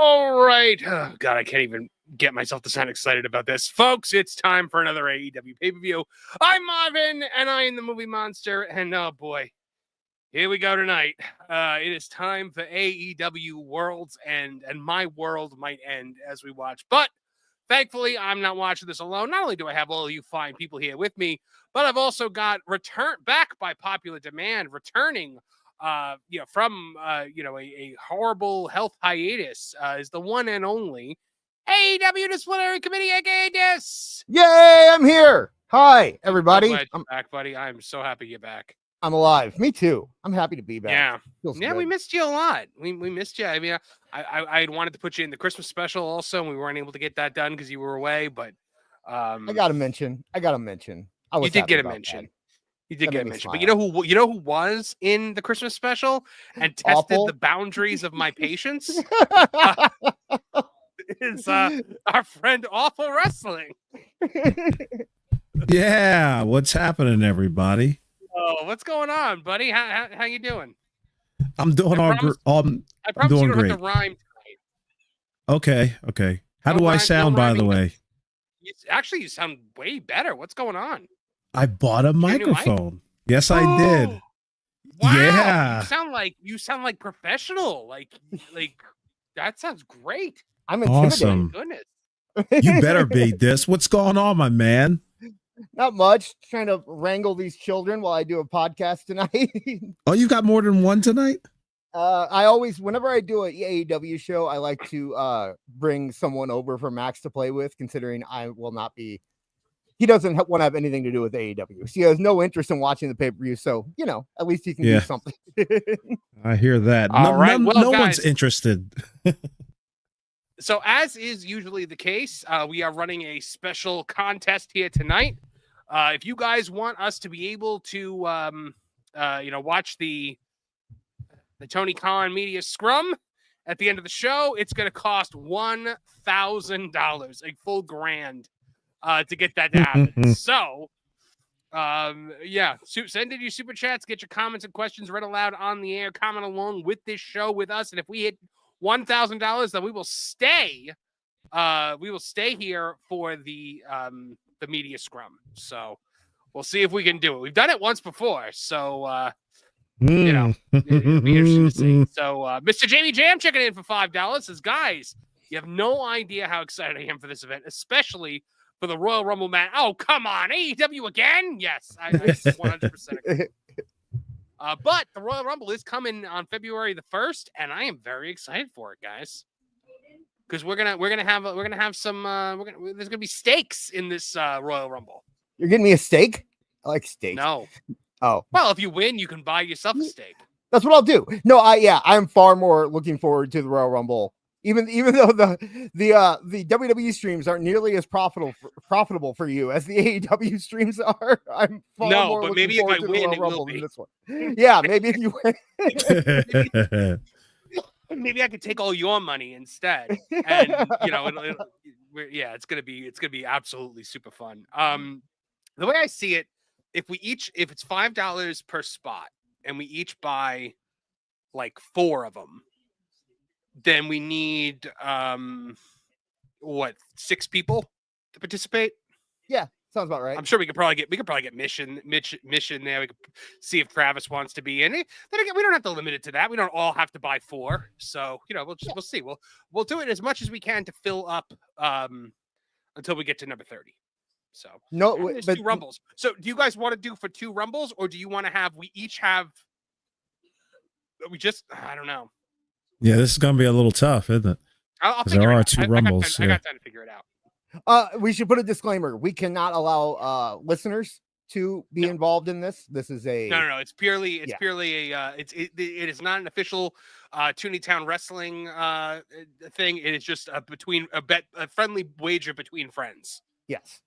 All right. Oh, God, I can't even get myself to sound excited about this. Folks, it's time for another AEW pay-per-view. I'm Marvin, and I am the movie monster. And oh, boy, here we go tonight. It is time for AEW World's End, and my world might end as we watch. But thankfully, I'm not watching this alone. Not only do I have all of you fine people here with me, but I've also got back by popular demand, returning from a horrible health hiatus, is the one and only AEW Disciplinary Committee, aka Dis. Yay, I'm here. Hi, everybody. I'm glad you're back, buddy. I'm so happy you're back. I'm alive. Me too. I'm happy to be back. Yeah. Feels Yeah, good. we missed you a lot. We missed you. I mean, I had wanted to put you in the Christmas special also, and we weren't able to get that done because you were away, but I gotta mention. You did get a mention. You did get a mention. But you know who was in the Christmas special and tested the boundaries of my patience? Is our friend Awful Wrestling. Yeah, what's happening, everybody? Oh, what's going on, buddy? How you doing? I'm doing I promise I'm doing you don't great. have to rhyme tonight. Okay. How do I sound, by the way? You sound way better. What's going on? I bought a microphone. Yes, I did. Wow. Yeah. You sound like professional. Like that sounds great. I'm intimidated. Awesome. Goodness. You better be this. What's going on, my man? Not much. Trying to wrangle these children while I do a podcast tonight. Oh, you got more than one tonight? I always, whenever I do an AEW show, I like to bring someone over for Max to play with, considering I will not be. He doesn't want to have anything to do with AEW. So he has no interest in watching the pay-per-view. So, at least he can do something. I hear that. All right. Well, no guys, one's interested. So as is usually the case, we are running a special contest here tonight. If you guys want us to be able to, watch the Tony Khan Media Scrum at the end of the show, it's going to cost $1,000, a full grand, to get that to happen. So, send in your super chats, get your comments and questions read aloud on the air, comment along with this show with us, and if we hit $1,000, then we will stay. We will stay here for the media scrum. So we'll see if we can do it. We've done it once before, so it'll be interesting to see. So Mr. Jamie Jam checking in for $5 says, guys, you have no idea how excited I am for this event, especially for the Royal Rumble match. Oh, come on, AEW again? Yes, I 100% agree. But the Royal Rumble is coming on February the 1st, and I am very excited for it, guys. Because there's gonna be stakes in this Royal Rumble. You're getting me a steak? I like steak. No. Oh. Well, if you win, you can buy yourself a steak. That's what I'll do. No, I'm far more looking forward to the Royal Rumble. Even though the WWE streams aren't nearly as profitable for you as the AEW streams are, I'm far more looking maybe forward if I to win, the Royal it Rumble will than be. this one. Yeah, maybe if you win. Maybe I could take all your money instead, and it's gonna be absolutely super fun. The way I see it, if it's $5 per spot, and we each buy like 4 of them, then we need 6 people to participate. Yeah, sounds about right. I'm sure we could probably get Mission there. We could see if Travis wants to be in it. Then again, we don't have to limit it to that. We don't all have to buy 4. So we'll see. We'll do it as much as we can to fill up until we get to number 30. So there's 2 Rumbles. So do you guys want to do for 2 Rumbles, or do you want to have I don't know. Yeah, this is going to be a little tough, isn't it? There are 2 Rumbles. I got time to figure it out. We should put a disclaimer. We cannot allow listeners to be involved in this. This is a no. It's purely it is not an official Tooney Town Wrestling thing. It is just a friendly wager between friends. Yes.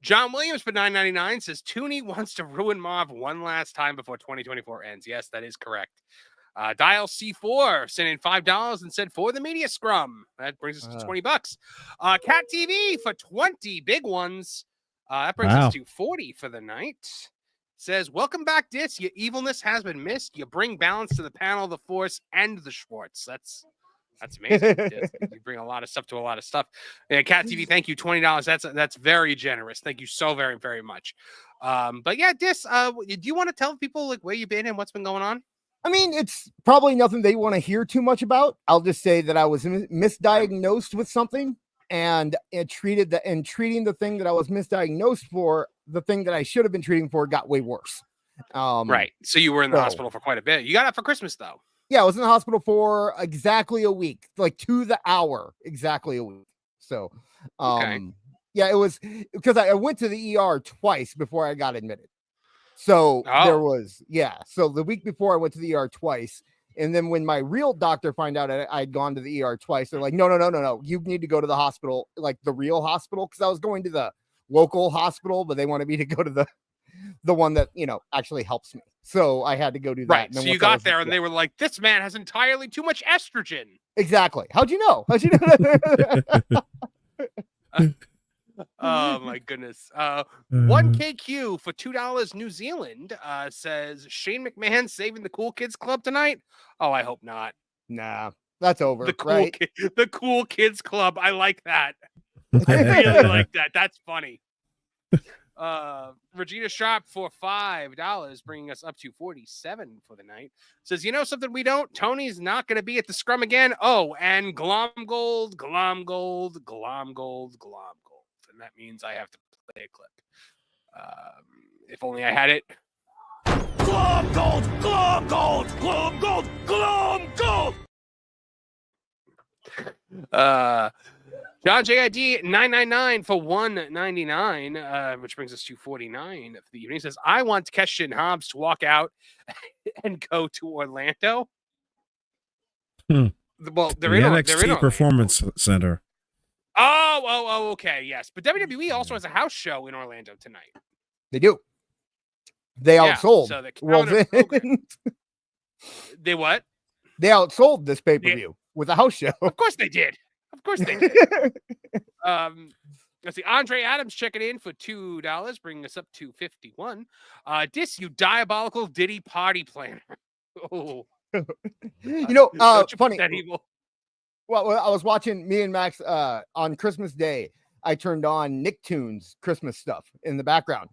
John Williams for $9.99 says Tooney wants to ruin Marv one last time before 2024 ends. Yes, that is correct. Dial C4 sent in $5 and said for the media scrum. That brings us to $20. Cat TV for 20 big ones. That brings us to 40 for the night. Says, welcome back, Dis. Your evilness has been missed. You bring balance to the panel, the force, and the Schwartz. That's That's amazing. You bring a lot of stuff to a lot of stuff. Yeah, Cat TV, thank you. $20. That's very generous. Thank you so very, very much. But yeah, Dis, do you want to tell people like where you've been and what's been going on? I mean, it's probably nothing they want to hear too much about. I'll just say that I was misdiagnosed with something, and treating the thing that I was misdiagnosed for, the thing that I should have been treating for, got way worse. Right. So you were in the hospital for quite a bit. You got out for Christmas though. Yeah, I was in the hospital for exactly a week, like to the hour, exactly a week. So, yeah, it was because I went to the ER twice before I got admitted. So there was, so the week before I went to the ER twice. And then when my real doctor found out I'd gone to the ER twice, they're like, no. You need to go to the hospital, like the real hospital. Cause I was going to the local hospital, but they wanted me to go to the one that, actually helps me. So I had to go do that. Right. So you got there and they were like, this man has entirely too much estrogen. Exactly. How'd you know? Oh my goodness. 1KQ for $2 New Zealand says Shane McMahon saving the Cool Kids Club tonight. Oh, I hope not. Nah, that's over. The Cool Kids Club. I like that. I really like that. That's funny. Regina Sharp for $5, bringing us up to 47 for the night. Says, you know something we don't? Tony's not going to be at the scrum again. Oh, and Glom Gold. And that means I have to play a clip. If only I had it. Glom Gold. John JID 999 for $199, which brings us to 49 for the evening. Says, I want Kesha and Hobbs to walk out and go to Orlando. Well, they're in NXT Performance Center. Oh, okay, yes. But WWE also has a house show in Orlando tonight. They do. They outsold. So they what? They outsold this pay-per-view with a house show. Of course they did. Let's see. Andre Adams checking in for $2, bringing us up to 51. Dis, you diabolical Diddy party planner. Oh, funny. That evil. Well, I was watching me and Max on Christmas Day. I turned on Nicktoons Christmas stuff in the background,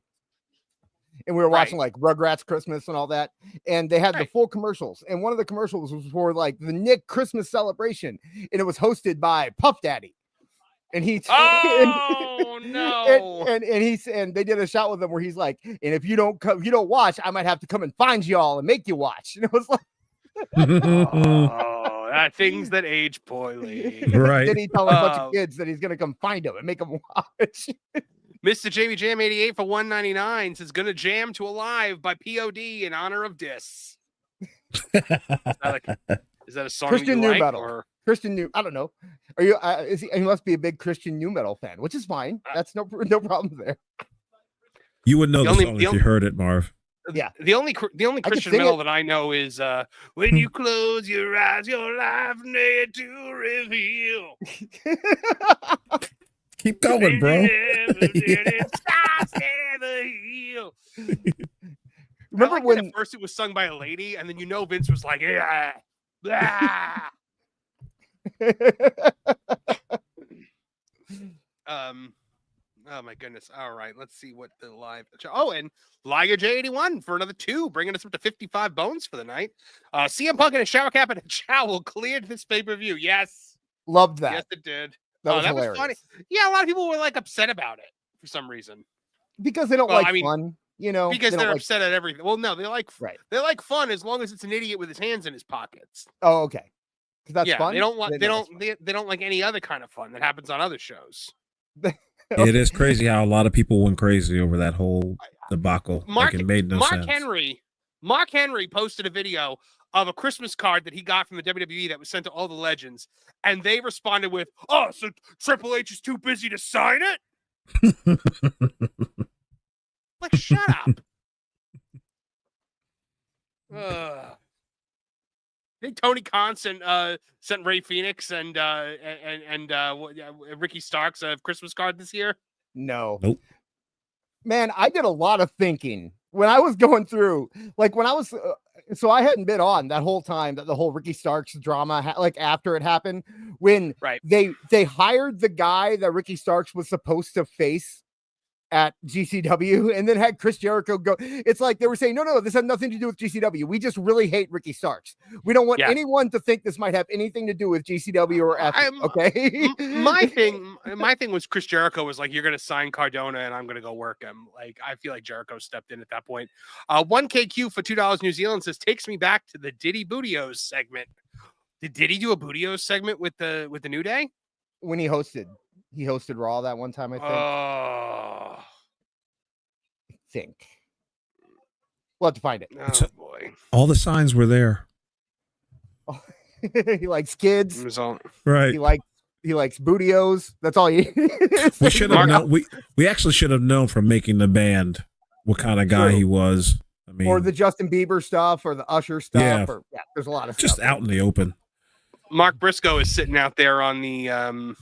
and we were watching like Rugrats Christmas and all that. And they had the full commercials, and one of the commercials was for like the Nick Christmas celebration, and it was hosted by Puff Daddy. And he no, and they did a shot with him where he's like, and if you don't watch, I might have to come and find y'all and make you watch. And it was like, things that age poorly. Right. Then he told a bunch of kids that he's gonna come find them and make them watch. Mr. Jamie Jam 88 for $199 says gonna jam to Alive by POD in honor of Dis. Is that a song Christian you new like, metal? Or? Christian new, I don't know. Are you? He must be a big Christian new metal fan, which is fine. That's no problem there. You would know the song if you heard it, Marv. Yeah. The only Christian metal that I know is when you close your eyes, your life need to reveal. Keep going, bro. Remember when at first it was sung by a lady, and then Vince was like, yeah. Oh my goodness. All right, let's see what the live. Oh, and Liger J81 for another 2, bringing us up to 55 bones for the night. CM Punk in a shower cap and a jowl cleared this pay-per-view. Yes. Loved that. Yes, it did. That was funny. Yeah, a lot of people were like upset about it for some reason. Because they don't fun, Because they're upset at everything. Well, no, they like they like fun as long as it's an idiot with his hands in his pockets. Oh, okay. That's fun. They don't like any other kind of fun that happens on other shows. It is crazy how a lot of people went crazy over that whole debacle. It made no sense. Mark Henry posted a video of a Christmas card that he got from the WWE that was sent to all the legends, and they responded with, "Oh, so Triple H is too busy to sign it?" Like, shut up. I think Tony Khan sent Ray Phoenix and Ricky Starks a Christmas card this year. No. Nope. Man, I did a lot of thinking when I was going through, like when I was, so I hadn't been on that whole time that the whole Ricky Starks drama, like after it happened, when they hired the guy that Ricky Starks was supposed to face at GCW and then had Chris Jericho go. It's like they were saying, no, this had nothing to do with GCW. We just really hate Ricky Starks. We don't want anyone to think this might have anything to do with GCW or F. Okay. my thing was Chris Jericho was like, you're going to sign Cardona and I'm going to go work him. Like, I feel like Jericho stepped in at that point. 1KQ for $2 New Zealand says, takes me back to the Diddy Bootios segment. Did Diddy do a Bootios segment with the New Day? When he hosted Raw that one time, I think. Oh, I think. We'll have to find it. Oh, boy. All the signs were there. Oh, he likes kids. Right. He likes Bootios. That's all he We should have known. We actually should have known from making the band what kind of guy he was. I mean, or the Justin Bieber stuff or the Usher stuff. Yeah. There's a lot of just stuff. out in the open. Mark Briscoe is sitting out there on the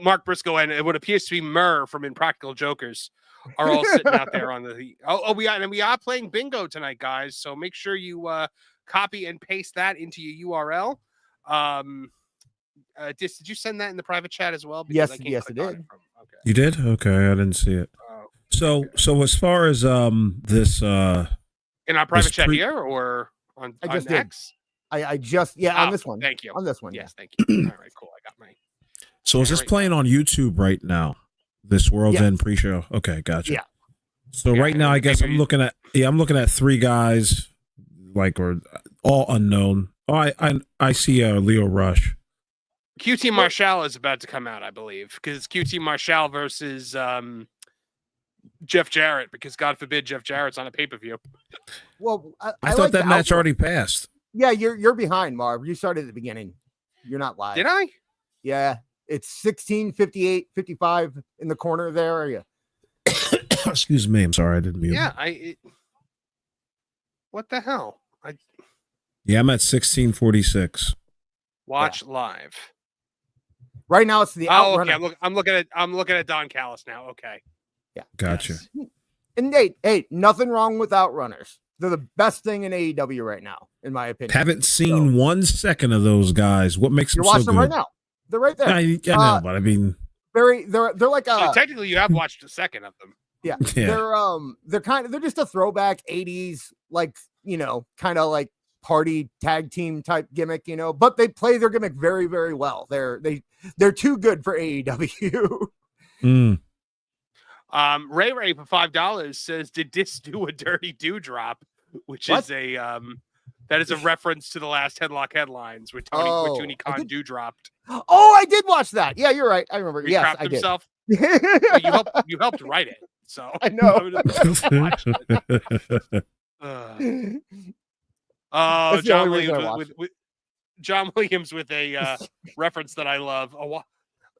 Mark Briscoe and what appears to be Murr from Impractical Jokers are all sitting out there on the we are playing bingo tonight, guys. So make sure you copy and paste that into your URL. Did you send that in the private chat as well? Because yes, I did. Okay. You did? Okay, I didn't see it. So as far as this in our private chat here or on X? I just on this one. Thank you. On this one. Yes, thank you. All right, cool. I got my. So is this playing on YouTube right now? This World's End pre-show. Okay, gotcha. Yeah. So right now, I guess I'm looking at three guys, like, or all unknown. Oh, I see Leo Rush. QT Marshall is about to come out, I believe, because it's QT Marshall versus Jeff Jarrett, because God forbid Jeff Jarrett's on a pay-per-view. Well, I thought that match already passed. Yeah, you're behind, Marv. You started at the beginning. You're not live. Did I? Yeah. It's 16, 58, 55 in the corner there. Are you? Excuse me. I'm sorry. I didn't mute. Yeah. What the hell? I'm at 1646. Watch live. Right now, it's the Outrunner. Okay. I'm looking at Don Callis now. Okay. Yeah. Gotcha. Yes. And hey, nothing wrong with Outrunners. They're the best thing in AEW right now, in my opinion. Haven't seen 1 second of those guys. What makes them so good? You're watching them right now. They're right there. I know, but I mean, they're like so technically you have watched a second of them. Yeah. They're just a throwback 80s, like, kind of like party tag team type gimmick, but they play their gimmick very, very well. They're too good for AEW. Ray for $5 says, did this do a dirty dewdrop? Which is that is a reference to the last Headlock Headlines where Tony Khan dewdropped. Oh, I did watch that. Yeah, you're right. I remember. He yes, I himself. did. you helped write it, so I know. John Williams with a reference that I love.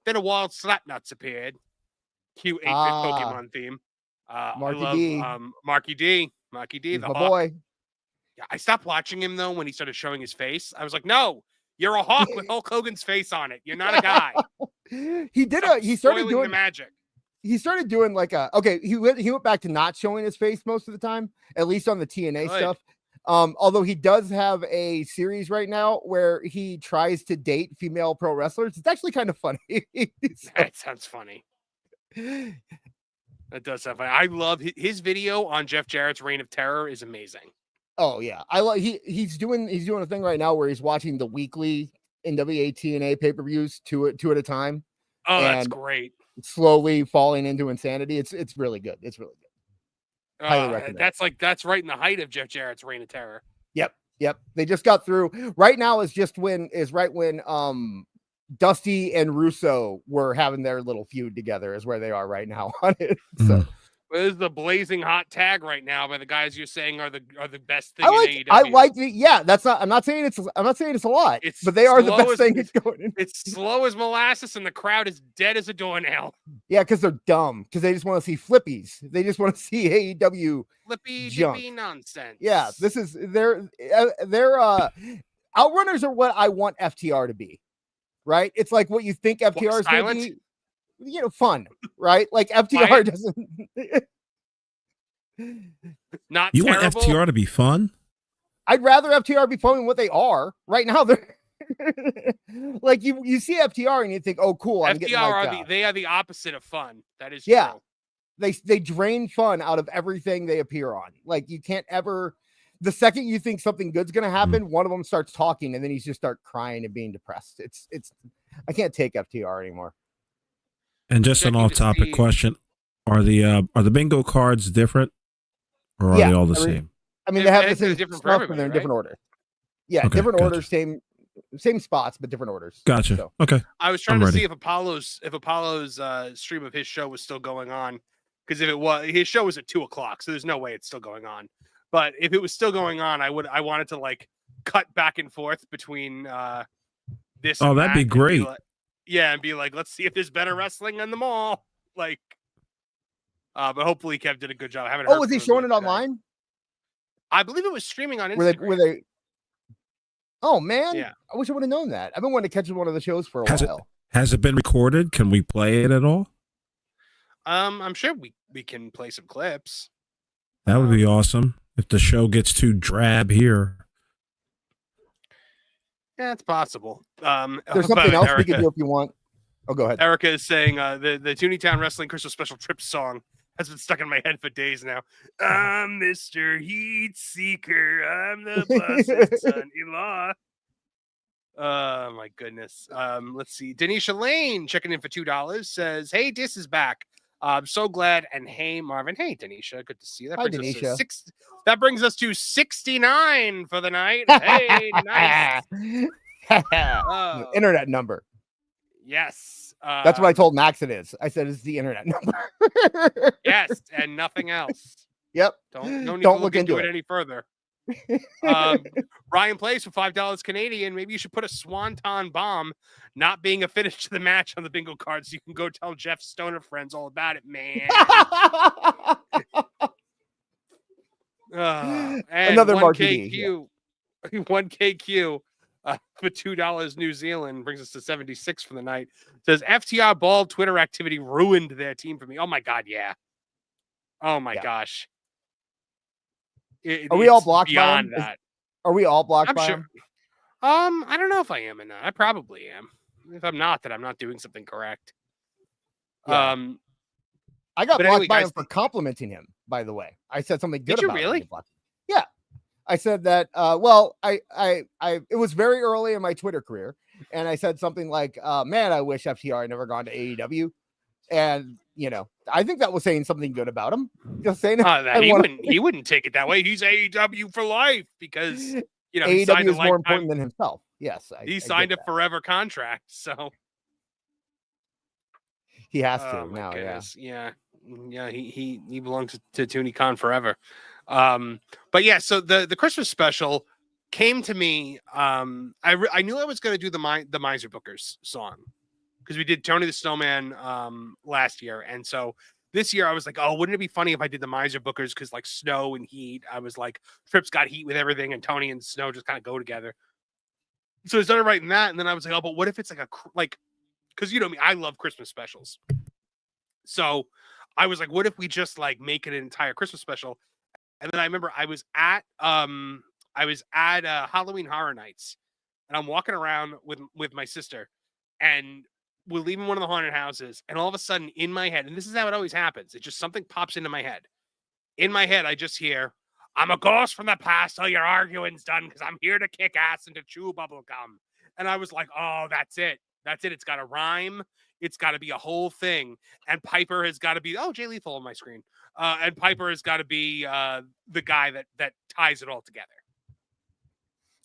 Then a wild Slapnuts appeared. Cute 8-bit Pokemon theme. Marky D, the my Hawk. boy. Yeah, I stopped watching him though when he started showing his face. I was like, no, you're a hawk with Hulk Hogan's face on it. You're not a guy. He started doing the magic. He started doing he went back to not showing his face most of the time, at least on the TNA stuff. Although he does have a series right now where he tries to date female pro wrestlers. It's actually kind of funny. That sounds funny. That does sound funny. I love his video on Jeff Jarrett's Reign of Terror is amazing. Oh yeah, I like he's doing a thing right now where he's watching the weekly NWA TNA pay-per-views two at a time. Oh, that's great. Slowly falling into insanity. It's really good. It's really good. Highly recommend. That's right in the height of Jeff Jarrett's Reign of Terror. Yep. They just got through. Right now is right when Dusty and Russo were having their little feud together is where they are right now on it. So this is the blazing hot tag right now by the guys you're saying are the best thing in AEW. I like that's not I'm not saying it's a lot, but they are the best thing it's going in. It's slow as molasses and the crowd is dead as a doornail. Yeah, because they're dumb, because they just want to see flippies. They just want to see AEW flippy junk. dippy nonsense. Yeah, this is their Outrunners are what I want FTR to be. Right? It's like what you think FTR is going to be, fun, right? Like FTR doesn't. Not You terrible. want FTR to be fun? I'd rather FTR be fun than what they are right now. They're like you see FTR and you think, oh, cool. I'm getting they are the opposite of fun. That is yeah. true. They drain fun out of everything they appear on. Like you can't ever. The second you think something good's gonna happen, one of them starts talking, and then he's just start crying and being depressed. It's. I can't take FTR anymore. And just an off-topic question: Are the bingo cards different, or are they all the same? I mean, they have the same stuff, but they're in different orders. Yeah, okay, different orders, same spots, but different orders. Gotcha. So, okay. I was trying to see if Apollo's stream of his show was still going on, because if it was, his show was at 2:00, so there's no way it's still going on. But if it was still going on, I wanted to like cut back and forth between this. Oh, that'd be great. And be like, let's see if there's better wrestling in the mall. Like, but hopefully Kev did a good job. I haven't. Was he showing it online? I believe it was streaming on Instagram. Were they? Oh man, yeah. I wish I would have known that. I've been wanting to catch one of the shows for a while. Has it been recorded? Can we play it at all? I'm sure we can play some clips. That would be awesome. If the show gets too drab here. Yeah, it's possible. There's something else we can do if you want. Oh, go ahead. Erica is saying the Tooney Town Wrestling Christmas Special Trip song has been stuck in my head for days now. I'm Mr. Heat Seeker. I'm the boss's son-in-law. Oh, my goodness. Let's see. Denisha Lane checking in for $2 says, hey, Dis is back. I'm so glad. And hey, Marvin. Hey, Denisha. Good to see you. Hi, Denisha. That brings us to 69 for the night. Hey, nice. Internet number. Yes. That's what I told Max it is. I said it's the internet number. Yes, and nothing else. Yep. Don't look into it any further. Ryan plays for $5 Canadian. Maybe you should put a swanton bomb not being a finish to the match on the bingo card so you can go tell Jeff Stoner friends all about it, man. And another 1KQ. 1KQ for $2 New Zealand brings us to 76 for the night. Says FTR bald Twitter activity ruined their team for me. Oh my god, yeah. Oh my gosh. Are we all blocked beyond by that? Are we all blocked I'm by sure. him? I don't know if I am or not. I probably am. If I'm not, then I'm not doing something correct. Yeah. I got blocked by him for complimenting him, by the way. I said something good about him. Did you really? Yeah. I said that it was very early in my Twitter career, and I said something like, man, I wish FTR had never gone to AEW. And I think that was saying something good about him. Just saying he wouldn't take it that way. He's AEW for life because AEW is more important than himself. Yes, he signed a forever contract, so he has to now. Goodness. Yeah. He belongs to TooneyCon forever. But yeah, so the Christmas special came to me. I knew I was going to do the Miser Bookers song, because we did Tony the Snowman last year. And so this year I was like, oh, wouldn't it be funny if I did the Miser Bookers? Because like snow and heat, I was like, Tripp's got heat with everything, and Tony and Snow just kind of go together. So I started writing that, and then I was like, oh, but what if it's like because you know me, I love Christmas specials. So I was like, what if we just like make it an entire Christmas special? And then I remember I was at Halloween Horror Nights, and I'm walking around with my sister, and we're leaving one of the haunted houses, and all of a sudden in my head, and this is how it always happens, it just something pops into my head. In my head, I just hear, I'm a ghost from the past till your arguing's done, because I'm here to kick ass and to chew bubble gum. And I was like, oh, that's it. That's it. It's got to rhyme. It's got to be a whole thing. And Piper has got to be, Jay Lethal on my screen. And Piper has got to be the guy that ties it all together.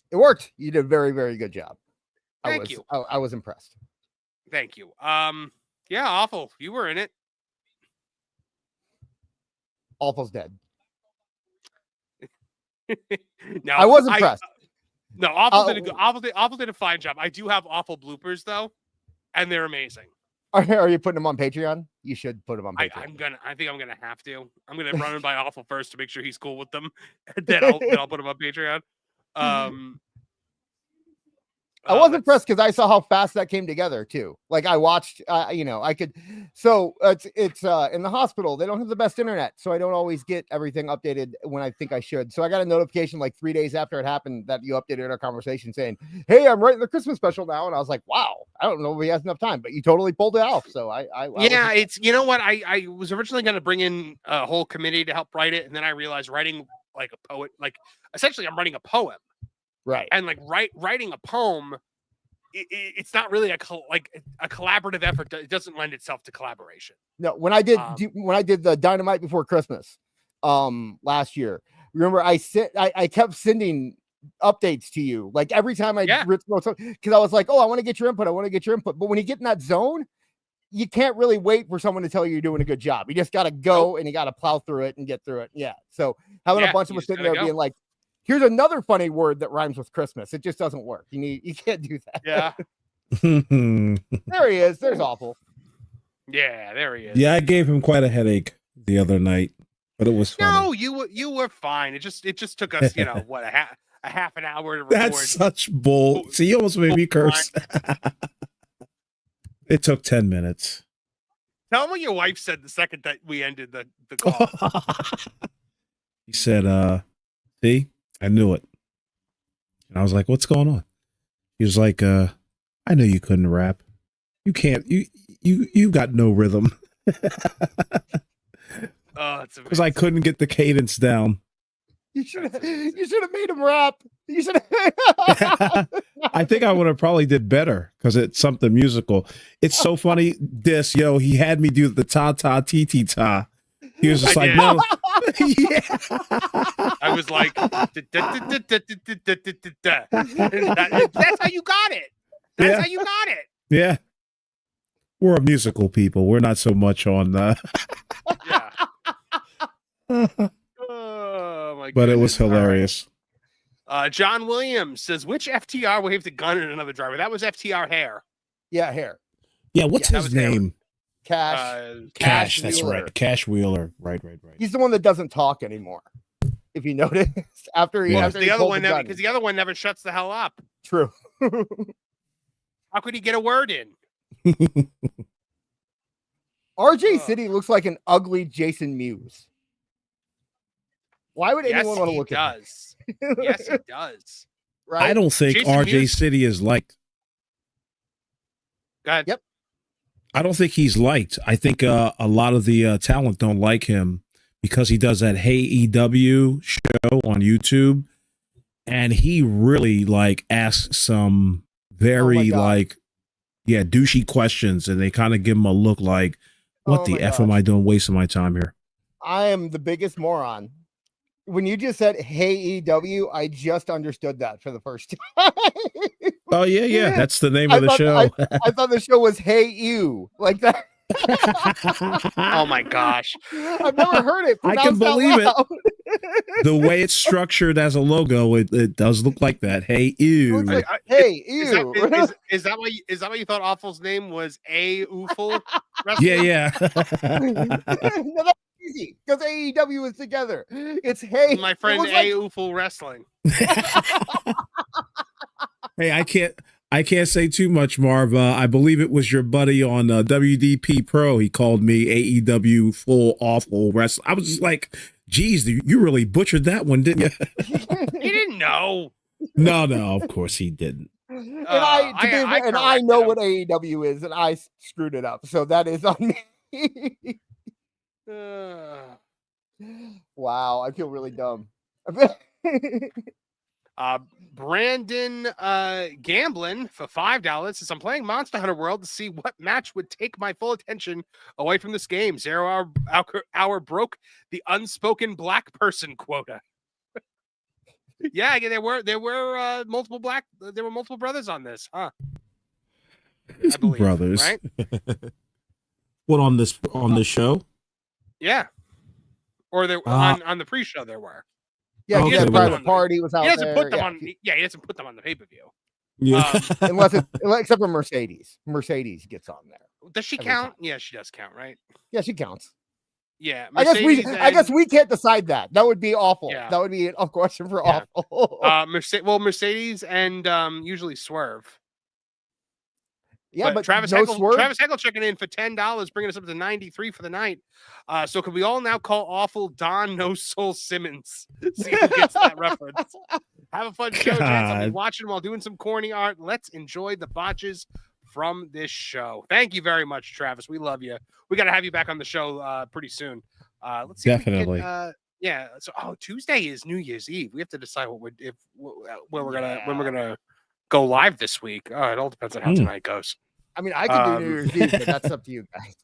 It worked. You did a very, very good job. Thank you. I was impressed. Thank you. Yeah, Awful. You were in it. Awful's dead. No, I was impressed. No, Awful did a fine job. I do have Awful bloopers though, and they're amazing. Are you putting them on Patreon? You should put them on Patreon. I think I'm gonna have to. I'm gonna run it by Awful first to make sure he's cool with them, and then I'll put them on Patreon. I was impressed because I saw how fast that came together too. Like I watched, I could. So it's in the hospital. They don't have the best internet, so I don't always get everything updated when I think I should. So I got a notification like 3 days after it happened that you updated our conversation saying, "Hey, I'm writing the Christmas special now," and I was like, "Wow, I don't know if he has enough time," but you totally pulled it off. So yeah, it's what I was originally going to bring in a whole committee to help write it, and then I realized writing like a poet, like essentially I'm writing a poem. Right. And like writing a poem, it's not really a collaborative effort. It doesn't lend itself to collaboration. No, when I did the Dynamite Before Christmas last year, remember I kept sending updates to you like every time I wrote something because I was like, oh, I want to get your input. But when you get in that zone, you can't really wait for someone to tell you you're doing a good job. You just got to go and you got to plow through it and get through it. Yeah. So having a bunch of us sitting there being like, here's another funny word that rhymes with Christmas. It just doesn't work. You can't do that. Yeah. There he is. There's Awful. Yeah, there he is. Yeah, I gave him quite a headache the other night, but it was funny. No, you were fine. It just took us, what, a half an hour to record. That's such bull. See, you almost made me curse. It took 10 minutes. Tell me what your wife said the second that we ended the call. He said, see, I knew it. And I was like, what's going on? He was like, I know you couldn't rap. You can't, you got no rhythm. Oh, it's because I couldn't get the cadence down. You should have made him rap. You should I think I would have probably did better because it's something musical. It's so funny. He had me do the ta ti ti ta. He was just like, no. Yeah. I was like, that's how you got it. That's how you got it. Yeah. We're a musical people. We're not so much on yeah. Oh my god. But it was hilarious. Right. John Williams says, which FTR waved a gun at another driver? That was FTR Hair. Yeah, Hair. Yeah, what's his name? Cash. That's right. Cash Wheeler. Right. He's the one that doesn't talk anymore. If you notice, after the other one, because the other one never shuts the hell up. True. How could he get a word in? RJ City looks like an ugly Jason Mewes. Why would anyone want to look at him? Yes, he does. Right? I don't think Jason RJ Mewes? City is liked. Go ahead. Yep. I don't think he's liked. I think a lot of the talent don't like him because he does that AEW show on YouTube, and he really asks some very douchey questions, and they kind of give him a look like, what the F am I doing wasting my time here? I am the biggest moron. When you just said "Hey EW," I just understood that for the first time. Oh yeah, that's the name of the show. I thought the show was "Hey You," like that. Oh my gosh, I've never heard it. I can believe it. The way it's structured as a logo, it does look like that. Hey ew. Like, hey ew. Is that why you thought Awful's name was AEWful? Yeah. No, that's easy because AEW is together. It's my friend AEWful Wrestling. Hey, I can't say too much, Marv. I believe it was your buddy on WDP Pro. He called me AEWful Awful Wrestling. I was just like, geez, you really butchered that one, didn't you? He didn't know. No, of course he didn't. And I know what AEW is, and I screwed it up. So that is on me. Wow, I feel really dumb. Brandon Gamblin for $5 says, I'm playing Monster Hunter World to see what match would take my full attention away from this game. 0 hour broke the unspoken black person quota. Yeah, there were multiple brothers on this, huh? I believe, brothers, right? What on this show? Yeah, or there on the pre-show there were. Yeah, he had Private Party was out there. He doesn't put them on the pay-per-view. Yeah, except for Mercedes. Mercedes gets on there. Does she count? Yeah, she does count, right? Yeah, she counts. Yeah, I guess we can't decide that. That would be awful. Yeah. That would be a question for Yeah. awful. Mercedes and usually Swerve. Yeah, but Travis no Heckle, Swerve. Travis Heckle checking in for $10, bringing us up to 93 for the night. So could we all now call awful Don No Soul Simmons? See who gets that reference. Have a fun show, gents. I'll be watching while doing some corny art. Let's enjoy the botches from this show. Thank you very much, Travis. We love you. We got to have you back on the show pretty soon. Let's see. Definitely. Yeah. So, Tuesday is New Year's Eve. We have to decide when we're gonna go live this week. It all depends on how tonight goes. I mean, I could do New Year's Eve, but that's up to you guys.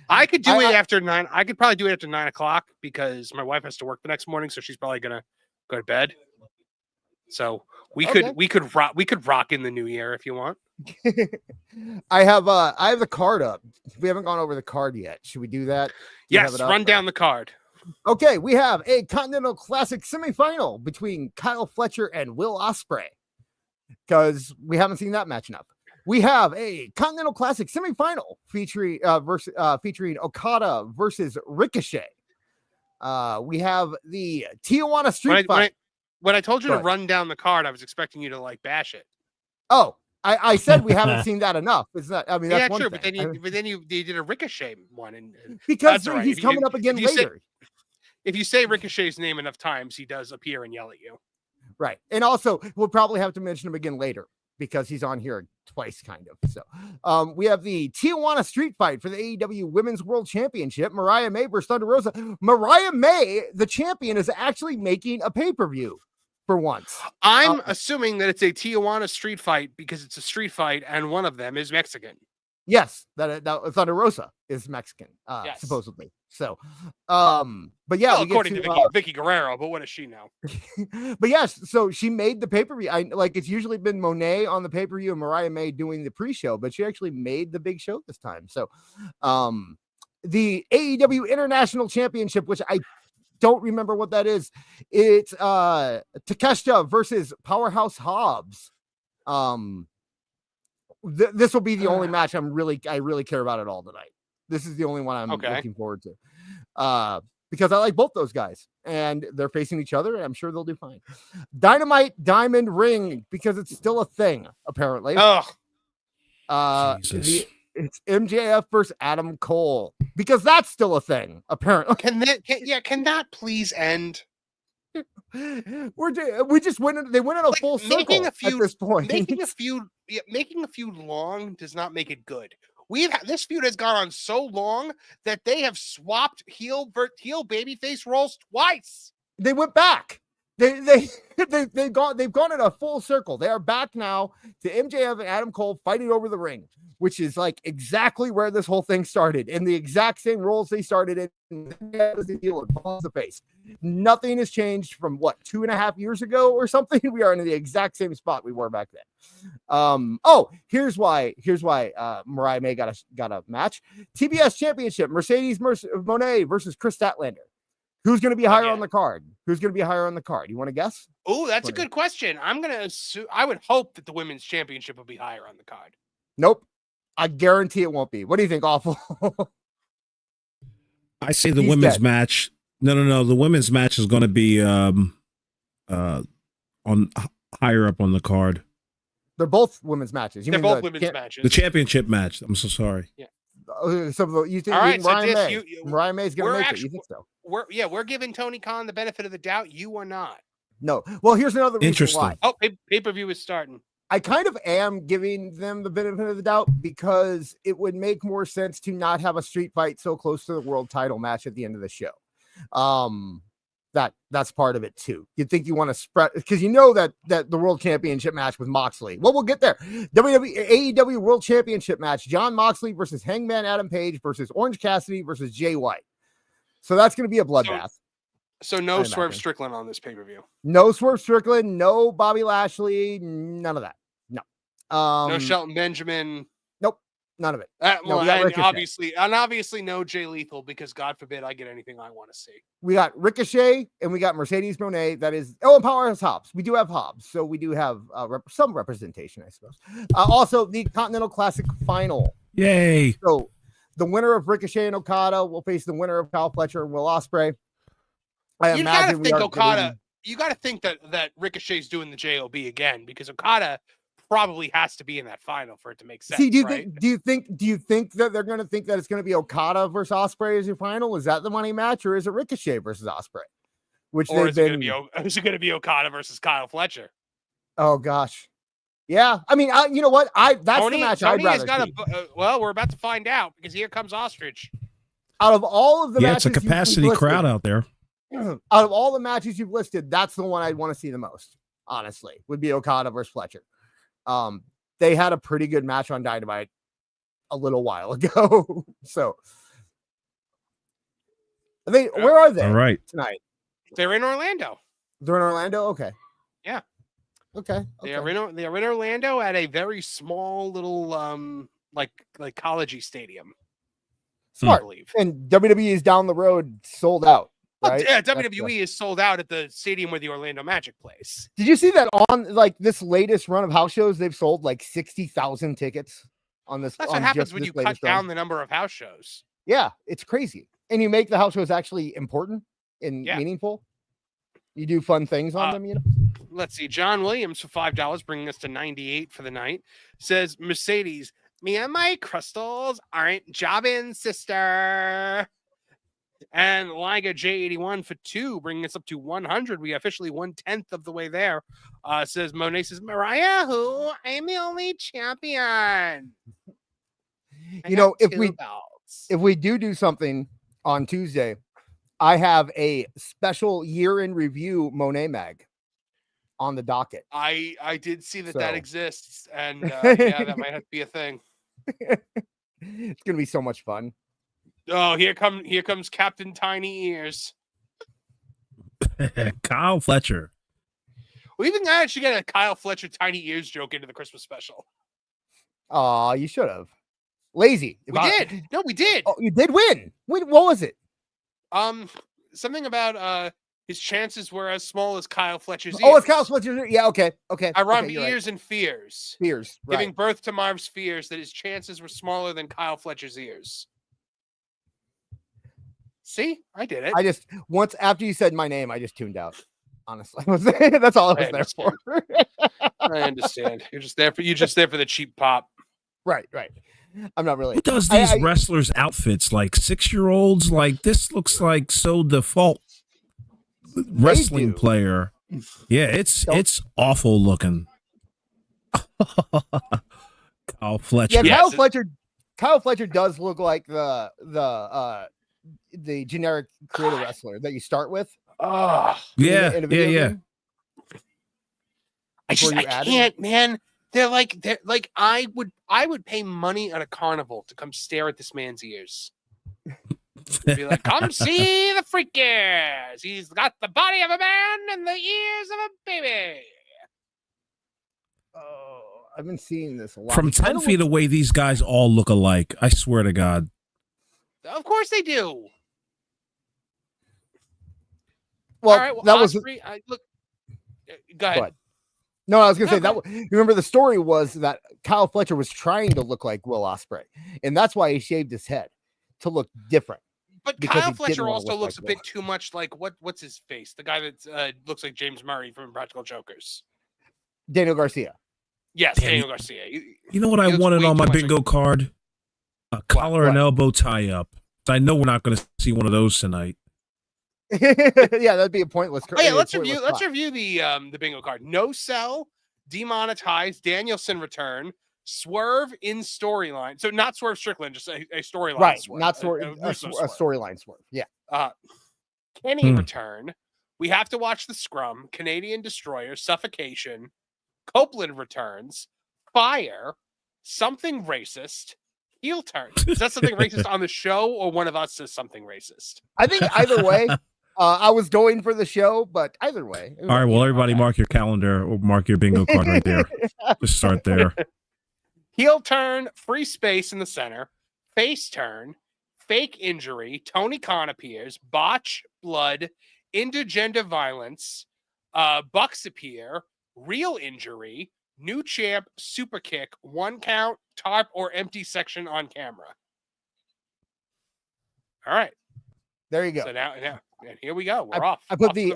I could do it after 9. I could probably do it after 9 o'clock because my wife has to work the next morning, so she's probably gonna go to bed. So we could rock in the new year if you want. I have the card up. We haven't gone over the card yet. Should we do that? Yes, run down the card. Okay, we have a Continental Classic semifinal between Kyle Fletcher and Will Ospreay, because we haven't seen that match enough. We have a Continental Classic semifinal featuring Okada versus Ricochet. We have the Tijuana Street Fight. When I told you to run down the card, I was expecting you to bash it. Oh, I said we haven't seen that enough. It's not. I mean, that's one true. thing. But then you did a Ricochet one, and because he's coming up again later. If you say Ricochet's name enough times, he does appear and yell at you. Right, and also we'll probably have to mention him again later because he's on here twice, kind of. So, we have the Tijuana Street Fight for the AEW Women's World Championship. Mariah May versus Thunder Rosa. Mariah May, the champion, is actually making a pay-per-view. For once, I'm assuming that it's a Tijuana street fight because it's a street fight and one of them is Mexican. Yes, that Thunder Rosa is Mexican, yes. Supposedly. So, but yeah, according to Vicky Guerrero, but what does she know? But yes, so she made the pay-per-view. It's usually been Monet on the pay-per-view and Mariah May doing the pre-show, but she actually made the big show this time. So, the AEW International Championship, which I don't remember what that is. It's Takeshita versus Powerhouse Hobbs. This will be the only match I really care about at all tonight. This is the only one I'm looking forward to. Because I like both those guys and they're facing each other and I'm sure they'll do fine. Dynamite Diamond Ring, because it's still a thing, apparently. It's MJF versus Adam Cole, because that's still a thing, apparently. Can that please end? We just went. They went in a full circle at this point. Making a feud long does not make it good. This feud has gone on so long that they have swapped heel babyface roles twice. They went back. They've gone in a full circle. They are back now to MJF and Adam Cole fighting over the ring, which is exactly where this whole thing started, in the exact same roles they started in. The face. Nothing has changed from 2.5 years ago or something. We are in the exact same spot we were back then. Here's why Mariah May got a match. TBS Championship, Mercedes Moné versus Chris Statlander. Who's going to be higher on the card? You want to guess? Oh, that's a good question. I'm going to assume. I would hope that the women's championship will be higher on the card. Nope. I guarantee it won't be. What do you think, Awful? I say the women's match. No. The women's match is going to be on higher up on the card. They're both women's matches. They're both women's matches. The championship match. I'm so sorry. Yeah. So you think Mariah May's going to make it? You think so? We're giving Tony Khan the benefit of the doubt. You are not. No. Well, here's another reason why. Oh, pay-per-view is starting. I kind of am giving them the benefit of the doubt because it would make more sense to not have a street fight so close to the world title match at the end of the show. That's part of it too. You'd think you want to spread, because you know that the world championship match with Moxley. Well, we'll get there. AEW World Championship match: John Moxley versus Hangman Adam Page versus Orange Cassidy versus Jay White. So that's going to be a bloodbath. So no Swerve Strickland on this pay-per-view. No Swerve Strickland. No Bobby Lashley. None of that. No. No Shelton Benjamin. Nope. None of it. Obviously no Jay Lethal, because God forbid I get anything I want to see. We got Ricochet and we got Mercedes Moné. That is, and Powerhouse Hobbs. We do have Hobbs, so we do have some representation, I suppose. Also, the Continental Classic final. Yay! the winner of Ricochet and Okada will face the winner of Kyle Fletcher and Will Ospreay. You gotta think Okada. You gotta think that Ricochet's doing the JOB again, because Okada probably has to be in that final for it to make sense. See, do you right? think that they're going to think that it's going to be Okada versus Ospreay as your final? Is that the money match, or is it Ricochet versus Ospreay? Or is it going to be Okada versus Kyle Fletcher? Oh gosh, yeah. I mean, you know what? That's the match I'd rather see. Well, we're about to find out, because here comes Ostrich. Out of all of the matches, it's a capacity crowd out there. Out of all the matches you've listed, that's the one I'd want to see the most. Honestly, would be Okada versus Fletcher. They had a pretty good match on Dynamite a little while ago. So where are they? All right. Tonight? They're in Orlando. They're in Orlando? Okay. Yeah. Okay. They are in Orlando at a very small little like college stadium. Smart. I believe. And WWE is down the road, sold out. Right? Yeah, WWE is sold out at the stadium where the Orlando Magic plays. Did you see that on like this latest run of house shows? They've sold like 60,000 tickets on this. That's what happens when you cut down the number of house shows. Yeah, it's crazy. And you make the house shows actually important and meaningful. You do fun things on them, you know. Let's see. John Williams for $5, bringing us to 98 for the night, says Mercedes, me and my crystals aren't jobbing, sister. And Liga J81 for 2, bringing us up to 100. We officially 1/10 of the way there. Says Mone, says Mariah, who I'm the only champion. You know, if we do something on Tuesday, I have a special year in review Monet mag on the docket. I did see that exists, and yeah, that might have to be a thing. It's gonna be so much fun. Oh, here comes Captain Tiny Ears. Kyle Fletcher. We think I should get a Kyle Fletcher Tiny Ears joke into the Christmas special. Oh, you should have. Lazy. We did. No, we did. Oh, you did win. What was it? Something about his chances were as small as Kyle Fletcher's ears. Oh, it's Kyle Fletcher's. Yeah, okay. I rhymed ears and fears. Fears. Giving birth to Marv's fears that his chances were smaller than Kyle Fletcher's ears. See, I did it. I just once after you said my name, I just tuned out. Honestly, that's all I was there for. I understand. You're just there for the cheap pop. Right. I'm not really. Who does these wrestlers' outfits? Like 6-year-olds? Like this looks like so default wrestling player. Yeah, it's awful looking. Kyle Fletcher. Yeah, Kyle Fletcher does look like the generic creator wrestler that you start with. Oh, yeah. I can't, man. They're like I would pay money at a carnival to come stare at this man's ears. Be like, come see the freak ears. He's got the body of a man and the ears of a baby. Oh, I've been seeing this a lot. From 10 feet away, these guys all look alike. I swear to God. Of course they do. Well, all right, well that Osprey, look. Go ahead. No, I was going to say that. Remember, the story was that Kyle Fletcher was trying to look like Will Ospreay, and that's why he shaved his head to look different. But Kyle Fletcher also looks a bit too much like what's his face? The guy that looks like James Murray from Practical Jokers. Daniel Garcia. Yes, Daniel Garcia. You know what I wanted on my bingo card? A collar and elbow tie-up. I know we're not going to see one of those tonight. Yeah, that'd be a pointless. Oh, yeah, let's review the bingo card. No sell, demonetized, Danielson return, Swerve in storyline. So not Swerve Strickland, just a storyline. Right, Swerve, not Swerve, a storyline Swerve. Yeah. Kenny return. We have to watch the scrum. Canadian Destroyer, Suffocation, Copeland returns, Fire, something racist. Heel turn. Is that something racist on the show, or one of us says something racist? I think either way. I was going for the show, but either way. All right, well, everybody mark your calendar or mark your bingo card right there. Just start there. Heel turn, free space in the center, face turn, fake injury, Tony Khan appears, botch, blood, intergender violence, Bucks appear, real injury, new champ, super kick, 1 count, tarp, or empty section on camera. All right. There you go. So now, and here we go. We're off. I put the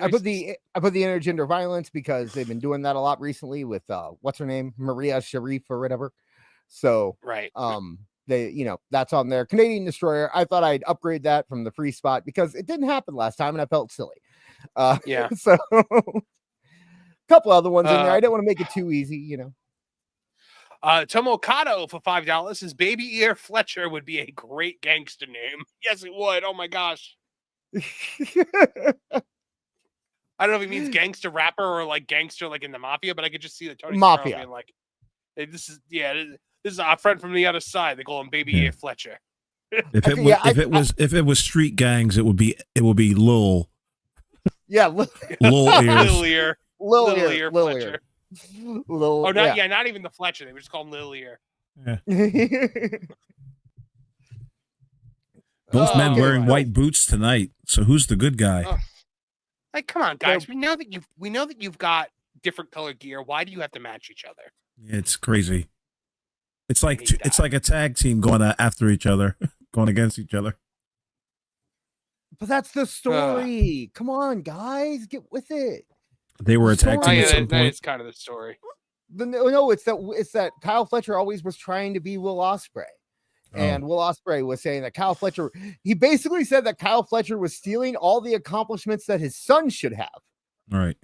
intergender violence because they've been doing that a lot recently with what's her name, Maria Sharif or whatever. So right. They that's on there. Canadian Destroyer. I thought I'd upgrade that from the free spot because it didn't happen last time and I felt silly. Yeah. So a couple other ones in there. I didn't want to make it too easy, Tomo Okada for $5 says Baby Ear Fletcher would be a great gangster name. Yes, it would. Oh my gosh. I don't know if he means gangster rapper or like gangster like in the mafia, but I could just see the Tony Mafia being like, hey, this is our friend from the other side. They call him Baby Ear Fletcher. If it was street gangs, it would be Lil. Yeah, Lil Ears. Lil Ear Fletcher. Not even the Fletcher. They would just call him Lil Ear. Yeah. Both men wearing white boots tonight. So who's the good guy? Like, come on, guys. We know that you've got different color gear. Why do you have to match each other? It's crazy. It's like a tag team going after each other, going against each other. But that's the story. Come on, guys, get with it. They were a tag team at some point. It's kind of the story. No, it's that Kyle Fletcher always was trying to be Will Ospreay. And Will Ospreay was saying that Kyle Fletcher, he basically said that Kyle Fletcher was stealing all the accomplishments that his son should have. All right.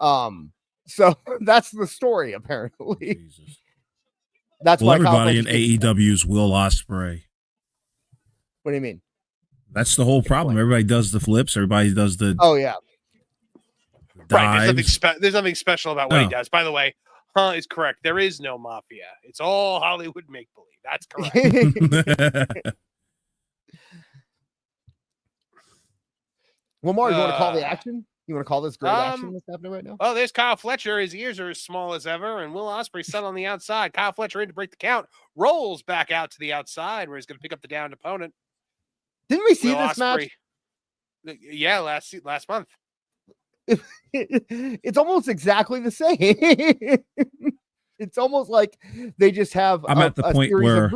So that's the story, apparently. Jesus. That's why everybody in AEW's Will Ospreay. What do you mean? That's the whole problem. Everybody does the flips. Everybody does the. Oh yeah. Right. There's nothing special about what he does. By the way, is correct. There is no mafia. It's all Hollywood make believe. That's correct. Well, Marv, you want to call the action? You want to call this great action that's happening right now? Oh, there's Kyle Fletcher. His ears are as small as ever, and Will Ospreay set on the outside. Kyle Fletcher in to break the count. Rolls back out to the outside where he's going to pick up the downed opponent. Didn't we see this match? Yeah, last month. It's almost exactly the same. It's almost like they just have I'm at the point where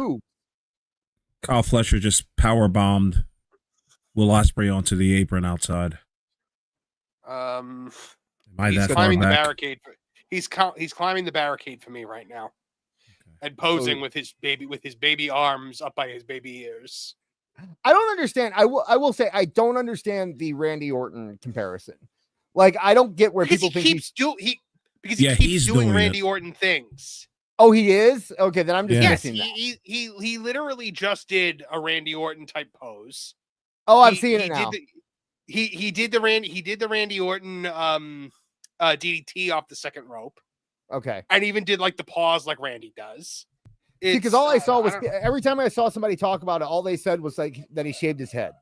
Kyle Fletcher just power bombed Will Ospreay onto the apron outside. He's climbing the barricade. He's climbing the barricade for me right now, and posing with his baby arms up by his baby ears. I don't understand. I will say I don't understand the Randy Orton comparison. Like, I don't get where people think he keeps doing Randy Orton things. Oh, he is? Okay, then I'm just missing that. He literally just did a Randy Orton type pose. Oh, I'm seeing it now. He did the Randy Orton DDT off the second rope. Okay. And even did like the pause like Randy does. Because all I saw was every time I saw somebody talk about it, all they said was like that he shaved his head.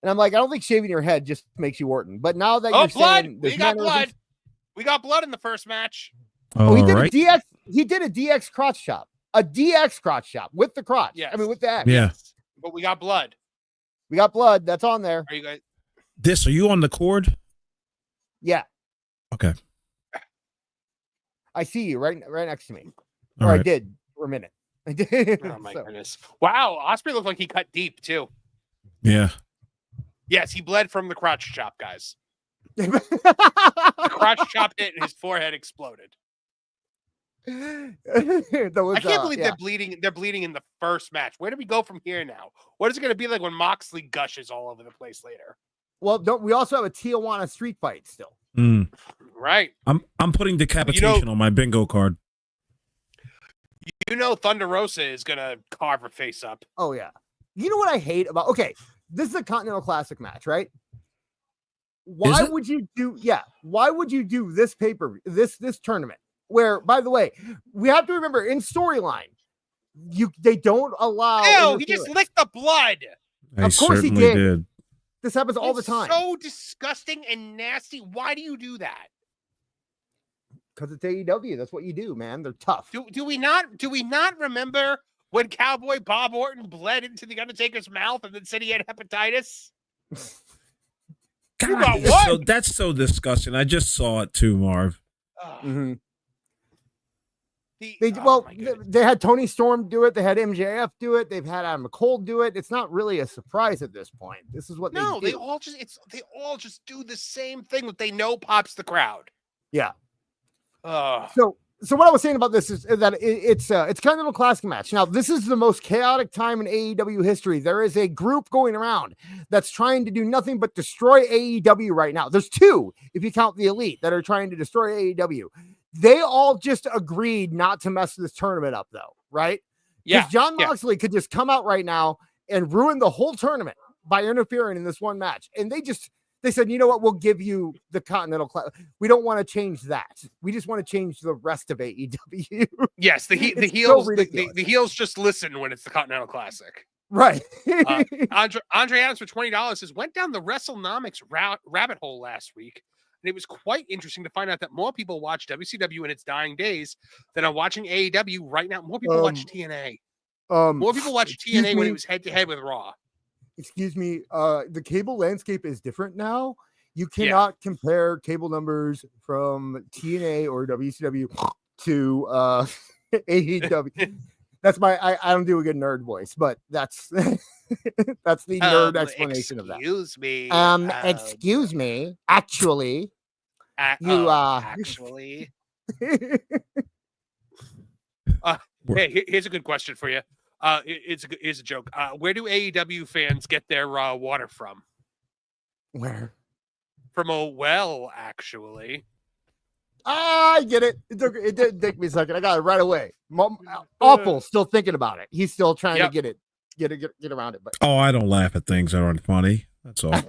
And I'm like, I don't think shaving your head just makes you Orton. But now that you're saying we got blood. We got blood in the first match. Oh, he did a DX. He did a DX crotch chop. A DX crotch chop with the crotch. Yeah. I mean, with that. Yeah. But we got blood. We got blood. That's on there. Are you guys? Are you on the cord? Yeah. Okay. I see you right next to me. All or right. I did for a minute. I did. Oh my goodness! Wow, Ospreay looked like he cut deep too. Yeah. Yes, he bled from the crotch chop, guys. The crotch chop hit and his forehead exploded. I can't believe they're bleeding. They're bleeding in the first match. Where do we go from here now? What is it going to be like when Moxley gushes all over the place later? Well, we also have a Tijuana street fight still. Right. I'm putting decapitation on my bingo card. You know Thunder Rosa is going to carve her face up. Oh, yeah. You know what I hate about... Okay, this is a Continental Classic match, right? Why would you do... Yeah, why would you do this this tournament? Where, by the way, we have to remember, in storyline, they don't allow... Ew, he just licked the blood! Of course he did. This happens all the time. So disgusting and nasty. Why do you do that? Because it's AEW. That's what you do, man. They're tough. Do we not remember when Cowboy Bob Orton bled into the Undertaker's mouth and then said he had hepatitis? God, that's so disgusting. I just saw it too, Marv. Mm-hmm. They had Tony Storm do it. They had MJF do it. They've had Adam Cole do it. It's not really a surprise at this point. This is what they do. They all just do the same thing that they know pops the crowd. Yeah. So what I was saying about this is that it's Continental Classic match. Now, this is the most chaotic time in AEW history. There is a group going around that's trying to do nothing but destroy AEW right now. There's two, if you count the Elite, that are trying to destroy AEW. They all just agreed not to mess this tournament up, though, right? Yeah. John Moxley could just come out right now and ruin the whole tournament by interfering in this one match. And they said, you know what? We'll give you the Continental Classic. We don't want to change that. We just want to change the rest of AEW. Yes, the heels just listen when it's the Continental Classic. Right. Andre Adams for $20 says, went down the WrestleNomics rabbit hole last week. And it was quite interesting to find out that more people watch WCW in its dying days than are watching AEW right now. More people watch TNA. More people watch TNA when it was head-to-head with Raw. Excuse me. The cable landscape is different now. You cannot compare cable numbers from TNA or WCW to AEW. That's I don't do a good nerd voice, but that's that's the nerd explanation of that. Excuse me. Excuse me. Actually, actually. Hey, here's a good question for you. It's a joke. Where do AEW fans get their water from? Where? From a well, actually. I get it. It didn't take me a second. I got it right away. Awful. Still thinking about it. He's still trying to get around it. But I don't laugh at things that aren't funny. That's all.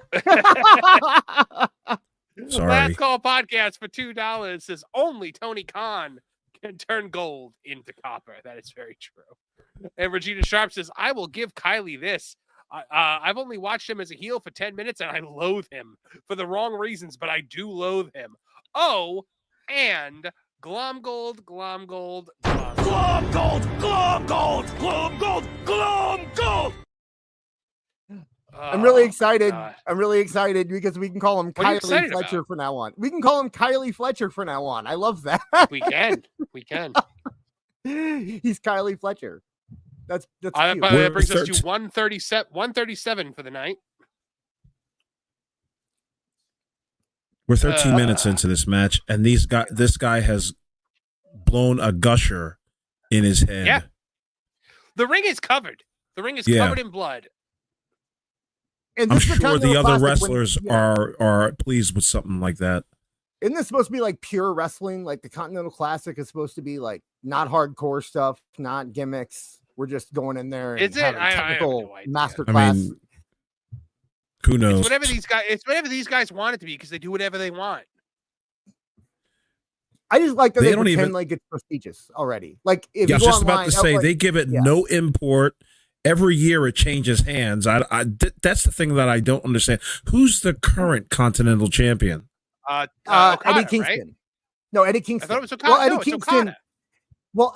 Sorry. Last Call Podcast for $2 says only Tony Khan can turn gold into copper. That is very true. And Regina Sharp says, I will give Kylie this. I've only watched him as a heel for 10 minutes and I loathe him for the wrong reasons, but I do loathe him. Oh, and Glom Gold. I'm really excited. I'm really excited because we can call him Kylie Fletcher from now on. We can call him Kylie Fletcher from now on. I love that. We can. He's Kylie Fletcher. That's cute. That brings us to 137 for the night. We're 13 minutes into this match, and this guy has blown a gusher in his head. Yeah. The ring is covered. The ring is covered in blood. And I'm sure the other wrestlers are pleased with something like that. Isn't this supposed to be like pure wrestling? Like the Continental Classic is supposed to be like not hardcore stuff, not gimmicks. We're just going in there and having a technical masterclass. I mean, who knows? It's whatever these guys want it to be because they do whatever they want. I just like that they don't pretend like it's prestigious already. Like if I was just about to say they give it no import. Every year it changes hands. That's the thing that I don't understand. Who's the current Continental Champion? Okada, Eddie Kingston. Right? No, Eddie Kingston. I thought it was Okada.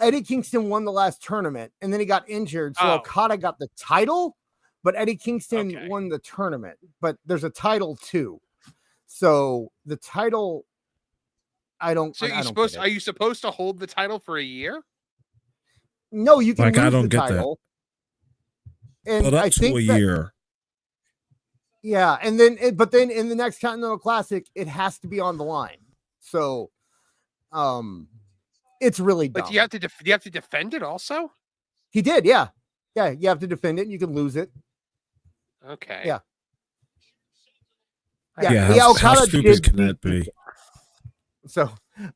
Eddie Kingston won the last tournament and then he got injured. So Okada got the title, but Eddie Kingston won the tournament. But there's a title too. So the title, I don't. So are you supposed to hold the title for a year? No, you can lose I don't the get title. That. And I think a year. Yeah, and then but then in the next Continental Classic, it has to be on the line. So, it's really dumb. But do you have to defend it also? He did, yeah. You have to defend it. And you can lose it. Okay. Yeah. How stupid can that be? So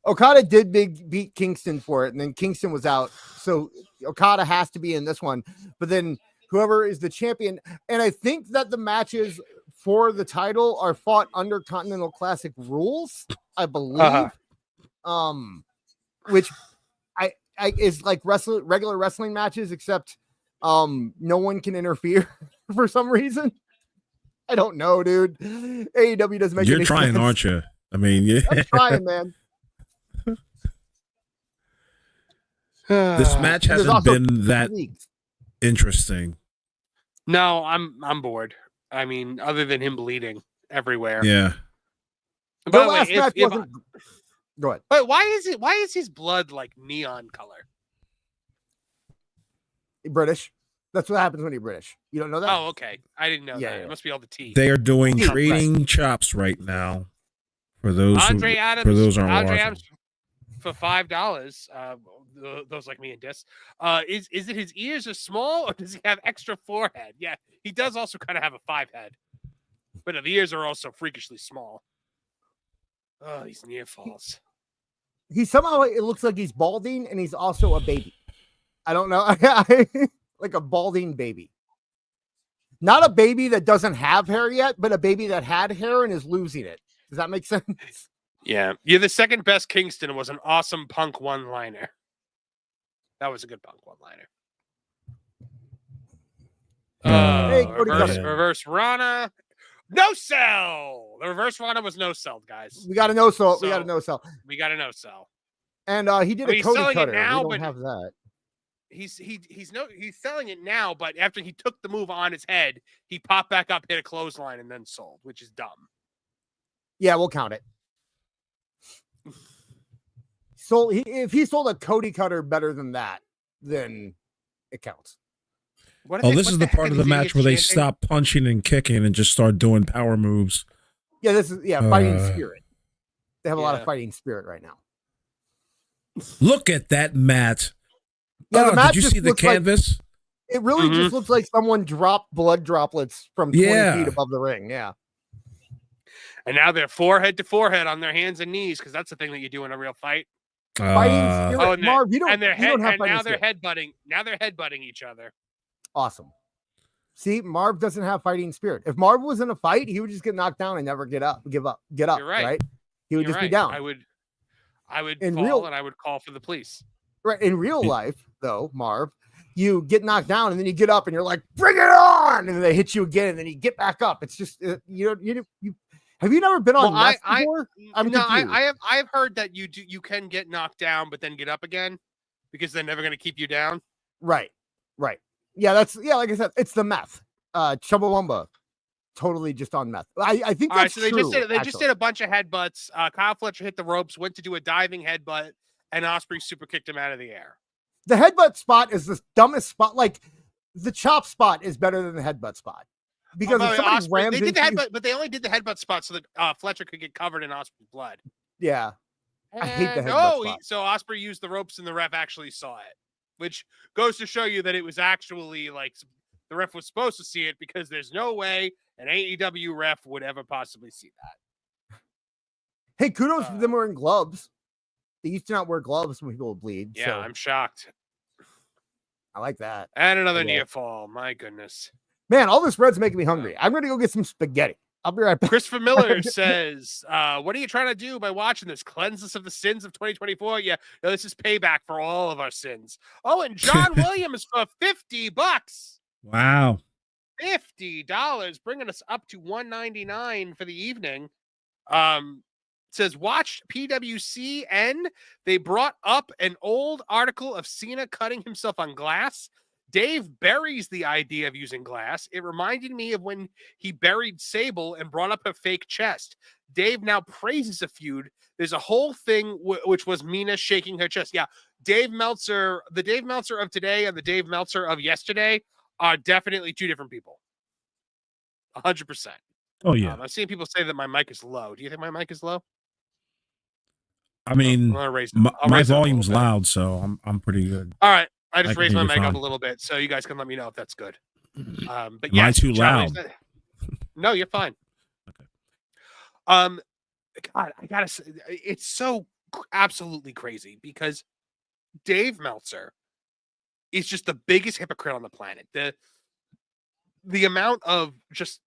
Okada did beat Kingston for it, and then Kingston was out. So Okada has to be in this one. But then whoever is the champion, and I think that the matches for the title are fought under Continental Classic rules, I believe. Which I is like regular wrestling matches, except no one can interfere for some reason. I don't know, dude. AEW doesn't make You're trying, sense. aren't you? I mean, yeah. I'm trying, man. This match hasn't been that interesting. No, I'm bored. I mean, other than him bleeding everywhere. Yeah. By the way, go ahead. but why is his blood like neon color? British. That's what happens when you're British. You don't know that? Oh, okay. I didn't know that. Yeah. It must be all the teeth. They are doing Yeah, trading chops right now. For those Andre who, Adams, for those who aren't Andre watching. Adams for $5. Those like me and Dis. Is it his ears are small or does he have extra forehead? Yeah, he does also kind of have a 5 head, but the ears are also freakishly small. Oh, these near falls. He somehow it looks like he's balding and he's also a baby. I don't know. Like a balding baby. Not a baby that doesn't have hair yet, but a baby that had hair and is losing it. Does that make sense? Yeah. You're the second best Kingston was an awesome Punk one-liner. That was a good Punk one-liner. Hey, reverse Rana. No sell. The reverse Rana was no sell, guys. We got a no sell. So, we got a no sell. We got a no sell. And he did a Cody cutter. Now, we don't have that. He's selling it now, but after he took the move on his head, he popped back up, hit a clothesline, and then sold, which is dumb. Yeah, we'll count it. So if he sold a Cody cutter better than that, then it counts. This is the part of the match where they stop punching and kicking and just start doing power moves. Yeah, this is fighting spirit. They have a lot of fighting spirit right now. Look at that mat. Yeah, the match did you see the canvas? It really just looks like someone dropped blood droplets from 20 feet above the ring. Yeah. And now they're forehead to forehead on their hands and knees because that's the thing that you do in a real fight. Fighting spirit. Marv, you don't have now they're headbutting. Now they're headbutting each other. Awesome. See, Marv doesn't have fighting spirit. If Marv was in a fight, he would just get knocked down and never get up. You're right. He would be down. I would and I would call for the police. Right. In real life, though, Marv, you get knocked down and then you get up and you're like, bring it on. And then they hit you again and then you get back up. It's just, you have you never been on meth before? I've heard that you can get knocked down, but then get up again because they're never going to keep you down. Right. Yeah. Like I said, it's the meth. Chumbawamba. Totally just on meth. I think that's so true. They just did a bunch of headbutts. Kyle Fletcher hit the ropes, went to do a diving headbutt, and Ospreay super kicked him out of the air. The headbutt spot is the dumbest spot. Like the chop spot is better than the headbutt spot because if somebody rams they did the headbutt, but they only did the headbutt spot so that Fletcher could get covered in Ospreay's blood. Yeah, I hate the headbutt spot. So Ospreay used the ropes and the ref actually saw it, which goes to show you that it was actually like the ref was supposed to see it because there's no way an AEW ref would ever possibly see that. Hey, kudos for them wearing gloves. They used to not wear gloves when people would bleed. Yeah, so. I'm shocked. I like that. And another near fall. My goodness. Man, all this red's making me hungry. I'm going to go get some spaghetti. I'll be right back. Christopher Miller says, what are you trying to do by watching this? Cleanse us of the sins of 2024? Yeah, no, this is payback for all of our sins. Oh, and John Williams for $50. Wow. $50, bringing us up to $199 for the evening. Says, watch PWC, and they brought up an old article of Cena cutting himself on glass. Dave buries the idea of using glass. It reminded me of when he buried Sable and brought up a fake chest. Dave now praises a feud. There's a whole thing which was Mina shaking her chest. Yeah, Dave Meltzer, the Dave Meltzer of today and the Dave Meltzer of yesterday are definitely two different people. 100%. Oh, yeah. I've seen people say that my mic is low. Do you think my mic is low? I mean, my volume's loud, so I'm pretty good. All right. I just raised my mic up a little bit, so you guys can let me know if that's good. But yeah, am I too loud? No, you're fine. Okay. God, I gotta say, it's so absolutely crazy because Dave Meltzer is just the biggest hypocrite on the planet. The amount of just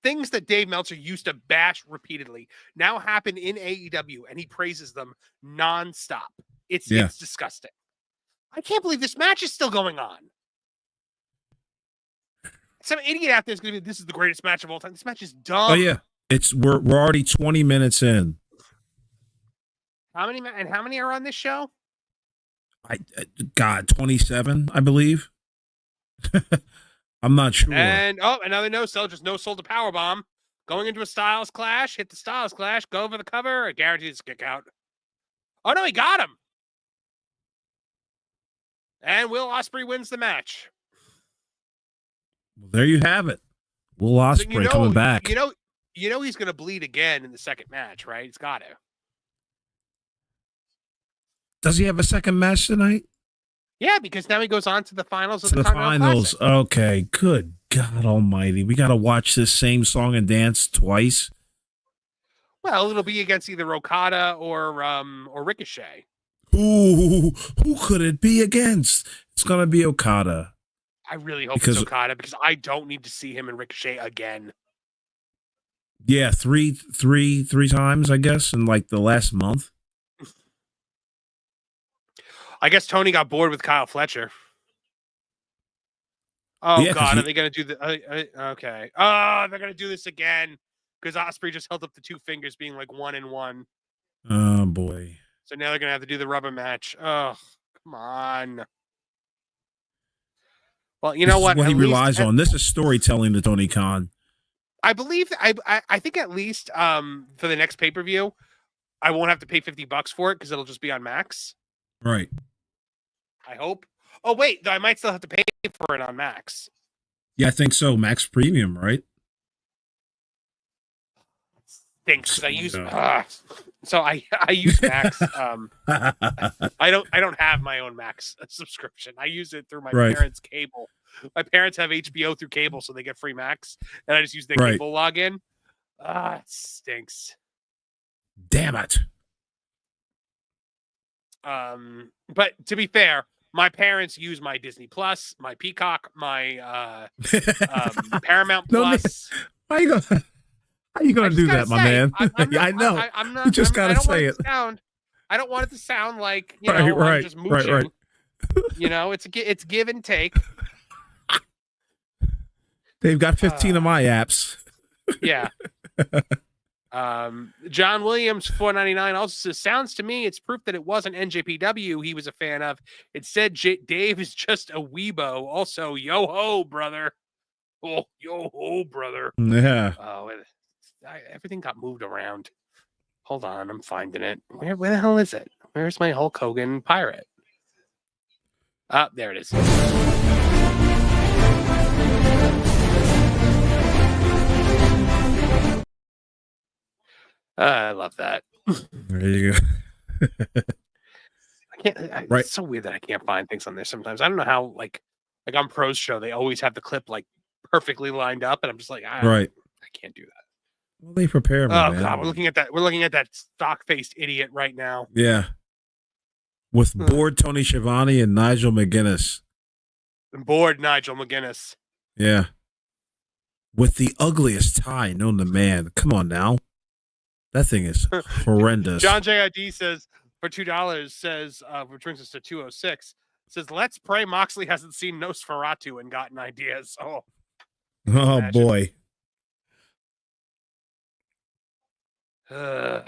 things that Dave Meltzer used to bash repeatedly now happen in AEW, and he praises them nonstop. It's disgusting. I can't believe this match is still going on. Some idiot out there is going to be, this is the greatest match of all time. This match is dumb. Oh, yeah. We're already 20 minutes in. How many are on this show? 27, I believe. I'm not sure. And another no sell, just no sold to powerbomb. Going into a Styles Clash, hit the Styles Clash, go for the cover, a guaranteed kick out. Oh no, he got him. And Will Ospreay wins the match. Well, there you have it. Will Ospreay coming back. You know he's going to bleed again in the second match, right? He's got to. Does he have a second match tonight? Yeah, because now he goes on to the finals of the finals. Classic. Okay, good God Almighty, we got to watch this same song and dance twice. Well, it'll be against either Okada or Ricochet. Who could it be against? It's gonna be Okada. I really hope it's Okada because I don't need to see him and Ricochet again. Yeah, three times, I guess, in like the last month. I guess Tony got bored with Kyle Fletcher. Oh, yeah, God, are they going to do the... okay. Oh, they're going to do this again because Ospreay just held up the two fingers being like 1-1. Oh, boy. So now they're going to have to do the rubber match. Oh, come on. Well, you know what? What he relies on. This is storytelling to Tony Khan. I believe... I think at least for the next pay-per-view, I won't have to pay $50 for it because it'll just be on Max. Right. I hope. Oh, wait. I might still have to pay for it on Max. Yeah, I think so. Max Premium, right? Thanks. I use so I use Max. I don't have my own Max subscription. I use it through my parents' cable. My parents have HBO through cable, so they get free Max, and I just use their cable login. It stinks. Damn it. But to be fair, my parents use my Disney Plus, my Peacock, my Paramount Plus. How you gonna do that, my man? I know. I'm not. You just gotta say it. I don't want it to sound like I'm just mooching. Right. You know, it's give and take. They've got 15 of my apps. Yeah. John Williams, $4.99 also says, sounds to me it's proof that it wasn't NJPW he was a fan of. It said Dave is just a weebo. Also, yo ho, brother. Oh, yo ho, brother. Yeah. Oh, everything got moved around. Hold on, I'm finding it. Where the hell is it? Where's my Hulk Hogan pirate? There it is. I love that. There you go. I can't. It's so weird that I can't find things on there sometimes. I don't know how. Like on Pro's show, they always have the clip like perfectly lined up, and I'm just like, I can't do that. Well, they prepare. Oh God, we're looking at that. We're looking at that stock-faced idiot right now. Yeah, with bored Tony Schiavone and Nigel McGuinness. Bored Nigel McGuinness. Yeah, with the ugliest tie known to man. Come on now. That thing is horrendous. John JID says for $2 says which brings us to 206 says let's pray Moxley hasn't seen Nosferatu and gotten ideas. Oh boy. I'm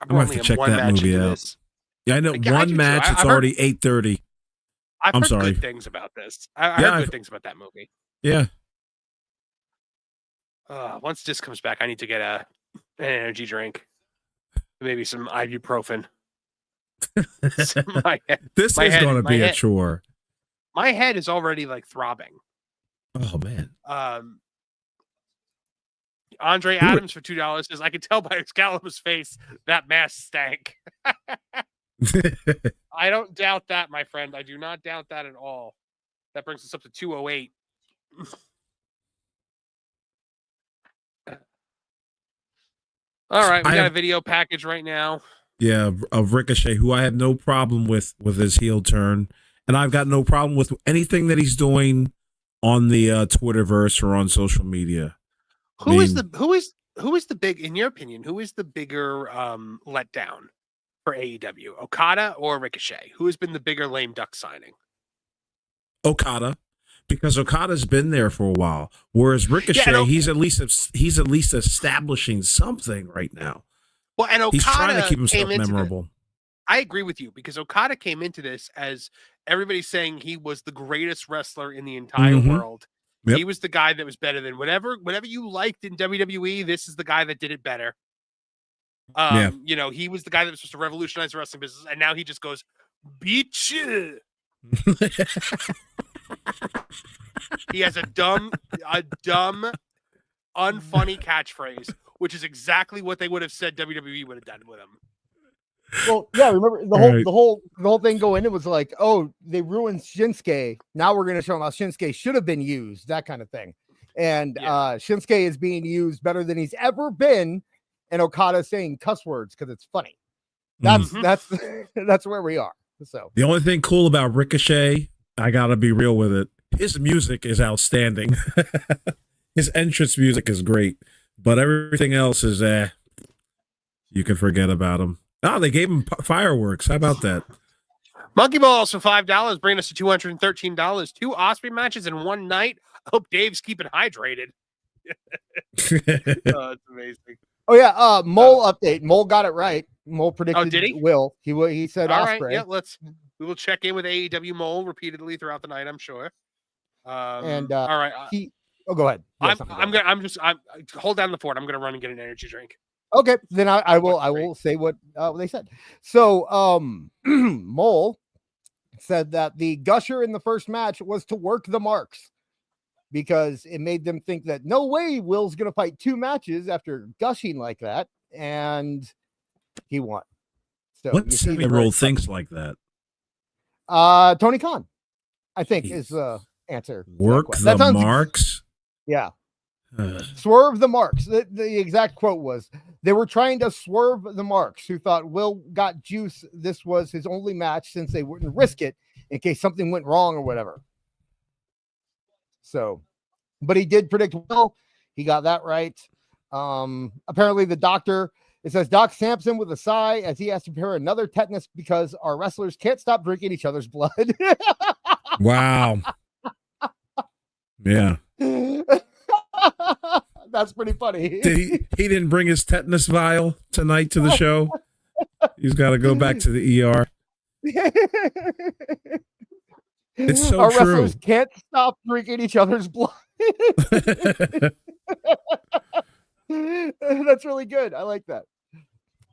gonna have to check that movie out. Yeah, I know one match. It's already 8:30. I've heard good things about this. I heard good things about that movie. Yeah. Once this comes back, I need to get an energy drink, maybe some ibuprofen. This is going to be a chore. My head is already like throbbing. Oh man. Andre Adams for $2 says, I can tell by Excalibur's face that mask stank. I don't doubt that, my friend. I do not doubt that at all. That brings us up to 208. All right, we got a video package right now. Yeah, of Ricochet, who I have no problem with his heel turn, and I've got no problem with anything that he's doing on the Twitterverse or on social media. Who is the big, in your opinion? Who is the bigger letdown for AEW, Okada or Ricochet? Who has been the bigger lame duck signing? Okada. Because Okada's been there for a while, whereas Ricochet, he's at least establishing something right now. Well, and Okada he's trying to keep himself memorable. I agree with you because Okada came into this as everybody's saying he was the greatest wrestler in the entire world. Yep. He was the guy that was better than whatever you liked in WWE. This is the guy that did it better. You know, he was the guy that was supposed to revolutionize the wrestling business, and now he just goes, "Beach." He has a dumb, unfunny catchphrase, which is exactly what they would have said WWE would have done with him. Well, yeah, remember the whole thing going in was like, oh, they ruined Shinsuke. Now we're going to show them how Shinsuke should have been used, that kind of thing. And Shinsuke is being used better than he's ever been, and Okada saying cuss words because it's funny. That's where we are. So the only thing cool about Ricochet, I gotta be real with it, his music is outstanding. His entrance music is great, but everything else is you can forget about him. Oh, they gave him fireworks. How about that? Monkey Balls for $5, bringing us to $213. 2 Osprey matches in one night. I hope Dave's keeping hydrated. Oh, it's amazing. Oh yeah, Mole update. Mole got it right. Mole predicted. Oh, did he? He said all Osprey. right. Yeah, we will check in with AEW Mole repeatedly throughout the night, I'm sure. All right. Go ahead. I'm hold down the fort. I'm gonna run and get an energy drink. Okay, then I will say what they said. So Mole said that the gusher in the first match was to work the marks, because it made them think that no way Will's going to fight 2 matches after gushing like that, and he won. So what 7-year-old thinks like that? Tony Khan, I think, is the answer. Work the marks? Yeah. Swerve the marks. The exact quote was, they were trying to swerve the marks, who thought Will got juice. This was his only match, since they wouldn't risk it in case something went wrong or whatever. So, but he did predict Will. He got that right. Apparently the doctor, it says Doc Sampson with a sigh as he has to prepare another tetanus because our wrestlers can't stop drinking each other's blood. Wow. Yeah. That's pretty funny. He didn't bring his tetanus vial tonight to the show. He's got to go back to the ER. It's so our true. Wrestlers can't stop drinking each other's blood. That's really good. I like that.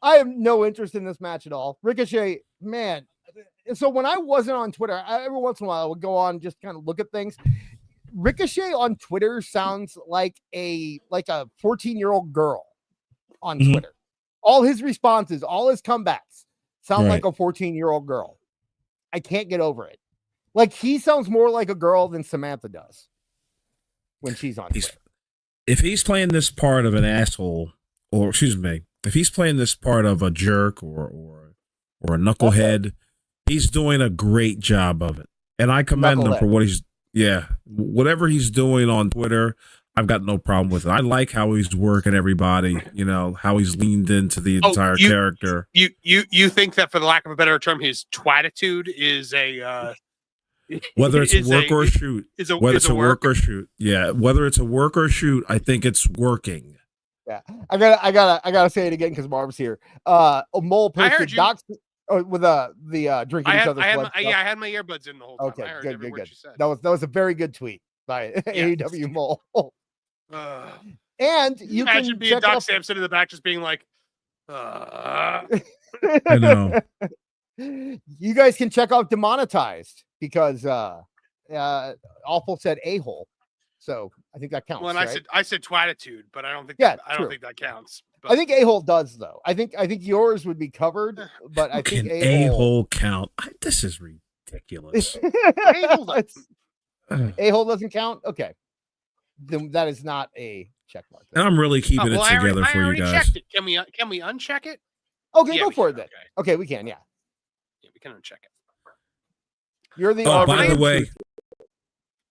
I have no interest in this match at all. Ricochet, man. So when I wasn't on Twitter, every once in a while I would go on, just kind of look at things. Ricochet on Twitter sounds like a 14-year-old girl on Twitter. All his responses, all his comebacks sound like a 14-year-old girl. I can't get over it. Like, he sounds more like a girl than Samantha does when she's on Twitter. If he's playing this part of an asshole, or excuse me, if he's playing this part of a jerk or a knucklehead, he's doing a great job of it. And I commend him for what whatever he's doing on Twitter, I've got no problem with it. I like how he's working everybody, you know, how he's leaned into the entire character. You think that, for the lack of a better term, his twatitude is a whether it's a work or shoot. Whether it's a work or shoot. Yeah, whether it's a work or shoot, I think it's working. Yeah. I gotta say it again because Marv's here. Mole posted Docs with the drinking each other's blood. I had my earbuds in the whole time. Okay, good. That was a very good tweet by AEW Mole. And you imagine can being Doc Sampson in the back, just being like, I know. You guys can check out Demonetized because Awful said a-hole. So I think that counts. Well, and right? I said twatitude, but I don't think I don't think that counts. But I think a-hole does, though. I think yours would be covered, but I think a-hole count. This is ridiculous. A-hole doesn't count. Okay, then that is not a check mark. And I'm really keeping it together for you guys. Checked it. Can we uncheck it? Okay, go for it then. Okay, we can. Yeah, we can uncheck it. You're the. By the way,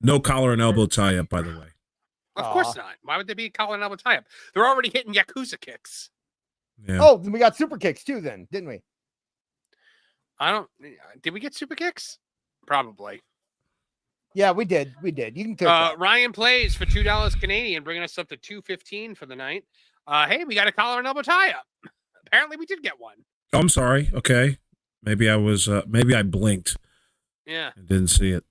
no collar and elbow tie up. By the way, of course not. Why would there be a collar and elbow tie up? They're already hitting Yakuza kicks. Yeah. Oh, then we got super kicks too. Then didn't we? Did we get super kicks? Probably. Yeah, we did. You can. Ryan plays for $2 Canadian, bringing us up to $2.15 for the night. Hey, we got a collar and elbow tie up. Apparently, we did get one. Oh, I'm sorry. Okay, maybe I was. Maybe I blinked. Yeah, I didn't see it.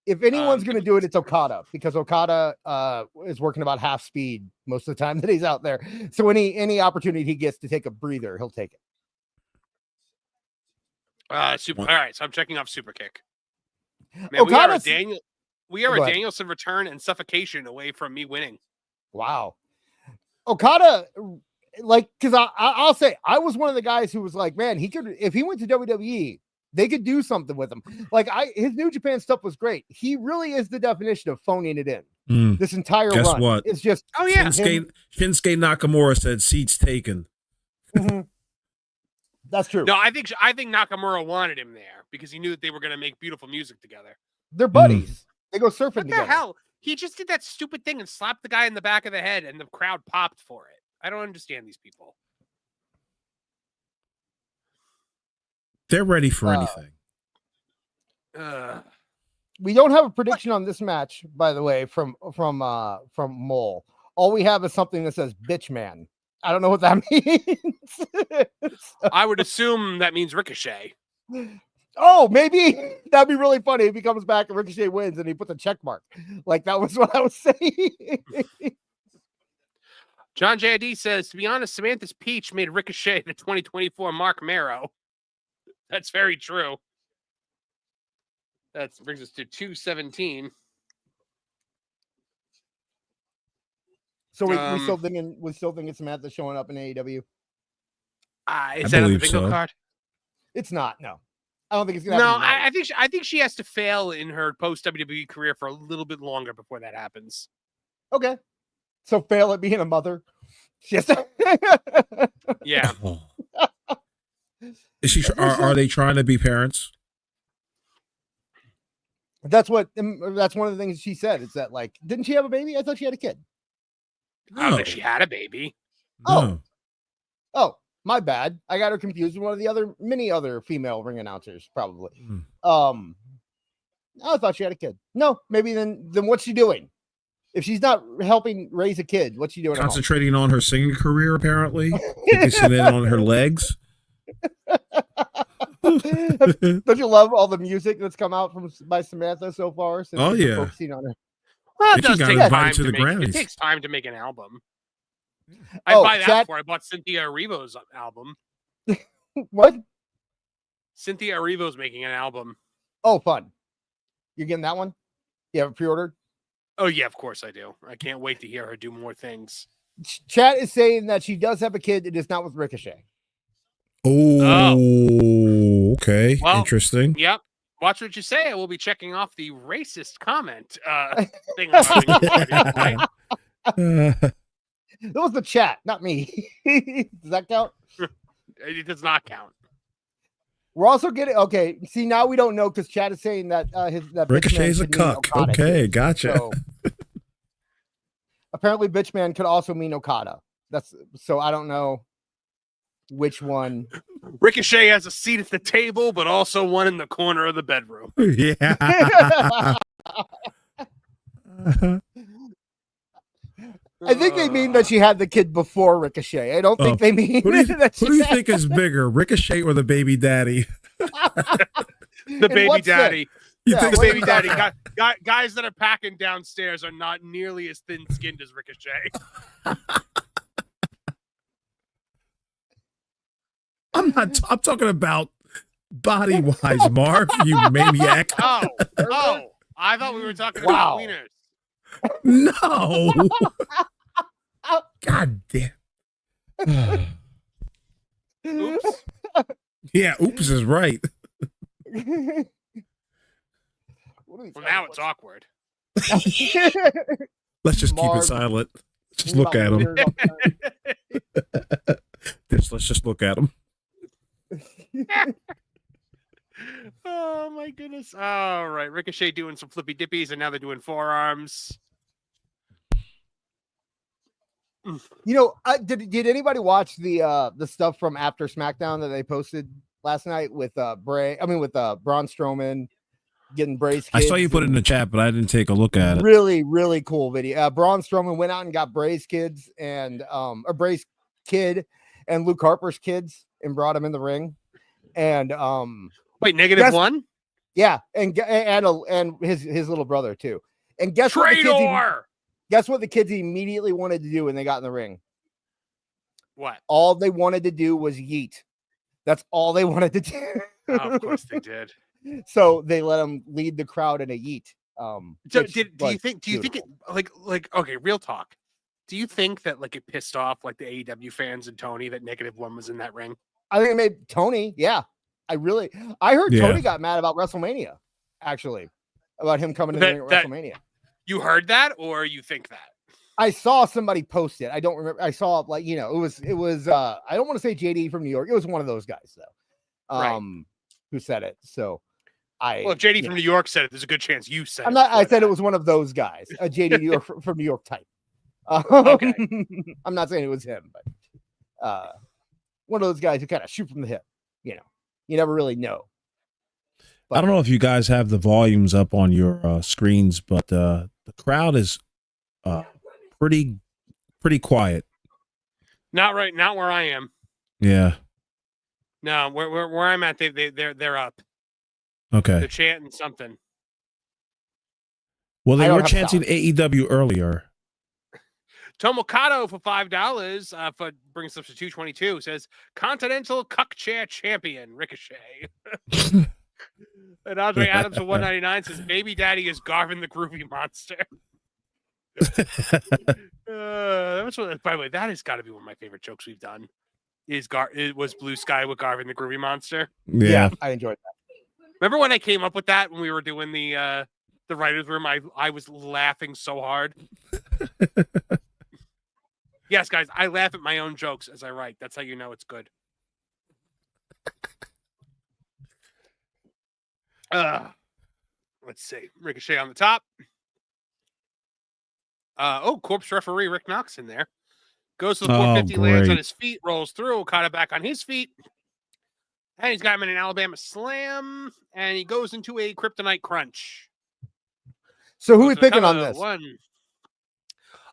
If anyone's going to do it, it's Okada, because Okada is working about half speed most of the time that he's out there. So any opportunity he gets to take a breather, he'll take it. All right, so I'm checking off Super Kick. Man, we are a Danielson return and suffocation away from me winning. Wow. Okada, like, because I'll say I was one of the guys who was like, man, he could, if he went to WWE, they could do something with him. Like, his New Japan stuff was great. He really is the definition of phoning it in. This entire run. What? It's just Shinsuke Nakamura said seats taken. Mm-hmm. That's true. No, I think Nakamura wanted him there because he knew that they were going to make beautiful music together. They're buddies. They go surfing what together. The hell? He just did that stupid thing and slapped the guy in the back of the head, and the crowd popped for it. I don't understand these people. They're ready for anything. We don't have a prediction on this match, by the way, from Mole. All we have is something that says "bitch man." I don't know what that means. I would assume that means Ricochet. Oh, maybe that'd be really funny if he comes back and Ricochet wins and he puts a check mark. Like, that was what I was saying. John JID says, to be honest, Samantha's Peach made Ricochet the 2024 Mark Marrow. That's very true. That brings us to 217. So we still thinking Samantha showing up in AEW. Is that on the bingo card? It's not. No, I don't think it's gonna happen. No, I think she has to fail in her post WWE career for a little bit longer before that happens. Okay, so fail at being a mother. Yes. Yeah. Is she? Are they trying to be parents? That's one of the things she said. It's that, like, didn't she have a baby? I thought she had a kid. I don't think she had a baby. Oh, my bad. I got her confused with one of the many other female ring announcers, probably. I thought she had a kid. No, maybe then what's she doing? If she's not helping raise a kid, what's she doing? Concentrating on her singing career, apparently. Focusing in on her legs. Don't you love all the music that's come out by Samantha so far? Oh yeah, focusing on her. Well, it does take time to make. It takes time to make an album. I'd buy that before I bought Cynthia Erivo's album. What? Cynthia Erivo's making an album. Oh, fun! You're getting that one? You have it pre-ordered? Oh yeah, of course I do. I can't wait to hear her do more things. Chat is saying that she does have a kid. It is not with Ricochet. Oh, okay. Well, interesting. Yep. Watch what you say. I will be checking off the racist comment thing. That was the chat, not me. Does that count? It does not count. We're also getting See, now we don't know because chat is saying that Ricochet's a cuck. Okay, gotcha. So, apparently, Bitchman could also mean Okada. So I don't know which one. Ricochet has a seat at the table, but also one in the corner of the bedroom. Yeah. I think they mean that she had the kid before Ricochet. I don't think they mean that. Who do you think is bigger, Ricochet or the baby daddy? The baby daddy. You think the baby daddy? Guys that are packing downstairs are not nearly as thin-skinned as Ricochet. I'm talking about body-wise, Marv, you maniac. Oh, I thought we were talking about wieners. No. God damn. Oops. Yeah, oops is right. Well, now it's awkward. Let's just keep it silent. Just look at him. Let's just look at him. Oh my goodness. All right. Ricochet doing some flippy dippies, and now they're doing forearms. You know, did anybody watch the stuff from after SmackDown that they posted last night with Braun Strowman getting Bray's kids? I saw you put it in the chat, but I didn't take a look at it. Really, really cool video. Braun Strowman went out and got Bray's kids and or Bray's kid and Luke Harper's kids and brought them in the ring. And wait, -1? Yeah, and his little brother too. And guess what the kids immediately wanted to do when they got in the ring? What? All they wanted to do was yeet. That's all they wanted to do. Oh, of course they did. So they let him lead the crowd in a yeet. Do you think it like okay, real talk. Do you think that like it pissed off like the AEW fans and Tony that -1 was in that ring? I think it made Tony, yeah. I heard Tony got mad about WrestleMania, actually, about him coming in the ring at WrestleMania. You heard that, or you think that? I saw somebody post it. I don't remember. I saw like, it was I don't want to say JD from New York. It was one of those guys though. Who said it. So if JD from New York said it, there's a good chance you said it. I said it was one of those guys, a JD New York from New York type. Okay. I'm not saying it was him, but one of those guys who kind of shoot from the hip, you never really know. But I don't know if you guys have the volumes up on your screens, but the crowd is pretty quiet. Not where I am. Yeah. No, where I'm at, they're up. Okay. They're chanting something. Well, they were chanting AEW earlier. Tomokado for $5 for brings us to 222 says Continental Cuck Chair Champion Ricochet. And Andre Adams for $1.99 says Baby Daddy is Garvin the Groovy Monster. By the way, that has got to be one of my favorite jokes we've done. It was Blue Sky with Garvin the Groovy Monster. Yeah, I enjoyed that. Remember when I came up with that when we were doing the writer's room? I was laughing so hard. Yes, guys, I laugh at my own jokes as I write. That's how you know it's good. Let's see. Ricochet on the top. Corpse referee Rick Knox in there. Goes to the 450, lands on his feet, rolls through. Okada back on his feet. And he's got him in an Alabama slam. And he goes into a kryptonite crunch. So who are we picking on this?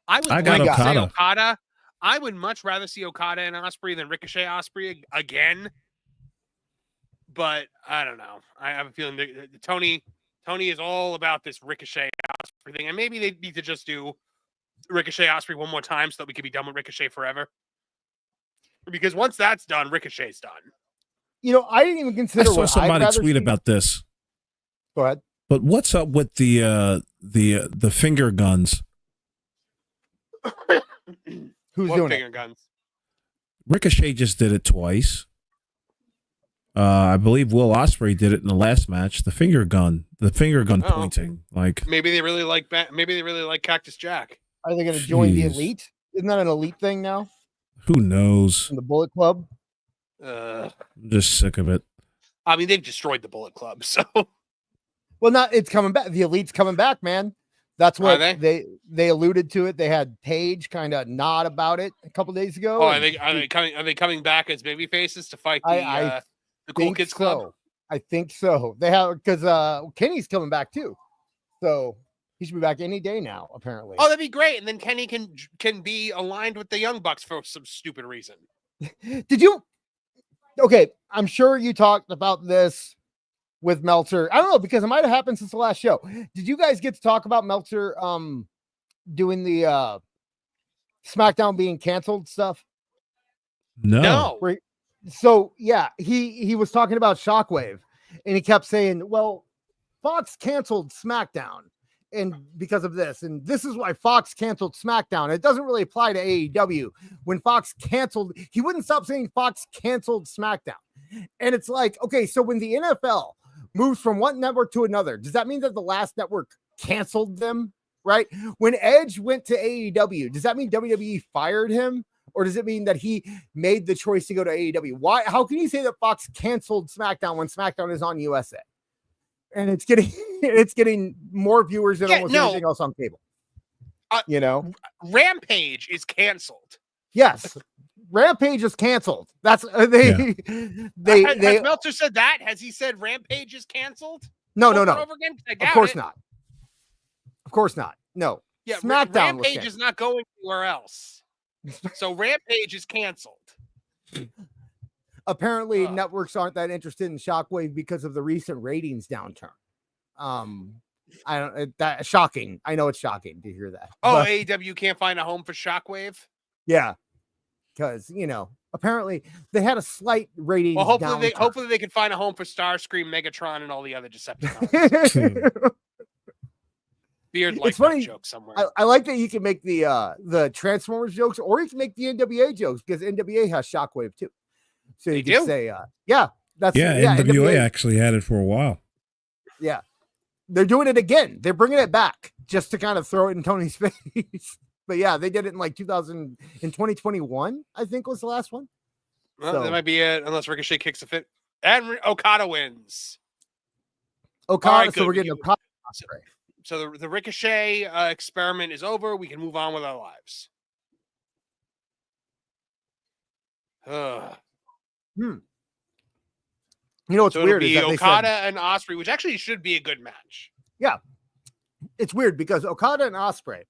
I would like to say Okada. I would much rather see Okada and Ospreay than Ricochet Ospreay again. But I don't know. I have a feeling that Tony is all about this Ricochet Ospreay thing. And maybe they need to just do Ricochet Ospreay one more time so that we can be done with Ricochet forever. Because once that's done, Ricochet's done. I didn't even consider. I saw somebody tweet about this. Go ahead. But what's up with the finger guns? Who's doing finger guns? Ricochet just did it twice. I believe Will Ospreay did it in the last match. The finger gun pointing. Like maybe they really like Cactus Jack. Are they going to join the Elite? Isn't that an Elite thing now? Who knows? In the Bullet Club. I'm just sick of it. I mean, they've destroyed the Bullet Club, so. Well, it's coming back. The Elite's coming back, man. That's what they alluded to it. They had Paige kind of nod about it a couple days ago. Oh, are they coming back as baby faces to fight the Cool Kids Club? I think so. They have because Kenny's coming back too, so he should be back any day now. Apparently. Oh, that'd be great. And then Kenny can be aligned with the Young Bucks for some stupid reason. Did you? Okay, I'm sure you talked about this with Meltzer. I don't know, because it might have happened since the last show. Did you guys get to talk about Meltzer doing the SmackDown being canceled stuff? No. So yeah, he was talking about Shockwave, and he kept saying, well, Fox canceled SmackDown and because of this, and this is why Fox canceled SmackDown. It doesn't really apply to AEW. When Fox canceled, he wouldn't stop saying Fox canceled SmackDown. And it's like, okay, so when the NFL moves from one network to another, does that mean that the last network canceled them? Right? When Edge went to AEW, does that mean WWE fired him? Or does it mean that he made the choice to go to AEW? Why? How can you say that Fox canceled SmackDown when SmackDown is on USA? And it's getting more viewers than almost anything else on cable. Rampage is canceled. Yes, Rampage is canceled. That's Has Meltzer said that? Has he said Rampage is canceled? No. Over again? Of course not. Of course not. No. Yeah, SmackDown Rampage is not going anywhere else. So Rampage is canceled. apparently networks aren't that interested in Shockwave because of the recent ratings downturn. I don't that shocking. I know it's shocking to hear that. Oh, AEW can't find a home for Shockwave? Yeah. Because, apparently they had a slight rating. Well, hopefully they can find a home for Starscream, Megatron, and all the other Decepticons. Beard like that joke somewhere. I like that you can make the Transformers jokes, or you can make the NWA jokes, because NWA has Shockwave too. So you can say, NWA actually had it for a while. Yeah, they're doing it again. They're bringing it back just to kind of throw it in Tony's face. But yeah, they did it in 2021, I think was the last one. Well, that might be it, unless Ricochet kicks a fit. And Okada wins. Okada, so we're getting Okada. So the Ricochet experiment is over. We can move on with our lives. What's weird is that Okada and Ospreay, which actually should be a good match. Yeah, it's weird because Okada and Ospreay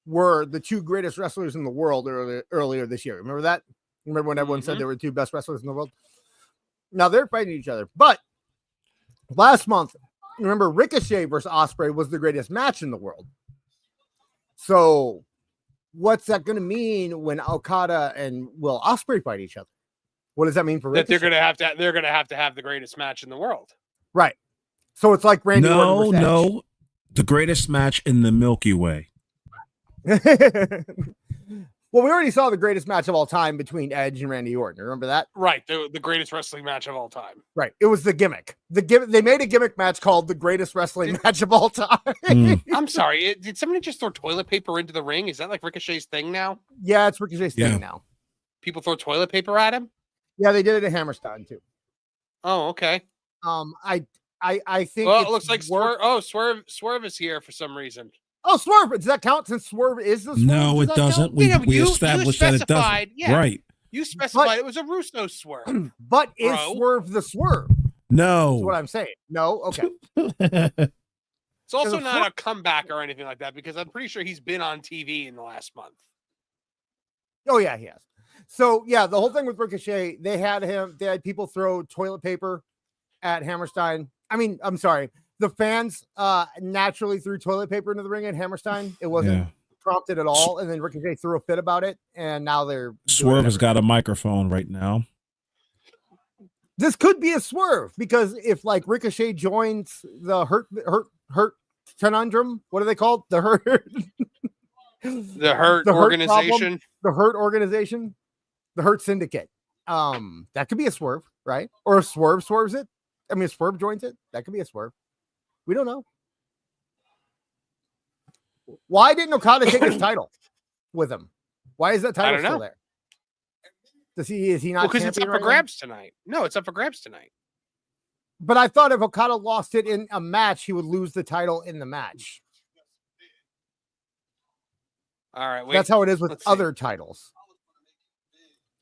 were the two greatest wrestlers in the world earlier this year. Remember that? Remember when everyone said they were the two best wrestlers in the world? Now they're fighting each other. But last month, remember, Ricochet versus Ospreay was the greatest match in the world. So what's that going to mean when Okada and Will Ospreay fight each other? What does that mean for Ricochet? That they're going to have the greatest match in the world. Right. So it's like Randy Orton versus Edge. The greatest match in the Milky Way. Well, we already saw the greatest match of all time between Edge and Randy Orton. Remember that? Right. The greatest wrestling match of all time. Right. It was the gimmick. They made a gimmick match called the greatest wrestling match of all time. I'm sorry. Did somebody just throw toilet paper into the ring? Is that like Ricochet's thing now? Yeah, it's Ricochet's thing now. People throw toilet paper at him? Yeah, they did it at Hammerstein too. Oh, okay. I think. Well, it looks like Swerve is here for some reason. Oh, Swerve. Does that count since Swerve is the Swerve? No, it doesn't. We established that it doesn't. Yeah. Right. You specified it was a Russo Swerve. But is Swerve the Swerve? No. That's what I'm saying. No? Okay. It's also not a comeback or anything like that, because I'm pretty sure he's been on TV in the last month. Oh, yeah, he has. So, yeah, the whole thing with Ricochet, they had people throw toilet paper at Hammerstein. I mean, I'm sorry. The fans naturally threw toilet paper into the ring at Hammerstein. It wasn't prompted at all. And then Ricochet threw a fit about it. And now they're Swerve has got a microphone right now. This could be a swerve, because if like Ricochet joins the hurt conundrum, what are they called? The hurt organization. The hurt organization. The hurt syndicate. That could be a swerve, right? Or if Swerve swerves it. I mean, if Swerve joins it, that could be a swerve. We don't know. Why didn't Okada take his title with him? Why is that title still there? Is he not? Because it's up for grabs tonight. No, it's up for grabs tonight. But I thought if Okada lost it in a match, he would lose the title in the match. All right, wait. That's how it is with other titles.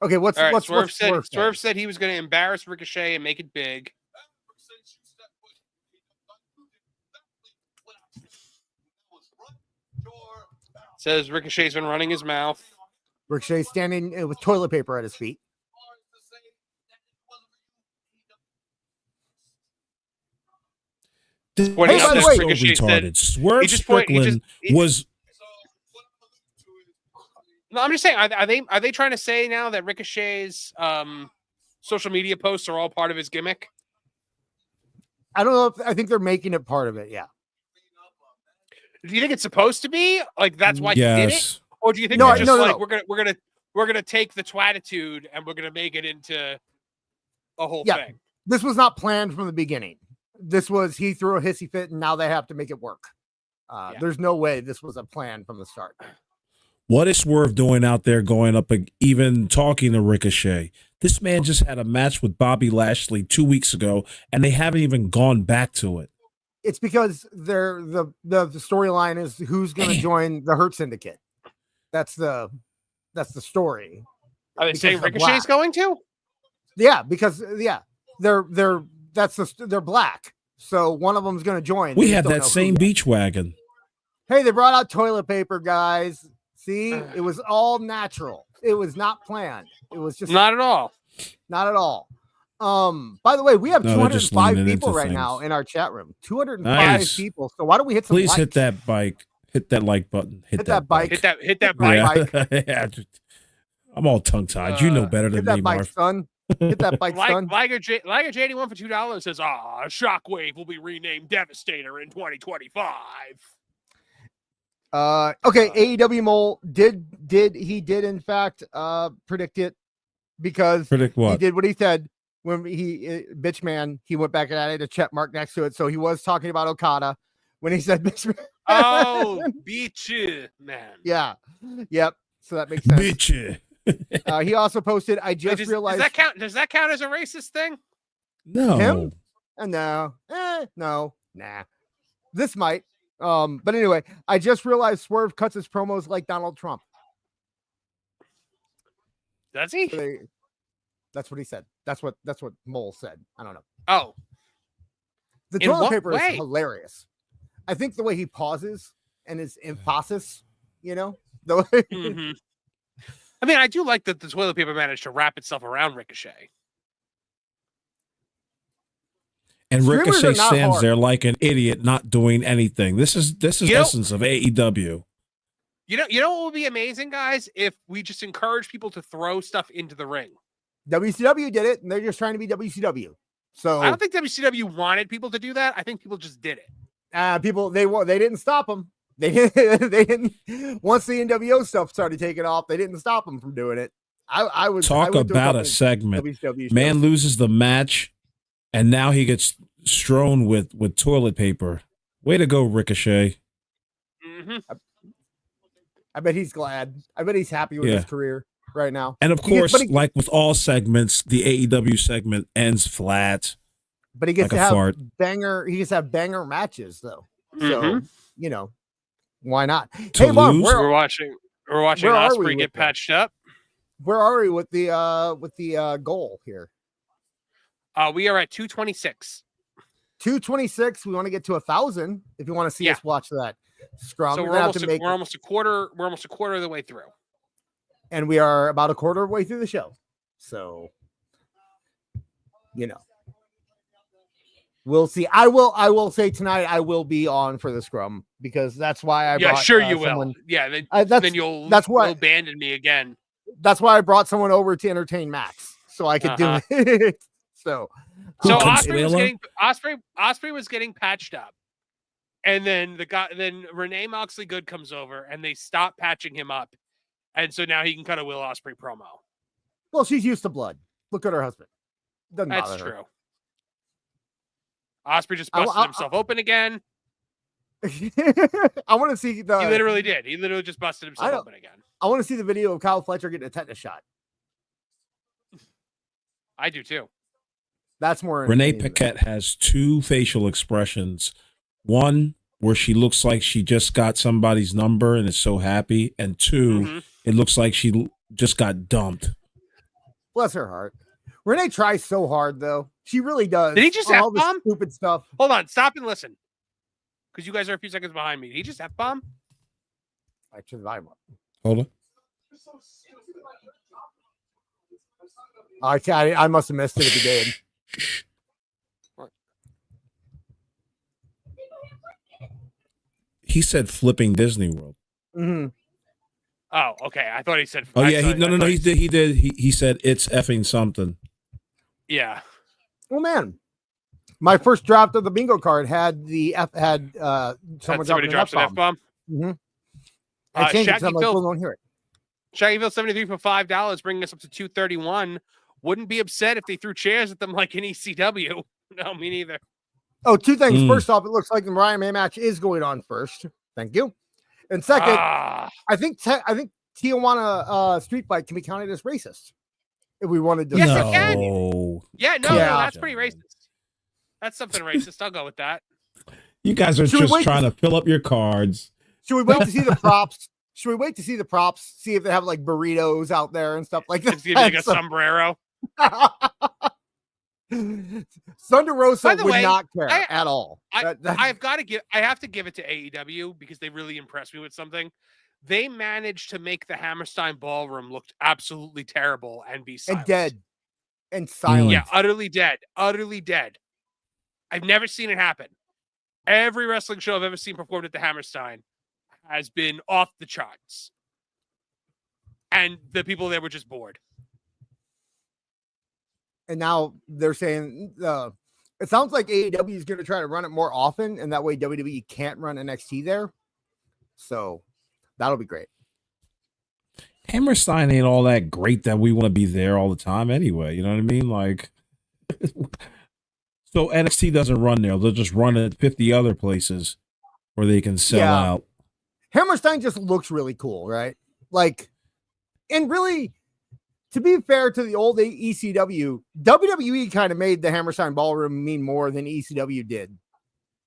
Okay, what's Swerve said he was going to embarrass Ricochet and make it big. Says Ricochet's been running his mouth. Ricochet standing with toilet paper at his feet. Hey, by the way, Ricochet said, Swerve Strickland was. No, I'm just saying. Are they trying to say now that Ricochet's social media posts are all part of his gimmick? I don't know. I think they're making it part of it. Yeah. Do you think it's supposed to be like that's why he did it, or do you think we're gonna take the twatitude and we're gonna make it into a whole thing? This was not planned from the beginning. This was he threw a hissy fit and now they have to make it work. There's no way this was a plan from the start. What is Swerve doing out there, going up and even talking to Ricochet? This man just had a match with Bobby Lashley 2 weeks ago, and they haven't even gone back to it. It's because the storyline is who's going to join the Hurt Syndicate. That's the story. Are they saying Ricochet's going to? Yeah, because they're black. So one of them's going to join. We have that same beach wagon. Hey, they brought out toilet paper, guys. See, it was all natural. It was not planned. It was just not at all. Not at all. By the way, we have No, they're just 205 leaning people into right now things. in our chat room. 205 Nice. people. So why don't we hit some Please likes? hit that bike. Hit that like button. Hit that bike. bike. Hit that bike. Yeah. Yeah, I'm all tongue tied. You know better than Hit that me, bike, Marv. son. Hit that bike, son. Liger J81 for $2 says, Shockwave will be renamed Devastator in 2025. Okay, AEW Mole did in fact predict it, because Predict what? he did what he said when he bitch man, he went back and added a check mark next to it. So he was talking about Okada when he said bitch man. Oh, bitch man. Yeah. Yep. So that makes sense. Bitch. He also posted, I just realized. Does that count as a racist thing? No. Him? No. No. Nah. This might. But anyway, I just realized Swerve cuts his promos like Donald Trump. Does he? That's what he said. That's what Mole said. I don't know. Oh. The In toilet what paper way? is hilarious. I think the way he pauses and his emphasis, the way Mm-hmm. I mean, I do like that the toilet paper managed to wrap itself around Ricochet. And Streamers Ricochet are not stands hard. there like an idiot, not doing anything. This is essence of AEW. You know what would be amazing, guys? If we just encourage people to throw stuff into the ring. WCW did it, and they're just trying to be WCW. So I don't think WCW wanted people to do that. I think people just did it. people they didn't stop them. They didn't. Once the NWO stuff started taking off, they didn't stop them from doing it. I went to about a couple segment. WCW shows. Man loses the match, and now he gets strewn with toilet paper. Way to go, Ricochet. Mm-hmm. I bet he's glad. I bet he's happy with his career right now. And of course, like with all segments, the AEW segment ends flat. But he gets like to a have fart. banger. He gets to have banger matches, though. Mm-hmm. So why not? To Hey, Marv, lose? We're watching where are Ospreay we get with that? patched up. Where are we with the goal here? We are at 226. 226. We want to get to 1,000. If you want to see us watch that scrum, So we're almost a quarter of the way through. And we are about a quarter of the way through the show. So, we'll see. I will say tonight I will be on for the scrum, because that's why I brought sure you someone. will. Yeah, then you'll why abandon me again. That's why I brought someone over to entertain Max, so I could do it. So Ospreay was getting patched up, and then then Renee Moxley Good comes over, and they stop patching him up, and so now he can cut a Will Ospreay promo. Well, she's used to blood. Look at her husband. Doesn't That's bother her. true. Ospreay just busted himself open again. I want to see the. He literally did. He literally just busted himself open again. I want to see the video of Kyle Fletcher getting a tetanus shot. I do too. That's more. Renee Paquette has two facial expressions. One where she looks like she just got somebody's number and is so happy, and two, it looks like she just got dumped. Bless her heart. Renee tries so hard, though. She really does. Did he just all this F-bomb? stupid stuff? Hold on, stop and listen, because you guys are a few seconds behind me. Did he just F-bomb? I turn the volume up. Hold on. I must have missed it if he did. He said flipping Disney World. Mm-hmm. Oh, okay. I thought he said. Oh yeah, no. He did. He said it's effing something. Yeah. Oh man, my first draft of the bingo card had somebody drops an F-bomb. Mm-hmm. I changed it, so I'm like, Phil, don't hear it. Shaggyville 73 for $5, bringing us up to 231. Wouldn't be upset if they threw chairs at them like in ECW. No, me neither. Oh, two things. First off, it looks like the Mariah May match is going on first. Thank you. And second, I think Tijuana Street Fight can be counted as racist if we wanted to. Yes, no. it can. Yeah, no, that's pretty racist. That's something racist. I'll go with that. You guys are just trying to fill up your cards. Should we wait to see the props? Should we wait to see the props? See if they have like burritos out there and stuff like that. It's gonna be like a sombrero. Thunder Rosa would not care at all. I have to give it to AEW because they really impressed me with something. They managed to make the Hammerstein Ballroom look absolutely terrible and be silent. And dead. and silent. Yeah, utterly dead. Utterly dead. I've never seen it happen. Every wrestling show I've ever seen performed at the Hammerstein has been off the charts. And the people there were just bored. And now they're saying it sounds like AEW is going to try to run it more often, and that way WWE can't run NXT there. So that'll be great. Hammerstein ain't all that great that we want to be there all the time anyway. You know what I mean? Like, so NXT doesn't run there. They'll just run at 50 other places where they can sell out. Hammerstein just looks really cool, right? Like, and really, to be fair to the old ECW, WWE kind of made the Hammerstein Ballroom mean more than ECW did.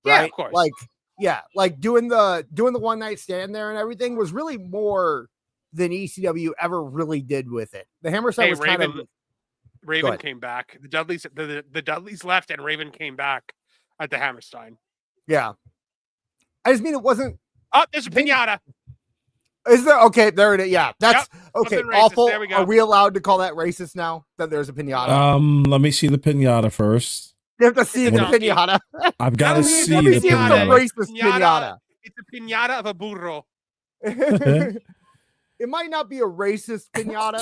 Right? Yeah, of course. Like doing the one night stand there and everything was really more than ECW ever really did with it. The Hammerstein was kind of Raven came back. The Dudleys left and Raven came back at the Hammerstein. Yeah. I just mean it wasn't. Oh, there's a pinata. Is there? Okay, there it is. Yeah, that's okay. Awful. There we go. Are we allowed to call that racist now that there's a pinata? Let me see the pinata first. You have to see the pinata. I've got to see Let me the see if pinata. it's a racist pinata. It's a pinata of a burro. It might not be a racist pinata.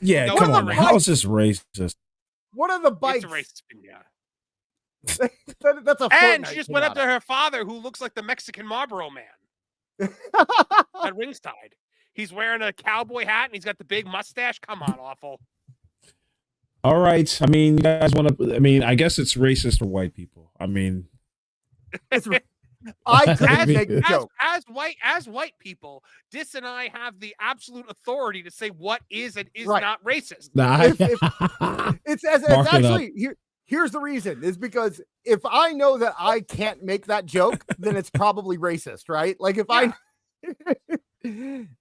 No, come on, man. How is this racist? What are the bikes? It's a racist pinata. That's a. And Fortnite she just pinata. went up to her father, who looks like the Mexican Marlboro Man at ringside. He's wearing a cowboy hat and he's got the big mustache. Come on, awful. All right. I mean, you guys want to? I mean, I guess it's racist for white people. I mean, I could make a joke. As white people, Dis and I have the absolute authority to say what is and is not racist. It's actually here. Here's the reason is because if I know that I can't make that joke, then it's probably racist, right? Like if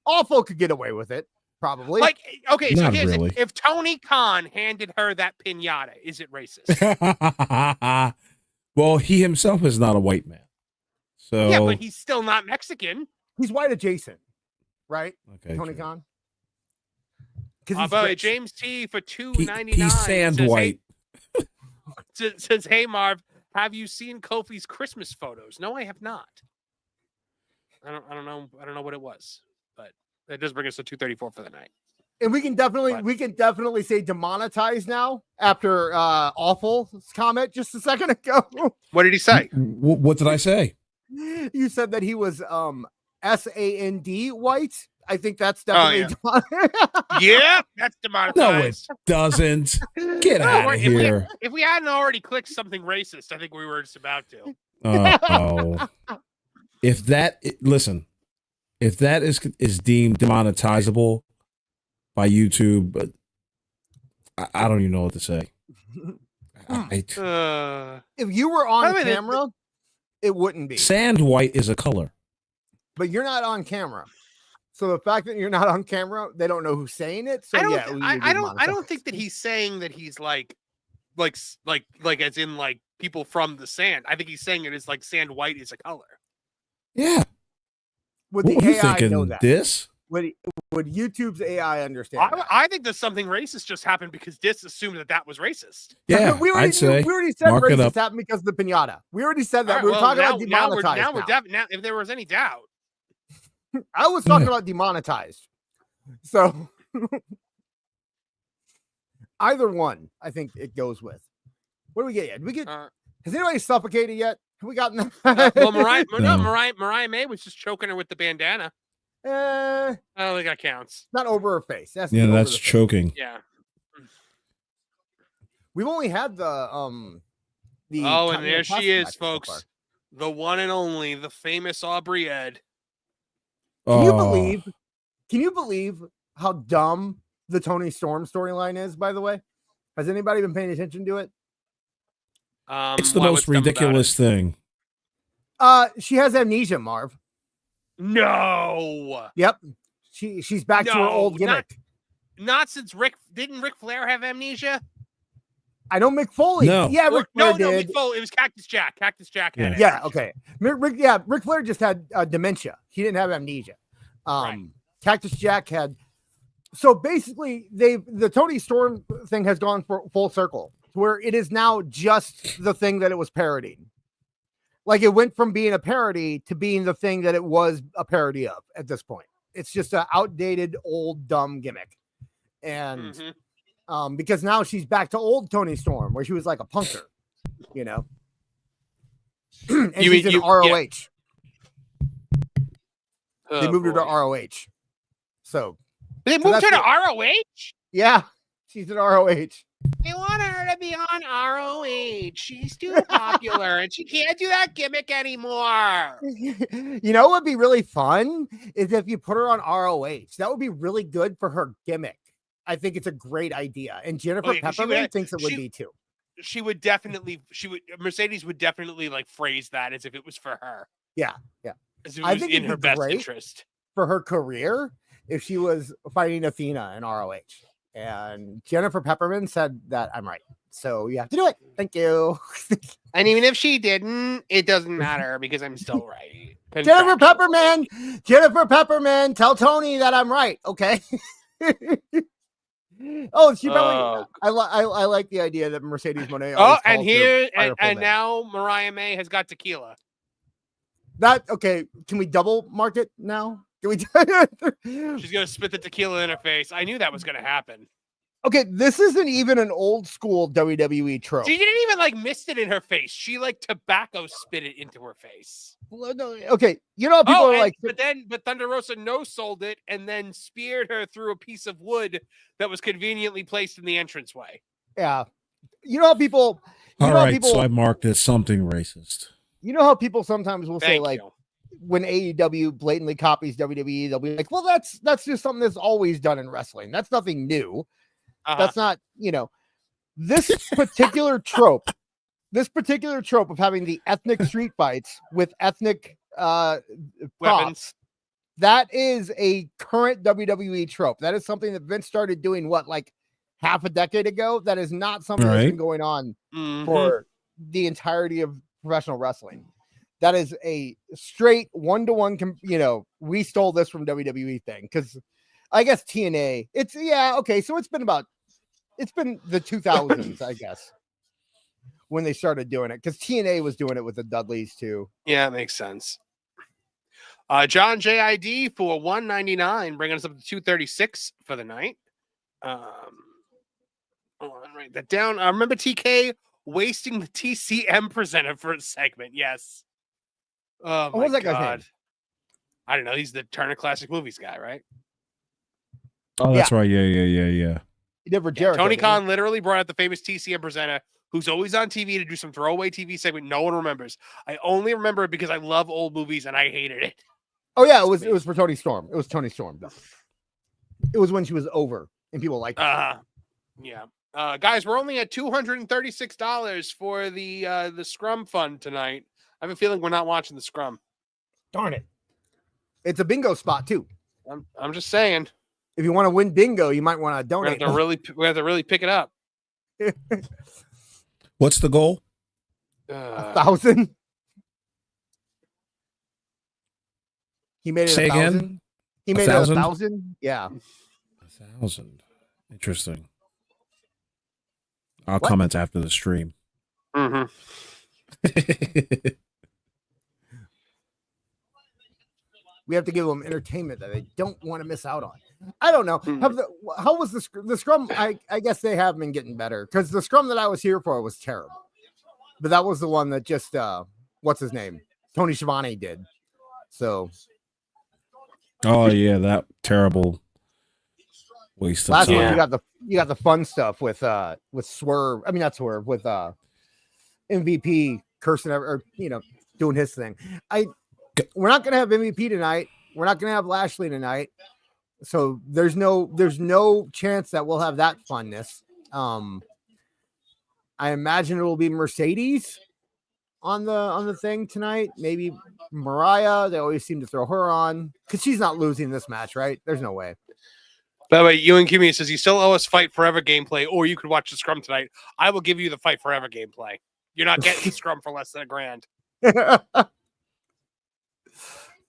Awful could get away with it, probably. Like, okay, so Not here's really. it. If Tony Khan handed her that pinata, is it racist? Well, he himself is not a white man. So yeah, but he's still not Mexican. He's white adjacent, right? Okay, Tony true. Khan. By the way, James T for $2.99. He's sand white. Says, hey Marv, have you seen Kofi's Christmas photos? No, I have not. I don't know what it was, but that does bring us to 234 for the night. And we can definitely say demonetized now after Awful's comment just a second ago. What did he say? What did I say? You said that he was SAND white. I think that's definitely yeah, that's demonetized. No, it doesn't. Get out of here. If we hadn't already clicked something racist, I think we were just about to. Oh. If that is deemed demonetizable by YouTube, but I don't even know what to say. If you were on camera, it wouldn't be. Sand white is a color. But you're not on camera. So the fact that you're not on camera, they don't know who's saying it. So I don't think that he's saying that he's like as in like people from the sand. I think he's saying it is like sand white is a color. Yeah. Would the AI know that? This? Would YouTube's AI understand? I think that something racist just happened because Dis assumed that was racist. Yeah, we already said racist happened because of the pinata. We already said that. Right, we were talking about demonetized. Now, if there was any doubt, I was talking about demonetized. So either one, I think it goes with. What do we get yet? Did we get? Has anybody suffocated yet? Have we gotten that? Well, Mariah May was just choking her with the bandana. I don't think that counts. Not over her face. That's choking. Yeah. We've only had the and there she is, folks. So the one and only, the famous Aubrey Ed. Can you believe how dumb the Tony Storm storyline is, by the way? Has anybody been paying attention to it? It's the most ridiculous thing. She has amnesia, Marv. No. Yep. She's back to her old gimmick. Not since didn't Ric Flair have amnesia? I know Mick Foley. No. Yeah, Ric Flair did. Mick Foley. It was Cactus Jack. Cactus Jack had amnesia. Okay. Ric Flair just had dementia. He didn't have amnesia. Right. Cactus Jack had So basically, the Tony Storm thing has gone for full circle, where it is now just the thing that it was parodying. Like it went from being a parody to being the thing that it was a parody of at this point. It's just an outdated, old, dumb gimmick. And because now she's back to old Tony Storm, where she was like a punker, you know. And she's in ROH. Yeah. They moved her to ROH. So they moved her to ROH? Yeah, she's in ROH. They want her to be on ROH. She's too popular and she can't do that gimmick anymore. You know what would be really fun is if you put her on ROH. That would be really good for her gimmick. I think it's a great idea. And Jennifer Pepperman thinks it would be too. Mercedes would definitely like phrase that as if it was for her. Yeah. As if it was in her best interest. For her career, if she was fighting Athena in ROH. And Jennifer Pepperman said that I'm right. So you have to do it. Thank you. And even if she didn't, it doesn't matter because I'm still right. Jennifer Pepperman, tell Tony that I'm right. Okay. Oh, she probably. I like the idea that Mercedes Moné. Oh, and now Mariah May has got tequila. That okay? Can we double mark it now? Can we? She's gonna spit the tequila in her face. I knew that was gonna happen. Okay, this isn't even an old school WWE trope. She didn't even like mist it in her face. She like tobacco spit it into her face. Okay, you know people are like, but Thunder Rosa no sold it and then speared her through a piece of wood that was conveniently placed in the entranceway. Yeah, you know how people. All right, so I marked as something racist. You know how people sometimes will say like, when AEW blatantly copies WWE, they'll be like, "Well, that's just something that's always done in wrestling. That's nothing new." That's not, this particular trope of having the ethnic street fights with ethnic weapons. That is a current WWE trope. That is something that Vince started doing like half a decade ago. That is not something that's been going on for the entirety of professional wrestling. That is a straight one-to-one, we stole this from WWE thing. Because I guess TNA, so it's been the 2000s, I guess, when they started doing it. Because TNA was doing it with the Dudleys too. Yeah, it makes sense. John JID for $199, bringing us up to $236 for the night. Hold on, write that down. Remember TK wasting the TCM presenter for a segment? Yes. Oh my that God. Guy's name? I don't know. He's the Turner Classic Movies guy, right? Oh, that's right. Yeah. He did for Jericho. Tony Khan literally brought out the famous TCM presenter who's always on TV to do some throwaway TV segment no one remembers. I only remember it because I love old movies and I hated it. Oh yeah, it was for Tony Storm. It was Tony Storm. It was when she was over and people liked it. Yeah. Guys, we're only at $236 for the Scrum Fund tonight. I have a feeling we're not watching the Scrum. Darn it. It's a bingo spot too. I'm just saying. If you want to win bingo, you might want to donate. We have to really pick it up. What's the goal? 1,000. He made it 1,000. Again? He made 1,000? it 1,000. Yeah. 1,000. Interesting. I'll comment after the stream. Mm-hmm. We have to give them entertainment that they don't want to miss out on. I don't know. How was the Scrum? I guess they have been getting better because the Scrum that I was here for was terrible. But that was the one that just what's his name? Tony Schiavone did. So. Oh yeah, that terrible waste of time. Last one you got the fun stuff with Swerve. I mean not Swerve with MVP cursing or doing his thing. We're not gonna have MVP tonight. We're not gonna have Lashley tonight. So there's no chance that we'll have that funness. I imagine it will be Mercedes on the thing tonight. Maybe Mariah. They always seem to throw her on because she's not losing this match, right? There's no way. By the way, Ewan Kimmy says you still owe us Fight Forever gameplay, or you could watch the Scrum tonight. I will give you the Fight Forever gameplay. You're not getting the Scrum for less than $1,000.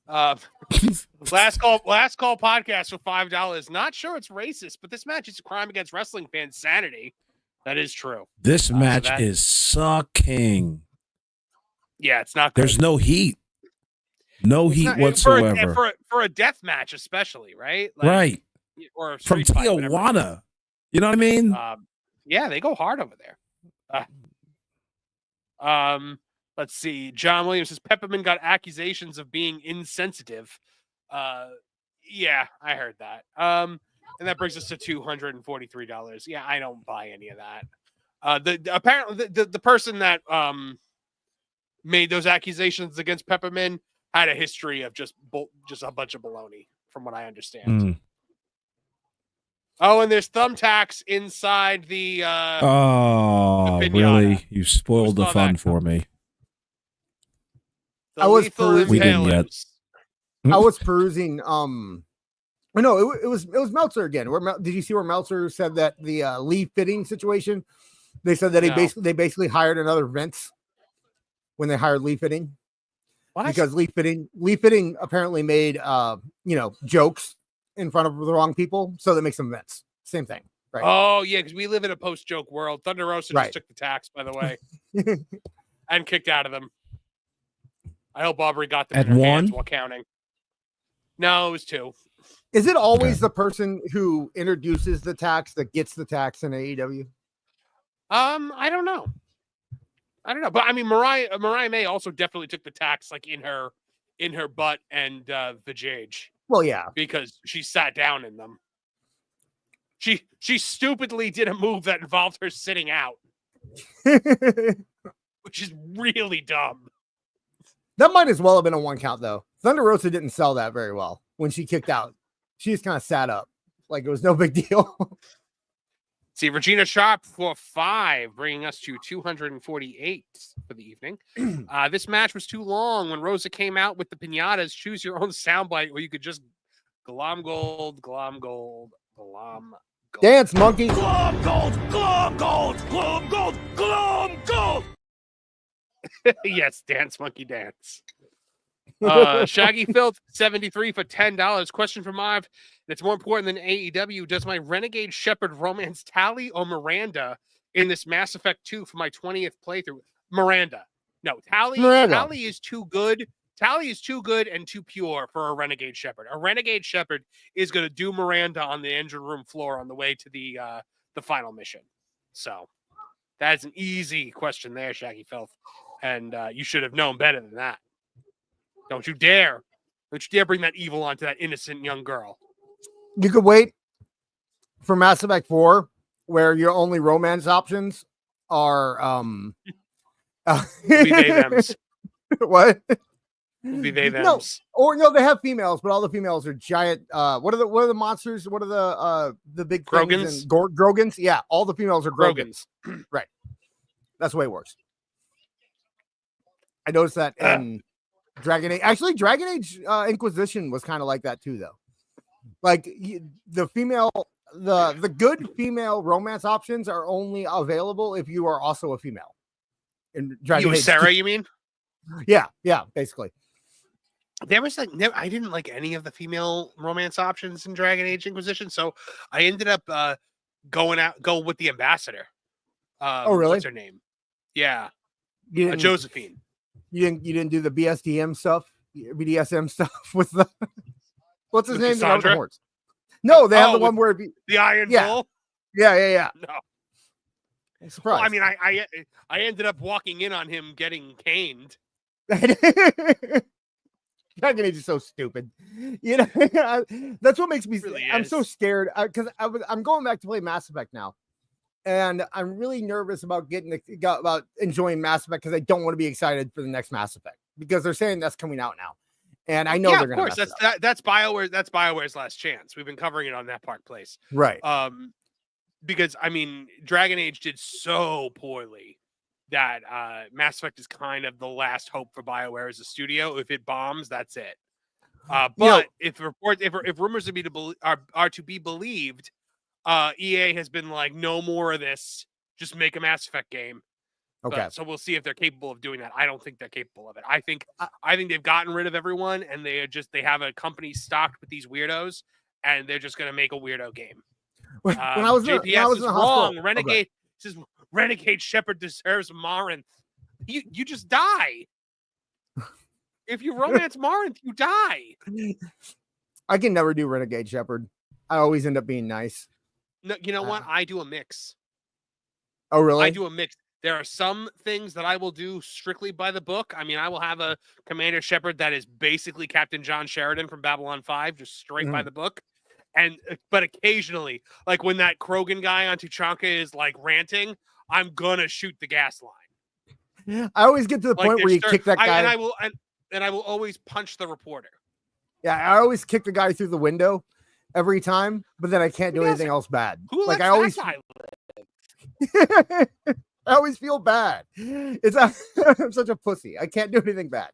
Last call podcast for $5. Not sure it's racist, but this match is a crime against wrestling fans' sanity. That is true. This match is sucking. Yeah, it's not good. There's no heat. No heat whatsoever. For a death match, especially, right? Right. Or from Tijuana. You know what I mean? Yeah, they go hard over there. Let's see. John Williams says Peppermint got accusations of being insensitive. Yeah, I heard that. And that brings us to $243. Yeah, I don't buy any of that. Apparently the person that made those accusations against Peppermint had a history of just a bunch of baloney, from what I understand. Oh, and there's thumbtacks inside the the really? You spoiled the fun for me. I was perusing. We didn't yet. I was perusing. No, it was Meltzer again. Did you see where Meltzer said that the Lee Fitting situation? They said that they basically hired another Vince when they hired Lee Fitting. What? Because Lee Fitting apparently made jokes in front of the wrong people, so that makes them Vince. Same thing, right? Oh yeah, because we live in a post-joke world. Thunder Rosa just took the tax, by the way, and kicked out of them. I hope Aubrey got them in her hands while counting. No, it was 2. Is it always the person who introduces the tax that gets the tax in AEW? I don't know. But I mean, Mariah May also definitely took the tax like in her butt and vajayjay. Well, yeah, because she sat down in them. She stupidly did a move that involved her sitting out, which is really dumb. That might as well have been a 1 count, though. Thunder Rosa didn't sell that very well when she kicked out. She just kind of sat up like it was no big deal. See, Regina Sharp for 5, bringing us to 248 for the evening. This match was too long. When Rosa came out with the pinatas, choose your own soundbite, or you could just glom gold. Dance, monkey. Glom gold. Yes, dance, monkey, dance. Shaggy Filth 73 for $10. Question for Marv. That's more important than AEW. Does my Renegade Shepherd romance tally or Miranda in this Mass Effect 2 for my 20th playthrough? Miranda. No, Tally is too good. Tally is too good and too pure for a Renegade Shepherd. A Renegade Shepherd is going to do Miranda on the engine room floor on the way to the final mission. So that's an easy question there, Shaggy Filth. And you should have known better than that. Don't you dare bring that evil onto that innocent young girl. You could wait for Mass Effect 4, where your only romance options are be they thems. What? Be they thems. No, they have females, but all the females are giant. What are the monsters? What are the big Grogans? Grogans? Yeah, all the females are Grogans. Right. That's the way it works. I noticed that in Dragon Age. Actually, Dragon Age Inquisition was kind of like that too, though. Like the good female romance options are only available if you are also a female. In Dragon Age, Sarah, you mean? Yeah, basically. There was I didn't like any of the female romance options in Dragon Age Inquisition, so I ended up go with the ambassador. Oh, really? What's her name? Yeah, Josephine. You didn't do the BDSM stuff with the what's his name? Cassandra? No, they have the one where the Iron Bull. Yeah. No. I'm surprised. Well, I mean, I ended up walking in on him getting caned. Dragon Age is so stupid. You know, that's what makes me. Really I'm so scared because I'm going back to play Mass Effect now, and I'm really nervous about about enjoying Mass Effect because I don't want to be excited for the next Mass Effect because they're saying that's coming out now, and I know they're going to. Of course, that's BioWare. That's BioWare's last chance. We've been covering it on That Park Place, right? Because I mean, Dragon Age did so poorly that Mass Effect is kind of the last hope for BioWare as a studio. If it bombs, that's it. But if rumors are to be believed, EA has been like, no more of this. Just make a Mass Effect game. Okay. So we'll see if they're capable of doing that. I don't think they're capable of it. I think they've gotten rid of everyone, and they have a company stocked with these weirdos, and they're just going to make a weirdo game. When I was in the wrong. hospital, Renegade says Renegade Shepherd deserves Marinth. You just die. If you romance Marinth, you die. I can never do Renegade Shepherd. I always end up being nice. No, you know what? I do a mix. Oh, really? I do a mix. There are some things that I will do strictly by the book. I mean, I will have a Commander Shepard that is basically Captain John Sheridan from Babylon 5, just straight by the book. But occasionally, like when that Krogan guy on Tuchanka is like ranting, I'm gonna shoot the gas line. I always get to the point where you kick that guy, and I will always punch the reporter. Yeah, I always kick the guy through the window every time, but then I can't do anything else bad. Who like lets I always, that guy live? I always feel bad. I'm such a pussy. I can't do anything bad.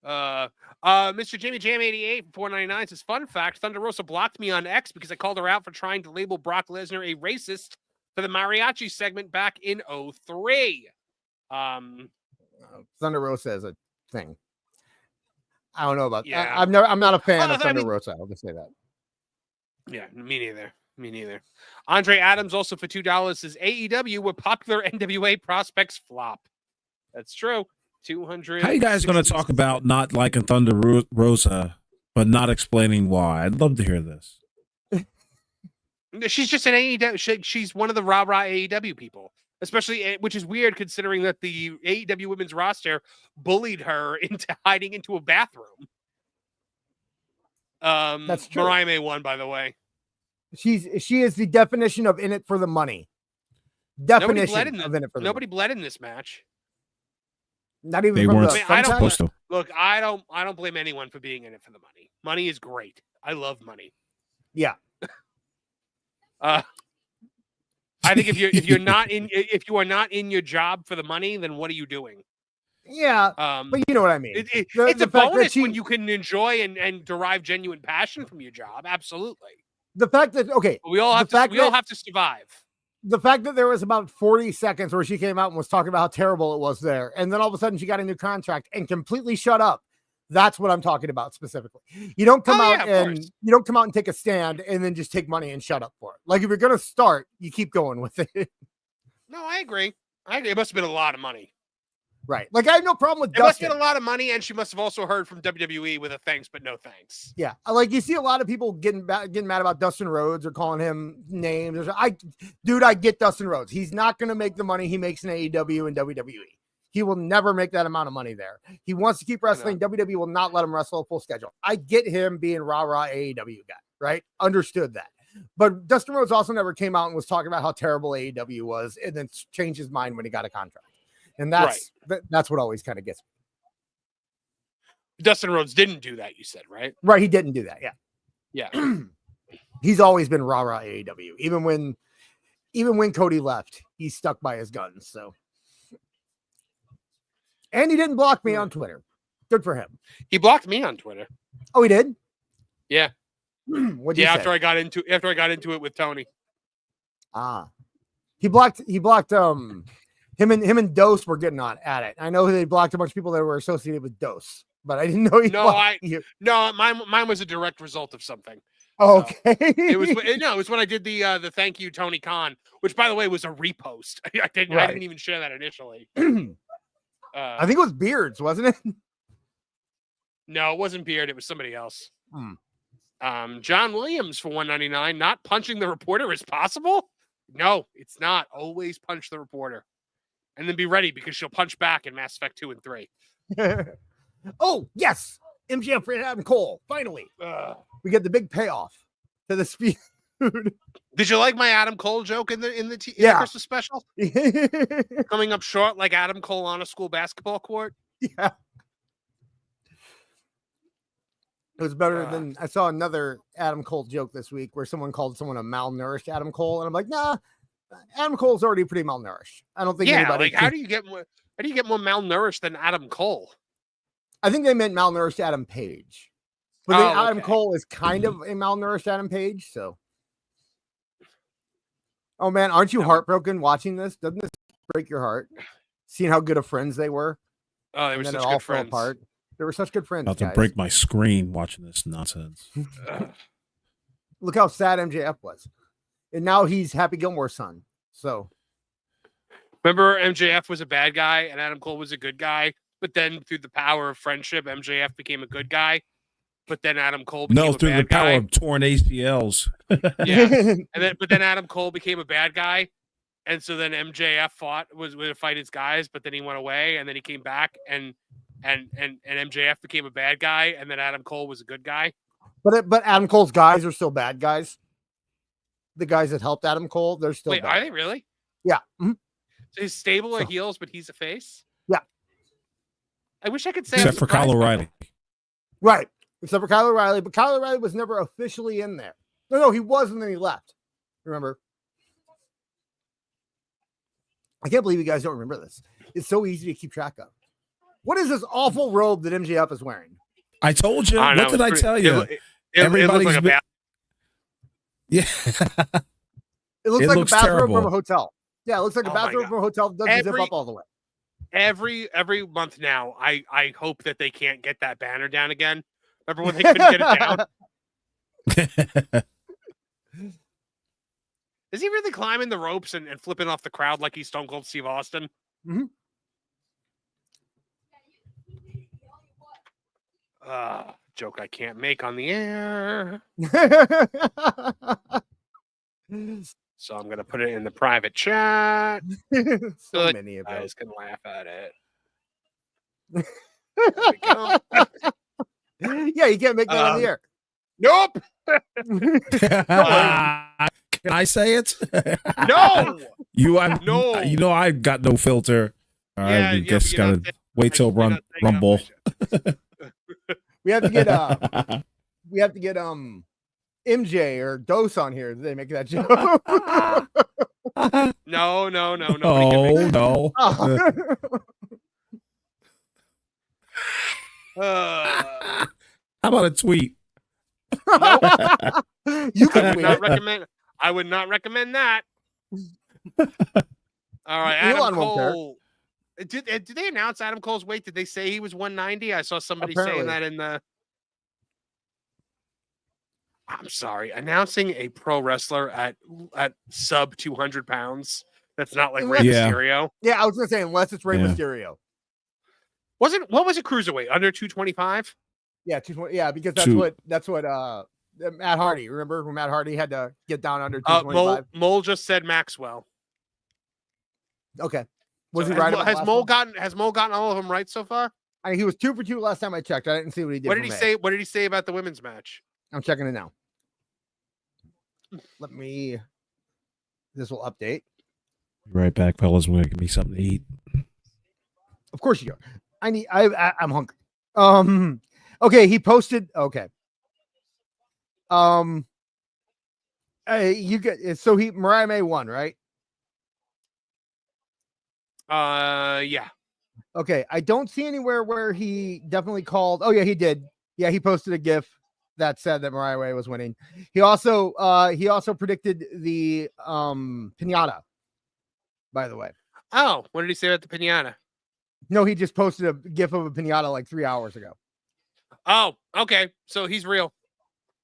Mr. Jimmy Jam 88 499 says, fun fact, Thunder Rosa blocked me on X because I called her out for trying to label Brock Lesnar a racist for the mariachi segment back in 03. Thunder Rosa is a thing. I don't know about yeah. I'm not a fan of Thunder Rosa. I'll just say that. Yeah, me neither. Andre Adams also for $2 says AEW where popular NWA prospects flop. That's true. 200. How are you guys going to talk about not liking Thunder Rosa, but not explaining why? I'd love to hear this. She's just an AEW. She's one of the rah-rah AEW people, especially, which is weird considering that the AEW women's roster bullied her into hiding into a bathroom. That's true. Mariah May won, by the way. She is the definition of in it for the money. Nobody bled in this match. Not even they from weren't I don't supposed to. Look, I don't blame anyone for being in it for the money. Money is great. I love money. Yeah. I think if you are not in your job for the money, then what are you doing? Yeah, but you know what I mean. It's a bonus when you can enjoy and derive genuine passion from your job. Absolutely. The fact that we all have to survive. The fact that there was about 40 seconds where she came out and was talking about how terrible it was there, and then all of a sudden she got a new contract and completely shut up. That's what I'm talking about specifically. You don't come out and take a stand and then just take money and shut up for it. Like if you're gonna start, you keep going with it. No, I agree. It must have been a lot of money. Right. Like I have no problem with Dustin. It must have been a lot of money, and she must have also heard from WWE with a thanks but no thanks. Yeah. Like you see a lot of people getting mad about Dustin Rhodes or calling him names. I get Dustin Rhodes. He's not going to make the money he makes in AEW and WWE. He will never make that amount of money there. He wants to keep wrestling. WWE will not let him wrestle a full schedule. I get him being rah-rah AEW guy, right? Understood that. But Dustin Rhodes also never came out and was talking about how terrible AEW was and then changed his mind when he got a contract. And that's what always kind of gets me. Dustin Rhodes didn't do that, you said, right? Right, he didn't do that, yeah. Yeah. He's always been rah-rah AEW. Even when Cody left, he stuck by his guns, so. And he didn't block me on Twitter. Good for him. He blocked me on Twitter. Oh, he did? Yeah. What'd you say? After I got into it with Tony. He blocked him and Dose were getting at it. I know they blocked a bunch of people that were associated with Dose, but I didn't know mine was a direct result of something. Okay. It was when I did the thank you Tony Khan, which by the way was a repost. I didn't even share that initially. I think it was Beards, wasn't it? No, it wasn't Beard. It was somebody else. John Williams for $1.99. Not punching the reporter is possible? No, it's not. Always punch the reporter. And then be ready because she'll punch back in Mass Effect 2 and 3. Oh, yes. MJF for Adam Cole. Finally. We get the big payoff to the speed. Did you like my Adam Cole joke in the Christmas special? Coming up short like Adam Cole on a school basketball court? Yeah. It was better than I saw another Adam Cole joke this week where someone called someone a malnourished Adam Cole, and I'm like, nah, Adam Cole's already pretty malnourished. I don't think anybody. Like, how do you get more malnourished than Adam Cole? I think they meant malnourished Adam Page, but Adam Cole is kind of a malnourished Adam Page. So, oh man, aren't you heartbroken watching this? Doesn't this break your heart. Seeing how good of friends they were. Oh, they were And then such it all good fell friends. apart. They were such good friends. About to Guys. break my screen watching this nonsense. Look how sad MJF was. And now he's Happy Gilmore's son. So Remember, MJF was a bad guy and Adam Cole was a good guy. But then through the power of friendship, MJF became a good guy. But then Adam Cole became a through bad the power guy. of torn ACLs. Yeah. But then Adam Cole became a bad guy. And so then MJF was going to fight his guys, but then he went away and then he came back and MJF became a bad guy and then Adam Cole was a good guy. But Adam Cole's guys are still bad guys. The guys that helped Adam Cole, they're still Wait, bad. are they really? Yeah. Mhm. So his stable are heels, but he's a face? Yeah. I wish I could say Except for Kyle O'Reilly. Right. Except for Kyle O'Reilly. But Kyle O'Reilly was never officially in there. No, he was, and then he left. Remember? I can't believe you guys don't remember this. It's so easy to keep track of. What is this awful robe that MJF is wearing? I told you. I know, What did I tell you? Everybody's like a been- Yeah. It looks It like looks a bathroom terrible. from a hotel. Yeah, it looks like a Oh my bathroom God. from a hotel that doesn't zip Every- up all the way. Every month now, I hope that they can't get that banner down again. Remember when they couldn't get it down? Is he really climbing the ropes and flipping off the crowd like he's Stone Cold Steve Austin? Mhm. Joke I can't make on the air. So I'm going to put it in the private chat. So Good. many of You those. guys can laugh at it. There we go. Yeah, you can't make that on the air. Nope. Can I say it? No. No. You know I got no filter. All right, Yeah, we yeah, just but you're not gotta saying- wait till you're not saying Rumble. We have to get MJ or Dose on here. They make that joke. No. Nobody can make Oh no. that. How about a tweet? You I can would tweet not it. recommend. I would not recommend that. All right, Adam Elon won't care. Cole. Did they announce Adam Cole's weight? Did they say he was 190? I saw somebody Apparently. saying that in the. I'm sorry, announcing a pro wrestler at sub 200 pounds. That's not like Rey Yeah. Mysterio. Yeah, I was gonna say unless it's Rey Yeah. Mysterio. What was it cruiserweight? Under 225? Yeah, 220. Yeah, because that's what Matt Hardy. Remember when Matt Hardy had to get down under 225? Mole just said Maxwell. Okay. Was So he right? Has Mole gotten all of them right so far? I mean, he was 2 for 2 last time I checked. I didn't see what he did. What did for he May. say? What did he say about the women's match? I'm checking it now. This will update. Right back, fellas. We're gonna give me something to eat. Of course you are. I'm hungry. Okay, he posted. Okay. You get so Mariah May won, right? Yeah. Okay, I don't see anywhere where he definitely called. Oh yeah, he did. Yeah, he posted a GIF that said that Mariah May was winning. He also predicted the pinata. By the way, Oh, what did he say about the pinata? no, he just posted a GIF of a pinata like 3 hours ago. Oh, okay. So he's real.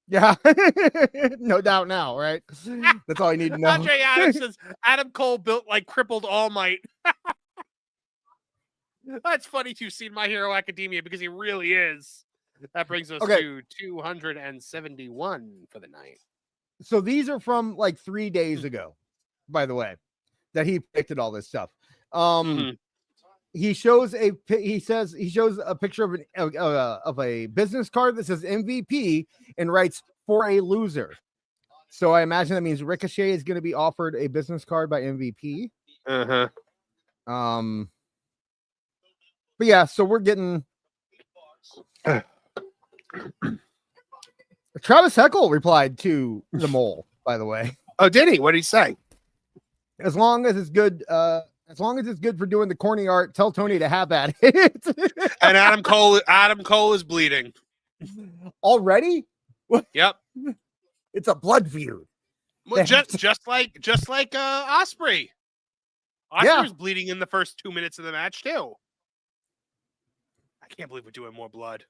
Yeah, no doubt now, right? That's all you need to know. Andre Adams says Adam Cole built like crippled All Might. That's funny too, seen My Hero Academia, because he really is. That brings us to 271 for the night. So these are from like 3 days ago, by the way, that he predicted all this stuff. He shows a picture of a business card that says MVP and writes "for a loser." So I imagine that means Ricochet is going to be offered a business card by MVP. But yeah, so we're getting Travis Heckle replied to the Mole, by the way. Oh, did he? What did he say? As long as it's good, for doing the corny art, tell Tony to have at it. And Adam Cole is bleeding. Already? Yep. It's a blood feud. Well, just like Osprey. Oscar was bleeding in the first 2 minutes of the match too. I can't believe we're doing more blood.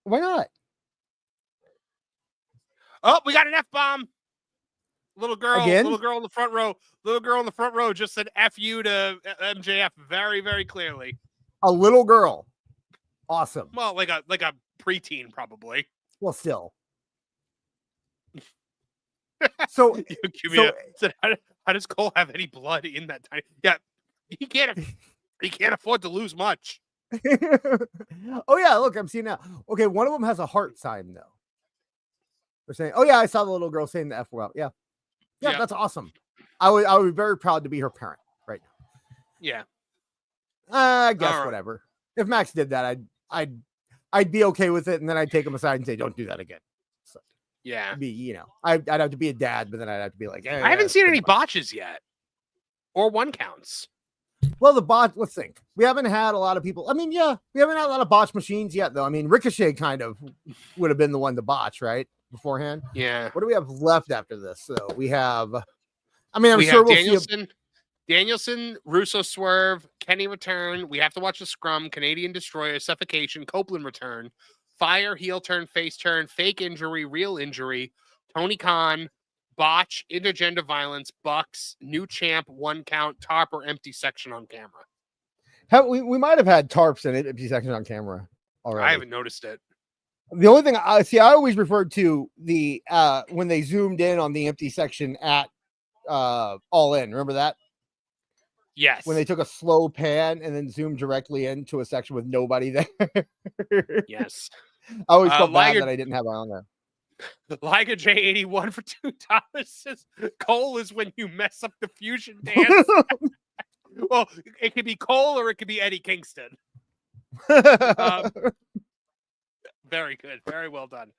Why not? Oh, we got an F-bomb. Little girl Again? in the front row. Little girl in the front row just said F you to MJF very, very clearly. A little girl. Awesome. Well, like a preteen, probably. Well, still. So, how does Cole have any blood in that tiny? Yeah, he can't afford to lose much. Oh yeah, look, I'm seeing now. Okay, one of them has a heart sign though. They're saying, "Oh yeah, I saw the little girl saying the F word." Yeah, that's awesome. I would be very proud to be her parent right now. Yeah, I guess whatever. If Max did that, I'd be okay with it, and then I'd take him aside and say, "Don't do that again." So, yeah, I'd have to be a dad, but then I'd have to be like, I haven't seen any botches yet, or one counts. Well, the bot. Let's think. We haven't had a lot of people. I mean, yeah, we haven't had a lot of botch machines yet, though. I mean, Ricochet kind of would have been the one to botch, right? Beforehand. Yeah. What do we have left after this? So we have. I mean, I'm we sure have we'll Danielson, Danielson, Russo Swerve, Kenny return. We have to watch the scrum. Canadian Destroyer, Suffocation, Copeland return. Fire, heel turn, face turn, fake injury, real injury. Tony Khan. Botch, intergender violence, Bucks, new champ, one count, tarp, or empty section on camera. We might have had tarps and empty section on camera already. I haven't noticed it. The only thing I always referred to the when they zoomed in on the empty section at All In. Remember that? Yes. When they took a slow pan and then zoomed directly into a section with nobody there. Yes. I always felt bad that I didn't have it on there. Liger J81 for $2 says Cole is when you mess up the fusion dance. Well, it could be Cole or it could be Eddie Kingston. Very good. Very well done.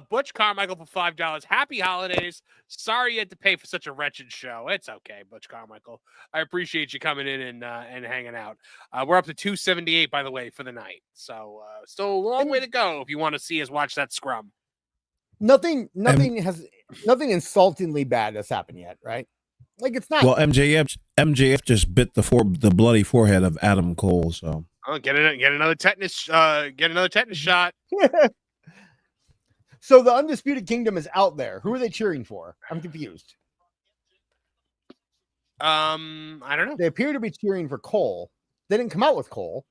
Butch Carmichael for $5. Happy holidays. Sorry you had to pay for such a wretched show. It's okay, Butch Carmichael. I appreciate you coming in and hanging out. We're up to 278, by the way, for the night. So still a long way to go if you want to see us watch that scrum. Nothing insultingly bad has happened yet, right? Like it's not. Well, MJF just bit the bloody forehead of Adam Cole. So get another tetanus shot. So the Undisputed Kingdom is out there. Who are they cheering for? I'm confused. I don't know. They appear to be cheering for Cole. They didn't come out with Cole.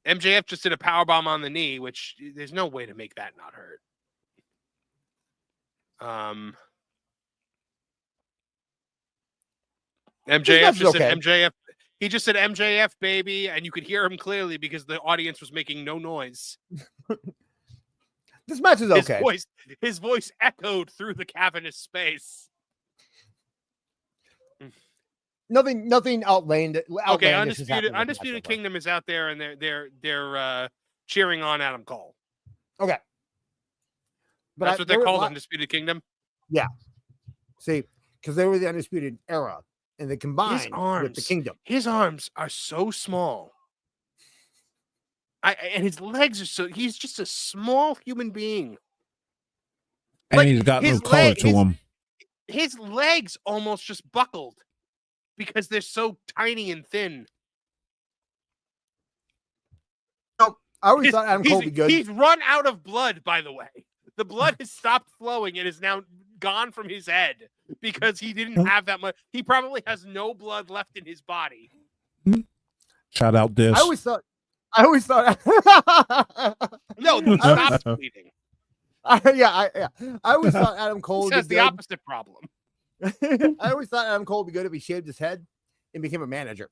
MJF just did a powerbomb on the knee, which there's no way to make that not hurt. MJF just said MJF. He just said MJF, baby, and you could hear him clearly because the audience was making no noise. This match is okay. His voice echoed through the cavernous space. Nothing outlandish. Okay, Undisputed Kingdom is out there, and they're cheering on Adam Cole. Okay. But that's what they're called, Undisputed Kingdom? Yeah. See, because they were the Undisputed Era, and they combined with the Kingdom. His arms are so small. And his legs are so... He's just a small human being. And he's got no color to him. His legs almost just buckled because they're so tiny and thin. I always thought Adam Cole would be good. He's run out of blood, by the way. The blood has stopped flowing and is now gone from his head because he didn't have that much. He probably has no blood left in his body. Shout out this. I always thought. No, he stopped bleeding. I always thought Adam Cole has the opposite problem. I always thought Adam Cole would be good if he shaved his head and became a manager.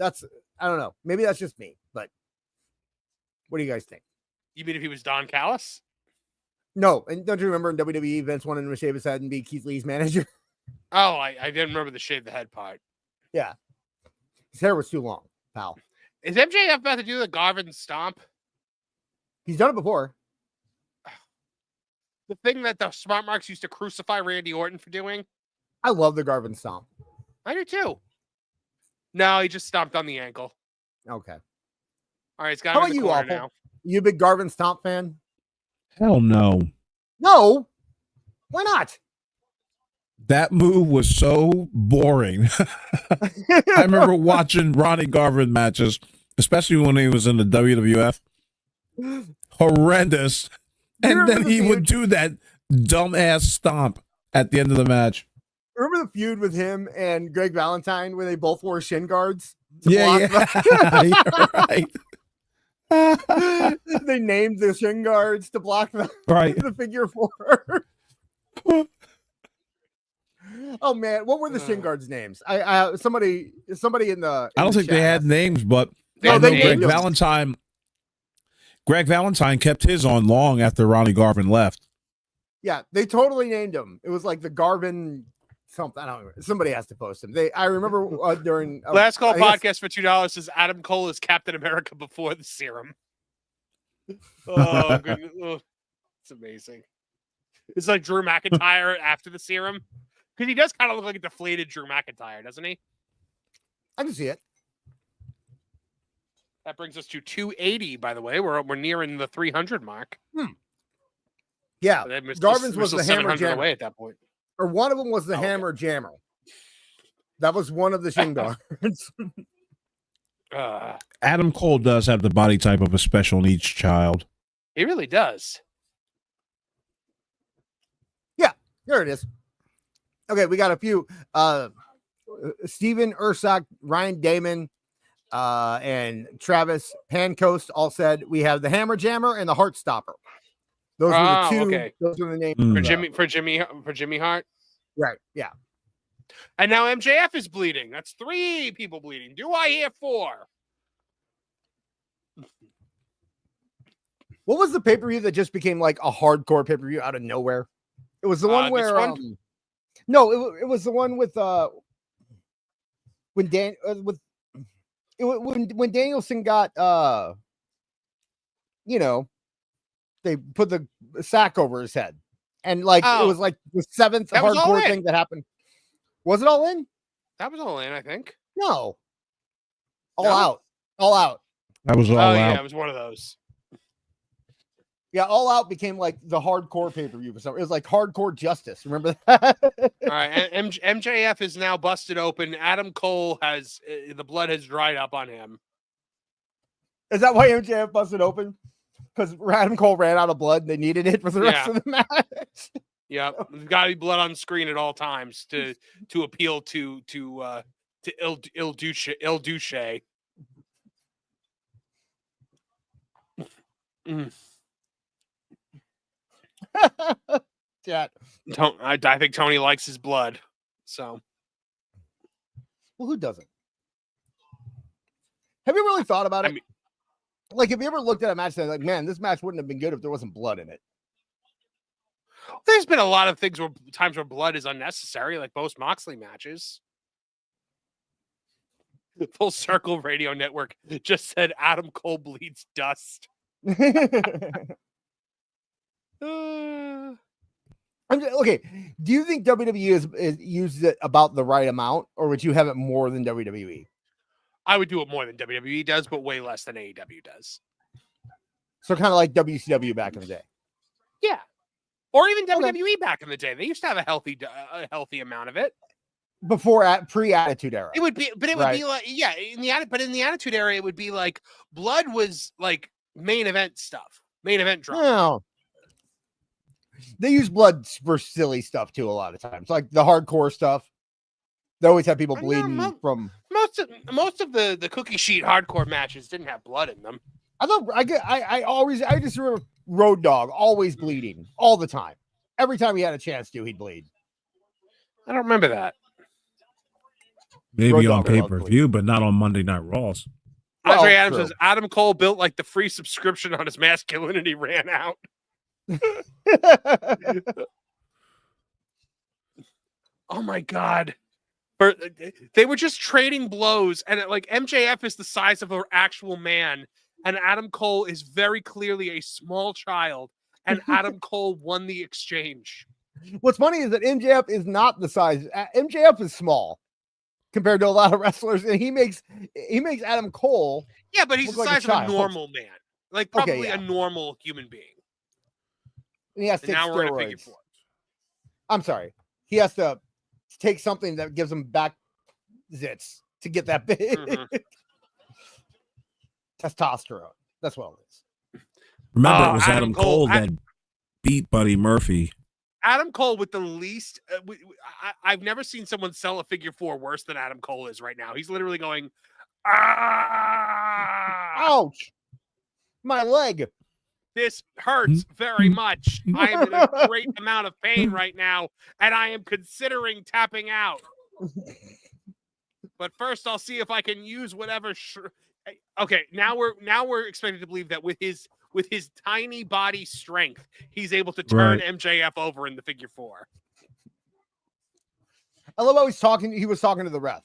I don't know. Maybe that's just me, but what do you guys think? You mean if he was Don Callis? No, and don't you remember in WWE, Vince wanted him to shave his head and be Keith Lee's manager? Oh, I didn't remember the shave the head part. Yeah. His hair was too long, pal. Is MJF about to do the Garvin Stomp? He's done it before. The thing that the Smart Marks used to crucify Randy Orton for doing? I love the Garvin Stomp. I do too. No, he just stomped on the ankle. Okay. All right, it's got How him about in the you, corner Awful? now. You a big Garvin Stomp fan? Hell no. No. Why not? That move was so boring. I remember watching Ronnie Garvin matches, especially when he was in the WWF. Horrendous. And then he would do that dumbass stomp at the end of the match. Remember the feud with him and Greg Valentine where they both wore shin guards? Yeah. You're right. They named the shin guards to block the figure four. Oh man, what were the shin guards' names? Somebody in the. I don't think they had names, but no, they Greg Valentine. Greg Valentine kept his on long after Ronnie Garvin left. Yeah, they totally named him. It was like the Garvin something. I don't remember. Somebody has to post him. I remember during Last Call podcast for $2 says Adam Cole is Captain America before the serum. Oh, goodness. Oh, it's amazing. It's like Drew McIntyre after the serum. Because he does kind of look like a deflated Drew McIntyre, doesn't he? I can see it. That brings us to 280, by the way. We're nearing the 300 mark. Yeah. Garvin's was the Hammer Jammer away at that point. Or one of them was the Hammer Jammer. That was one of the shin guards. Adam Cole does have the body type of a special needs child. He really does. Yeah, there it is. Okay, we got a few. Steven Ursak, Ryan Damon, and Travis Pancoast all said we have the Hammer Jammer and the Heart Stopper. Those were the two. Okay. Those are the names for Jimmy Hart. Right. Yeah. And now MJF is bleeding. That's 3 people bleeding. Do I hear 4? What was the pay-per-view that just became like a hardcore pay-per-view out of nowhere? It was the one where no, it was the one with when when Danielson got they put the sack over his head. And like it was like the 7th hardcore thing that happened. Was it all in? That was all in, I think. No. All out. All out. That was all out. Yeah, it was one of those. Yeah, All Out became like the hardcore pay-per-view. It was like Hardcore Justice. Remember that? All right, MJF is now busted open. Adam Cole has the blood has dried up on him. Is that why MJF busted open? Because Adam Cole ran out of blood. They needed it for the rest of the match. Yeah, there's got to be blood on screen at all times to appeal to Il Duce. Chat. I think Tony likes his blood. So, well, who doesn't? Have you really thought about it? Like, have you ever looked at a match and like, man, this match wouldn't have been good if there wasn't blood in it? There's been a lot of times where blood is unnecessary, like most Moxley matches. The Full Circle Radio Network just said Adam Cole bleeds dust. Okay, do you think WWE is used it about the right amount, or would you have it more than WWE? I would do it more than WWE does, but way less than AEW does. So kind of like WCW back in the day. Yeah, or even WWE back in the day. They used to have a healthy amount of it before pre-Attitude Era. It would be, but it would be like in the Attitude Era, it would be like blood was like main event stuff, main event drama. No. They use blood for silly stuff too a lot of times, like the hardcore stuff. They always have people bleeding from most of the cookie sheet hardcore matches didn't have blood in them. I just remember Road Dogg always bleeding all the time. Every time he had a chance to, he'd bleed. I don't remember that. Maybe on pay-per-view, but not on Monday Night Raws. Andre Adams says Adam Cole built like the free subscription on his masculinity ran out. Oh my god. They were just trading blows, and like MJF is the size of an actual man, and Adam Cole is very clearly a small child, and Adam Cole won the exchange. What's funny is that MJF is not the size. MJF is small compared to a lot of wrestlers, and he makes Adam Cole. Yeah, but he's the size of a normal man, like probably a normal human being. And he has to take steroids. I'm sorry. He has to take something that gives him back zits to get that big. Mm-hmm. Testosterone. That's what it is. Remember, it was Adam Cole that beat Buddy Murphy. Adam Cole with the least. I've never seen someone sell a figure 4 worse than Adam Cole is right now. He's literally going, ouch, my leg. This hurts very much. I am in a great amount of pain right now, and I am considering tapping out. But first, I'll see if I can use whatever. Okay, now we're expected to believe that with his tiny body strength, he's able to turn MJF over in the figure 4. I love how he was talking to the ref.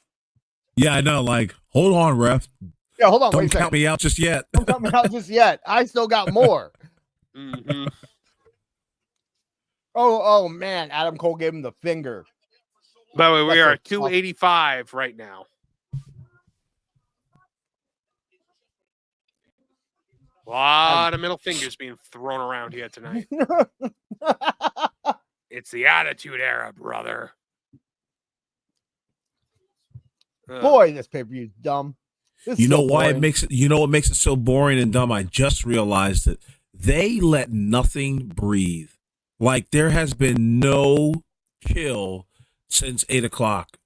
Yeah, I know. Like, hold on, ref. Yeah, hold on. Don't count me out just yet. Don't count me out just yet. I still got more. Mm-hmm. Oh man, Adam Cole gave him the finger. By the way, we are at so 285 right now. A lot of middle fingers being thrown around here tonight. It's the Attitude Era, brother. Boy, this pay-per-view is dumb. You know why it makes it? You know what makes it so boring and dumb? I just realized it. They let nothing breathe. Like there has been no chill since 8 o'clock.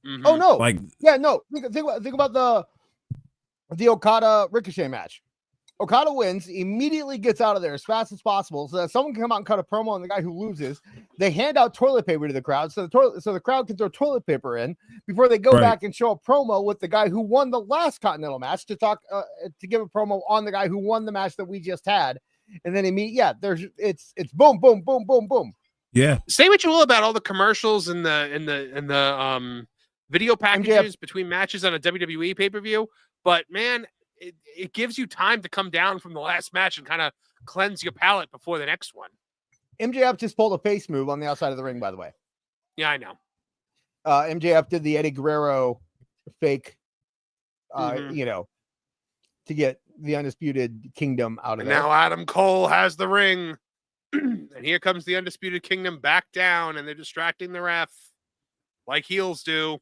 Mm-hmm. Oh no! Like no. Think about the Okada Ricochet match. Okada wins, immediately gets out of there as fast as possible so that someone can come out and cut a promo on the guy who loses. They hand out toilet paper to the crowd so the crowd can throw toilet paper in before they go back and show a promo with the guy who won the last Continental match to talk to give a promo on the guy who won the match that we just had. And then it's boom, boom, boom, boom, boom. Yeah. Say what you will about all the commercials and the video packages between matches on a WWE pay-per-view, but man, it gives you time to come down from the last match and kind of cleanse your palate before the next one. MJF just pulled a face move on the outside of the ring, by the way. Yeah, I know. MJF did the Eddie Guerrero fake, to get the Undisputed Kingdom out of there. Now Adam Cole has the ring. And here comes the Undisputed Kingdom back down, and they're distracting the ref like heels do.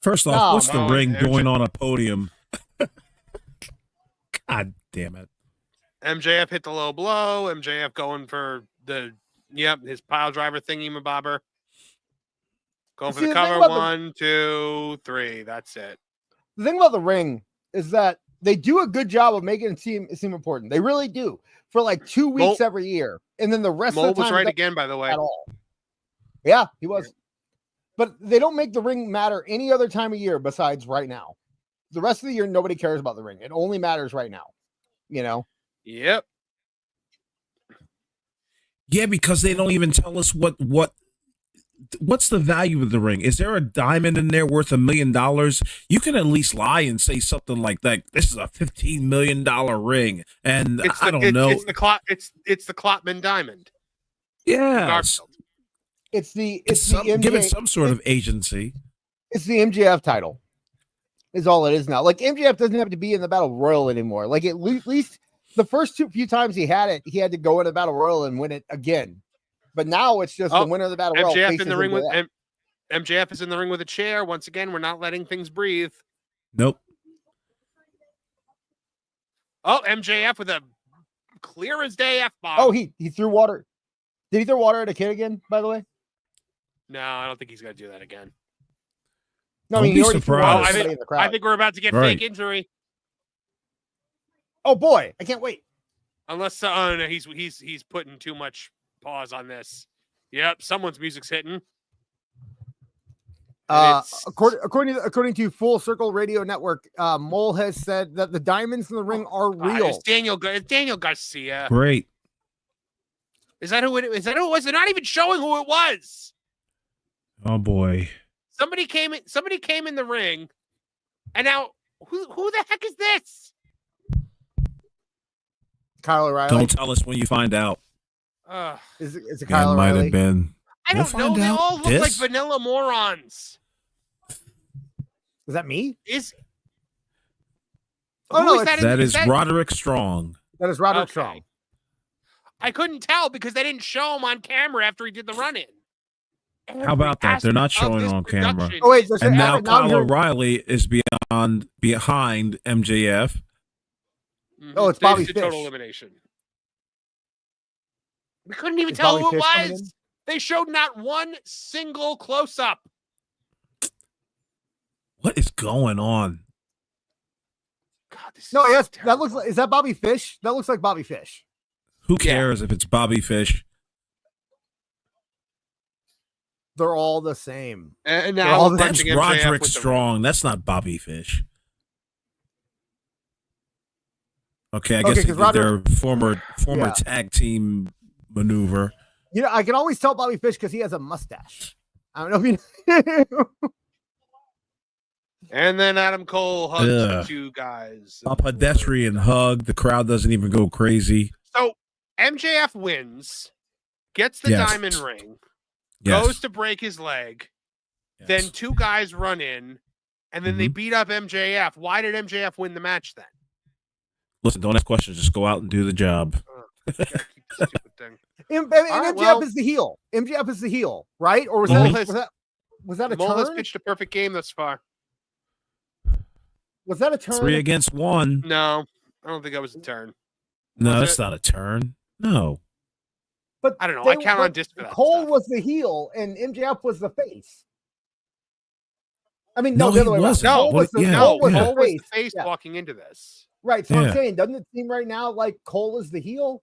First off, what's the ring doing on a podium? God damn it. MJF hit the low blow. MJF going for his pile driver thingy mabobber. Going for the cover. 1, 2, 3. That's it. The thing about the ring is that they do a good job of making it seem important. They really do for like 2 weeks every year. And then the rest Mole of the time was right again, by the way. At all. Yeah, he was. But they don't make the ring matter any other time of year besides right now. The rest of the year, nobody cares about the ring. It only matters right now. Yep. Yeah, because they don't even tell us what's the value of the ring. Is there a diamond in there worth $1 million? You can at least lie and say something like that. This is a $15 million ring, and I don't know. It's the Klotman diamond. Yeah. Give it some sort of agency. It's the MJF title, is all it is now. Like MJF doesn't have to be in the Battle Royal anymore. Like at least the first few times he had it, he had to go in the Battle Royal and win it again. But now it's just the winner of the Battle Royal. MJF in the ring with MJF is in the ring with a chair. Once again, we're not letting things breathe. Nope. Oh, MJF with a clear as day F-bomb. Oh, he threw water. Did he throw water at a kid again, by the way? No, I don't think he's going to do that again. No, he already threw water at somebody in the crowd. I think we're about to get fake injury. Oh boy, I can't wait. Unless no, he's putting too much pause on this. Yep, someone's music's hitting. According to Full Circle Radio Network, Mole has said that the diamonds in the ring are real. It's Daniel Garcia. Great. Is that who it was? They're not even showing who it was. Oh boy. Somebody came in the ring, and now who the heck is this? Kyle O'Reilly. Don't tell us when you find out. Is it Kyle O'Reilly? Might have been. I don't know. They all look like vanilla morons. Is that me? That is Roderick Strong. That is Roderick Strong. I couldn't tell because they didn't show him on camera after he did the run-in. How about that? They're not showing on camera. Oh wait, And now Kyle Kyle O'Reilly is behind MJF. Oh, it's Bobby Fish. Total elimination. We couldn't even Is tell Bobby who it Fish coming in? was. They showed not one single close-up. What is going on? God, this No, is yes, terrible. that looks like. Is that Bobby Fish? That looks like Bobby Fish. Who cares if it's Bobby Fish? They're all the same. And They're now all the That's punching MJF Roderick with the- Strong. That's not Bobby Fish. Okay, I guess Okay, 'cause they're former Yeah. tag team maneuver. You know, I can always tell Bobby Fish because he has a mustache. I don't know if you. And then Adam Cole hugs the Ugh. two guys. A pedestrian hug. The crowd doesn't even go crazy. So MJF wins, gets the Yes. diamond ring, Yes. goes to break his leg. Yes. Then two guys run in, and then they beat up MJF. Why did MJF win the match then? Listen, don't ask questions. Just go out and do the job. Gotta keep the stupid thing. And right, MJF well- is the heel. MJF is the heel, right? Or was Mole that has- was that a Mole has turn? pitched a perfect game thus far. Was that a turn? 3 against 1. No, I don't think that was a turn. No, Was that's it? not a turn. No. But I don't know. they- I count on but disc for that Cole stuff. was the heel and MJF was the face. I mean, No, no, the he other way around. wasn't. Cole was What- the, yeah, No, Cole was yeah. Cole the was face. the face Yeah. walking into this. Right. So I'm Yeah. saying, doesn't it seem right now like Cole is the heel?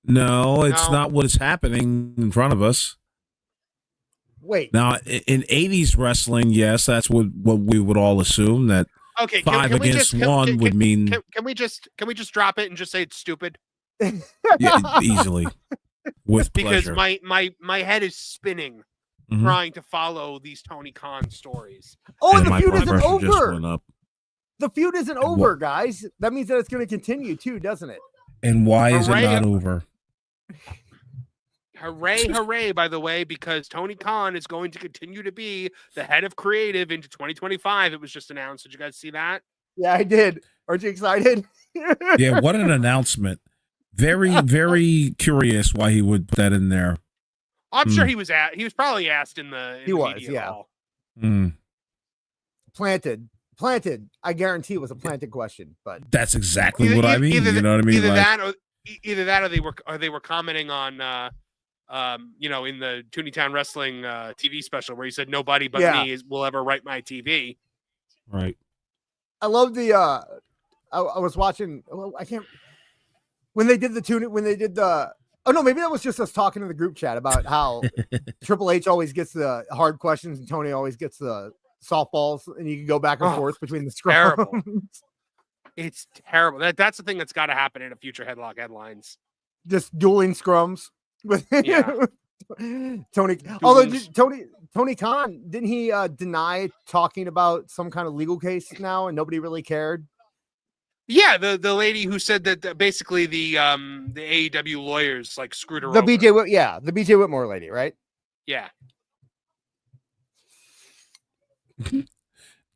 No, it's No. not what is happening in front of us. Wait. Now, in 80s wrestling, yes, that's what we would all assume, that Okay, 5 can we against just 1 would mean can we just drop it and just say it's stupid? yeah, easily. With Because pleasure. my head is spinning Mhm. trying to follow these Tony Khan stories. Oh, and And the my feud blood isn't pressure just over. went up. The feud isn't over, guys. That means that it's going to continue too, doesn't it? And why is it Hooray. not over? Hooray, hooray, by the way, because Tony Khan is going to continue to be the head of creative into 2025. It was just announced. Did you guys see that? Yeah, I did. Aren't you excited? Yeah, what an announcement. Very curious why he would put that in there. I'm sure he was probably asked in the He was, media yeah. hall. Mm, Planted. I guarantee it was a planted question, but that's exactly what I mean. You know what I mean? Either Like, that or they were commenting on in the Tooney Town Wrestling TV special where he said nobody but Yeah. me will ever write my TV. right. I love the I was watching when they did oh no, maybe that was just us talking in the group chat about how Triple H always gets the hard questions and Tony always gets the softballs, and you can go back and Oh, forth between the terrible. scrums. It's terrible. That's the thing that's got to happen in a future headlock headlines. Just dueling scrums with Yeah. Tony. Although Dueling. Tony Khan, didn't he deny talking about some kind of legal case now, and nobody really cared? Yeah, the lady who said that basically the AEW lawyers like screwed her The over. the BJ Whitmore lady, right? Yeah.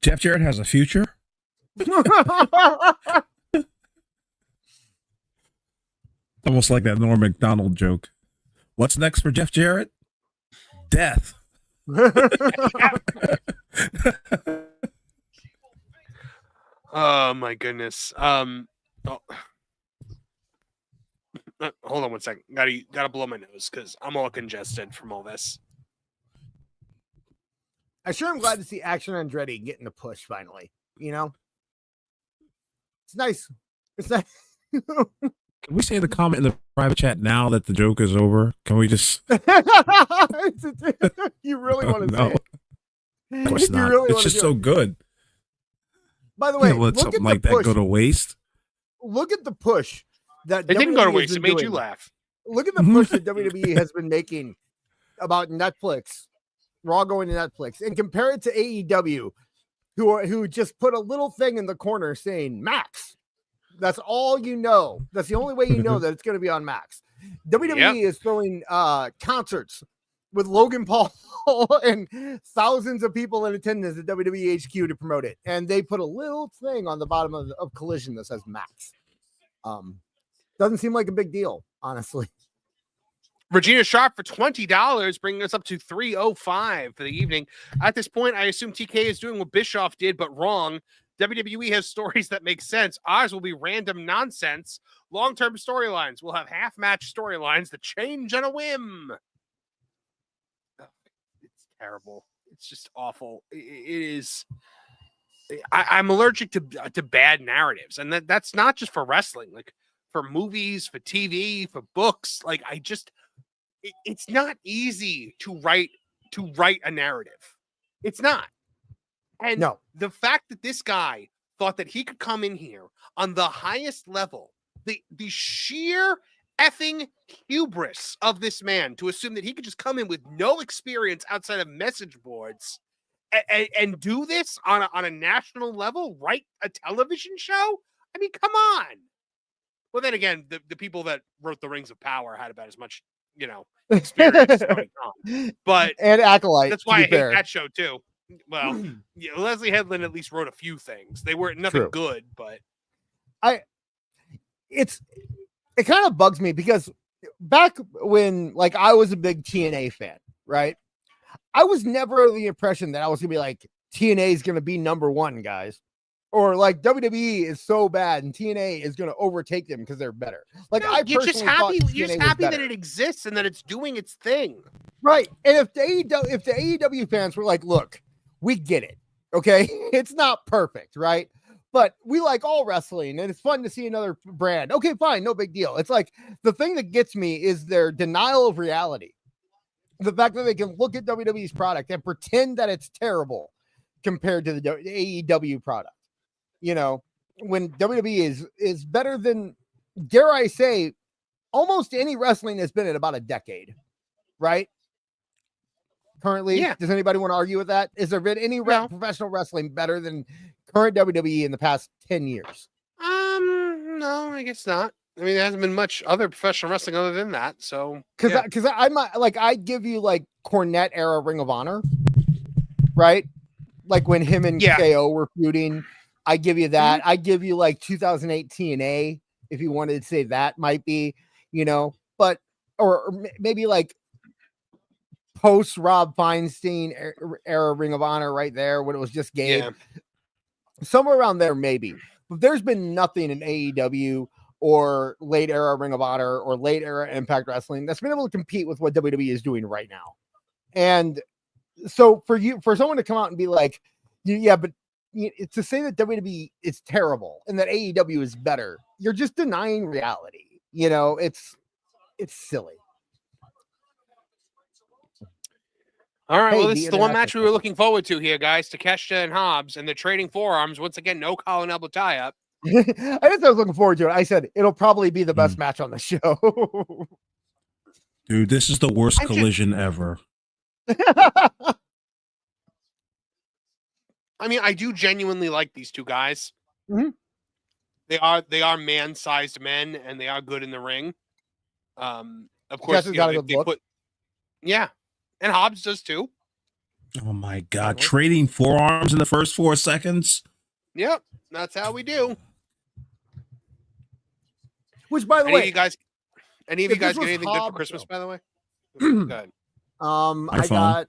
Jeff Jarrett has a future. Almost like that Norm Macdonald joke. What's next for Jeff Jarrett? Death. Oh my goodness. Hold on one second. Gotta blow my nose because I'm all congested from all this. I sure am glad to see Action Andretti getting the push finally. You know, it's nice. It's nice. Can we say the comment in the private chat now that the joke is over? Can we just? You really want to No, say it? of course You not. really It's wanna just do so it. good. By the way, You know, let look something at like the that push. go to waste. Look at the push that It didn't go to WWE has waste. It been made you doing. laugh. Look at the push that WWE has been making about Netflix, Raw going to Netflix, and compare it to AEW, who just put a little thing in the corner saying Max. That's all you know. That's the only way you know that it's going to be on Max. WWE is throwing concerts with Logan Paul and thousands of people in attendance at WWE HQ to promote it, and they put a little thing on the bottom of Collision that says Max. Doesn't seem like a big deal, honestly. Regina Sharp for $20, bringing us up to 305 for the evening. At this point, I assume TK is doing what Bischoff did, but wrong. WWE has stories that make sense. Ours will be random nonsense. Long-term storylines. We'll have half-match storylines that change on a whim. Oh, it's terrible. It's just awful. It is. I'm allergic to bad narratives, and that's not just for wrestling. Like for movies, for TV, for books. Like it's not easy to write a narrative. It's not. And no. The fact that this guy thought that he could come in here on the highest level, the sheer effing hubris of this man to assume that he could just come in with no experience outside of message boards and do this on a national level, write a television show. I mean, come on. Well, then again, the people that wrote the Rings of Power had about as much, experience going on. But and Acolyte. That's why I hate that show too. Well, yeah, Leslie Headland at least wrote a few things. They weren't nothing good, but it kind of bugs me because back when I was a big TNA fan, right? I was never under the impression that I was gonna be like TNA is gonna be number one, guys. Or like WWE is so bad and TNA is going to overtake them because they're better. Like you're just happy that it exists and that it's doing its thing, right? And if the AEW fans were like, "Look, we get it, okay? It's not perfect, right? But we like all wrestling and it's fun to see another brand. Okay, fine, no big deal." It's like the thing that gets me is their denial of reality. The fact that they can look at WWE's product and pretend that it's terrible compared to the AEW product. When WWE is better than, dare I say, almost any wrestling has been in about a decade, right? Currently, yeah. Does anybody want to argue with that? Is there been any professional wrestling better than current WWE in the past 10 years? No, I guess not. I mean, there hasn't been much other professional wrestling other than that. So, because I'd give you like Cornette era Ring of Honor, right? Like when him and KO were feuding. I give you that. I give you like 2008 TNA if you wanted to say that might be, but or maybe like post Rob Feinstein era Ring of Honor right there when it was just Gabe. Yeah. Somewhere around there maybe. But there's been nothing in AEW or late era Ring of Honor or late era Impact Wrestling that's been able to compete with what WWE is doing right now. And so for someone to come out and be like, yeah, but to say that WWE is terrible and that AEW is better, you're just denying reality. It's silly. All right, well, this is the one match we were looking forward to here, guys. Takeshita and Hobbs, and they're trading forearms. Once again, no collar and elbow tie-up. I didn't say I was looking forward to it. I said it'll probably be the best match on the show. Dude, this is the worst collision ever. I mean, I do genuinely like these two guys. Mm-hmm. They are man-sized men, and they are good in the ring. Of course, and Hobbs does too. Oh my God! Trading forearms in the first 4 seconds. Yep, that's how we do. Which, by the way, any of you guys get anything good for Christmas? By the way, good. I got.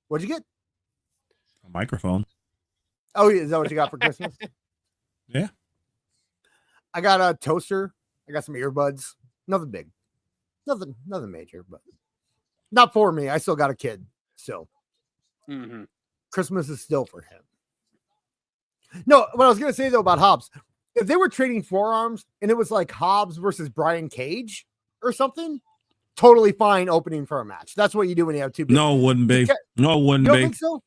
What'd you get? A microphone. Oh, is that what you got for Christmas? Yeah. I got a toaster. I got some earbuds. Nothing big. Nothing major, but not for me. I still got a kid. Still. Mm-hmm. Christmas is still for him. No, what I was going to say, though, about Hobbs, if they were trading forearms and it was like Hobbs versus Brian Cage or something, totally fine opening for a match. That's what you do when you have two people. No, it wouldn't be. No, it wouldn't be. You don't think so?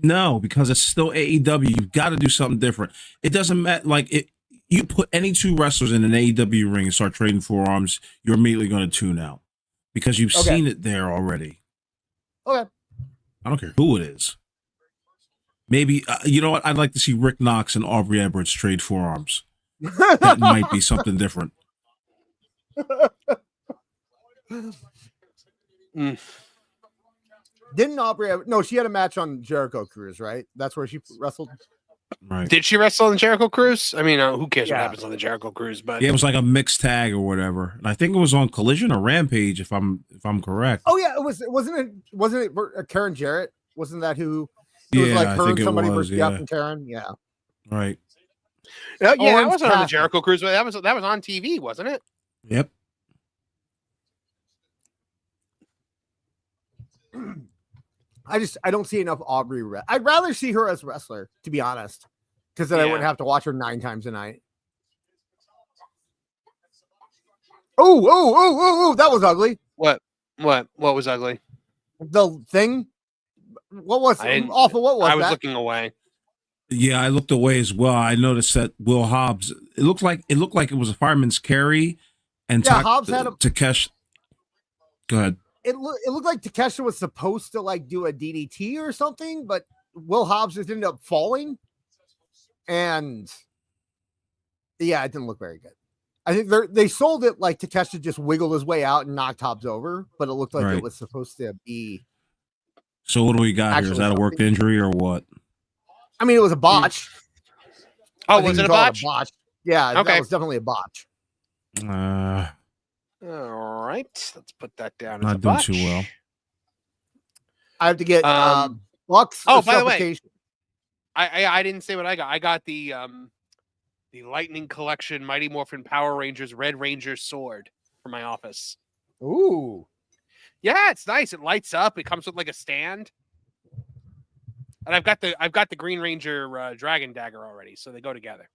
No, because it's still AEW. You've got to do something different. It doesn't matter. You put any two wrestlers in an AEW ring and start trading forearms, you're immediately going to tune out because you've seen it there already. Okay. I don't care who it is. Maybe, you know what? I'd like to see Rick Knox and Aubrey Edwards trade forearms. That might be something different. Didn't Aubrey no, she had a match on Jericho Cruise, right? That's where she wrestled. Right. Did she wrestle on the Jericho Cruise? I mean, who cares what Yeah. happens on the Jericho Cruise? But Yeah, it was like a mixed tag or whatever. And I think it was on Collision or Rampage, if I'm correct. Oh yeah, wasn't it Karen Jarrett? Wasn't that who? It was Yeah, like I her think and it somebody was, versus yeah. Jeff and Karen. Yeah. Right. yeah, I Orange wasn't on the Cassidy. Jericho Cruise, but that was on TV, wasn't it? Yep. I don't see enough Aubrey. I'd rather see her as a wrestler, to be honest, because then I wouldn't Yeah. have to watch her 9 times a night. Oh, that was ugly. What was ugly? The thing. What was I didn't- awful? What was I was that? looking away. Yeah, I looked away as well. I noticed that Will Hobbs. It looked like it was a fireman's carry, and Yeah, Hobbs had a- Takeshi. Go ahead. It looked like Takeshi was supposed to like do a DDT or something, but Will Hobbs just ended up falling, and yeah, it didn't look very good. I think they sold it like Takeshi just wiggled his way out and knocked Hobbs over, but it looked like Right. it was supposed to be. So what do we got here? Is Actually, that a work something- injury or what? I mean, it was a botch. Oh, I think was you it a call botch? Yeah, Okay. that was definitely a botch. All right, let's put that down. as a Not doing botch. too well. I have to get Bucks. oh, or by the way, suffocation. I didn't say what I got. I got the Lightning Collection Mighty Morphin Power Rangers Red Ranger sword for my office. Ooh, Yeah, it's nice. It lights up. It comes with like a stand. And I've got the Green Ranger Dragon Dagger already, so they go together.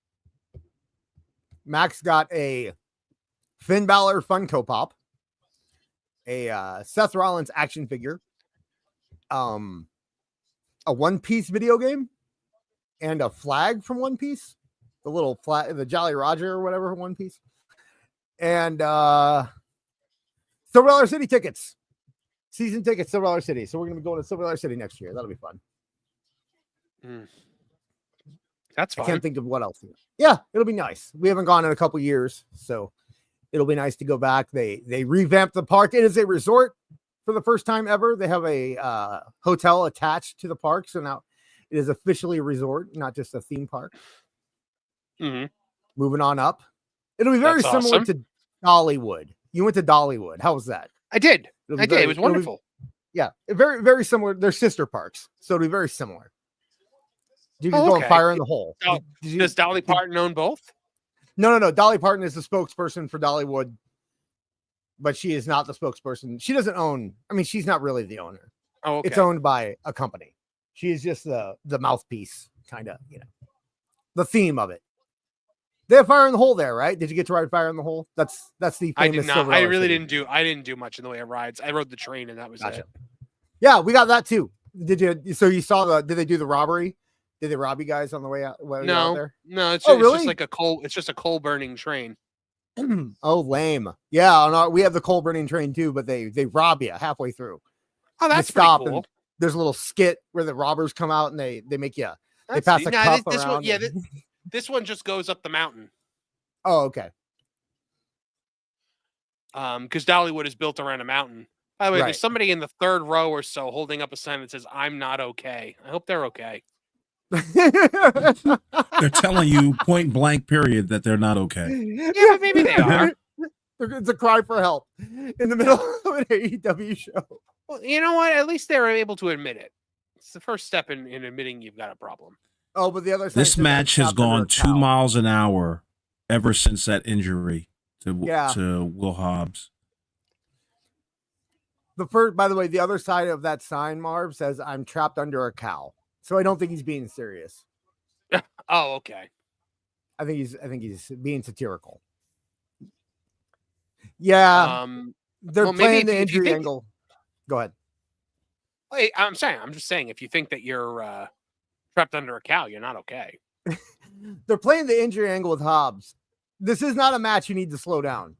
Max got a Finn Balor Funko Pop, a Seth Rollins action figure, a One Piece video game, and a flag from One Piece. The little flag, the Jolly Roger or whatever One Piece, and Silver Dollar City tickets, season tickets, Silver Dollar City. So we're gonna be going to Silver Dollar City next year. That'll be fun. That's I fine. can't think of what else. Yeah, it'll be nice. We haven't gone in a couple years, so it'll be nice to go back. They revamped the park. It is a resort for the first time ever. They have a hotel attached to the park, so now it is officially a resort, not just a theme park. Mhm. Moving on up, it'll be very That's similar awesome. to Dollywood. You went to Dollywood. How was that? I did. It'll I be did. very- It was it'll be- wonderful. yeah, very very similar. They're sister parks, so it'll be very similar. Did you Oh, go okay. and fire in the hole? Oh, Did you- Does Dolly Parton own both? No. Dolly Parton is the spokesperson for Dollywood, but she is not the spokesperson. She doesn't own. I mean, she's not really the owner. Oh, okay. It's owned by a company. She is just the mouthpiece, kind of. The theme of it. They have Fire in the Hole there, right? Did you get to ride Fire in the Hole? That's the famous. I did not. Silver I Dollar really City. didn't do much in the way of rides. I rode the train and that was Gotcha. it. Yeah, we got that too. Did you? So you saw the? Did they do the robbery? Did they rob you guys on the way out? While you were out No, there? no, it's, Oh, it's really? just like a coal. It's just a coal burning train. Oh, lame. Yeah, we have the coal burning train too, but they rob you halfway through. Oh, They that's pretty stop cool. and there's a little skit where the robbers come out and they make you. That's pass neat. a Nah, cup this one, around yeah, and- this one just goes up the mountain. Oh, okay. Because Dollywood is built around a mountain. By the way, Right. there's somebody in the third row or so holding up a sign that says "I'm not okay." I hope they're okay. They're telling you point blank period that they're not okay. Yeah, but maybe they are. It's a cry for help in the middle of an AEW show. Well, you know what? At least they're able to admit it. It's the first step in admitting you've got a problem. Oh, but the other side This says match I'm has trapped under gone a 2 cow. miles an hour ever since that injury to Yeah. Will Hobbs. By the way, the other side of that sign, Marv, says I'm trapped under a cow. So I don't think he's being serious. Oh, okay. I think he's being satirical. Yeah, they're well, maybe playing if the you injury think- angle. Go ahead. Wait, I'm just saying, if you think that you're trapped under a cow, you're not okay. They're playing the injury angle with Hobbs. This is not a match you need to slow down.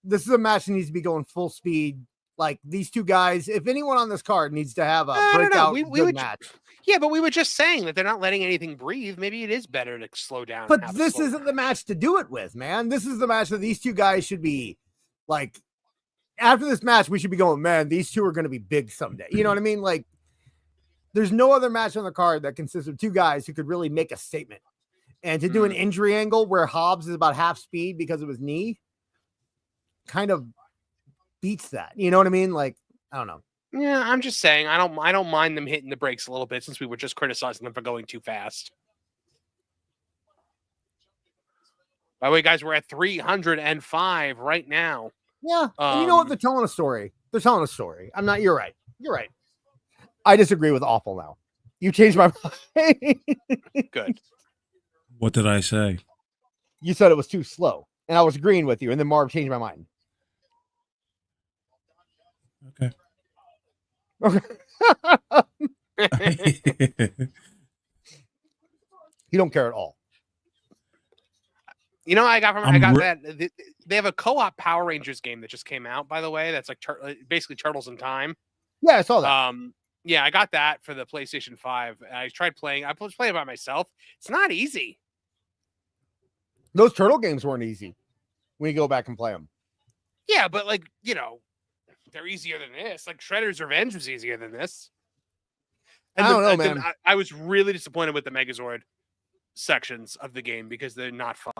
This is a match that needs to be going full speed. Like these two guys, if anyone on this card needs to have a No, no, breakout we good would- match. Yeah, but we were just saying that they're not letting anything breathe. Maybe it is better to slow down. and But have a this slow isn't down. the match to do it with, man. This is the match that these two guys should be like. After this match, we should be going, man, these two are going to be big someday. You know what I mean? Like, There's no other match on the card that consists of two guys who could really make a statement. And to do an injury angle where Hobbs is about half speed because of his knee kind of beats that. You know what I mean? Like, I don't know. Yeah, I'm just saying I don't mind them hitting the brakes a little bit since we were just criticizing them for going too fast. By the way, guys, we're at 305 right now. Yeah. And you know what? They're telling a story. You're right. You're right. I disagree with awful now. You changed my mind. Good. What did I say? You said it was too slow, and I was agreeing with you, and then Marv changed my mind. Okay. You don't care at all. You know, I got that. They have a co-op Power Rangers game that just came out, by the way. That's like basically Turtles in Time. Yeah, I saw that. Yeah, I got that for the PlayStation 5. I tried playing. I was playing it by myself. It's not easy. Those turtle games weren't easy when you go back and play them. Yeah, but like, you know, they're easier than this. Like Shredder's Revenge was easier than this. And I don't know, man. I was really disappointed with the Megazord sections of the game because they're not fun.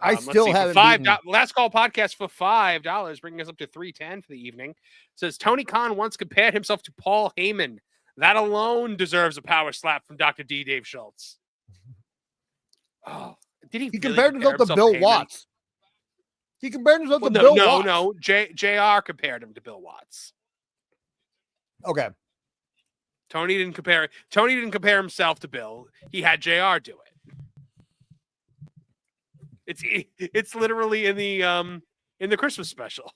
I still haven't. Last Call podcast for $5, bringing us up to 310 for the evening. Says Tony Khan once compared himself to Paul Heyman. That alone deserves a power slap from Dr. D. Dave Schultz. Oh, did he? He really compared himself to Bill Watts. He compared himself to Bill Watts. No. JR compared him to Bill Watts. Okay. Tony didn't compare himself to Bill. He had JR do it. It's literally in the Christmas special.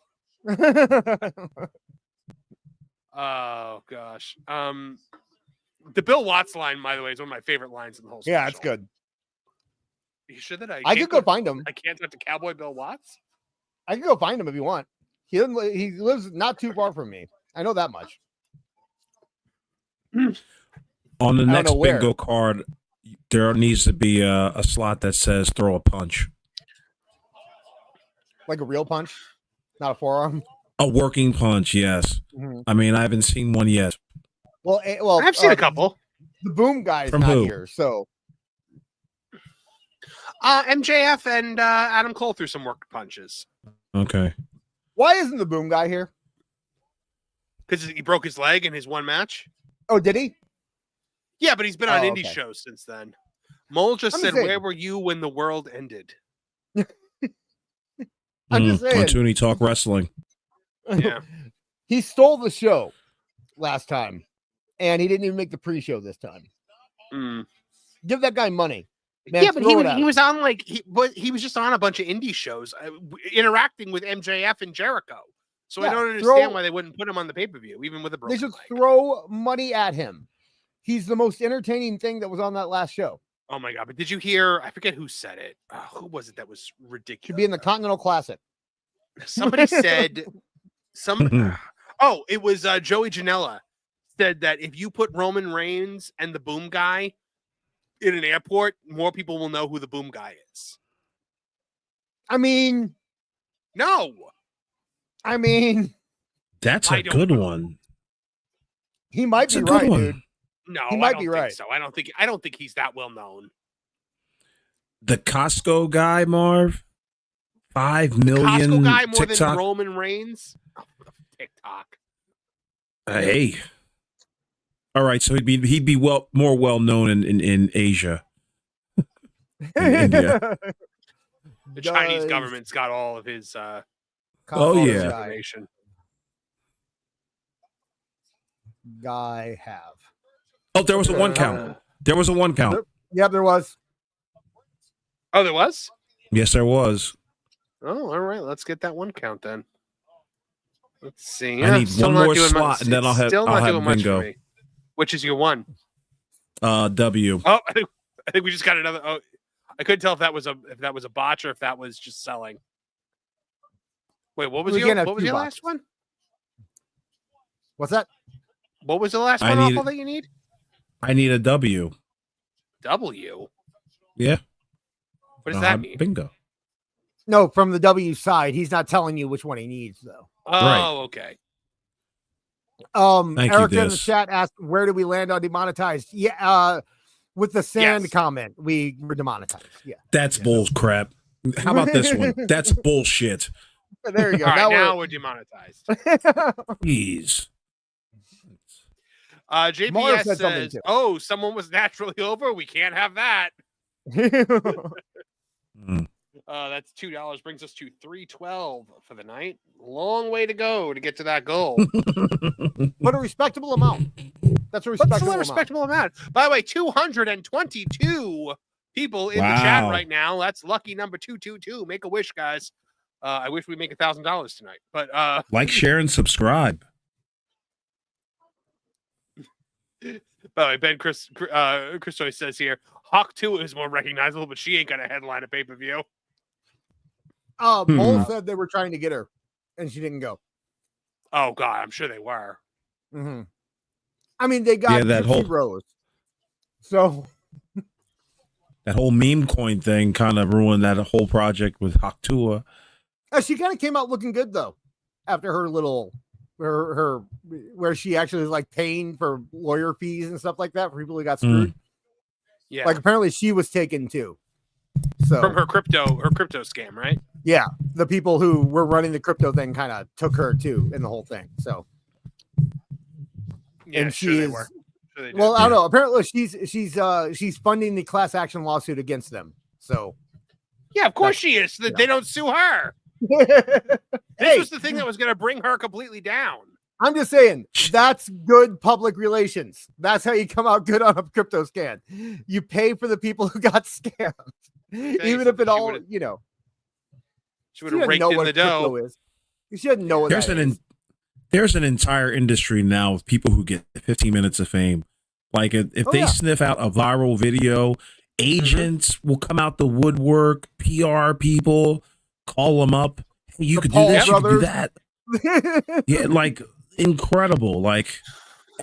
Oh gosh. The Bill Watts line, by the way, is one of my favorite lines in the whole special. Yeah, it's good. You sure that I could go find him. I can't talk to Cowboy Bill Watts? I can go find him if you want. He lives not too far from me. I know that much. On the next bingo card, there needs to be a slot that says throw a punch. Like a real punch? Not a forearm? A working punch, yes. Mm-hmm. I mean, I haven't seen one yet. Well, I've seen a couple. The Boom guy's from not who? Here, so. MJF and Adam Cole threw some work punches. Okay. Why isn't the Boom guy here? Because he broke his leg in his one match. Oh, did he? Yeah, but he's been on indie shows since then. Mole just said, "Where were you when the world ended?" I'm just saying. On Tooney Talk Wrestling. Yeah. He stole the show last time, and he didn't even make the pre-show this time. Give that guy money. Man, yeah, but he was on he was just on a bunch of indie shows, interacting with MJF and Jericho. So I don't understand why they wouldn't put him on the pay-per-view, even with a broken leg. They should throw money at him. He's the most entertaining thing that was on that last show. Oh my god! But did you hear? I forget who said it. Who was it that was ridiculous? Should be in the Continental Classic. Somebody said it was Joey Janela said that if you put Roman Reigns and the Boom guy in an airport, more people will know who the Boom guy is. I mean, no. I mean, that's a good one. He might be right, dude. No, he might be right. So I don't think he's that well known. The Costco guy, Marv. 5 million. Costco guy more TikTok. Than Roman Reigns. Oh, TikTok. Hey. All right, so he'd be more well known in Asia. In India. The Chinese government's got all of his information. Guy have. Oh, there was a 1 count. There was a 1 count. Yeah, there was. Oh, there was? Yes, there was. Oh, all right. Let's get that 1 count then. Let's see. I need one more slot, and then I'll have bingo. Which is your one? W. Oh, I think we just got another. Oh, I couldn't tell if that was a botch or if that was just selling. Wait, what was your last one? What's that? What was the last one awful that you need? I need a W. W? Yeah. What does that mean? Bingo. No, from the W side. He's not telling you which one he needs, though. Oh, right. Okay. Thank you, Erica in the Des. chat asked, where do we land on demonetized? Yeah, with the sand Yes. comment, we were demonetized. Yeah. That's bull crap. How about this one? That's bullshit. There you go. All right, now we're we're demonetized. Jeez. Marv JPS said something says, too. "Oh, someone was naturally over. We can't have that." Mm. That's $2. Brings us to $312 for the night. Long way to go to get to that goal. But a respectable amount. That's a But respectable still a amount. respectable amount. By the way, 222 people in the chat Wow. right now. That's lucky number 222. Make a wish, guys. I wish we make $1,000 tonight. But Like, share, and subscribe. by the way, Ben Christoy says here, Hawk 2 is more recognizable, but she ain't got a headline at pay-per-view. Mole said they were trying to get her, and she didn't go. Oh God, I'm sure they were. Mm-hmm. I mean, they got that whole Rose. So that whole meme coin thing kind of ruined that whole project with Haktua. She kind of came out looking good though, after her little her where she actually was like paying for lawyer fees and stuff like that for people who got screwed. Yeah, like apparently she was taken too. So from her crypto scam, right? Yeah, the people who were running the crypto thing kind of took her too in the whole thing. So yeah, and sure she they is were. Sure they did. well, I don't know. Apparently she's funding the class action lawsuit against them. So yeah, of course she is. So that they don't sue her. This was the thing that was going to bring her completely down. I'm just saying that's good public relations. That's how you come out good on a crypto scam. You pay for the people who got scammed, even if it all, you know. She would have raked in the dough. You shouldn't know what there's an entire industry now of people who get 15 minutes of fame. Like if they sniff out a viral video, agents will come out the woodwork, PR people call them up. Hey, you could do this, you could do that. Yeah, like incredible. Like,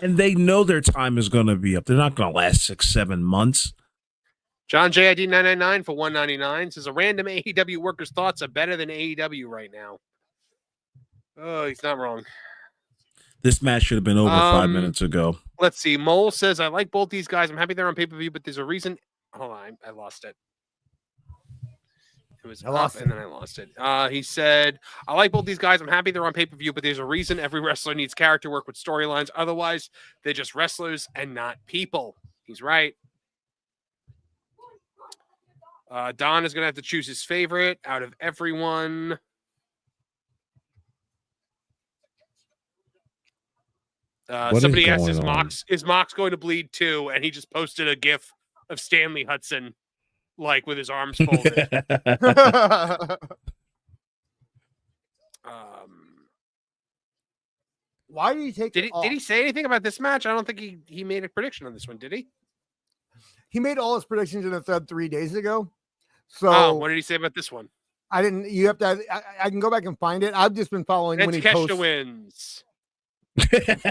and they know their time is going to be up. They're not going to last 6-7 months. John JID 999 for $199 says a random AEW worker's thoughts are better than AEW right now. Oh, he's not wrong. This match should have been over 5 minutes ago. Let's see. Mole says, I like both these guys. I'm happy they're on pay-per-view, but there's a reason. Hold on. I lost it. It was up, and then I lost it. He said, I like both these guys. I'm happy they're on pay-per-view, but there's a reason every wrestler needs character work with storylines. Otherwise, they're just wrestlers and not people. He's right. Don is going to have to choose his favorite out of everyone. Somebody asked, is Mox going to bleed too? And he just posted a GIF of Stanley Hudson, like with his arms folded. Why did he take Did he say anything about this match? I don't think he made a prediction on this one, did he? He made all his predictions in the thread 3 days ago. So what did he say about this one? I didn't. You have to. I can go back and find it. I've just been following when he posts. Wins.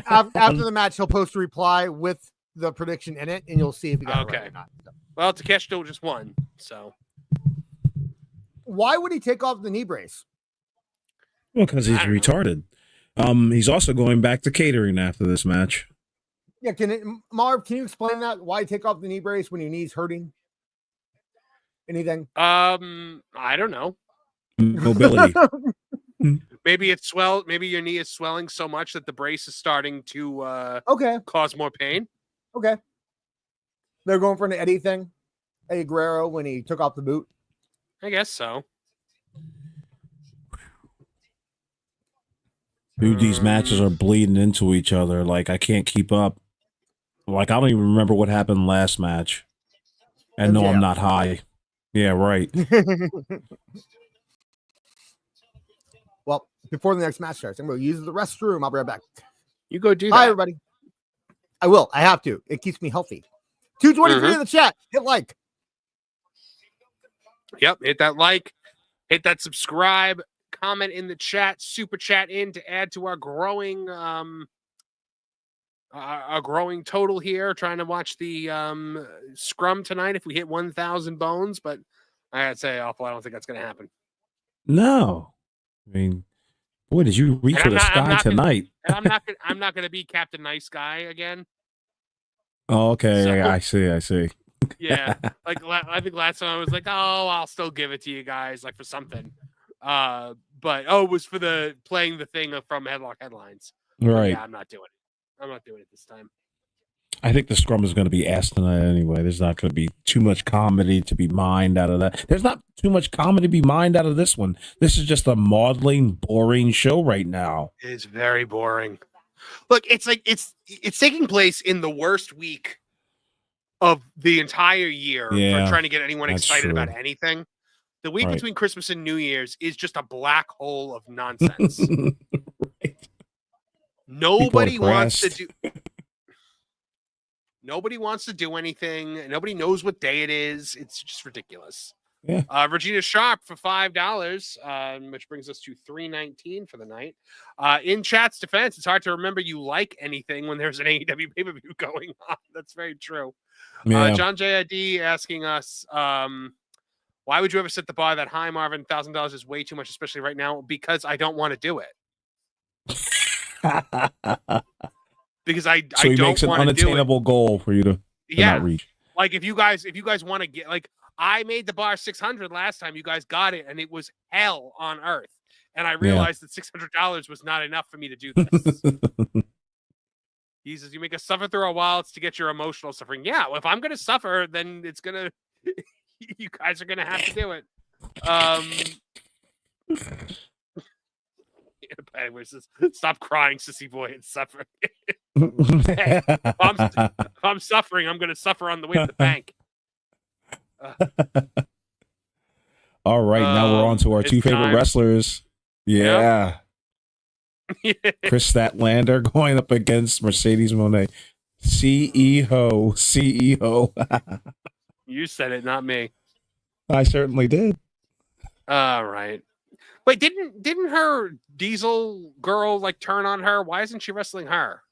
After the match, he'll post a reply with the prediction in it, and you'll see if he got it right or not. Well, Takeshita just won. So why would he take off the knee brace? Well, because he's retarded. He's also going back to catering after this match. Yeah, Marv, can you explain that? Why take off the knee brace when your knee's hurting? Anything? I don't know. Mobility. Maybe it's swelled. Maybe your knee is swelling so much that the brace is starting to cause more pain. Okay. They're going for an Eddie thing. Eddie Guerrero when he took off the boot. I guess so. Dude, these matches are bleeding into each other. Like, I can't keep up. Like, I don't even remember what happened last match. And no, I'm not high. Yeah, right. Well, before the next match starts, I'm going to use the restroom. I'll be right back. You go do that. Hi, everybody. I will. I have to. It keeps me healthy. 223 in the chat. Hit like. Yep. Hit that like. Hit that subscribe. Comment in the chat. Super chat in to add to our growing total here. Trying to watch the scrum tonight if we hit 1,000 bones. But I gotta say, Awful, I don't think that's going to happen. No. I mean, Boy, did you reach And for the sky tonight? And I'm not gonna be Captain Nice Guy again. Oh, okay. So, I see. Yeah, like I think last time I was like, oh, I'll still give it to you guys, like for something. But it was for the playing the thing from Headlock Headlines. Right. Yeah, I'm not doing it. I'm not doing it this time. I think the scrum is going to be ass tonight anyway. There's not going to be too much comedy to be mined out of that. There's not too much comedy to be mined out of this one. This is just a maudlin, boring show right now. It's very boring. Look, it's like it's taking place in the worst week of the entire year for trying to get anyone excited about anything. The week between Christmas and New Year's is just a black hole of nonsense. Right. Nobody wants to do. Nobody wants to do anything. Nobody knows what day it is. It's just ridiculous. Yeah. Regina Sharp for $5, which brings us to $3.19 for the night. In chat's defense, it's hard to remember you like anything when there's an AEW pay-per-view going on. That's very true. Yeah. John JID asking us, why would you ever set the bar that high, Marvin? $1,000 is way too much, especially right now, because I don't want to do it. Because I so he don't makes an want to do it. unattainable goal for you to not reach. Like if you guys want to get, like, I made the bar 600 last time. You guys got it, and it was hell on earth. And I realized that $600 was not enough for me to do this. He says, you make us suffer through our wallets to get your emotional suffering. Yeah, well, if I'm going to suffer, then it's going to, you guys are going to have to do it. Anyways, stop crying, sissy boy, and suffer. Hey, if I'm suffering, I'm going to suffer on the way to the bank. All right, now we're on to our two favorite wrestlers. Yeah. Chris Statlander going up against Mercedes Mone. CEO. You said it, not me. I certainly did. All right. Wait, didn't her Diesel girl like turn on her? Why isn't she wrestling her?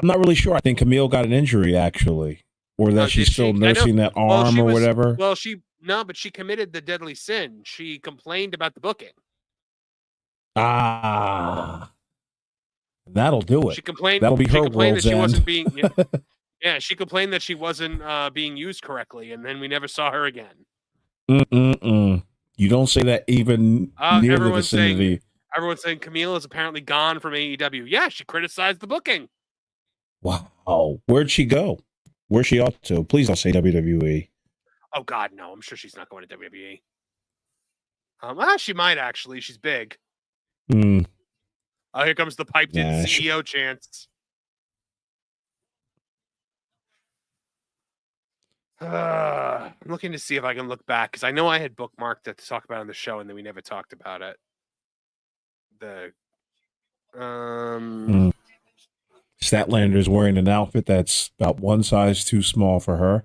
I'm not really sure. I think Camille got an injury actually, or that she's still nursing that arm or whatever. Well, but she committed the deadly sin. She complained about the booking. That'll do it. She complained. That'll be her complained that she wasn't being. Yeah, she complained that she wasn't being used correctly, and then we never saw her again. You don't say that even near the vicinity. Everyone's saying Camille is apparently gone from AEW. Yeah, she criticized the booking. Wow, where'd she go? Where's she off to? Please don't say WWE. Oh God, no! I'm sure she's not going to WWE. She might actually. She's big. Here comes the piped-in CEO chants. I'm looking to see if I can look back because I know I had bookmarked that to talk about on the show, and then we never talked about it. Statlander's wearing an outfit that's about one size too small for her.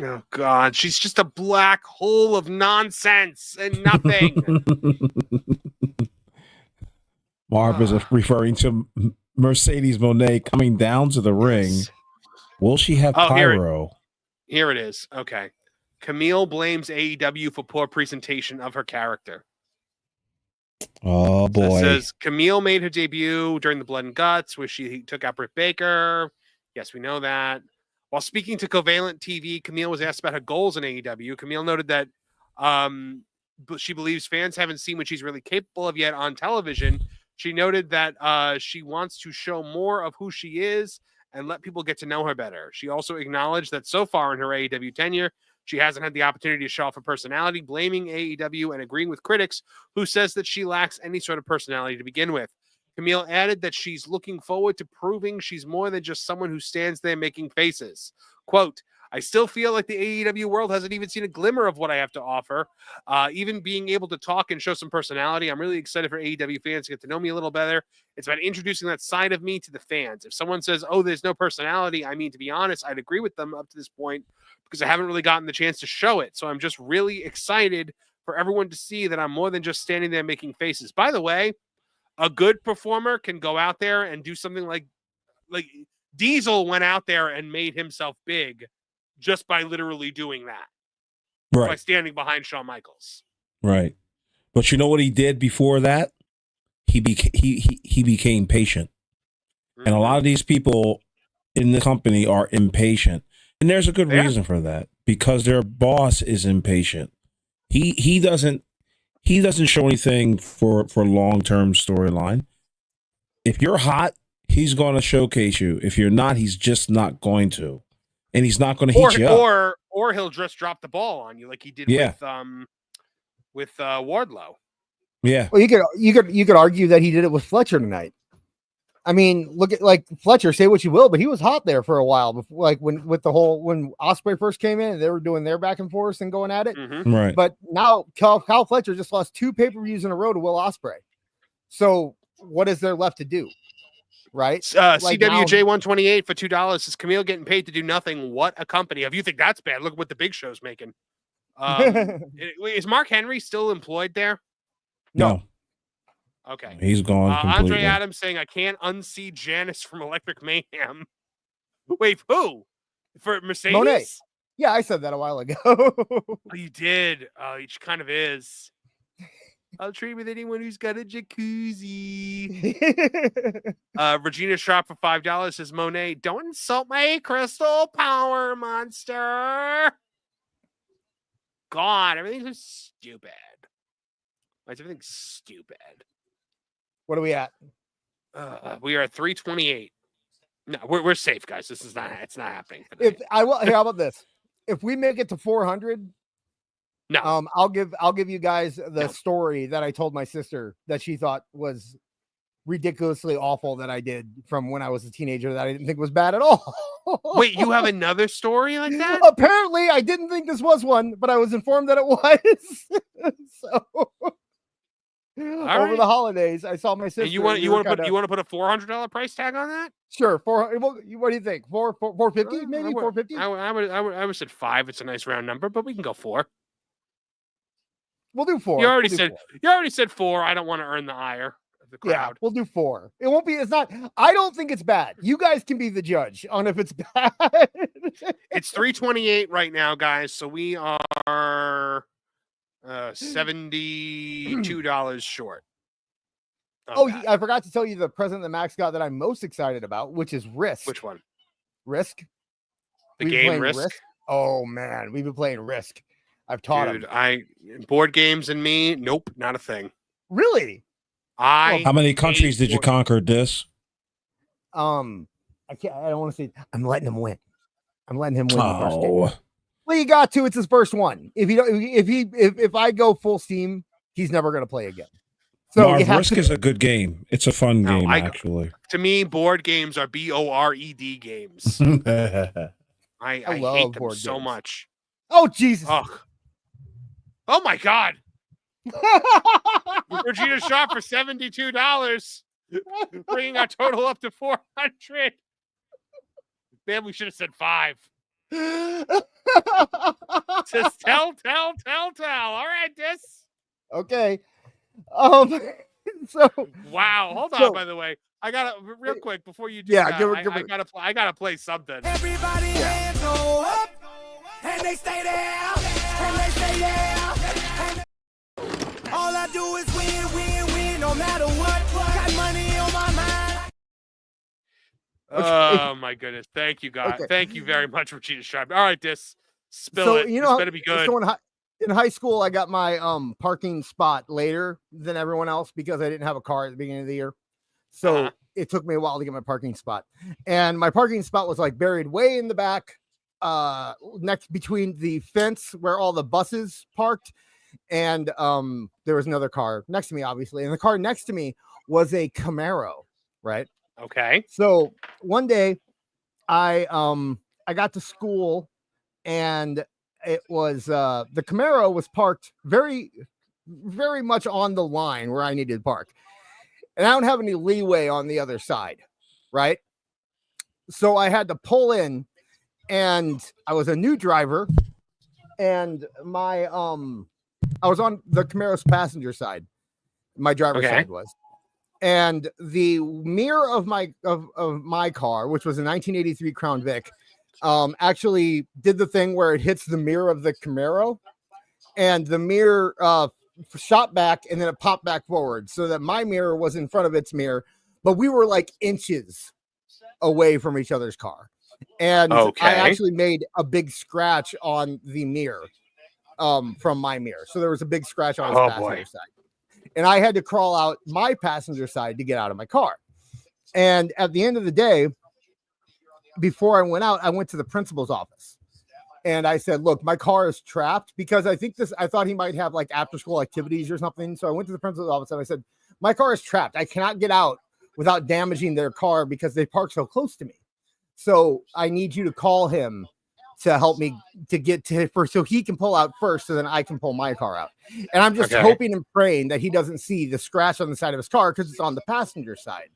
Oh God, she's just a black hole of nonsense and nothing. Marv is referring to Mercedes Mone coming down to the ring. Will she have pyro? Here it is. Okay. Camille blames AEW for poor presentation of her character. Oh, boy. So it says Camille made her debut during the Blood and Guts, where she took out Britt Baker. Yes, we know that. While speaking to Covalent TV, Camille was asked about her goals in AEW. Camille noted that she believes fans haven't seen what she's really capable of yet on television. She noted that she wants to show more of who she is and let people get to know her better. She also acknowledged that so far in her AEW tenure, she hasn't had the opportunity to show off her personality, blaming AEW and agreeing with critics who says that she lacks any sort of personality to begin with. Camille added that she's looking forward to proving she's more than just someone who stands there making faces. Quote, I still feel like the AEW world hasn't even seen a glimmer of what I have to offer. Even being able to talk and show some personality. I'm really excited for AEW fans to get to know me a little better. It's about introducing that side of me to the fans. If someone says, oh, there's no personality, I mean, to be honest, I'd agree with them up to this point because I haven't really gotten the chance to show it. So I'm just really excited for everyone to see that I'm more than just standing there making faces. By the way, a good performer can go out there and do something like Diesel went out there and made himself big just by literally doing that. by standing behind Shawn Michaels. Right. But you know what he did before that? He became patient. Mm-hmm. And a lot of these people in the company are impatient. And there's a good reason for that, because their boss is impatient. He doesn't show anything for long-term storyline. If you're hot, he's going to showcase you. If you're not, he's just not going to. And he's not going to heat you up. Or he'll just drop the ball on you like he did with Wardlow. Yeah. Well, you could argue that he did it with Fletcher tonight. I mean, look at like Fletcher, say what you will, but he was hot there for a while before, like when Ospreay first came in and they were doing their back and forth and going at it. Mm-hmm. Right. But now Kyle Fletcher just lost 2 pay-per-views in a row to Will Ospreay. So what is there left to do? Right? Like CWJ 128 for $2. Is Camille getting paid to do nothing? What a company. If you think that's bad, look what the Big Show's making. Is Mark Henry still employed there? No. Okay. He's gone completely. Andre Adams saying, I can't unsee Janice from Electric Mayhem. Wait, who? For Mercedes? Mone. Yeah, I said that a while ago. Oh, you did. She kind of is. I'll trade with anyone who's got a jacuzzi. Regina Sharp for $5 says, Monet, don't insult my crystal power monster. God, everything's so stupid. Why is everything stupid? What are we at? We are at 328. No, we're safe, guys. It's not happening. How about this? If we make it to 400, no, I'll give you guys the story that I told my sister that she thought was ridiculously awful that I did from when I was a teenager that I didn't think was bad at all. Wait, you have another story like that? Apparently, I didn't think this was one, but I was informed that it was. So over the holidays, I saw my sister. And you want to put a $400 price tag on that? Sure. What do you think? 450? Maybe 450? I would said 5. It's a nice round number, but we can go 4. We'll do 4. You already said 4. I don't want to earn the ire of the crowd. Yeah, we'll do 4. It won't be. It's not. I don't think it's bad. You guys can be the judge on if it's bad. It's 328 right now, guys. So we are $72 short. I forgot to tell you the present that Max got that I'm most excited about, which is Risk. Which one? Risk. The game Risk? Oh man, we've been playing Risk. I've taught him. Board games and me, nope, not a thing. Really? How many countries did you conquer this? I don't want to say. I'm letting him win. I'm letting him win the first game. Well, you got to. It's his first one. If I go full steam, he's never going to play again. So Marv, Risk is a good game. It's a fun game, actually. To me, board games are BORED games. I love hate them board so games. much. Oh Jesus! Oh my God! Regina Shaw for $72, bringing our total up to 400. Man, we should have said 5. Just tell. All right, this. Okay. So wow. Hold on. By the way, I gotta real quick before you do that. I gotta play something. Everybody hands go up, and they stay there, and they stay there. All I do is win, no matter what. Got money on my mind. Oh my goodness! Thank you, God. Okay. Thank you very much, Regina Sharp. All right, spill it. You know, it's better be good. So in high school, I got my parking spot later than everyone else because I didn't have a car at the beginning of the year. So it took me a while to get my parking spot, and my parking spot was like buried way in the back, next between the fence where all the buses parked. And there was another car next to me, obviously, and the car next to me was a Camaro, right? Okay. So one day I got to school and it was the Camaro was parked very, very much on the line where I needed to park. And I don't have any leeway on the other side, right? So I had to pull in, and I was a new driver, and my I was on the Camaro's passenger side. My driver's side was. And the mirror of my car, which was a 1983 Crown Vic, actually did the thing where it hits the mirror of the Camaro and the mirror shot back, and then it popped back forward, so that my mirror was in front of its mirror, but we were like inches away from each other's car. And Okay. I actually made a big scratch on the mirror from my mirror. So there was a big scratch on his passenger side. And I had to crawl out my passenger side to get out of my car. And at the end of the day, before I went out, I went to the principal's office. And I said, look, my car is trapped, because I thought he might have like after school activities or something. So I went to the principal's office and I said, my car is trapped. I cannot get out without damaging their car because they park so close to me. So I need you to call him to help me to get to first, so he can pull out first, so then I can pull my car out. And I'm just hoping and praying that he doesn't see the scratch on the side of his car, because it's on the passenger side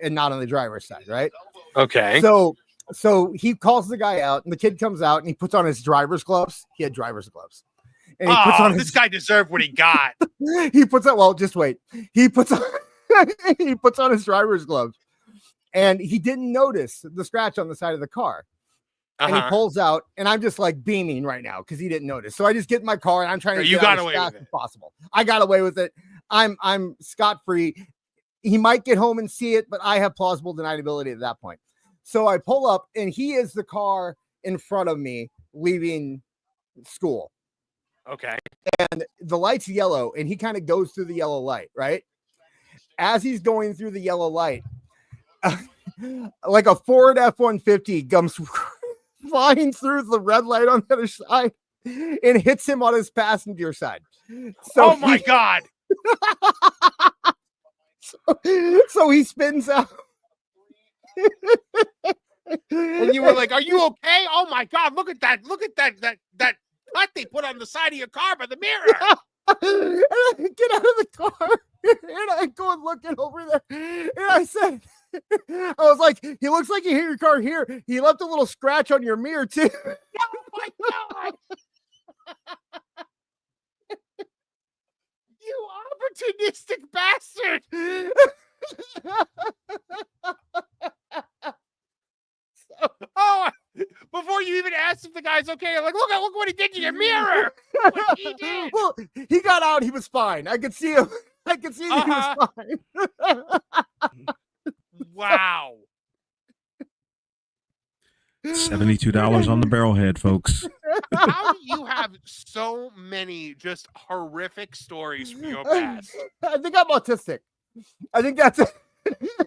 and not on the driver's side, right? Okay. So he calls the guy out, and the kid comes out, and he puts on his driver's gloves. He had driver's gloves. And he puts on this guy deserved what he got. He puts on, well, just wait. He puts on he puts on his driver's gloves, and he didn't notice the scratch on the side of the car. And he pulls out, and I'm just like beaming right now because he didn't notice. So I just get in my car, and I'm trying to get out as fast as possible. I got away with it. I'm scot-free. He might get home and see it, but I have plausible deniability at that point. So I pull up, and he is the car in front of me leaving school. Okay. And the light's yellow, and he kind of goes through the yellow light, right? As he's going through the yellow light, like a Ford F-150 comes flying through the red light on the other side and hits him on his passenger side. So my God. So he spins out. And you were like, are you okay? Oh my God, look at that. Look at that cut they put on the side of your car by the mirror. And I get out of the car, and I go and look it over there. And I said, I was like, he looks like you hit your car here. He left a little scratch on your mirror too. Oh my God. You opportunistic bastard. Before you even asked if the guy's okay, I'm like, look what he did to your mirror. What he did. Well, he got out. He was fine. I could see him. I could see that he was fine. Wow. $72 on the barrelhead, folks. How do you have so many just horrific stories from your past? I think I'm autistic. I think that's it.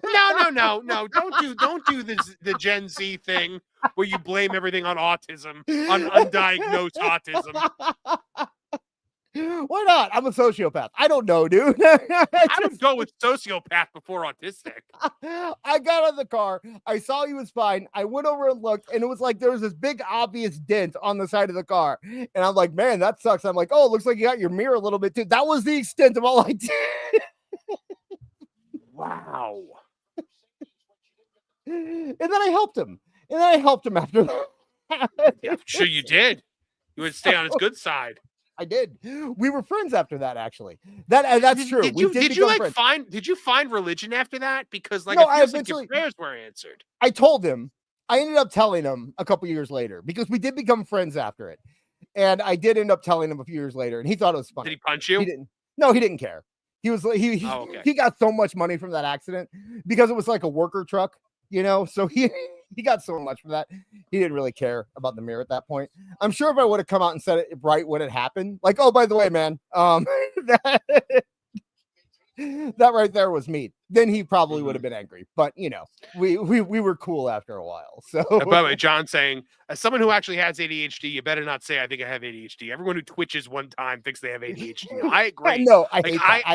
No. Don't do the Gen Z thing where you blame everything on autism, on undiagnosed autism. Why not? I'm a sociopath. I don't know, dude. I would go with sociopath before autistic. I got out of the car. I saw he was fine. I went over and looked, and it was like there was this big obvious dent on the side of the car. And I'm like, man, that sucks. I'm like, oh, it looks like you got your mirror a little bit too. That was the extent of all I did. Wow. And then I helped him. After that. Yeah, I'm sure you did. You would stay on his good side. I did. We were friends after that, actually. That's true. Did you find religion after that? Because like, no, it feels like your prayers were answered. I told him. I ended up telling him a couple years later, because we did become friends after it. And I did end up telling him a few years later, and he thought it was funny. Did he punch you? He didn't. No, he didn't care. He was he got so much money from that accident because it was like a worker truck, you know. So he got so much from that. He didn't really care about the mirror at that point. I'm sure if I would have come out and said it right when it happened, like, oh, by the way, man, that right there was me, then he probably would have been angry. But you know, we were cool after a while. So by the way, John saying, as someone who actually has ADHD, you better not say I think I have ADHD. Everyone who twitches one time thinks they have ADHD. I agree. No, I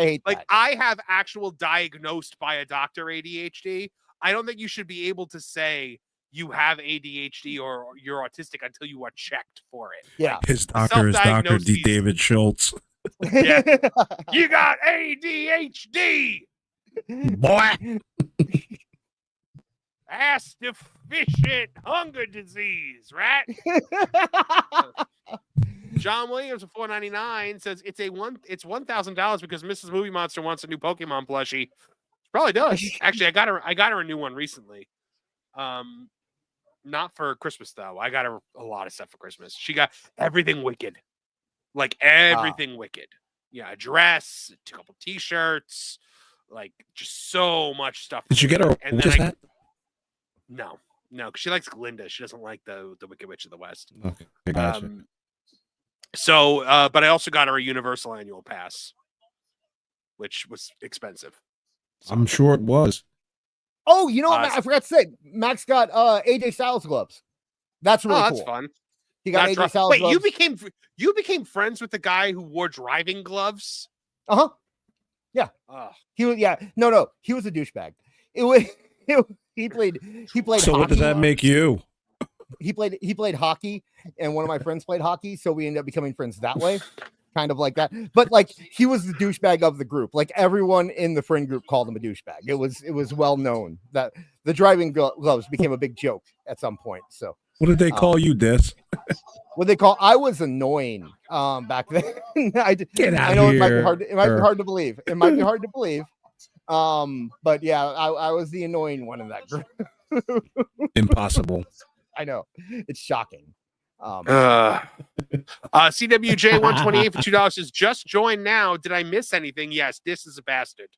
hate that. I have actual diagnosed by a doctor ADHD. I don't think you should be able to say you have ADHD or you're autistic until you are checked for it. Yeah. His doctor is Dr. D. David Schultz. Yeah. You got ADHD. Boy. Ass deficient hunger disease, right? John Williams of $4.99 says it's $1,000 because Mrs. Movie Monster wants a new Pokemon plushie. She probably does. Actually, I got her a new one recently. Not for Christmas though. I got her a lot of stuff for Christmas. She got everything Wicked. Like everything Wicked. Yeah, a dress, a couple t-shirts, like just so much stuff. Did you get her? And Just then that? No, because she likes Glinda. She doesn't like the Wicked Witch of the West. Okay, gotcha. But I also got her a Universal annual pass, which was expensive. So, I'm sure it was. Oh, you know what? I forgot to say, Max got AJ Styles gloves. That's really cool. That's fun. He got AJ Styles Wait, gloves. you became friends with the guy who wore driving gloves? Uh-huh. Yeah. He was No, he was a douchebag. He played So hockey. what does that make you? He played hockey, and one of my friends played hockey, so we ended up becoming friends that way. Kind of like that. But like he was the douchebag of the group. Like everyone in the friend group called him a douchebag. It was well known that the driving gloves became a big joke at some point. So what did they call you, Des? I was annoying back then. Get out I know here. it might be hard to believe. It might be hard to believe. But yeah, I was the annoying one in that group. Impossible. I know. It's shocking. CWJ 128 for $2 says just join now. Did I miss anything? Yes, this is a bastard.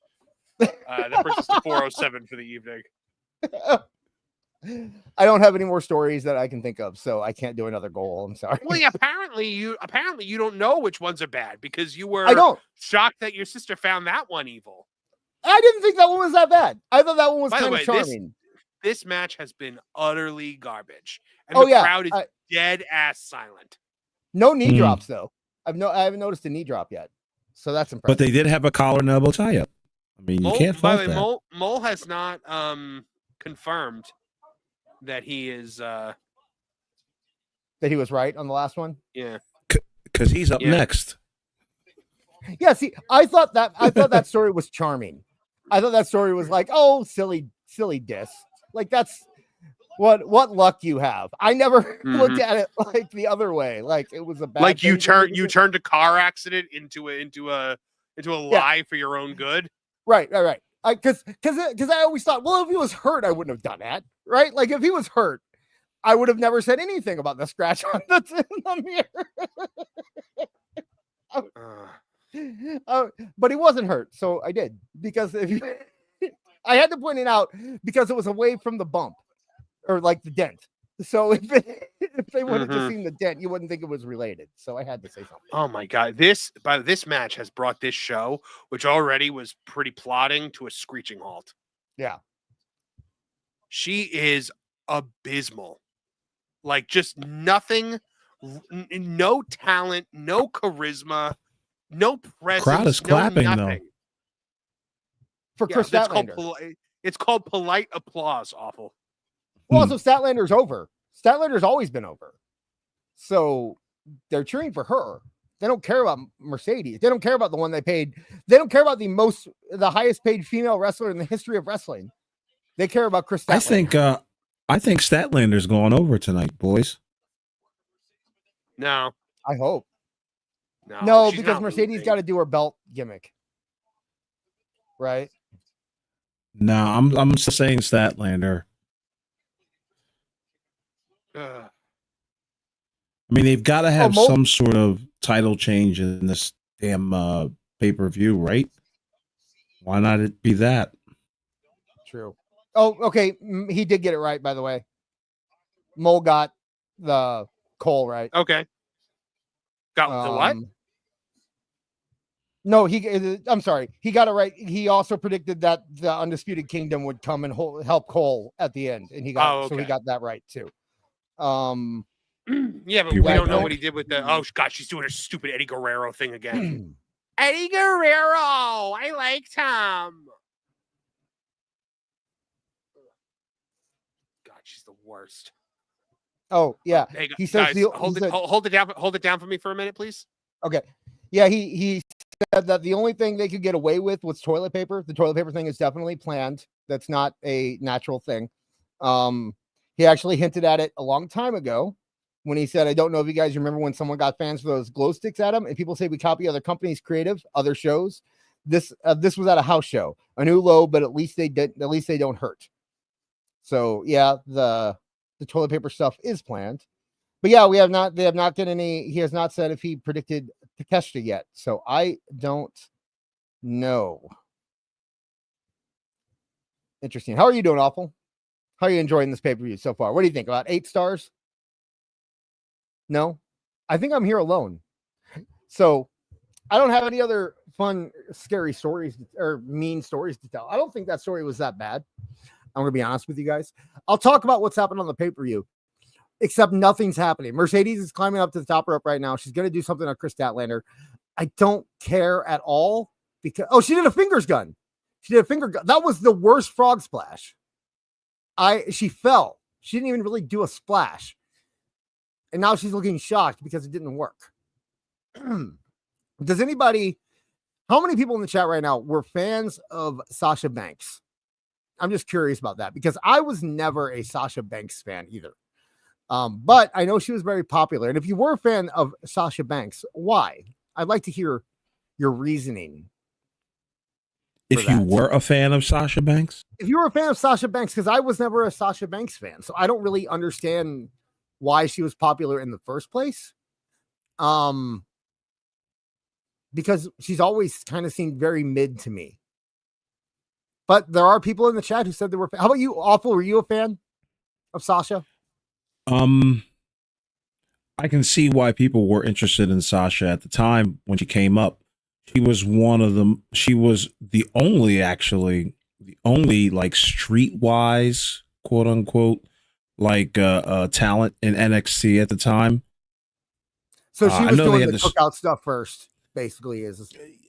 That brings us to 407 for the evening. I don't have any more stories that I can think of, so I can't do another goal. I'm sorry. Well, yeah, apparently you don't know which ones are bad because you were shocked that your sister found that one evil. I didn't think that one was that bad. I thought that one was kind of charming. This match has been utterly garbage. And the crowd is dead ass silent. No knee drops though. I haven't noticed a knee drop yet. So that's impressive. But they did have a collar and elbow tie up. I mean, you can't fault that. Mole has not confirmed that he is that he was right on the last one. Yeah. Because he's up next. Yeah, see, I thought that story was charming. I thought that story was like, oh, silly diss. Like that's what luck you have. I never looked at it like the other way. Like it was a bad. Like you turned a car accident into a lie for your own good. Right. Because I always thought, well, if he was hurt, I wouldn't have done that. Right? Like if he was hurt, I would have never said anything about the scratch on the mirror. But he wasn't hurt, so I did because I had to point it out because it was away from the bump or like the dent. So if they would have just seen the dent, you wouldn't think it was related. So I had to say something. Oh my god, this match has brought this show, which already was pretty plodding, to a screeching halt. Yeah, she is abysmal. Like just nothing, no talent, no charisma, no presence. Crowd is clapping nothing. though. For Chris Statlander. It's called polite applause. Awful. Well, also Statlander's over. Statlander's always been over. So they're cheering for her. They don't care about Mercedes. They don't care about the one they paid. They don't care about the highest paid female wrestler in the history of wrestling. They care about Chris Statlander. I think Statlander's going over tonight, boys. No. I hope. No, because Mercedes got to do her belt gimmick. Right? No, I'm saying Statlander. I mean, they've got to have some sort of title change in this damn pay-per-view, right? Why not it be that? True. Oh, okay. He did get it right, by the way. Mole got the Cole right. Okay. Got the what? No, I'm sorry. He got it right. He also predicted that the Undisputed Kingdom would come and help Cole at the end, and he got so he got that right too. Yeah, but we don't know what he did with the. Oh gosh, she's doing her stupid Eddie Guerrero thing again. Eddie Guerrero, I liked him. God, she's the worst. Oh yeah, hey, he says guys, hold it down for me for a minute, please. Okay. Yeah, he said that the only thing they could get away with was toilet paper. The toilet paper thing is definitely planned. That's not a natural thing. He actually hinted at it a long time ago when he said, I don't know if you guys remember when someone got fans for those glow sticks at him, and people say we copy other companies' creative, other shows. This was at a house show, a new low, but at least they don't hurt. So yeah, the toilet paper stuff is planned. But yeah, they have not done any. He has not said if he predicted Takeshita yet, so I don't know. Interesting. How are you doing, Awful? How are you enjoying this pay-per-view so far? What do you think? About 8 stars? No? I think I'm here alone. So I don't have any other fun, scary stories or mean stories to tell. I don't think that story was that bad. I'm going to be honest with you guys. I'll talk about what's happened on the pay-per-view, except nothing's happening. Mercedes is climbing up to the top rope right now. She's going to do something on Chris Statlander. I don't care at all because, she did a fingers gun. She did a finger gun. That was the worst frog splash. She fell. She didn't even really do a splash. And now she's looking shocked because it didn't work. Does anybody, how many people in the chat right now were fans of Sasha Banks? I'm just curious about that because I was never a Sasha Banks fan either. But I know she was very popular. And if you were a fan of Sasha Banks, why? I'd like to hear your reasoning. If you were a fan of Sasha Banks? If you were a fan of Sasha Banks, because I was never a Sasha Banks fan. So I don't really understand why she was popular in the first place. Because she's always kind of seemed very mid to me. But there are people in the chat who said they were. How about you, Awful? Were you a fan of Sasha? I can see why people were interested in Sasha at the time when she came up. She was one of them. She was the only like streetwise, quote unquote, like talent in NXT at the time. So she was doing the cookout stuff first, basically. Is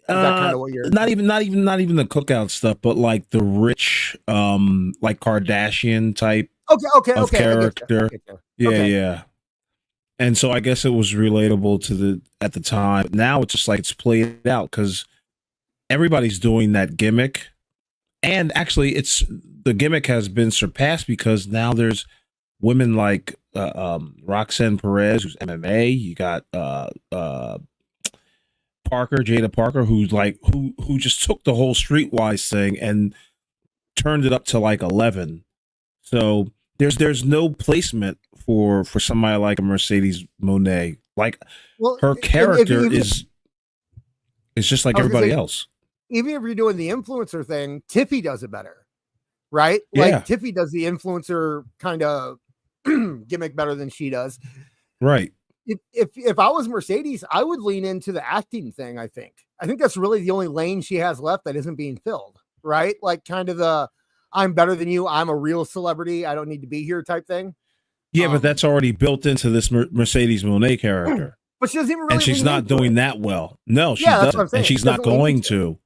that kind of what you're not even the cookout stuff, but like the rich, like Kardashian type of character. Yeah. And so I guess it was relatable at the time. Now it's just like it's played out because everybody's doing that gimmick. And actually the gimmick has been surpassed because now there's women like Roxanne Perez, who's MMA. You got Jada Parker, who's like who just took the whole streetwise thing and turned it up to like 11. So there's no placement for somebody like a Mercedes Moné. Like her character is just like everybody else. Even if you're doing the influencer thing, Tiffy does it better, right? Yeah. Like Tiffy does the influencer kind of gimmick better than she does. Right. If I was Mercedes, I would lean into the acting thing. I think that's really the only lane she has left that isn't being filled, right? Like kind of the I'm better than you. I'm a real celebrity. I don't need to be here type thing. Yeah, but that's already built into this Mercedes Moné character. But she doesn't even really and she's not doing that well. No, she doesn't. And she's not going to.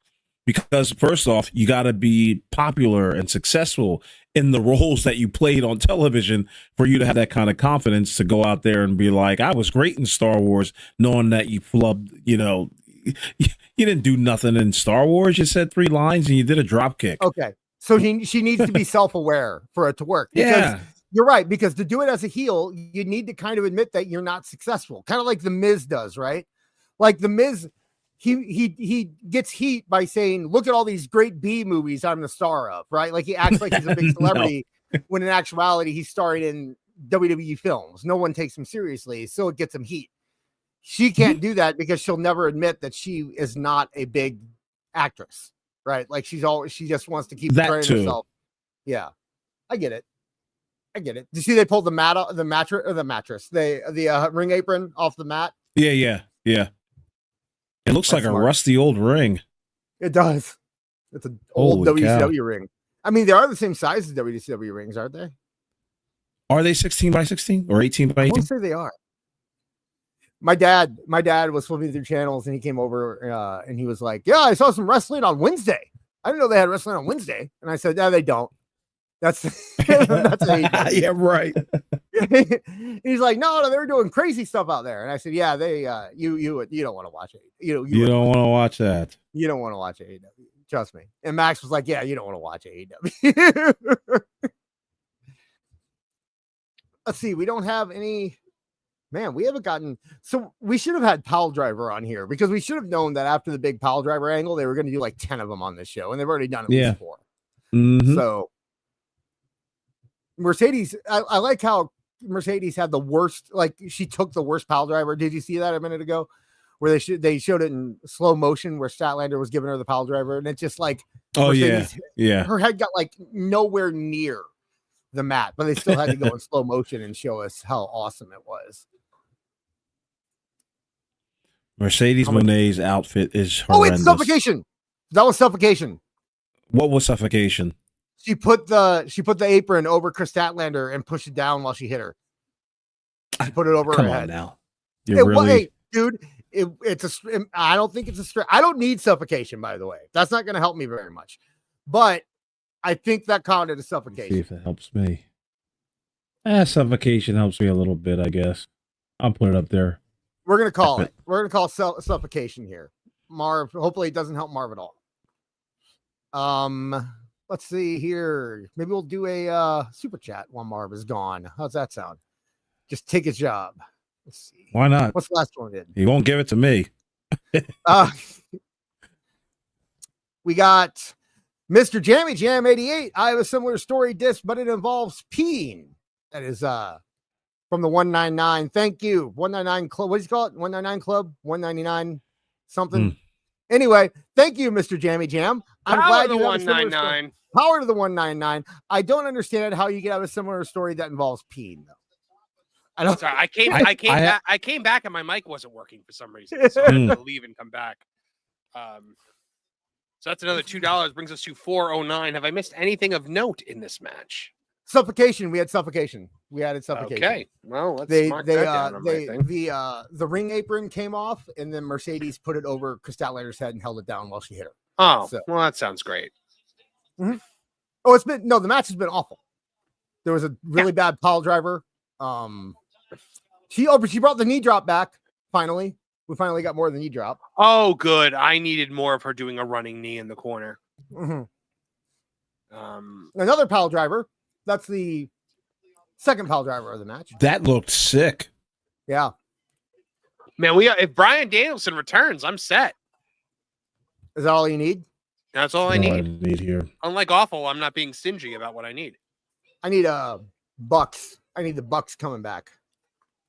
Because first off, you got to be popular and successful in the roles that you played on television for you to have that kind of confidence to go out there and be like, I was great in Star Wars, knowing that you flubbed, you didn't do nothing in Star Wars. You said 3 lines and you did a drop kick. Okay. So she needs to be self-aware for it to work. Yeah. You're right, because to do it as a heel, you need to kind of admit that you're not successful. Kind of like The Miz does, right? Like The Miz, he gets heat by saying, look at all these great B movies I'm the star of, right? Like he acts like he's a big celebrity when in actuality he's starring in WWE films. No one takes him seriously, so it gets him heat. She can't do that because she'll never admit that she is not a big actress, right? Like she just wants to keep portraying herself. Yeah, I get it. Did you see they pulled the ring apron off the mat? Yeah. It looks like a rusty old ring. It does. It's an old WCW ring. I mean, they are the same size as WCW rings, aren't they? Are they 16 by 16 or 18 by 18? I want to say they are. My dad was flipping through channels and he came over and he was like, yeah, I saw some wrestling on Wednesday. I didn't know they had wrestling on Wednesday. And I said, no, they don't. That's yeah, right. He's like, no, they were doing crazy stuff out there. And I said, yeah, they you don't want to watch it. You don't want to watch that. You don't want to watch AEW. Trust me. And Max was like, yeah, you don't want to watch AEW. Let's see. We don't have any. Man, we haven't gotten. So we should have had Pile Driver on here because we should have known that after the big Pile Driver angle, they were going to do like 10 of them on this show, and they've already done at least 4. Mm-hmm. So Mercedes, I like how Mercedes had the worst, like she took the worst Pile Driver. Did you see that a minute ago? where they showed it in slow motion where Statlander was giving her the pile driver, and it's just like, Oh Mercedes, yeah. her head got like nowhere near the mat, but they still had to go in slow motion and show us how awesome it was. Mercedes Monet's outfit is horrendous. Oh, it's suffocation. That was suffocation. What was suffocation? She put the apron over Chris Statlander and pushed it down while she hit her. She put it over her head. Now. Hey, dude, I don't think it's a straight. I don't need suffocation, by the way. That's not going to help me very much. But I think that counted as suffocation. See if it helps me. Suffocation helps me a little bit, I guess. I'll put it up there. We're going to call it. We're going to call suffocation here. Marv, hopefully it doesn't help Marv at all. Let's see here. Maybe we'll do a super chat while Marv is gone. How's that sound? Just take his job. Let's see. Why not? What's the last one we did? He won't give it to me. We got Mr. Jammy Jam 88. I have a similar story disc, but it involves peeing. That is from the 199. Thank you. 199 Club. What do you call it? 199 Club? 199 something. Anyway, thank you, Mr. Jammy Jam. I'm glad you have a similar story. Power to the 199. I don't understand how you can have a similar story that involves peeing, though. I don't. Sorry, I came back and my mic wasn't working for some reason, so I had to leave and come back. So that's another $2. Brings us to 409. Have I missed anything of note in this match? Suffocation. We had suffocation. We added suffocation. Okay. Well, let's mark that down on my thing. The ring apron came off, and then Mercedes put it over Chris Statlander's head and held it down while she hit her. Oh, well, that sounds great. Mm-hmm. Oh, the match has been awful. There was a really bad pile driver. She brought the knee drop back. Finally, we finally got more of the knee drop. Oh, good. I needed more of her doing a running knee in the corner. Mm-hmm. Another pile driver. That's the second pile driver of the match. That looked sick. Yeah, man. If Bryan Danielson returns, I'm set. Is that all you need? That's all I need here. Unlike Awful, I'm not being stingy about what I need. I need Bucks. I need the Bucks coming back.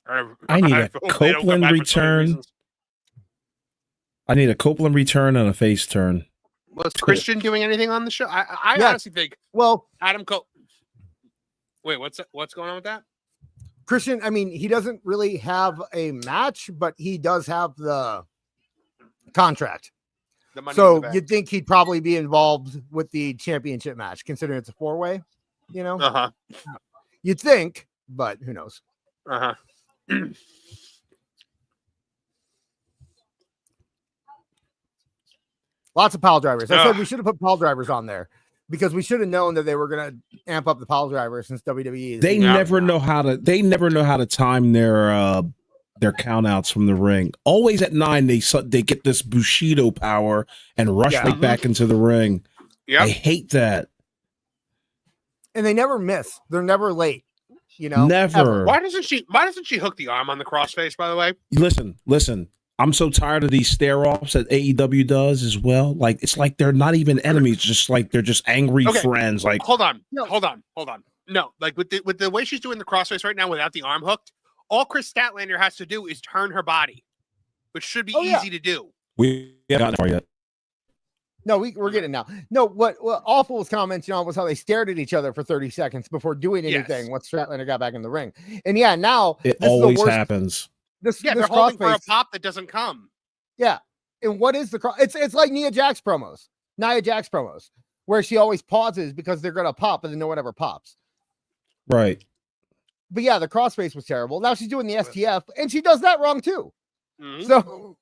I need a Copeland return. I need a Copeland return and a face turn. Was Christian doing anything on the show? I honestly think. Well, Adam Cole. Wait, what's going on with that? Christian, I mean, he doesn't really have a match, but he does have the contract. So you'd think he'd probably be involved with the championship match, considering it's a 4-way, you know? Uh-huh. You'd think, but who knows? Uh-huh. Lots of pile drivers. I said we should have put pile drivers on there because we should have known that they were going to amp up the pile drivers since WWE. They never know how to time their count outs from the ring. Always at 9, they get this Bushido power and rush right back into the ring. Yeah, I hate that. And they never miss. They're never late. You know, never. Ever. Why doesn't she hook the arm on the crossface? By the way, listen. I'm so tired of these stare offs that AEW does as well. Like it's like they're not even enemies, just like they're just angry friends. Like hold on. No, like with the way she's doing the crossface right now without the arm hooked, all Chris Statlander has to do is turn her body, which should be easy to do. We haven't gotten there yet. No, we're getting now. No, what Awful was commenting on was how they stared at each other for 30 seconds before doing anything once Statlander got back in the ring. And now it always happens. They're holding for a pop that doesn't come. Yeah. And what is the cross? It's like Nia Jax promos, where she always pauses because they're going to pop, and then no one ever pops. Right. But yeah, the crossface was terrible. Now she's doing the STF, and she does that wrong too. Mm-hmm. So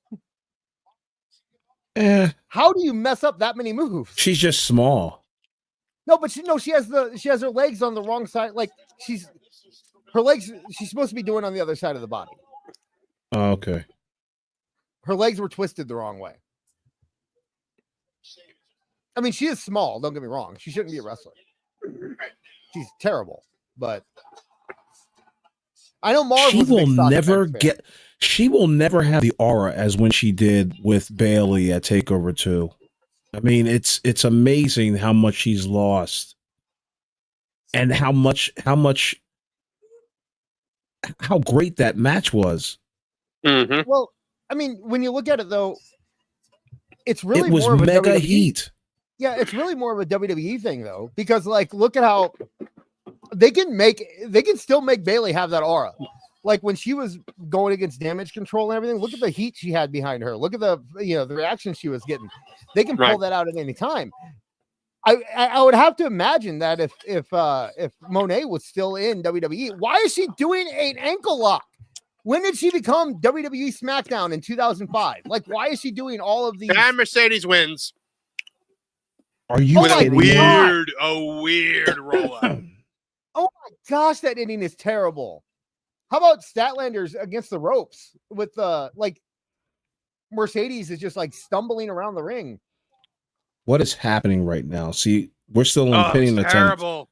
how do you mess up that many moves? She's just small. No, but she has her legs on the wrong side. Like she's supposed to be doing on the other side of the body. Oh, okay. Her legs were twisted the wrong way. I mean, she is small. Don't get me wrong. She shouldn't be a wrestler. She's terrible, but I know Marv. She will never have the aura as when she did with Bayley at TakeOver 2. I mean, it's amazing how much she's lost, and how great that match was. Mm-hmm. Well, I mean, when you look at it though, it's really It was more of a mega WWE. heat. Yeah, it's really more of a WWE thing though, because like, look at how they can still make Bayley have that aura. Like when she was going against Damage Control and everything, look at the heat she had behind her. Look at the reaction she was getting. They can pull that out at any time. I would have to imagine that if Monet was still in WWE, why is she doing an ankle lock? When did she become WWE SmackDown in 2005? Like, why is she doing all of these? And Mercedes wins. Are you With a kidding me? weird roll up. Oh my gosh, that ending is terrible. How about Statlanders against the ropes with like Mercedes is just like stumbling around the ring? What is happening right now? See, we're still in pinning attempt. Terrible.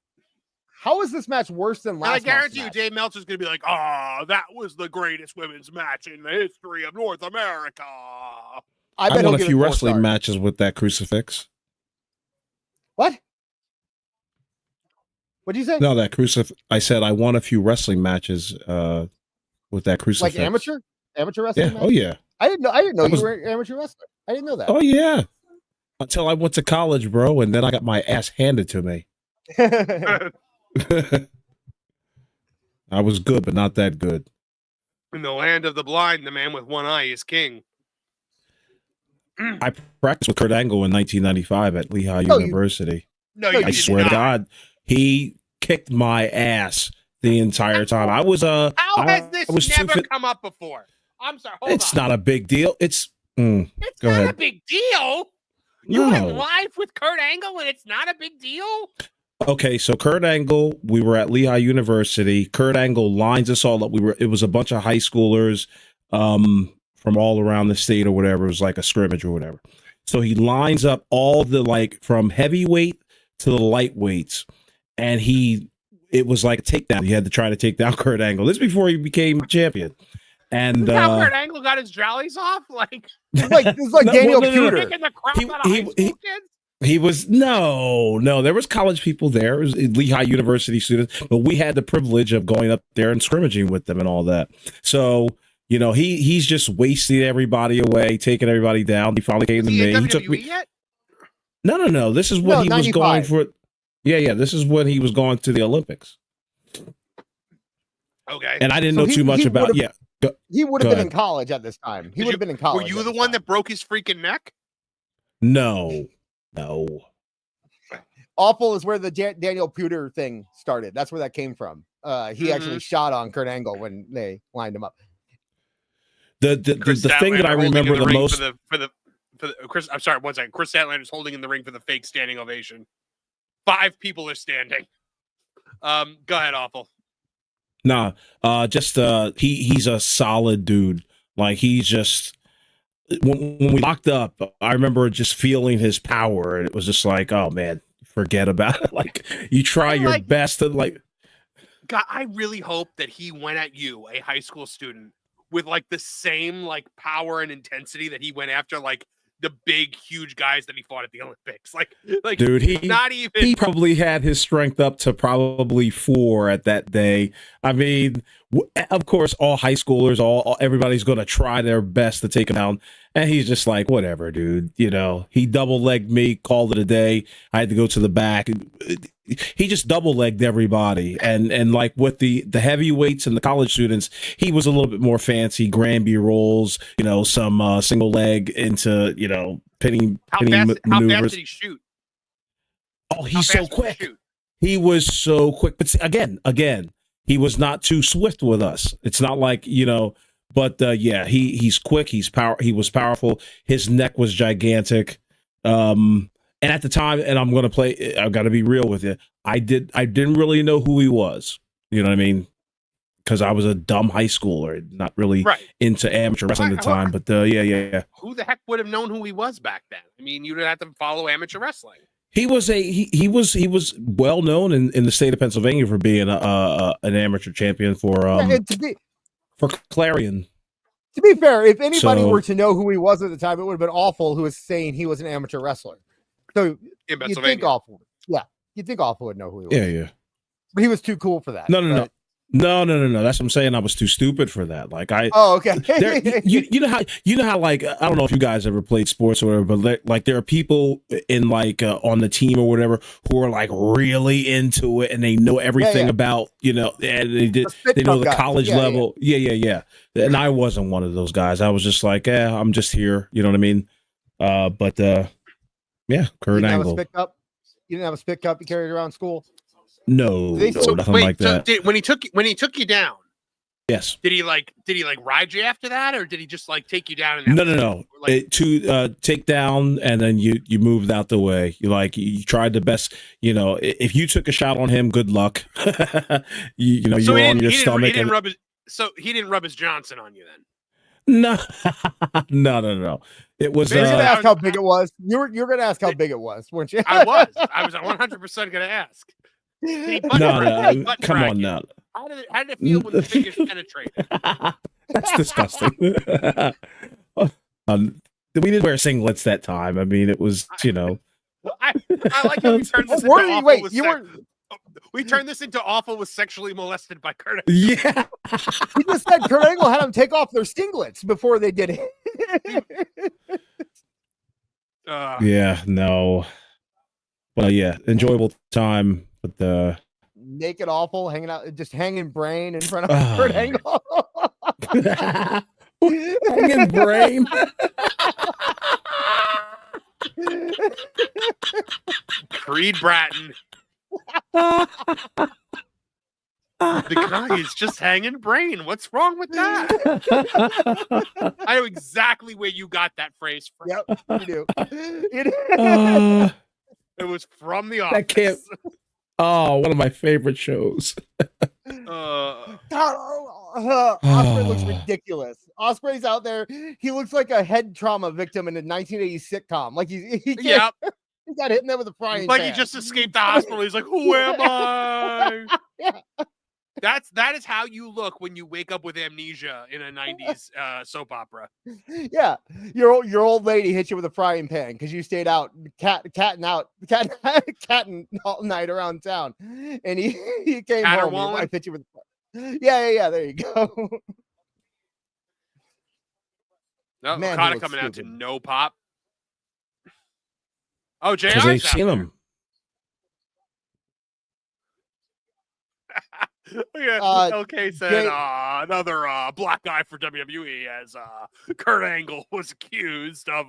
How is this match worse than And last? I guarantee you, match? Dave Meltzer's going to be like, that was the greatest women's match in the history of North America. I I bet won he'll a few give it 4 wrestling stars. matches with that crucifix. What? What'd you say? No, that crucifix. I said I won a few wrestling matches with that crucifix. Like amateur wrestling? Yeah. match? Oh yeah. I didn't know That you were an amateur wrestler. I didn't know that. Oh yeah. Until I went to college, bro, and then I got my ass handed to me. I was good, but not that good. In the land of the blind, the man with one eye is king. I practiced with Kurt Angle in 1995 at Lehigh No, University. No, I you I did swear to not. God, he kicked my ass the entire time. I was How has I this was never come up before? I'm sorry. Hold It's on. not a big deal. It's It's go not a ahead. big deal. You went No. live with Kurt Angle and it's not a big deal? Okay, so Kurt Angle, we were at Lehigh University. Kurt Angle lines us all up. It was a bunch of high schoolers from all around the state or whatever. It was like a scrimmage or whatever. So he lines up all the like from heavyweight to the lightweights, and it was like a takedown. He had to try to take down Kurt Angle. This is before he became champion. And How Kurt Angle got his jollies off? Like, It's like No, Daniel well, no, no, no. Pewter. kicking the crap He- out of high he- school he- kids? he was no, there was college people there. It was Lehigh University students, but we had the privilege of going up there and scrimmaging with them and all that. So, he's just wasting everybody away, taking everybody down. He finally came Is to he me. in He took WWE me. yet? No. This is what No, he was going 95. for. Yeah. This is when he was going to the Olympics. Okay. And I didn't So know he- too much he about. would've- Yeah. He would Go have been ahead. in college at this time. He Did would have been in college. Were you at the this one time. that broke his freaking neck? No. Awful is where the Daniel Pewter thing started. That's where that came from. He actually shot on Kurt Angle when they lined him up. The thing that I remember the most. for the Chris. I'm sorry. 1 second. Chris Statlander is holding in the ring for the fake standing ovation. 5 people are standing. Go ahead, Awful. Nah, he's a solid dude. Like he's just when we locked up, I remember just feeling his power, and it was just like, oh man, forget about it. Like you try your best to like. God, I really hope that he went at you, a high school student, with like the same like power and intensity that he went after like the big, huge guys that he fought at the Olympics. Like, Dude, he probably had his strength up to probably 4 at that day. I mean, of course, all high schoolers, everybody's going to try their best to take him down. And he's just like, whatever, dude. He double legged me, called it a day. I had to go to the back. He just double legged everybody. And like with the heavyweights and the college students, he was a little bit more fancy, Granby rolls, some single leg into, pinning how maneuvers. fast did he shoot? Oh, he's so quick. He was so quick. But see, again, he was not too swift with us. It's not like, but yeah, he's quick. He was powerful. His neck was gigantic. And at the time, and I've got to be real with you. I didn't really know who he was. You know what I mean? Because I was a dumb high schooler, not really into amateur wrestling at the time. But yeah. Who the heck would have known who he was back then? I mean, you'd have to follow amateur wrestling. He was well known in the state of Pennsylvania for being an amateur champion for Clarion. To be fair, if anybody were to know who he was at the time, it would have been Awful who was saying he was an amateur wrestler. So in you'd think Awful. Yeah. You'd think Awful would know who he was. Yeah. But he was too cool for that. No. No. That's what I'm saying. I was too stupid for that. Like Oh, okay. you know how like I don't know if you guys ever played sports or whatever, but like there are people in like on the team or whatever who are like really into it and they know everything about and they know the college level. Yeah. And I wasn't one of those guys. I was just like, I'm just here. You know what I mean? But Kurt Angle. You didn't have a spit cup you carried around school? No, nothing like that. When he took you down, yes. Did he ride you after that, or did he just like take you down? And No. To take down, and then you moved out the way. You tried the best. If you took a shot on him, good luck. You're on your stomach. He didn't rub his Johnson on you then. No. It was. You're gonna ask how big it was. You're gonna ask how big it was, weren't you? I was 100% gonna ask. No, come on now. How did it feel when the fingers penetrated? That's disgusting. We didn't wear singlets that time. I mean, it was, I like how we turned this into awful. We turned this into awful was sexually molested by Kurt Angle. Yeah. He just said Kurt Angle had them take off their singlets before they did it. Yeah, no. Well, yeah, enjoyable time. But the naked awful hanging out, just hanging brain in front of Kurt Angle. Hanging brain. Creed Bratton. The guy is just hanging brain. What's wrong with that? I know exactly where you got that phrase from. Yep, you do. It was from The Office. That can't. Oh, one of my favorite shows. Ospreay looks ridiculous. Ospreay's out there. He looks like a head trauma victim in a 1980s sitcom. Like he got hit in there with a frying pan. He just escaped the hospital. He's like, who am I? Yeah. That is how you look when you wake up with amnesia in a 90s soap opera. Yeah, your old lady hit you with a frying pan because you stayed out catting all night around town, and he came home. And I hit you with. Yeah. There you go. No, Okada coming out to no pop. Oh, JR, because they've seen him. LK said another black guy for WWE as Kurt Angle was accused of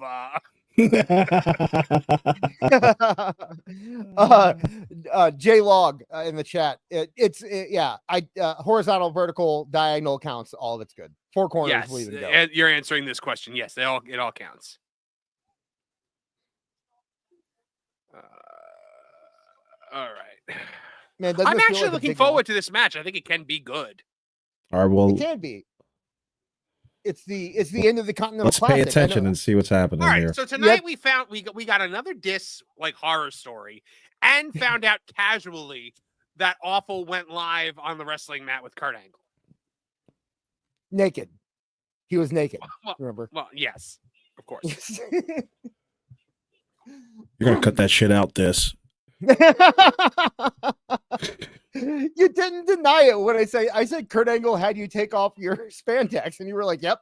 J Log in the chat. Horizontal, vertical, diagonal counts. All of it's good. Four corners. Yes, leave and go. And you're answering this question. Yes, it all counts. All right. Man, I'm actually looking forward to this match. I think it can be good. All right, well, it can be. It's the end of the Continental Classic. Let's pay attention and see what's happening here. All right, so tonight we got another diss like horror story, and found out casually that Awful went live on the wrestling mat with Kurt Angle. Naked. He was naked. Remember? Well, yes, of course. You're gonna cut that shit out, this. You didn't deny it when I said Kurt Angle had you take off your spandex, and you were like, "Yep,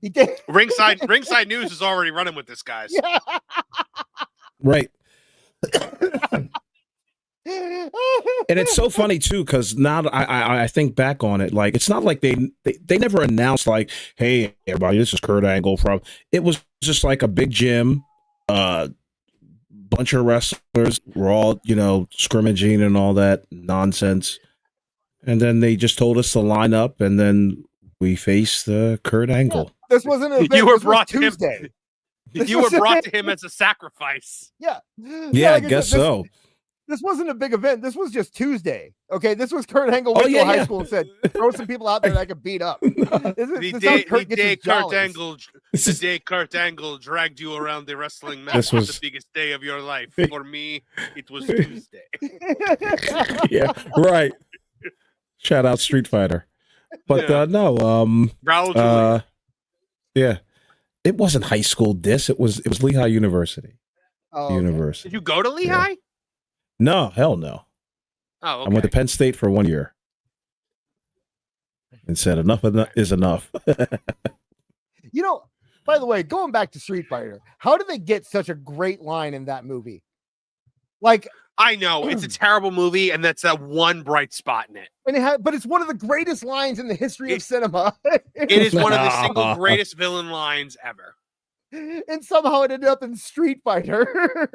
he did." Ringside News is already running with this, guys. Yeah. Right. And it's so funny too, because now I think back on it, like it's not like they never announced like, "Hey, everybody, this is Kurt Angle from." It was just like a big gym. Bunch of wrestlers were all, scrimmaging and all that nonsense. And then they just told us to line up, and then we faced Kurt Angle. Yeah, this wasn't an event. You were brought to Tuesday. You were brought to him as a sacrifice. Yeah. Yeah, I guess so. This wasn't a big event. This was just Tuesday. Okay, this was Kurt Angle went to high school and said, "Throw some people out there that I could beat up." The day Kurt Angle dragged you around the wrestling mat was the biggest day of your life. For me, it was Tuesday. Yeah, right. Shout out Street Fighter. But yeah, it wasn't high school diss. It was Lehigh University. Oh, University. Did you go to Lehigh? Yeah. No, hell no. Oh, okay. I went to Penn State for 1 year. and said enough is enough. You know, by the way, going back to Street Fighter, how did they get such a great line in that movie? Like, I know it's a terrible movie, and that's that one bright spot in it. and but it's one of the greatest lines in the history of cinema. It is one of the single greatest villain lines ever. And somehow it ended up in Street Fighter.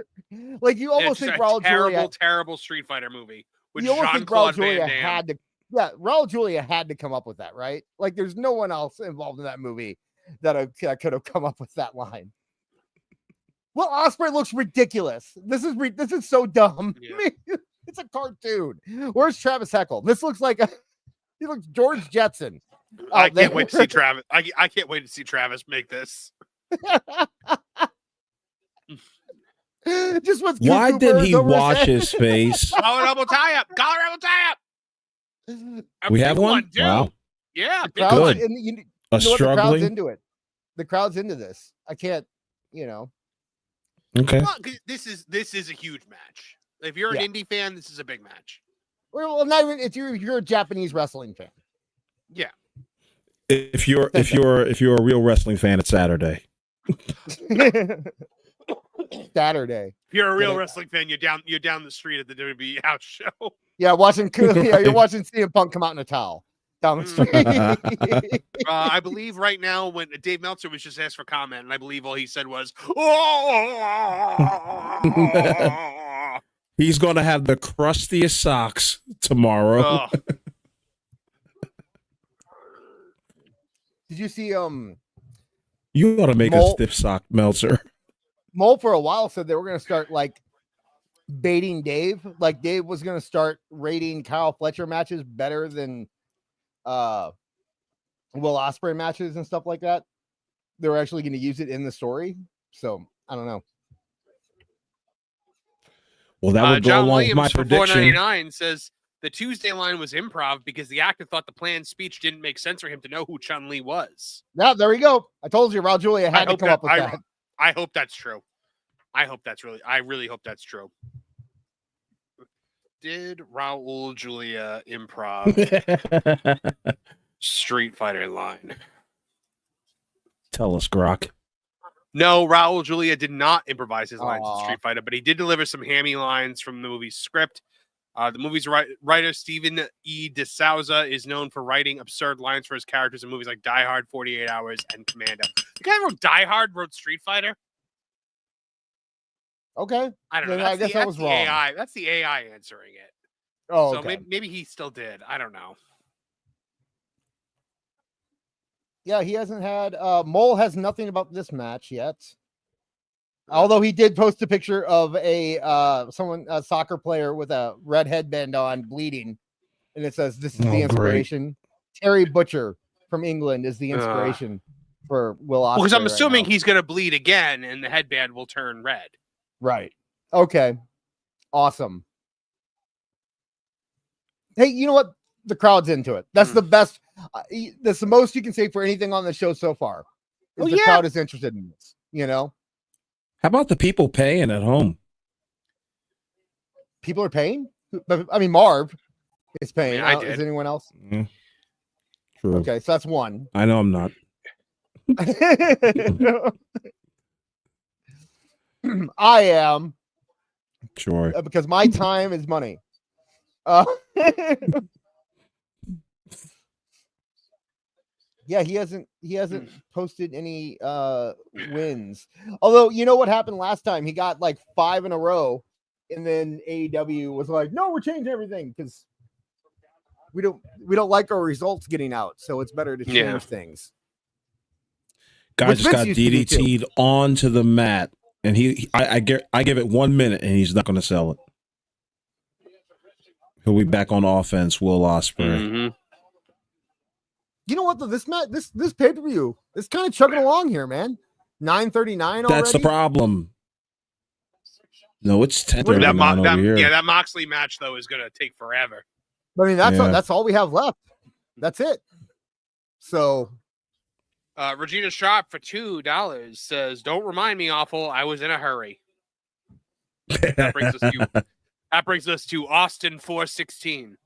Like, you almost think Raul Julia, terrible Street Fighter movie with you almost think Jean-Claude Raul Julia Van Damme. had to, yeah, Raul Julia had to come up with that, right? Like, there's no one else involved in that movie that could have come up with that line. Well, Osprey looks ridiculous. This is so dumb. Yeah. I mean, it's a cartoon. Where's Travis Heckle? This looks like he looks George Jetson. I can't wait to see Travis. I can't wait to see Travis make this. Just with Why cuckoo did birds he over wash head. his face? Collar elbow tie up. Collar elbow tie up. A We big have one? dude. Wow. Yeah. The big crowd's Good. one. in- you know A what? The crowd's struggling. into it. The crowd's into this. I can't, Okay. Well, 'cause this is a huge match. If you're an Yeah. indie fan, this is a big match. Well, not even if you're a Japanese wrestling fan. Yeah. If you're a real wrestling fan, it's Saturday. Saturday. If you're a real Get it? wrestling fan, you're down the street at the WWE house show. Yeah, you're watching CM Punk come out in a towel down the street. I believe right now when Dave Meltzer was just asked for comment, and I believe all he said was, "Oh." He's gonna have the crustiest socks tomorrow. Ugh. Did you see You ought to make a Mole- stiff sock, Meltzer. Mole for a while said they were going to start like baiting Dave. Like Dave was going to start rating Kyle Fletcher matches better than Will Ospreay matches and stuff like that. They were actually going to use it in the story. So I don't know. Well, that would go John along with my Williams for prediction. $4.99 says the Tuesday line was improv because the actor thought the planned speech didn't make sense for him to know who Chun-Li was. Yeah, there we go. I told you, Raul Julia had to come up with that. I hope that's true. I really hope that's true. Did Raul Julia improv Street Fighter line? Tell us, Grok. No, Raul Julia did not improvise his lines Aw. in Street Fighter, but he did deliver some hammy lines from the movie's script. The movie's writer, Stephen E. DeSouza, is known for writing absurd lines for his characters in movies like Die Hard, 48 Hours, and Commando. The guy who wrote Die Hard wrote Street Fighter? Okay. I don't know. Then I guess I was wrong. AI. That's the AI answering it. Oh, So okay. maybe he still did. I don't know. Yeah, he hasn't had Mole has nothing about this match yet. Although he did post a picture of a soccer player with a red headband on bleeding, and it says this is Oh, the great. inspiration. Terry Butcher from England is the inspiration for Will Ospreay. Because I'm right assuming now. he's going to bleed again and the headband will turn red. Right. Okay. Awesome. Hey, you know what? The crowd's into it. That's the best. That's the most you can say for anything on the show so far. Is Oh, the yeah. crowd is interested in this. You know, How about the people paying at home? people are paying. I mean, Marv is paying. I Is did. anyone else? True. Okay, so that's one. I know I'm not. I am Sure. because my time is money. Yeah, he hasn't posted any wins. Although, you know what happened last time? He got like 5 in a row, and then AEW was like, "No, we're changing everything because we don't like our results getting out, so it's better to change Yeah. things." Guy Which just Vince got used to do, too. DDT'd onto the mat, and I give it 1 minute, and he's not going to sell it. He'll be back on offense, Will Ospreay. Mm-hmm. You know what? Though, this pay per view is kind of chugging along here, man. 9:39 already. That's the problem. No, it's 10:39 over here. Yeah, that Moxley match though is going to take forever. I mean, Yeah. that's all we have left. That's it. So Regina Sharp for $2 says, "Don't remind me, awful. I was in a hurry." That brings us to Austin 416.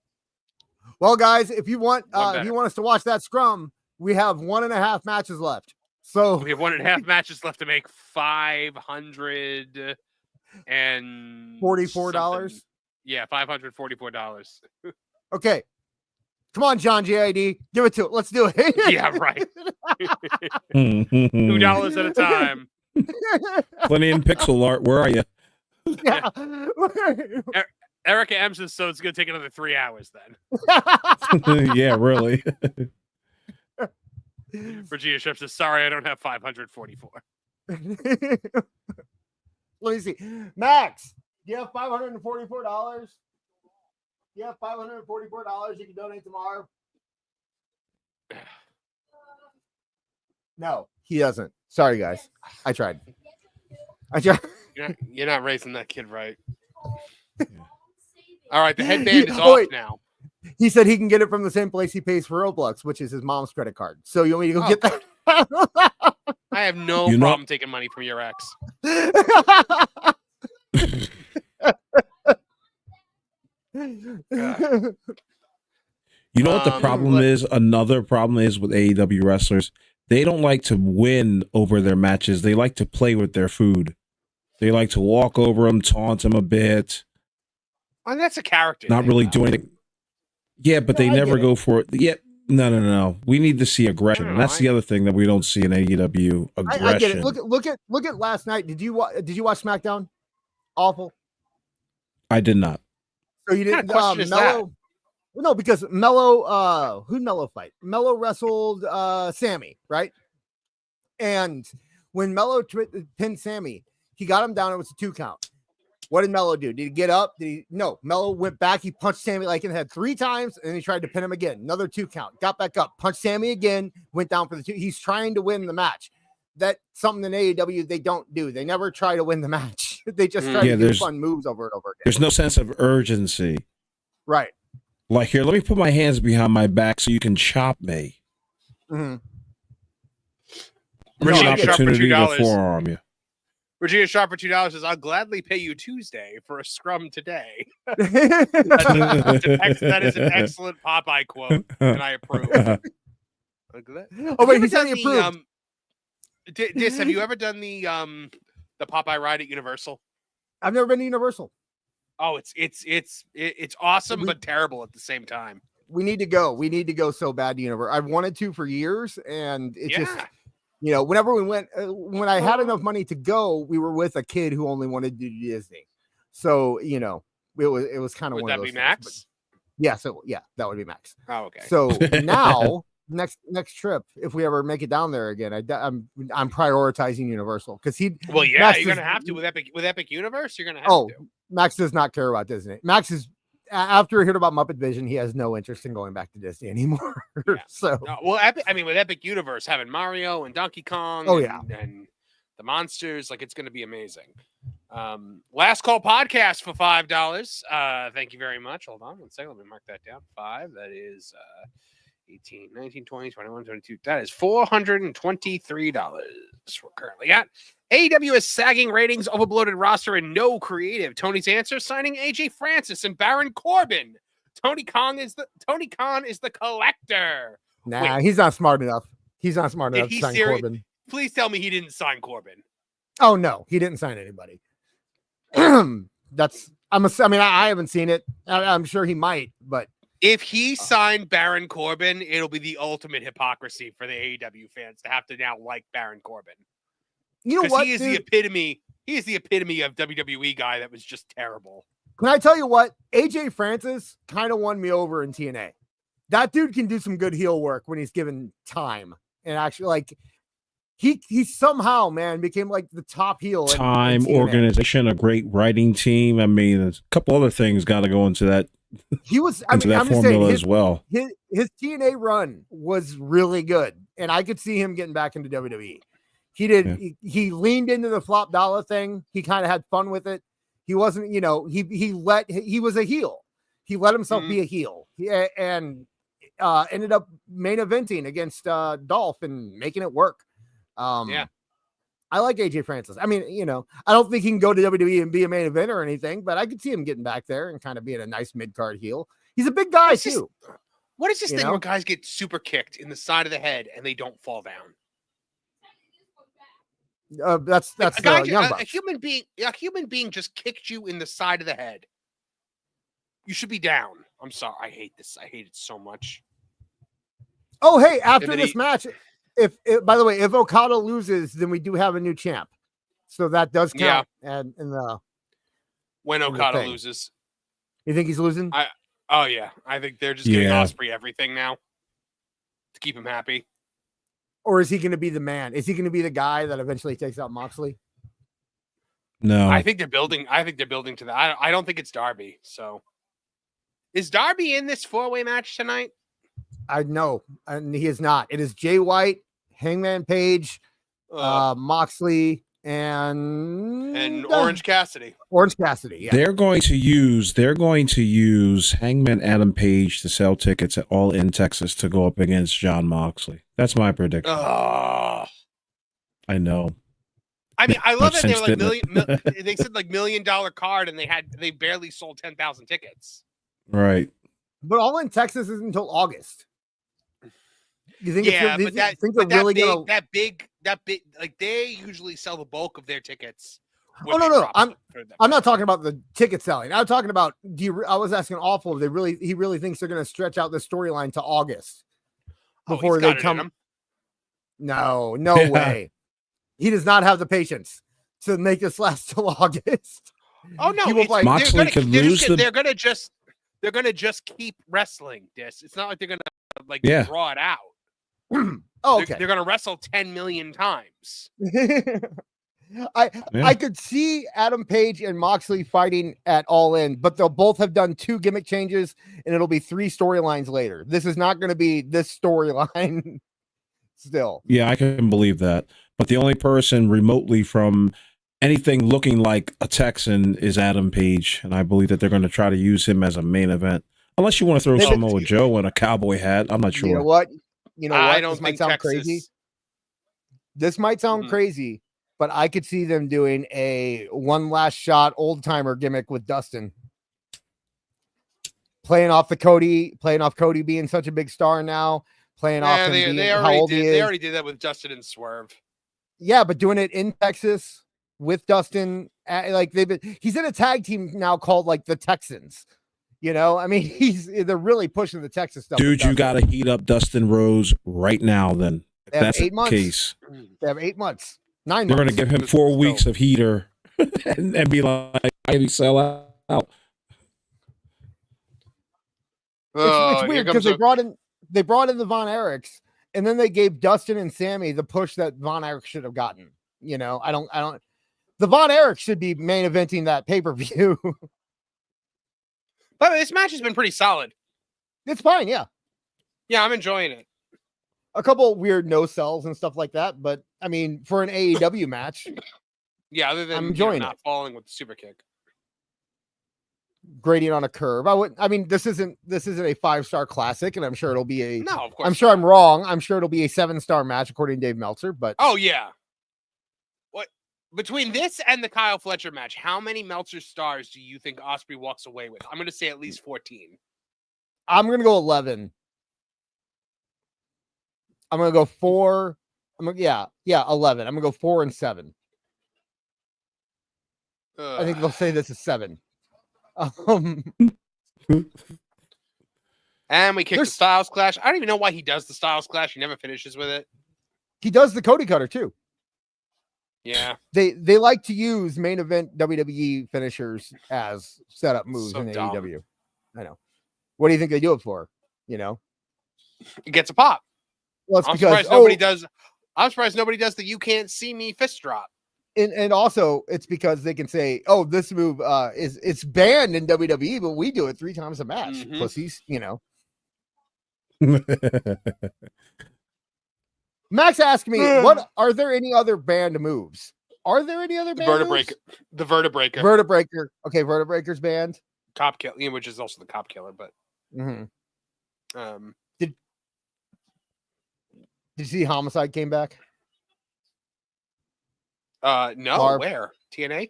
Well, guys, if you want One if you better. want us to watch that scrum, we have 1.5 matches left. So We have 1.5 matches left to make $544. Yeah, $544. okay. Come on, John JID. Give it to it. Let's do it. Yeah, right. $2 at a time. Plenty in pixel art. Where are you? Yeah. Erica M says, so it's going to take another 3 hours then. Yeah, really. Virginia Chef says, sorry, I don't have 544. Let me see. Max, do you have $544? You have $544 you can donate to Marv? No, he doesn't. Sorry, guys. I tried. You're not raising that kid right. All right, the headband is off now. He said he can get it from the same place he pays for Roblox, which is his mom's credit card. So you want me to go get that? I have no problem taking money from your ex. You know what the problem is? Another problem is with AEW wrestlers. They don't like to win over their matches. They like to play with their food. They like to walk over them, taunt them a bit. And that's a character. Not really doing anything. Yeah, but they never go for it. Yeah, no. We need to see aggression, and that's the other thing that we don't see in AEW. Aggression. I get it. Look at last night. Did you watch SmackDown? Awful. I did not. So you didn't. What kind of question is that? No, because Mello. Who'd Mello fight? Mello wrestled Sammy, right? And when Mello pinned Sammy, he got him down. It was a 2 count. What did Mello do? Did he get up? No. Mello went back. He punched Sammy like in the head 3 times, and then he tried to pin him again. Another 2 count. Got back up. Punched Sammy again. Went down for the 2. He's trying to win the match. That's something in AEW they don't do. They never try to win the match. They just try to do fun moves over and over again. There's no sense of urgency. Right. Like, here, let me put my hands behind my back so you can chop me. Mm-hmm. There's an opportunity to forearm you. Regina Sharp for $2 says, I'll gladly pay you Tuesday for a scrum today. That is an excellent Popeye quote, and I approve. Oh, wait, he said he approved. Dis, have you ever done the Popeye ride at Universal? I've never been to Universal. Oh, it's awesome, but terrible at the same time. We need to go. We need to go so bad to Universal. I've wanted to for years, and it's just... You know, whenever we went, when I had enough money to go, we were with a kid who only wanted to do Disney. So, you know, it was kind of one of those. Would that be Max? Yeah, that would be Max. Oh, okay. So now, next trip, if we ever make it down there again, I'm prioritizing Universal because you're gonna have to with Epic Universe. You're gonna have to. Max does not care about Disney. Max is. After he heard about Muppet Vision, he has no interest in going back to Disney anymore. Yeah. So, with Epic Universe having Mario and Donkey Kong, and the monsters, like it's going to be amazing. Last Call podcast for $5. Thank you very much. Hold on 1 second. Let me mark that down. 5. That is 18, 19, 20, 21, 22. That is $423. We're currently at. AEW is sagging ratings, overbloated roster, and no creative. Tony's answer: signing AJ Francis and Baron Corbin. Tony Khan is the collector. Nah, he's not smart enough. He's not smart enough to sign Corbin. Please tell me he didn't sign Corbin. Oh no, he didn't sign anybody. I haven't seen it. I'm sure he might, but if he signed Baron Corbin, it'll be the ultimate hypocrisy for the AEW fans to have to now like Baron Corbin. You know what? He is the epitome. He is the epitome of WWE guy that was just terrible. Can I tell you what? AJ Francis kind of won me over in TNA. That dude can do some good heel work when he's given time. And actually, like, he somehow, man, became like the top heel. Time, organization, a great writing team. I mean, there's a couple other things got to go into that. He was. I'm just saying, as well. His TNA run was really good, and I could see him getting back into WWE. He did. Yeah. He leaned into the flop dollar thing. He kind of had fun with it. He wasn't, he was a heel. He let himself be a heel, and ended up main eventing against Dolph and making it work. I like AJ Francis. I mean, I don't think he can go to WWE and be a main event or anything, but I could see him getting back there and kind of being a nice mid-card heel. He's a big guy What's this- too. What is this You thing know? where guys get super kicked in the side of the head and they don't fall down? That's A the guy, Young a Bucks. human being just kicked you in the side of the head. You should be down. I'm sorry. I hate this. I hate it so much. Oh, hey, after then this he- match, by the way, if Okada loses, then we do have a new champ. So that does count. And When in the Okada thing. loses. You think he's losing? Oh yeah. I think they're just giving Yeah. Ospreay everything now to keep him happy. Or is he going to be the man? Is he going to be the guy that eventually takes out Moxley? No. I think they're building to that. I don't think it's Darby. So is Darby in this 4-way match tonight? I know, and he is not. It is Jay White, Hangman Page, Moxley, and Orange Cassidy. Orange Cassidy. Yeah. They're going to use Hangman Adam Page to sell tickets at All In Texas to go up against John Moxley. That's my prediction. Oh. I know. I mean, I love Makes that they were sense, like didn't they said like $1 million card, and they barely sold 10,000 tickets. Right. But All in Texas isn't until August. You think? Yeah, it's, but that think but they're really that gonna? big like they usually sell the bulk of their tickets. Oh, when they no. drop for them. I'm not talking about the ticket selling. I'm talking about. I was asking Awful if he really thinks they're going to stretch out the storyline to August before he's they got it in come. him. No Yeah. way. He does not have the patience to make this last till August. Oh no, He will it's- fight. Moxley could lose the- They're gonna just keep wrestling this. It's not like they're gonna like Yeah. draw it out. Oh, okay. They're gonna wrestle 10 million times. I could see Adam Page and Moxley fighting at All In, but they'll both have done 2 gimmick changes, and it'll be 3 storylines later. This is not going to be this storyline. Still, Yeah, I can believe that. But the only person remotely from anything looking like a Texan is Adam Page, and I believe that they're going to try to use him as a main event. Unless you want to throw Maybe- Samoa Joe in a cowboy hat, I'm not sure. you know what? I don't This might think sound Texas. crazy. This might sound Mhm. crazy, but I could see them doing a one last shot old timer gimmick with Dustin. Playing off Cody being such a big star now, playing off him being how old he is. They already did that with Justin and Swerve. Yeah, but doing it in Texas with Dustin, like he's in a tag team now called like the Texans. You know, I mean, they're really pushing the Texas stuff. Dude, you got to heat up Dustin Rose right now then. If They have that's 8 the months. case. They have 8 months, 9 They're going months. to give him 4 weeks of heater and be like, I can sell out. It's weird because they brought in the Von Erichs, and then they gave Dustin and Sammy the push that Von Erich should have gotten. You know, I don't. The Von Erich should be main eventing that pay-per-view. But this match has been pretty solid. It's fine, yeah. Yeah, I'm enjoying it. A couple weird no sells and stuff like that, but I mean, for an AEW match, Yeah, other than I'm enjoying not falling with the super kick. gradient on a curve. I mean, this isn't a 5-star classic, and I'm sure it'll be a. No, of course. I'm sure I'm wrong. I'm sure it'll be a 7-star match according to Dave Meltzer, but Oh yeah. What between this and the Kyle Fletcher match, how many Meltzer stars do you think Ospreay walks away with? I'm going to say at least 14. I'm gonna go 11. I'm gonna go 4. 11. I'm gonna go 4 and 7. I think they'll say this is 7. And we kick the There's- Styles Clash. I don't even know why he does the Styles Clash. He never finishes with it. He does the Cody Cutter too. Yeah. They like to use main event WWE finishers as setup moves So in dumb. AEW. I know. What do you think they do it for? You know, It gets a pop. well, it's I'm because surprised nobody does. I'm surprised nobody does the "you can't see me" fist drop. and also it's because they can say, oh, this move it's banned in WWE, but we do it 3 times a match. Mhm. Pussies, you know. Max asked me, what are there any other banned moves? Are there any other The banned moves? Vertebreaker. The Vertebreaker. Vertebreaker. Okay, Vertebreaker's banned. Cop kill, which is also the cop killer, but Mm-hmm. um, Did you see Homicide came back? no, Marv. where TNA?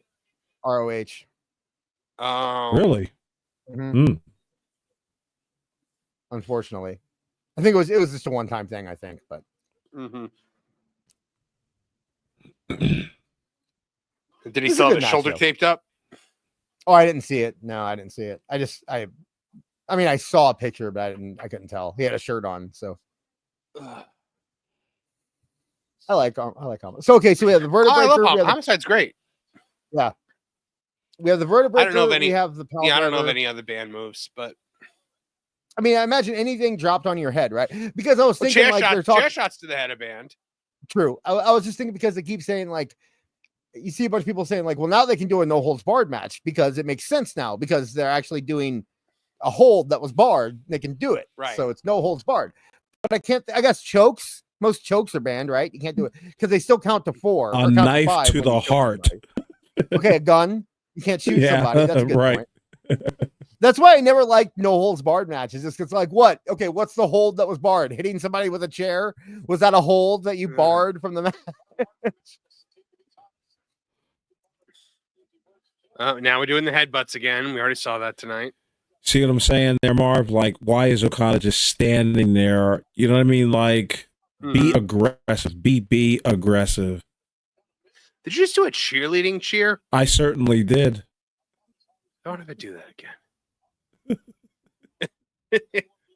ROH. Um, Really? Mhm. Mm. unfortunately. I think it was just a one-time thing, I think, but Did he still have his shoulder taped up? Oh, I didn't see it. No, I didn't see it. I mean, I saw a picture, but I couldn't tell. He had a shirt on, so I like Homicide. So okay, so we have the vertebrae. I love Homicide's great. Yeah. We have the vertebrae. I don't know of any. We have the I don't know of any other band moves, but I mean, I imagine anything dropped on your head, right? Because I was thinking chair shots to the head of band. True. I was just thinking because they keep saying like, you see a bunch of people saying like, well, now they can do a no holds barred match because it makes sense now because they're actually doing a hold that was barred. They can do it, right? So it's no holds barred. But I can't. I guess chokes. Most chokes are banned, right? You can't do it because they still count to 4. A knife to the heart. Okay, a gun. You can't shoot somebody. That's a good right. point. That's why I never liked no holds barred matches. It's like, what? Okay, what's the hold that was barred? Hitting somebody with a chair? Was that a hold that you barred from the match? Now we're doing the headbutts again. We already saw that tonight. See what I'm saying there, Marv? Like, why is Okada just standing there? You know what I mean? Like, be aggressive. Be aggressive. Did you just do a cheerleading cheer? I certainly did. Don't ever do that again.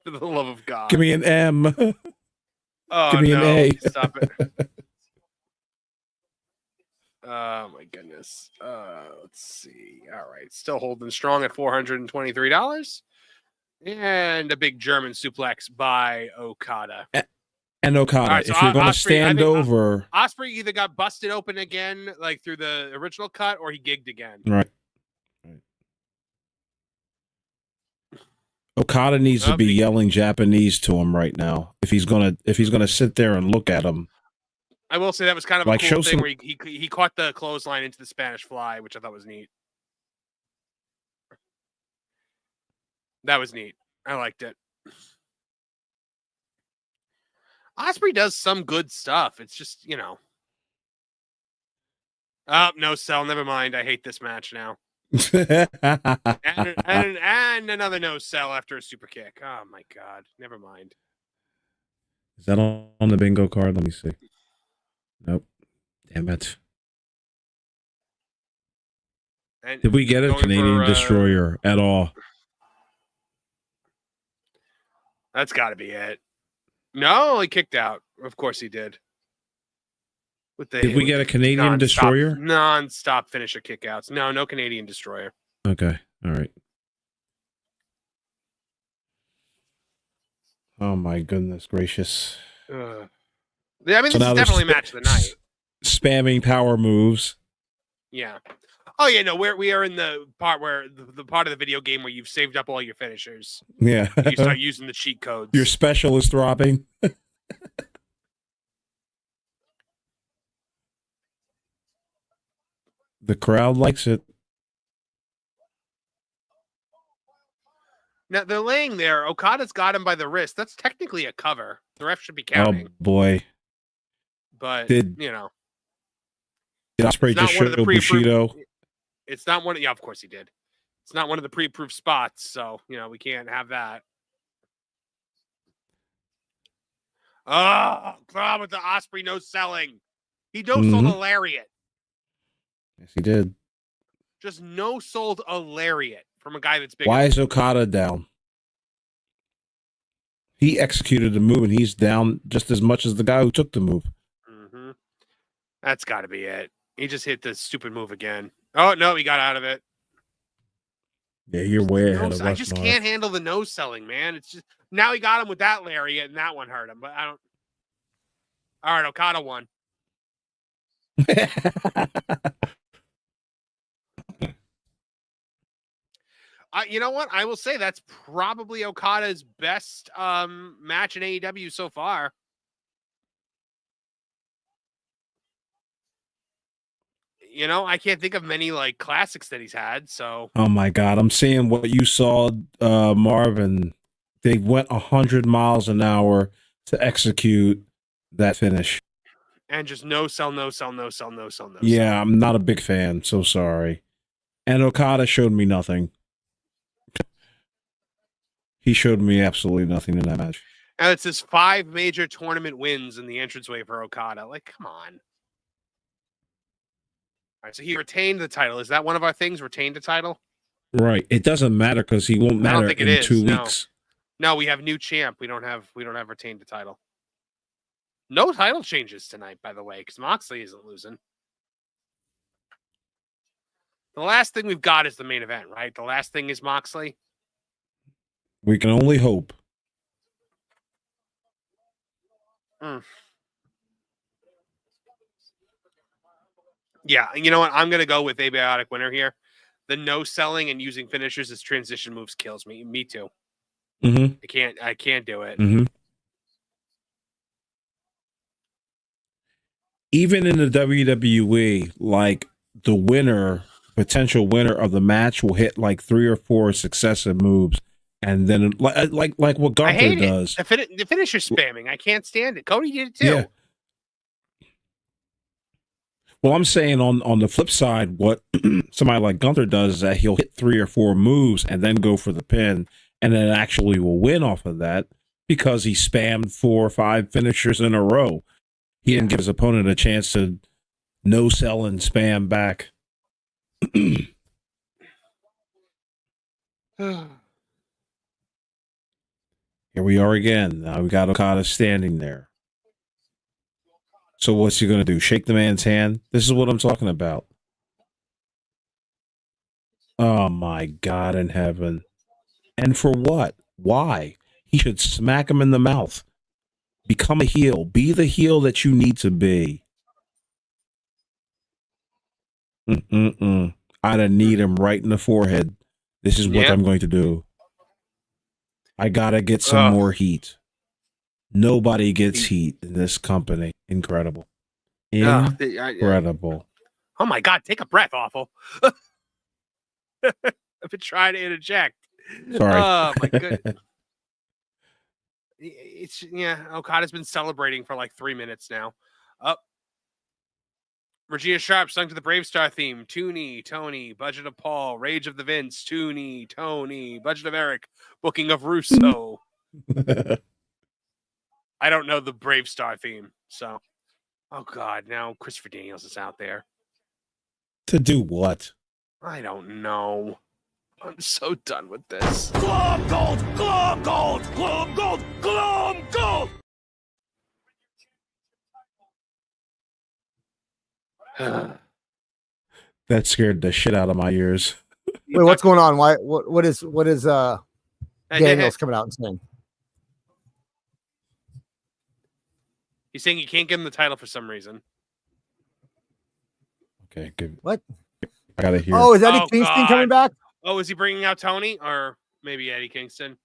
For the love of God. Give me an M. Oh, give me an A. Stop it. Oh, my goodness. Let's see. All right. Still holding strong at $423. And a big German suplex by Okada. And Okada, right, so if you're going to stand over... Ospreay either got busted open again, like through the original cut, or he gigged again. Right. Okada needs to be yelling Japanese to him right now. If he's gonna sit there and look at him. I will say that was kind of a cool thing where he caught the clothesline into the Spanish Fly, which I thought was neat. That was neat. I liked it. Ospreay does some good stuff. It's just, you know. Oh, no sell. Never mind. I hate this match now. and another no sell after a super kick. Oh, my God. Never mind. Is that on the bingo card? Let me see. Nope. Damn it. And did we get a Canadian Destroyer at all? That's got to be it. No, he kicked out. Of course he did. Did we get a Canadian Destroyer? Non-stop finisher kickouts. No Canadian Destroyer. Okay. All right. Oh, my goodness gracious. Yeah, I mean, this is definitely match of the night. Spamming power moves. Yeah. Oh, yeah, no, we are in the part where the part of the video game where you've saved up all your finishers. Yeah. You start using the cheat codes. Your special is throbbing. The crowd likes it. Now, they're laying there. Okada's got him by the wrist. That's technically a cover. The ref should be counting. Oh, boy. But, you know. Did Ospreay just show Bushido? It's not one of... Yeah, of course he did. It's not one of the pre-approved spots, so, you know, we can't have that. Oh, God, with the Ospreay no-selling. He no-sold a lariat. Yes, he did. Just no-sold a lariat from a guy that's big. Why is Okada down? He executed the move, and he's down just as much as the guy who took the move. Mm-hmm. That's got to be it. He just hit the stupid move again. Oh, no, he got out of it. Yeah, you're way ahead of us. I just can't handle the no-selling, man. It's just... Now he got him with that lariat, and that one hurt him, but I don't... All right, Okada won. You know what? I will say that's probably Okada's best match in AEW so far. You know, I can't think of many like classics that he's had. So, oh my God, I'm seeing what you saw, Marvin. They went 100 miles an hour to execute that finish, and just no sell. Yeah, I'm not a big fan. So sorry. And Okada showed me nothing. He showed me absolutely nothing in that match. And it says 5 major tournament wins in the entranceway for Okada. Like, come on. All right, so he retained the title. Is that one of our things? Retained the title? Right. It doesn't matter because he won't matter in 2 weeks. No, we have new champ. We don't have retained the title. No title changes tonight, by the way, because Moxley isn't losing. The last thing we've got is the main event, right? The last thing is Moxley. We can only hope. Yeah, you know what? I'm going to go with abiotic winner here. The no selling and using finishers as transition moves kills me. Me too. Mm-hmm. I can't do it. Mm-hmm. Even in the WWE, like the potential winner of the match will hit like 3 or 4 successive moves. And then like what Gunther does. The finisher spamming. I can't stand it. Cody did it too. Yeah. Well, I'm saying on the flip side, what somebody like Gunther does is that he'll hit 3 or 4 moves and then go for the pin, and then actually will win off of that because he spammed 4 or 5 finishers in a row. He didn't give his opponent a chance to no sell and spam back. Here we are again. Now we got Okada standing there. So what's he going to do? Shake the man's hand? This is what I'm talking about. Oh my God in heaven. And for what? Why? He should smack him in the mouth. Become a heel. Be the heel that you need to be. I'd need him right in the forehead. This is what I'm going to do. I gotta get some more heat. Nobody gets heat in this company. Incredible. Incredible. Oh my God, take a breath, awful. I've been trying to interject. Sorry. Oh my goodness. Okada's been celebrating for like 3 minutes now. Regina Sharp sung to the Brave Star theme. Tooney, Tony, budget of Paul, Rage of the Vince, Tooney, Tony, budget of Eric, booking of Russo. I don't know the Brave Star theme, so. Oh God, now Christopher Daniels is out there. To do what? I don't know. I'm so done with this. Glove gold! Glove gold! Glove gold! Glove gold! That scared the shit out of my ears. Wait, what's going on? Why? What is Daniels coming out and saying? He's saying you can't give him the title for some reason. Okay, good. What? I gotta hear. Oh, is Eddie Kingston coming back? Oh, is he bringing out Tony or maybe Eddie Kingston?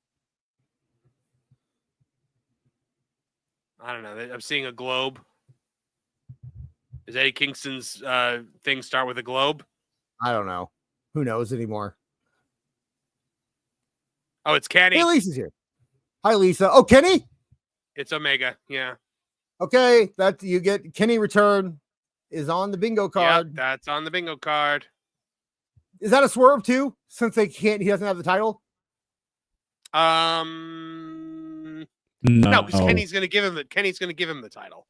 I don't know. I'm seeing a globe. Does Eddie Kingston's thing start with a globe? I don't know. Who knows anymore? Oh, it's Kenny. Hey, Lisa's here. Hi, Lisa. Oh, Kenny? It's Omega. Yeah. Okay, that you get Kenny return is on the bingo card. Yep, that's on the bingo card. Is that a swerve too? Since he doesn't have the title? No, because Kenny's gonna give him the title.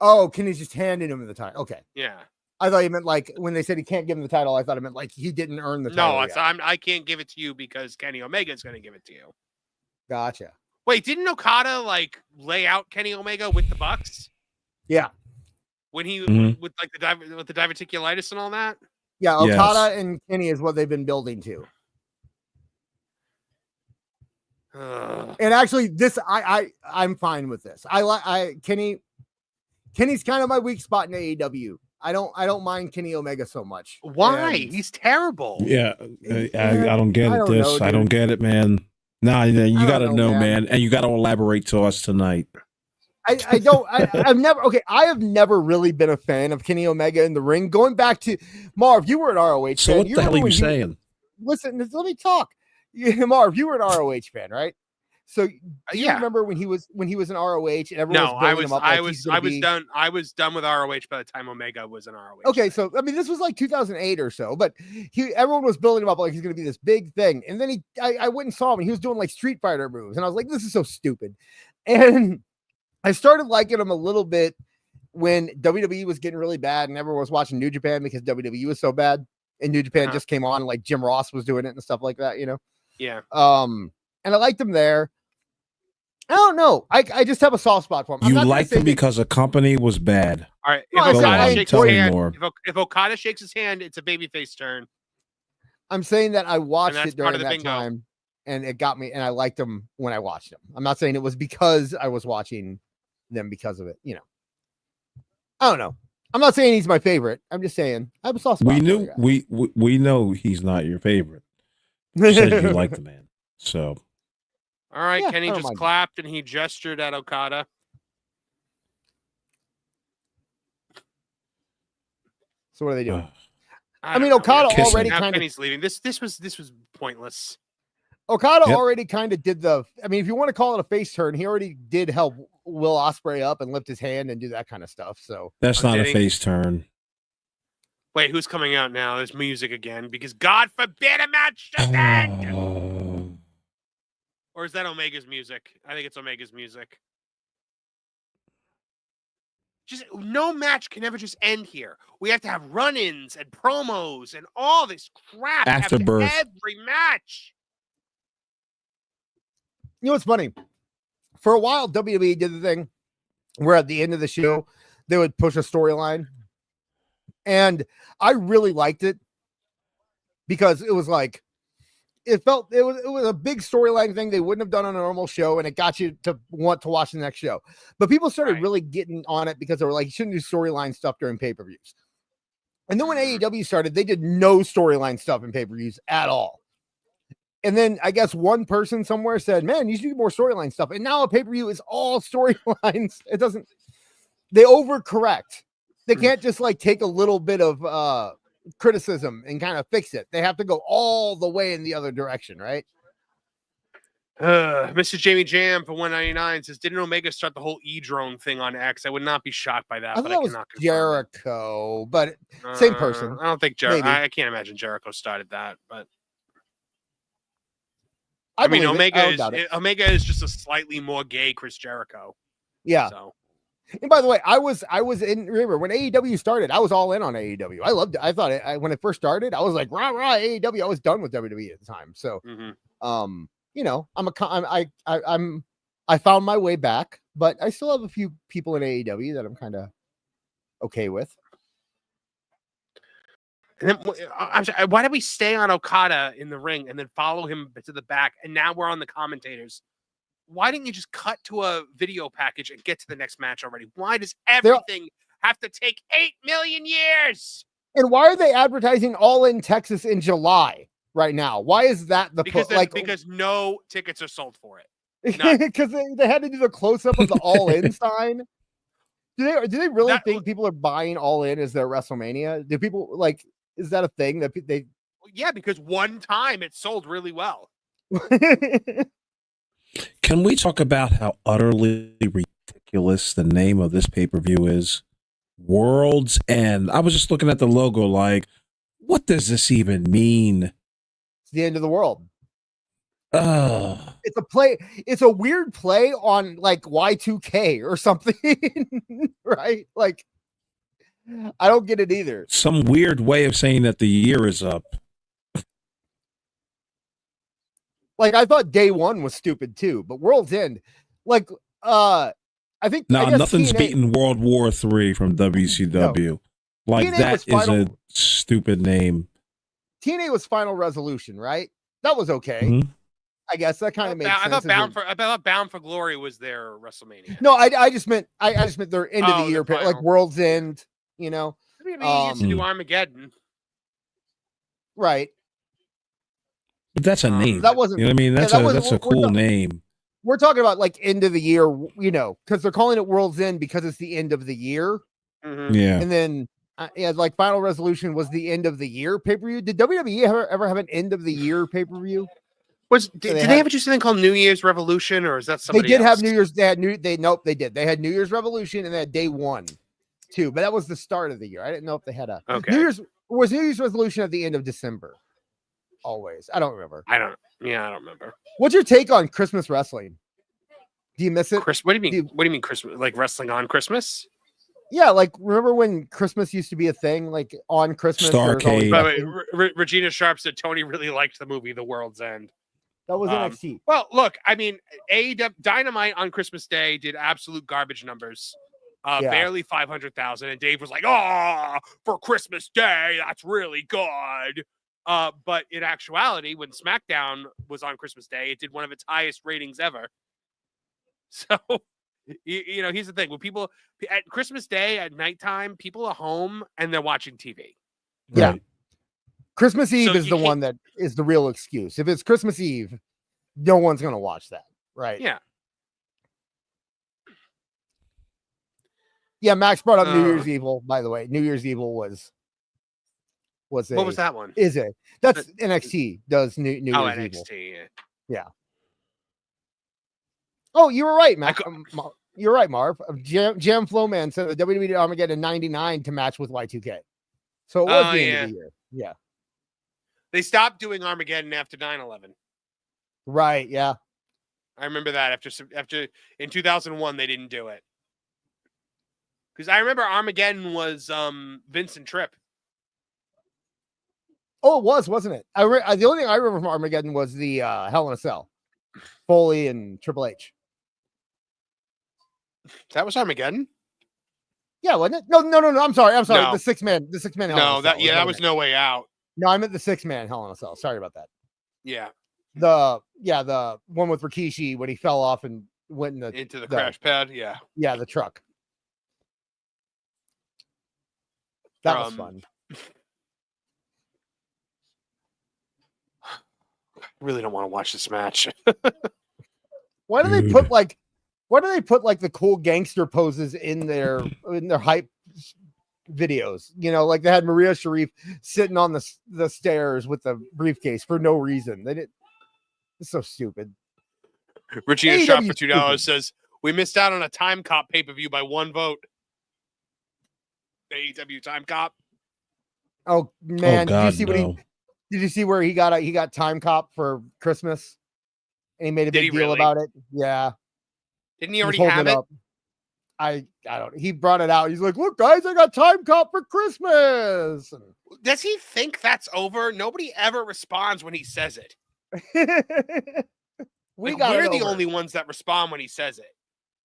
Oh, Kenny's just handing him the title. Okay. Yeah. I thought you meant like when they said he can't give him the title, I thought it meant like he didn't earn the title. No, I can't give it to you because Kenny Omega is gonna give it to you. Gotcha. Wait, didn't Okada like lay out Kenny Omega with the Bucks? Yeah. When he with like the diverticulitis and all that? Yeah, Okada and Kenny is what they've been building to. And actually, this I'm fine with this. Kenny's kind of my weak spot in AEW. I don't mind Kenny Omega so much. Why? He's terrible. Yeah, I don't get it. I don't get it, man. Nah, you gotta know, man, and you gotta elaborate to us tonight. I've never really been a fan of Kenny Omega in the ring. Going back to Marv, you were an ROH so fan. What the hell are you saying? Listen, let me talk. Marv, you were an ROH fan, right? So do you remember when he was in ROH and everyone was building him up? I was done with ROH by the time Omega was in ROH. Okay, so I mean, this was like 2008 or so, but everyone was building him up like he's going to be this big thing, and then I went and saw him, and he was doing like Street Fighter moves, and I was like, this is so stupid, and I started liking him a little bit when WWE was getting really bad, and everyone was watching New Japan because WWE was so bad, and New Japan just came on, like Jim Ross was doing it and stuff like that, you know? Yeah. And I liked him there. I don't know. I just have a soft spot for him. You liked him because the company was bad. All right. If Okada shakes his hand, it's a babyface turn. I'm saying that I watched it during that time, and it got me, and I liked him when I watched him. I'm not saying it was because I was watching them because of it. You know, I don't know. I'm not saying he's my favorite. I'm just saying I have a soft spot. We know he's not your favorite. You said you like the man, so. All right, Kenny just clapped and he gestured at Okada. So what are they doing? I mean, Okada already kind of. Kenny's leaving. This was pointless. Okada already kind of did the. I mean, if you want to call it a face turn, he already did help Will Ospreay up and lift his hand and do that kind of stuff. So that's not a face turn. Wait, who's coming out now? There's music again because God forbid a match to end. Or is that Omega's music? I think it's Omega's music. Just no match can ever just end here. We have to have run-ins and promos and all this crap after every match. You know what's funny? For a while, WWE did the thing where at the end of the show, they would push a storyline. And I really liked it because it was like, it was a big storyline thing they wouldn't have done on a normal show, and it got you to want to watch the next show. But people started really getting on it because they were like, you shouldn't do storyline stuff during pay-per-views. And then when AEW started, they did no storyline stuff in pay-per-views at all. And then I guess one person somewhere said, man, you should do more storyline stuff. And now a pay-per-view is all storylines. They overcorrect. They can't just like take a little bit of criticism and kind of fix it. They have to go all the way in the other direction, right? Mr. Jamie Jam for 199 says, didn't Omega start the whole E-drone thing on X? I would not be shocked by that. I thought that was Jericho, but same person. I don't think Jericho. I can't imagine Jericho started that, but I mean, Omega is just a slightly more gay Chris Jericho. Yeah. So. And by the way, I was in, remember when AEW started, I was all in on AEW. I loved it. I thought when it first started, I was like, rah, rah, AEW. I was done with WWE at the time. So, you know, I found my way back, but I still have a few people in AEW that I'm kind of okay with. And then I'm sorry, why did we stay on Okada in the ring and then follow him to the back? And now we're on the commentators. Why didn't you just cut to a video package and get to the next match already? Why does everything have to take 8 million years? And why are they advertising All In Texas in July right now? Why is that because no tickets are sold for it. Because they had to do the close up of the All In sign. Do they really think people are buying All In as their WrestleMania? Do people like? Is that a thing that they? Yeah, because one time it sold really well. Can we talk about how utterly ridiculous the name of this pay-per-view is? World's End. I was just looking at the logo like, what does this even mean? It's the end of the world. It's a play. It's a weird play on like Y2K or something, right? Like, I don't get it either. Some weird way of saying that the year is up. Like, I thought day one was stupid too, but World's End, like, I think nothing's beaten World War III from WCW. No. Like, TNA that is a stupid name. TNA was Final Resolution, right? That was okay. Mm-hmm. I guess that kind of made sense. I thought Bound for Glory was their WrestleMania. No, I just meant their end of the year, like World's End. You know, WWE used to do Armageddon, right? But that's a name. That wasn't. You know what I mean? That's a cool name. We're talking about like end of the year, you know, because they're calling it World's End because it's the end of the year. Mm-hmm. Yeah. And then, like Final Resolution was the end of the year pay-per-view. Did WWE ever have an end of the year pay-per-view? Did they ever do something called New Year's Revolution, or is that somebody? They did else? have New Year's. They did. They had New Year's Revolution and they had day one, too. But that was the start of the year. I didn't know if they had a New Year's Resolution at the end of December. Always, I don't remember. I don't remember. What's your take on Christmas wrestling? Do you miss it? What do you mean? What do you mean Christmas? Like wrestling on Christmas? Yeah, like remember when Christmas used to be a thing? Like on Christmas, Starcade. By the way, Regina Sharp said Tony really liked the movie The World's End. That was NXT. Well, look, I mean, AEW Dynamite on Christmas Day did absolute garbage numbers. Barely 500,000. And Dave was like, "Oh, for Christmas Day, that's really good." But in actuality, when SmackDown was on Christmas Day, it did one of its highest ratings ever. So, you know, here's the thing: when people at Christmas Day at nighttime, people are home and they're watching TV. Yeah. Right. Christmas Eve is the one that is the real excuse. If it's Christmas Eve, no one's going to watch that. Right. Yeah. Yeah. Max brought up New Year's Evil, by the way. New Year's Evil was what was that one? That's NXT does New Year's NXT, Evil. Yeah. Oh, you were right, Max. You're right, Marv. Jam Flowman said the WWE Armageddon 99 to match with Y2K. So it was the end of the year. Yeah. They stopped doing Armageddon after 9/11. Right. Yeah. I remember that after in 2001 they didn't do it. Because I remember Armageddon was Vincent Tripp. Oh, it was, wasn't it? The only thing I remember from Armageddon was the Hell in a Cell, Foley and Triple H. That was Armageddon. Yeah, wasn't it? No. I'm sorry. No. The six man. No, that was No Way Out. No, I meant the 6-man Hell in a Cell. Sorry about that. Yeah. The one with Rikishi when he fell off and went into the crash pad. Yeah. Yeah, the truck. That was fun. Really don't want to watch this match. Why do they put like the cool gangster poses in their hype videos? You know, like they had Maria Sharif sitting on the stairs with the briefcase for no reason. They did. It's so stupid. Regina Sharp for $2 says we missed out on a Time Cop pay-per-view by one vote. AEW Time Cop. Oh man, God, did you see where he got Time Cop for Christmas? And he made a big deal about it. Yeah. Didn't he already have it? I don't. He brought it out. He's like, "Look, guys, I got Time Cop for Christmas." Does he think that's over? Nobody ever responds when he says it. We're the only ones that respond when he says it.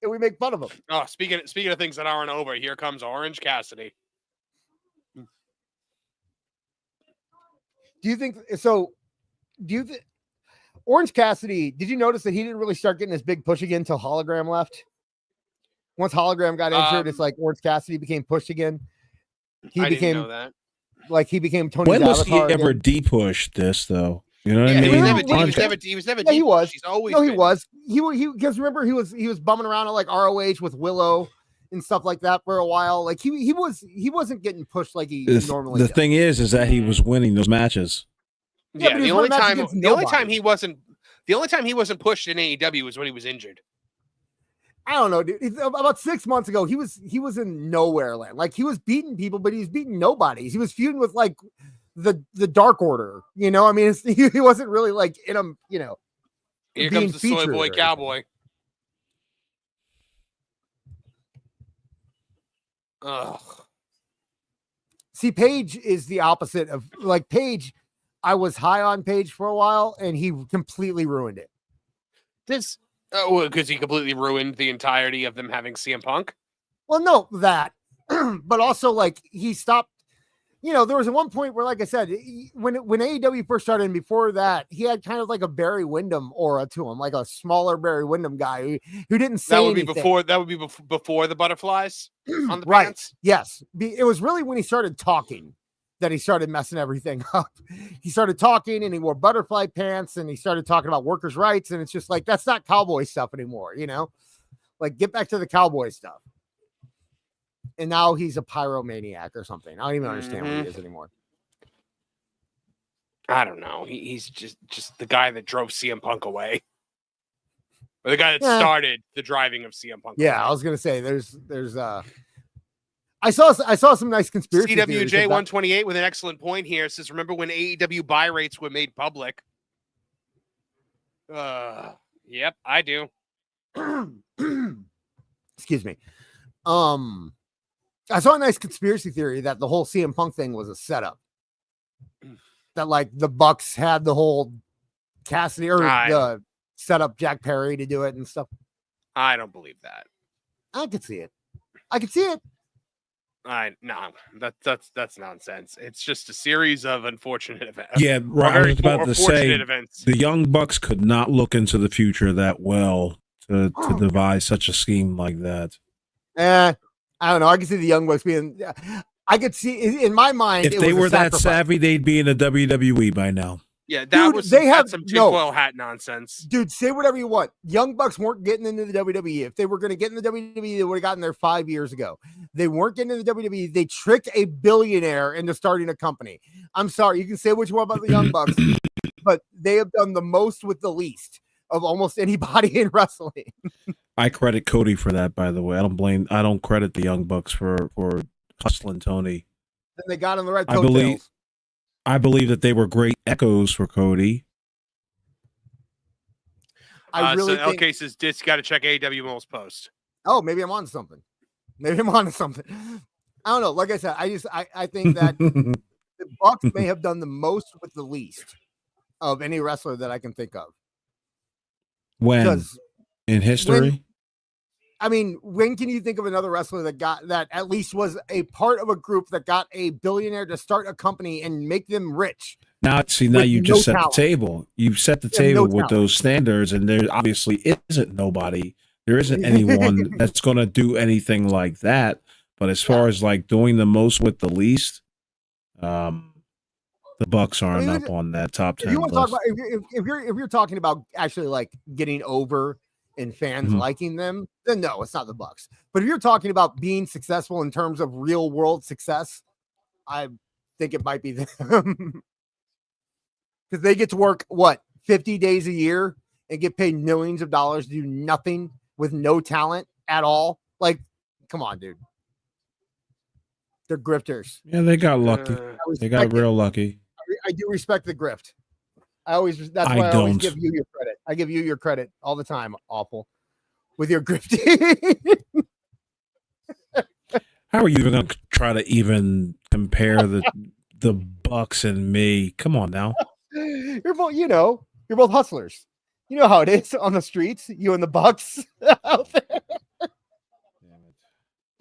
And we make fun of him. Oh, speaking of things that aren't over, here comes Orange Cassidy. Do you think so? Orange Cassidy, did you notice that he didn't really start getting his big push again until Hologram left? Once Hologram got injured, it's like Orange Cassidy became pushed again. I didn't know that. Like he became Tony's When was avatar he ever again. de-pushed this though? You know what I mean? He was never. Yeah, he was. He's always. No, he was. He because remember he was bumming around at like ROH with Willow and stuff like that for a while. Like he wasn't getting pushed like he normally. The thing is that he was winning those matches. Yeah, the only time he wasn't pushed in AEW was when he was injured. I don't know, dude. About 6 months ago, he was in nowhere land. Like he was beating people, but he was beating nobodies. He was feuding with like the Dark Order. You know, I mean, he wasn't really like in them. You know, here comes the Soy Boy Cowboy. Ugh. See, Paige is the opposite of like Paige. I was high on Paige for a while, and he completely ruined it. Because he completely ruined the entirety of them having CM Punk. Well, no, that, but also like he stopped. You know, there was one point where, like I said, when AEW first started, and before that, he had kind of like a Barry Windham aura to him, like a smaller Barry Windham guy who didn't say anything. That would be before the butterflies on the right. pants. Yes, it was really when he started talking that he started messing everything up. He started talking and he wore butterfly pants and he started talking about workers' rights. And it's just like, that's not cowboy stuff anymore. You know, like get back to the cowboy stuff. And now he's a pyromaniac or something. I don't even understand what he is anymore. I don't know. He's just the guy that drove CM Punk away. Or the guy that started the driving of CM Punk. Yeah, away. I was gonna say there's I saw some nice conspiracy theories CWJ 128 with an excellent point here says, remember when AEW buy rates were made public? Yep, I do. Excuse me. I saw a nice conspiracy theory that the whole CM Punk thing was a setup. That like the Bucks had the whole Cassidy or the setup Jack Perry to do it and stuff. I don't believe that. I could see it. I could see it. No, that's nonsense. It's just a series of unfortunate events. Yeah, right. I was about to say events. The Young Bucks could not look into the future that well to devise such a scheme like that. I don't know. I can see the Young Bucks being. I could see in my mind if they were that savvy, they'd be in the WWE by now. Yeah, that's some tinfoil hat nonsense. Dude, say whatever you want. Young Bucks weren't getting into the WWE. If they were going to get in the WWE, they would have gotten there 5 years ago. They weren't getting into the WWE. They tricked a billionaire into starting a company. I'm sorry. You can say what you want about the Young Bucks, but they have done the most with the least of almost anybody in wrestling. I credit Cody for that, by the way. I don't credit the Young Bucks for hustling Tony. And they got on the right coattails. I believe that they were great echoes for Cody. I really so LK says, "Ditch, got to check AEW Mole's post." Oh, maybe I'm on something. I don't know. Like I said, I think that the Bucks may have done the most with the least of any wrestler that I can think of. When in history? When can you think of another wrestler that at least was a part of a group that got a billionaire to start a company and make them rich? Now you just set the table. You set the table with those standards, and there obviously isn't nobody. There isn't anyone that's going to do anything like that. But as far as like doing the most with the least, the Bucks aren't up on that top 10 if you want list. To talk about, if you're talking about actually like getting over and fans liking them, then no, it's not the Bucks. But if you're talking about being successful in terms of real world success, I think it might be them. Because they get to work 50 days a year and get paid millions of dollars to do nothing with no talent at all. Like, come on, dude. They're grifters. Yeah, they got lucky. They got real lucky. I do respect the grift. That's why I always give you your credit. I give you your credit all the time, Awful, with your grifting. How are you even going to try to even compare the Bucks and me? Come on now. You're both hustlers. You know how it is on the streets. You and the Bucks out there.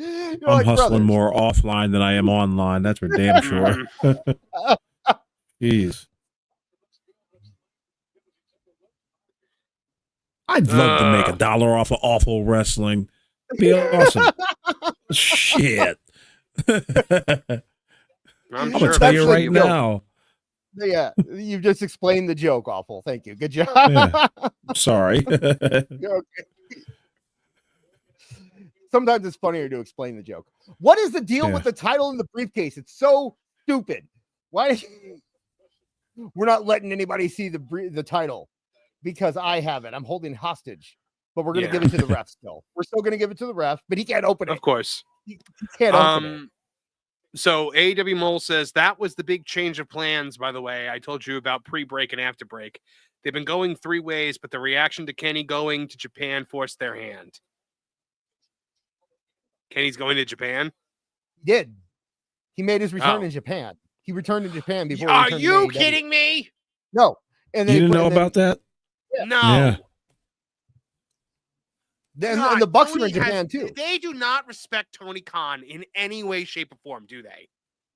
I'm like hustling more offline than I am online. That's for damn sure. Jeez. I'd love to make $1 off of awful wrestling. Be awesome. Shit. I'm sure. going to tell you right now. Yeah, you've just explained the joke, Awful. Thank you. Good job. Yeah. Sorry. Okay. Sometimes it's funnier to explain the joke. What is the deal with the title in the briefcase? It's so stupid. Why? We're not letting anybody see the title because I have it. I'm holding hostage, but we're going to give it to the ref still. We're still going to give it to the ref, but he can't open it. Of course. He can't open it. So AEW Mole says that was the big change of plans, by the way. I told you about pre-break and after break. They've been going 3 ways, but the reaction to Kenny going to Japan forced their hand. Kenny's going to Japan? He did. He made his return in Japan. He returned to Japan before. Are you kidding me? No. And you didn't know about that? Yeah. No. Yeah. And the Bucks are in Japan too. They do not respect Tony Khan in any way, shape, or form, do they?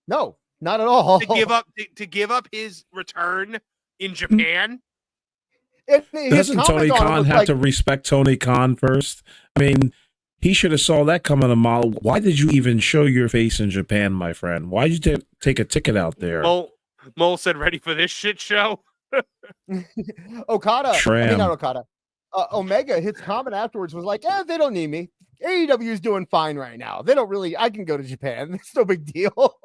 No, not at all. To give up his return in Japan. Doesn't Tony Khan have to respect Tony Khan first? I mean, he should have saw that coming a mile. Why did you even show your face in Japan, my friend? Why did you take a ticket out there? Mole said, "Ready for this shit show." Okada. I mean, not Okada. Omega, his comment afterwards was like, they don't need me. AEW is doing fine right now. They don't really, I can go to Japan. It's no big deal.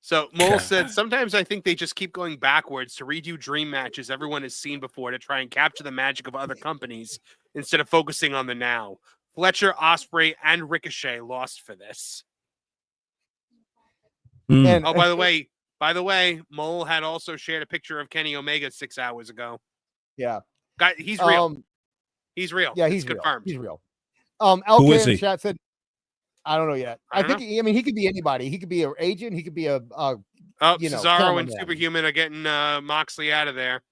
So Mole said, sometimes I think they just keep going backwards to redo dream matches everyone has seen before to try and capture the magic of other companies instead of focusing on the now. Fletcher, Osprey, and Ricochet lost for this. And Oh, by the way, Mole had also shared a picture of Kenny Omega 6 hours ago. yeah, God, he's real. He's real. yeah, It's he's confirmed. Real. He's real. Who LK is in the he? chat said, I don't know yet. I don't I mean, he could be anybody. He could be an agent. He could be a you know, Cesaro and cameraman. Superhuman are getting Moxley out of there.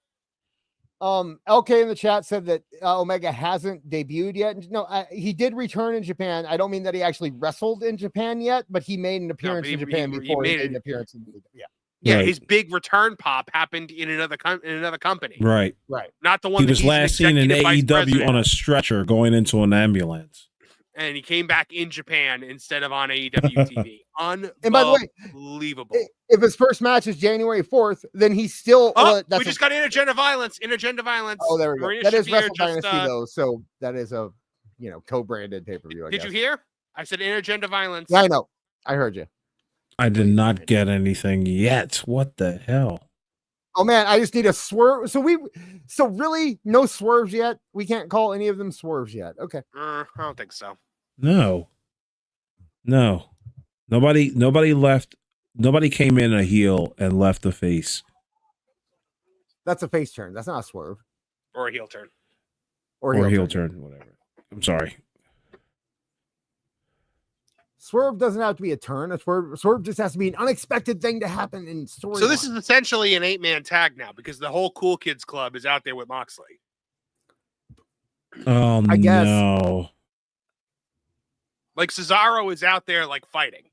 LK in the chat said that Omega hasn't debuted yet. No, he did return in Japan. I don't mean that he actually wrestled in Japan yet, but he made an appearance in Japan before he made an appearance in the Yeah, Right. his big return pop happened in another company. Right. Not the one He that was he's an last seen in executive vice AEW president on a of. stretcher going into an ambulance. And he came back in Japan instead of on AEW TV. And by the way, Unbelievable. if his first match is January 4th, then he's still. We just got intergender violence. Oh, there we go. Marina That is Shafir Wrestle just, Dynasty though, so that is a co-branded pay-per-view. Did you hear? I said intergender violence. Yeah, I know. I heard you. I did not get anything yet. What the hell? Oh man, I just need a swerve. So really, no swerves yet. We can't call any of them swerves yet. Okay. I don't think so. No. Nobody left. Nobody came in a heel and left the face. That's a face turn. That's not a swerve. Or a heel turn. Or heel turn, whatever. I'm sorry. Swerve doesn't have to be a turn. A swerve just has to be an unexpected thing to happen in story. So this is essentially an 8-man tag now because the whole Cool Kids Club is out there with Moxley. Oh, I guess. No. Like Cesaro is out there like fighting.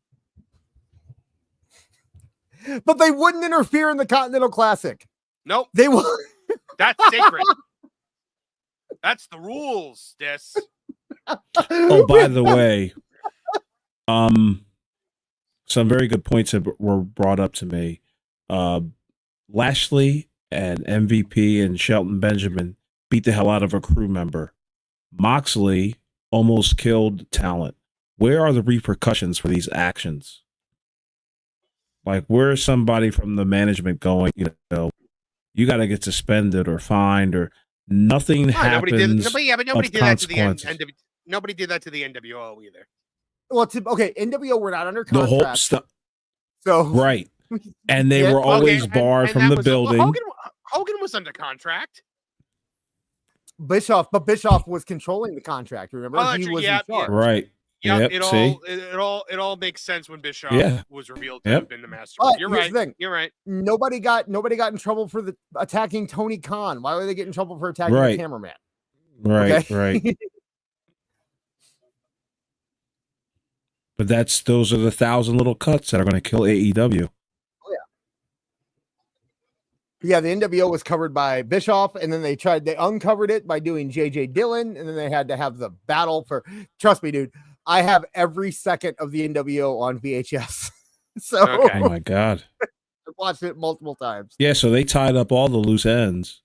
But they wouldn't interfere in the Continental Classic. Nope. They will. That's sacred. That's the rules, Dis. Oh, by the way, some very good points that were brought up to me. Lashley and MVP and Shelton Benjamin beat the hell out of a crew member. Moxley almost killed talent. Where are the repercussions for these actions? Like, where is somebody from the management going, you got to get suspended or fined or nothing happens. Nobody did that to the NWO. Nobody did that to the NWO either. Well, NWO were not under The contract. whole stuff. So Right. And they were always barred from the building. Hogan was under contract. Bischoff was controlling the contract. Remember, he was in charge. Right. Yep, Yep. it all makes sense when Bischoff was revealed to have been the master. But You're here's right. the thing. You're right. Nobody got in trouble for attacking Tony Khan. Why would they get in trouble for attacking the cameraman? Right. Right. But those are the 1,000 little cuts that are going to kill AEW. Yeah, the NWO was covered by Bischoff, and then they uncovered it by doing JJ Dillon, and then they had to have the battle for. Trust me, dude, I have every second of the NWO on VHS. So, Okay. Oh my God. I've watched it multiple times. Yeah, so they tied up all the loose ends.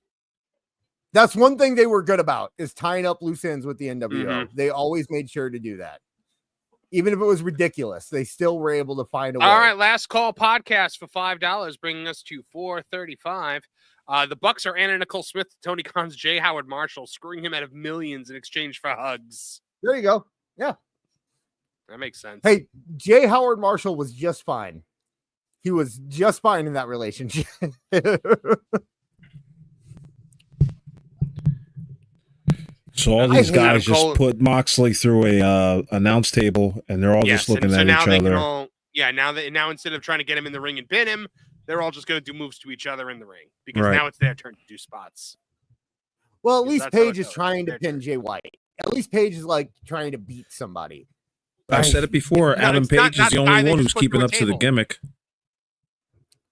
That's one thing they were good about, is tying up loose ends with the NWO. Mhm. They always made sure to do that. Even if it was ridiculous, they still were able to find a way. All right, last call podcast for $5, bringing us to $4.35. The Bucks are Anna Nicole Smith, Tony Khan's J. Howard Marshall, screwing him out of millions in exchange for hugs. There you go. Yeah. That makes sense. Hey, J. Howard Marshall was just fine. He was just fine in that relationship. So all these guys just put Moxley through a announce table, and they're all just looking at each other. Now instead of trying to get him in the ring and pin him, they're all just going to do moves to each other in the ring because now it's their turn to do spots. Well, at least Paige is trying to pin Jay White. At least Paige is like trying to beat somebody. I've said it before. Adam Page is the only one who's keeping up to the gimmick.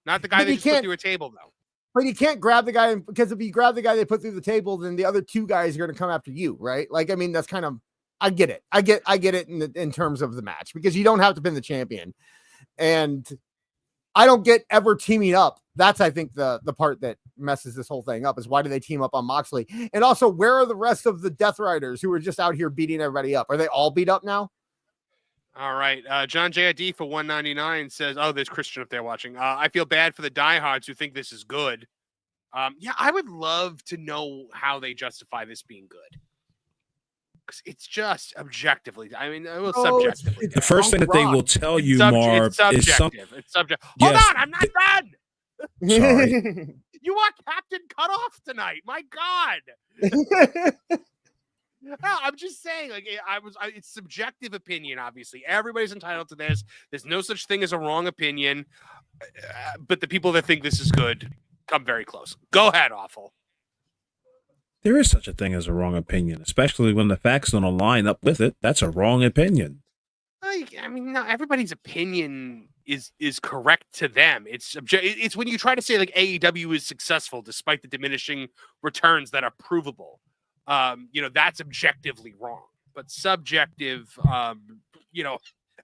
Not the guy that just put through a table, though. But you can't grab the guy, because if you grab the guy they put through the table, then the other two guys are going to come after you, right? Like, I mean, that's kind of, I get it. I get it in terms of the match, because you don't have to pin the champion. And I don't get ever teaming up. That's, I think, the part that messes this whole thing up, is why do they team up on Moxley? And also, where are the rest of the Death Riders who are just out here beating everybody up? Are they all beat up now? All right. John JID for 199 says, "Oh, there's Christian up there watching. I feel bad for the diehards who think this is good. Yeah, I would love to know how they justify this being good. Because it's just objectively. I mean, well, subjectively. The first thing that they will tell you, Marv, it's is subjective. It's subjective. Hold Yes. on, I'm not done. Sorry. You are Captain Cutoff tonight. My God. No, I'm just saying, like, it's subjective opinion, obviously. Everybody's entitled to this. There's no such thing as a wrong opinion. But the people that think this is good come very close. Go ahead, Awful. There is such a thing as a wrong opinion, especially when the facts don't line up with it. That's a wrong opinion. I mean, no, everybody's opinion is correct to them. It's when you try to say, like, AEW is successful despite the diminishing returns that are provable. That's objectively wrong, but subjective,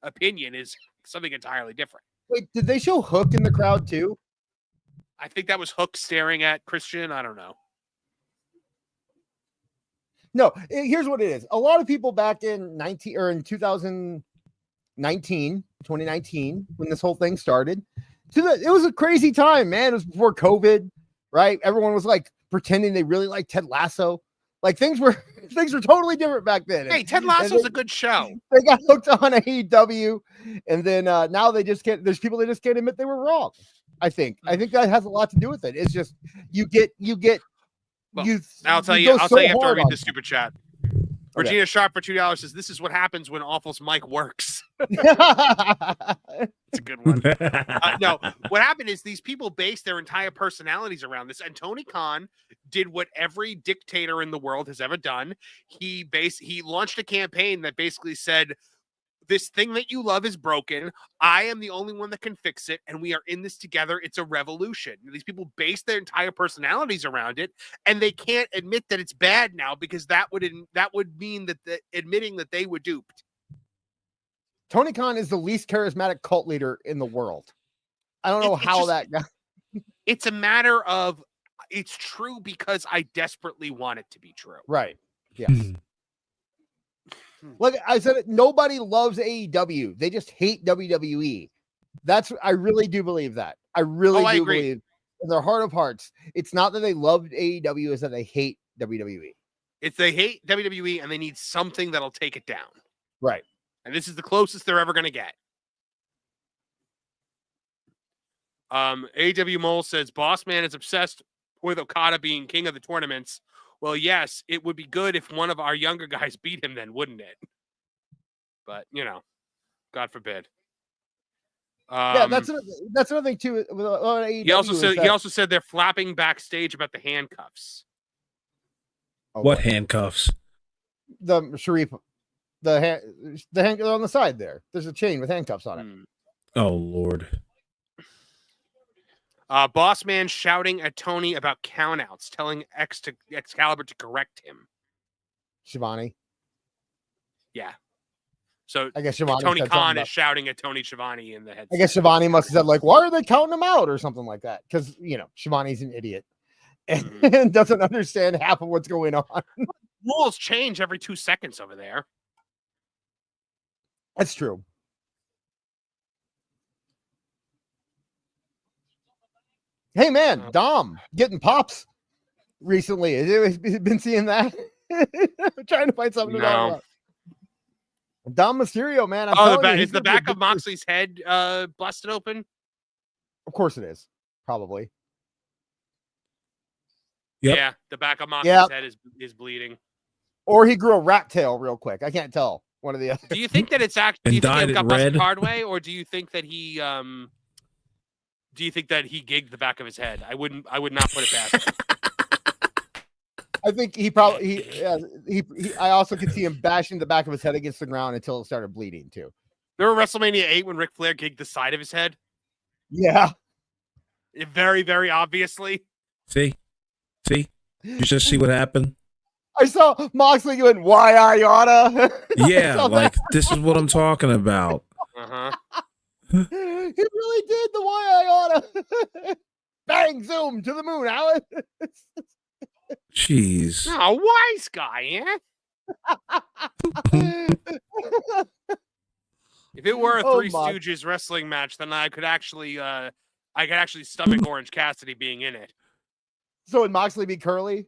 opinion is something entirely different. Wait, did they show Hook in the crowd too? I think that was Hook staring at Christian. I don't know. No, here's what it is. A lot of people back in 2019, when this whole thing started, it was a crazy time, man. It was before COVID, right? Everyone was like pretending they really liked Ted Lasso. Like things were totally different back then. Hey, Ted Lasso's a good show. They got hooked on AEW, and then now they just can't. There's people that just can't admit they were wrong. I think that has a lot to do with it. It's just you get. Well, you. I'll tell you after I read this super chat. Okay. Regina Sharp for $2 says, "This is what happens when Awful's mic works." It's a good one. No, what happened is these people based their entire personalities around this, and Tony Khan did what every dictator in the world has ever done. He launched a campaign that basically said, "This thing that you love is broken. I am the only one that can fix it, and we are in this together. It's a revolution." These people base their entire personalities around it, and they can't admit that it's bad now because that would mean that admitting that they were duped. Tony Khan is the least charismatic cult leader in the world. I don't know how that got. It's a matter of it's true because I desperately want it to be true. Right. Yes. Like I said, nobody loves AEW. They just hate WWE. I really do believe that. I really do believe in their heart of hearts. It's not that they love AEW, it's that they hate WWE. It's they hate WWE and they need something that'll take it down. Right. And this is the closest they're ever going to get. AEW Mole says, "Boss Man is obsessed with Okada being king of the tournaments." Well, yes, it would be good if one of our younger guys beat him then, wouldn't it? But, God forbid. Yeah, that's another thing too. With AEW he also said they're flapping backstage about the handcuffs. What handcuffs? The Sharif, the hand on the side there. There's a chain with handcuffs on it. Oh Lord. Boss Man shouting at Tony about countouts, telling Excalibur to correct him. Shivani. Yeah. So I guess Shivani Tony Khan is shouting at Tony Schiavone in the headset. I guess Shivani must have said, like, why are they counting him out or something like that? Because, Shivani's an idiot and doesn't understand half of what's going on. Rules change every 2 seconds over there. That's true. Hey, man, Dom getting pops recently. Have you been seeing that? I'm trying to find something to talk about. Dom Mysterio, man. Is the back of Moxley's head busted open? Of course it is. Probably. Yep. Yeah, the back of Moxley's head is bleeding. Or he grew a rat tail real quick. I can't tell. One or the other. Do you think that it's actually? Do you think it got busted hard way, or do you think that he gigged the back of his head? I would not put it past him. I think I also could see him bashing the back of his head against the ground until it started bleeding too. Remember WrestleMania 8 when Ric Flair gigged the side of his head? Yeah. Very, very obviously. See? You just see what happened? I saw Moxley going, "Why I oughta?" Yeah, like this is what I'm talking about. He really did the "why I oughta." Bang, zoom to the moon, Alan. Jeez. Oh, wise guy, eh? If it were a Oh, Three Mox. Stooges wrestling match, then I could actually stomach Orange Cassidy being in it. So would Moxley be Curly?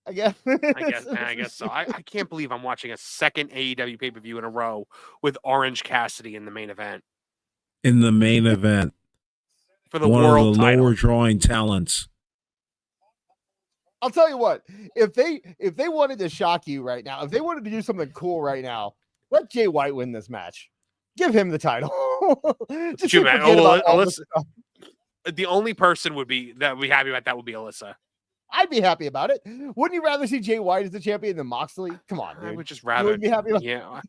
I guess. I guess so. I can't believe I'm watching a second AEW pay-per-view in a row with Orange Cassidy in the main event. In the main event. For the One world of the title. lower drawing talents. I'll tell you what, if they wanted to shock you right now, if they wanted to do something cool right now, let Jay White win this match. Give him the title. Just You, forget man. about all this stuff. The only person would be happy about that would be Alyssa. I'd be happy about it. Wouldn't you rather see Jay White as the champion than Moxley? Come on, dude. I would just You rather wouldn't be happy about yeah.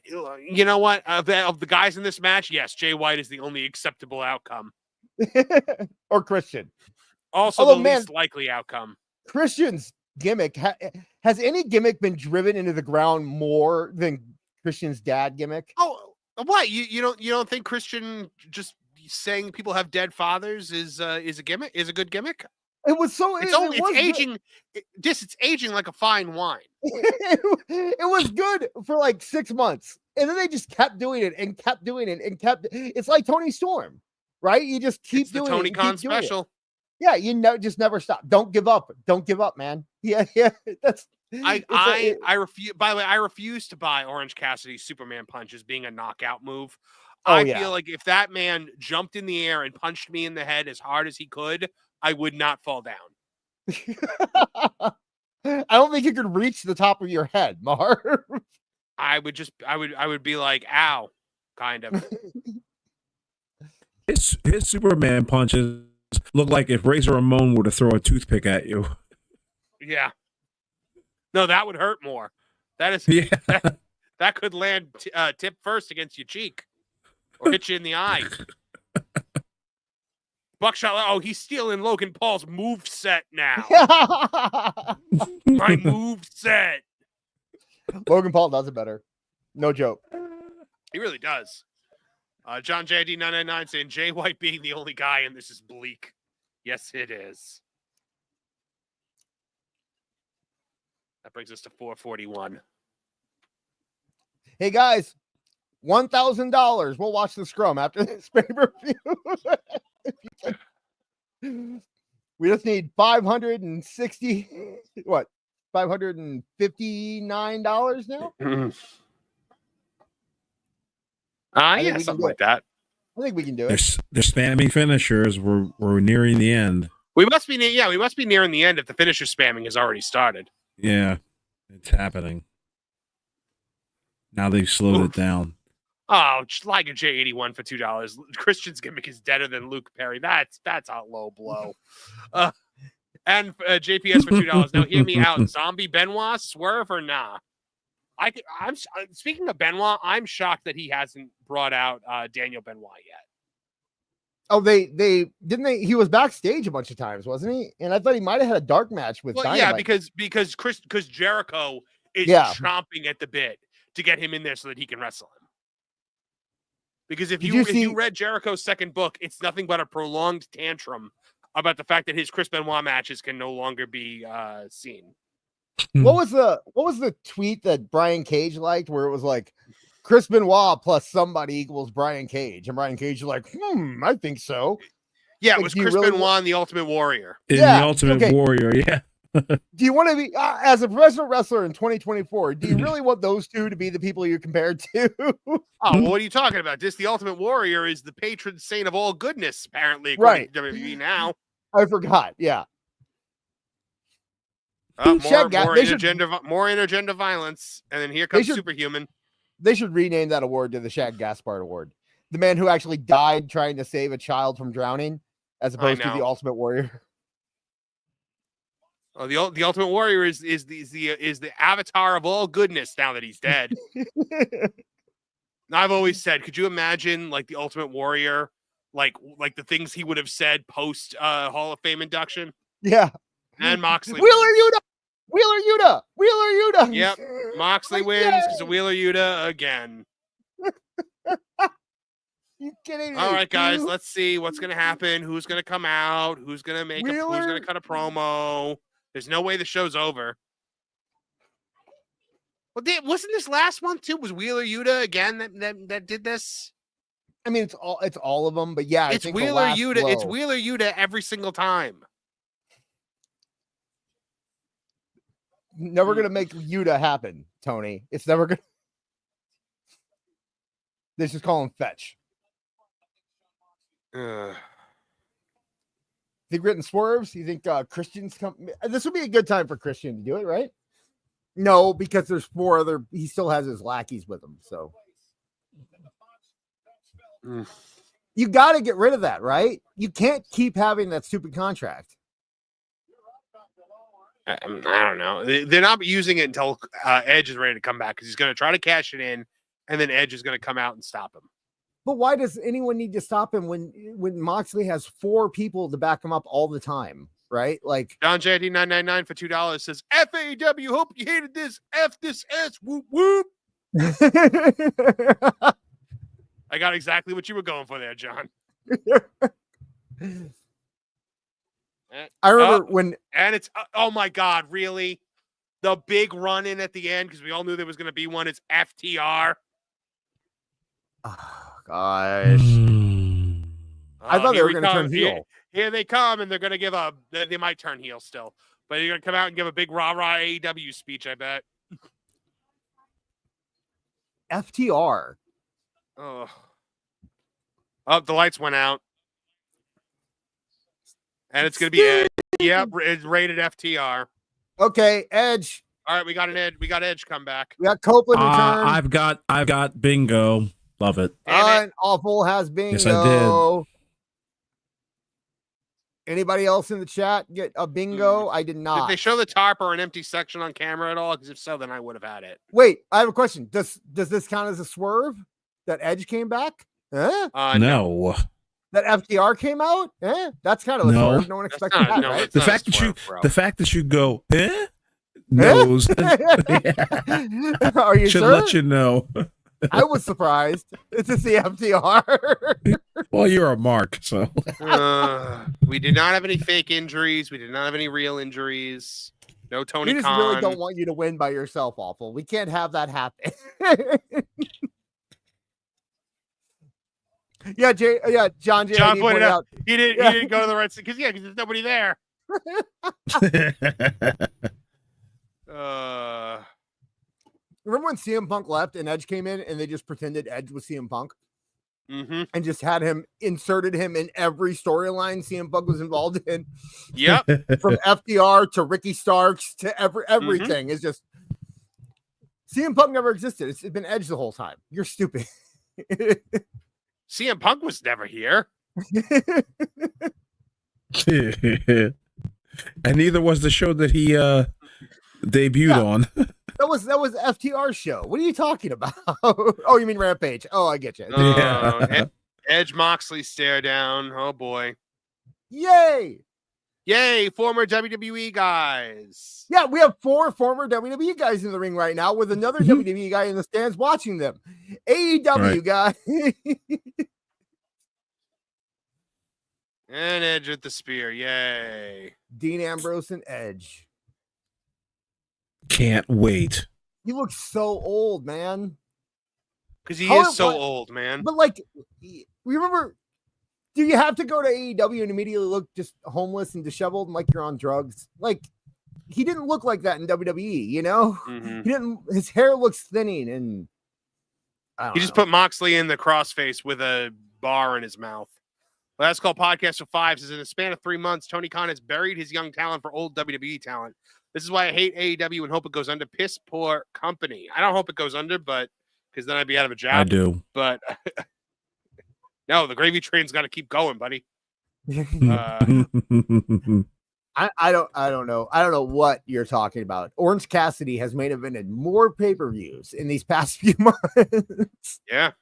You know what? Of the guys in this match, yes, Jay White is the only acceptable outcome. or Christian. Also, Although, the man, least likely outcome. Christian's gimmick has any gimmick been driven into the ground more than Christian's dad gimmick? Oh, what? You don't think Christian just saying people have dead fathers is a gimmick? Is a good gimmick? It was so. It's aging. It's aging like a fine wine. It was good for like 6 months, and then they just kept doing it and kept doing it and kept. It's like Tony Storm, right? You just keep It's the doing Tony it. Khan special. Yeah, you know, just never stop. Don't give up. Don't give up, man. Yeah. That's. I refuse. By the way, I refuse to buy Orange Cassidy's Superman punch as being a knockout move. I feel like if that man jumped in the air and punched me in the head as hard as he could, I would not fall down. I don't think you could reach the top of your head, Marv. I would be like, ow, kind of. His Superman punches look like if Razor Ramon were to throw a toothpick at you. Yeah. No, that would hurt more. That is that could land tip first against your cheek or hit you in the eye. Buckshot. Oh, he's stealing Logan Paul's move set now. My move set. Logan Paul does it better. No joke. He really does. John JD 999 saying Jay White being the only guy in this is bleak. Yes, it is. That brings us to 441. Hey guys, $1,000. We'll watch the scrum after this pay-per-view. We just need 560. What? $559 now? Yeah, something like that. I think we can do it. They're spamming finishers. We're nearing the end. We must be nearing the end if the finisher spamming has already started. Yeah, it's happening. Now they've slowed it down. Oh, like a J81 for $2. Christian's gimmick is deader than Luke Perry. That's a low blow. And JPS for $2. Now hear me out. Zombie Benoit, Swerve or nah? I'm speaking of Benoit. I'm shocked that he hasn't brought out Daniel Benoit yet. Oh, they didn't they? He was backstage a bunch of times, wasn't he? And I thought he might have had a dark match with. Well, Dynamite. yeah, because Jericho is chomping at the bit to get him in there so that he can wrestle him. Because if you read Jericho's second book, it's nothing but a prolonged tantrum about the fact that his Chris Benoit matches can no longer be seen. What was the tweet that Brian Cage liked where it was like Chris Benoit plus somebody equals Brian Cage, and Brian Cage is like, I think so. Yeah, like, it was Chris Benoit and the Ultimate Warrior. The Ultimate Warrior, yeah. Do you want to be as a professional wrestler in 2024? Do you really want those two to be the people you're compared to? Oh, well, what are you talking about? The Ultimate Warrior is the patron saint of all goodness, apparently, according to WWE now. I forgot. Yeah. More intergender violence, and then here comes Superhuman. They should rename that award to the Shad Gaspard Award. The man who actually died trying to save a child from drowning, as opposed to the Ultimate Warrior. Oh, the Ultimate Warrior is the avatar of all goodness now that he's dead. I've always said, could you imagine like the Ultimate Warrior, like the things he would have said post Hall of Fame induction? Yeah. And Moxley Wheeler Yuta. Yep. Moxley wins because of Wheeler Yuta again. You kidding me? All right, guys, let's see what's going to happen. Who's going to come out? Who's going to who's going to cut a promo? There's no way the show's over. Well, wasn't this last month too? Was Wheeler Yuta again that did this? I mean, it's all of them, but yeah, It's I think Wheeler Yuta. It's Wheeler Yuta every single time. Never gonna make Yuta happen, Tony. It's never gonna. They just call him Fetch. Think written swerves? You think Christian's come? This would be a good time for Christian to do it, right? No, because there's 4 other. He still has his lackeys with him, so you got to get rid of that, right? You can't keep having that stupid contract. I don't know. They're not using it until Edge is ready to come back because he's going to try to cash it in, and then Edge is going to come out and stop him. But why does anyone need to stop him when Moxley has 4 people to back him up all the time, right? Like John JD 999 for $2 says, "FAEW, hope you hated this. F this S. Whoop whoop." I got exactly what you were going for there, John. I remember when, and it's oh my god, really? The big run in at the end because we all knew there was going to be one. It's FTR. Oh gosh, I thought they were going to turn heel. Here they come, and they're going to give they might turn heel still, but they're going to come out and give a big rah rah AEW speech. I bet. FTR. Oh, the lights went out. And it's going to be Edge. Yep, it's rated FTR. Okay, Edge. All right, we got Edge come back. We got Copeland return. I've got bingo. Love it. Awful has bingo. Yes, I did. Anybody else in the chat get a bingo? I did not. Did they show the tarp or an empty section on camera at all? Because if so, then I would have had it. Wait, I have a question. Does this count as a swerve that Edge came back? No. That FTR came out? That's kind of a swerve. No one expected that, right? The fact that you go, knows. Are you Should sure? let you know. I was surprised to see FTR. Well, you're a mark, so. We did not have any fake injuries. We did not have any real injuries. No Tony We just Khan. really don't want you to win by yourself, Awful. We can't have that happen. John J. John pointed out he didn't go to the right because there's nobody there. Remember when CM Punk left and Edge came in and they just pretended Edge was CM Punk? Mm-hmm. And just had inserted him in every storyline CM Punk was involved in. Yep. From FDR to Ricky Starks to everything. It's just CM Punk never existed. It's been Edge the whole time. You're stupid. CM Punk was never here. And neither was the show that he debuted on. That was FTR's show. What are you talking about? Oh, you mean Rampage? Oh, I get you. Edge Moxley stare down. Oh boy. Yay! Former WWE guys. Yeah, we have 4 former WWE guys in the ring right now with another WWE guy in the stands watching them. AEW guy. And Edge with the spear. Yay. Dean Ambrose and Edge. Can't wait. He looks so old, man. Because he is so old, man. But like, remember, do you have to go to AEW and immediately look just homeless and disheveled and like you're on drugs? Like, he didn't look like that in WWE, you know? Mm-hmm. He didn't. His hair looks thinning, and he just put Moxley in the crossface with a bar in his mouth. Last Call Podcast for 5 says, in the span of 3 months, Tony Khan has buried his young talent for old WWE talent. This is why I hate AEW and hope it goes under. Piss poor company. I don't hope it goes under, but because then I'd be out of a job. I do. But no, the gravy train's got to keep going, buddy. I don't know. I don't know what you're talking about. Orange Cassidy has main evented more pay-per-views in these past few months. Yeah.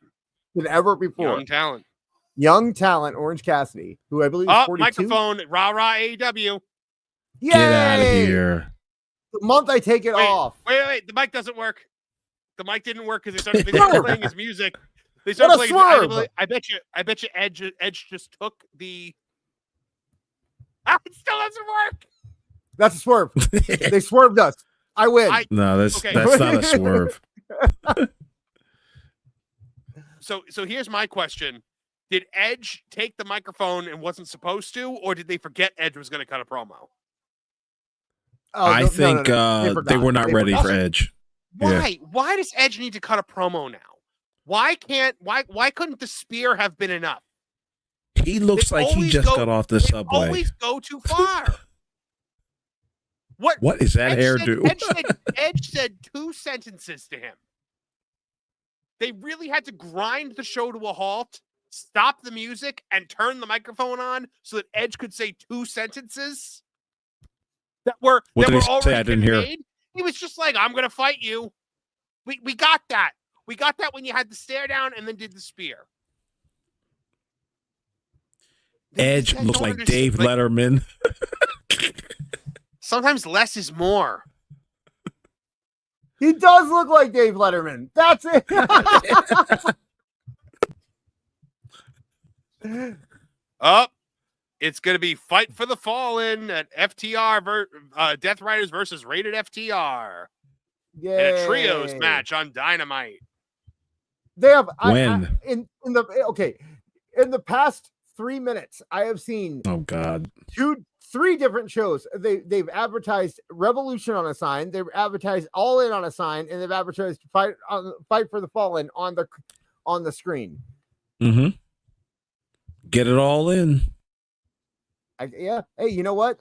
Than ever before. Young talent, Orange Cassidy, who I believe is 42. Microphone, rah AEW. Yay! Get out of here. The month I take it off. Wait. The mic doesn't work. The mic didn't work because they started playing his music. They started playing. I bet you Edge just took the. It still doesn't work. That's a swerve. They swerved us. I win. No, that's Okay. that's not a swerve. So here's my question. Did Edge take the microphone and wasn't supposed to, or did they forget Edge was going to cut a promo? I think they were not ready for Edge. Why? Yeah. Why does Edge need to cut a promo now? Why couldn't the spear have been enough? He looks like he just got off the subway. Always go too far. What is that hairdo? Edge said 2 sentences to him. They really had to grind the show to a halt, stop the music, and turn the microphone on so that Edge could say 2 sentences that were already I didn't hear. made. He was just like, "I'm gonna fight you." We got that. We got that when you had the stare down and then did the spear. Edge looks like Dave Letterman. Sometimes less is more. He does look like Dave Letterman. That's it. It's going to be Fight for the Fallen at FTR, Death Riders versus Rated FTR. Yeah, a trios match on Dynamite. They have when in the past 3 minutes, I have seen 3 different shows. They've advertised Revolution on a sign, they've advertised All In on a sign, and they've advertised Fight for the Fallen on the screen. Mm-hmm. Get it all in. Yeah. Hey, you know what?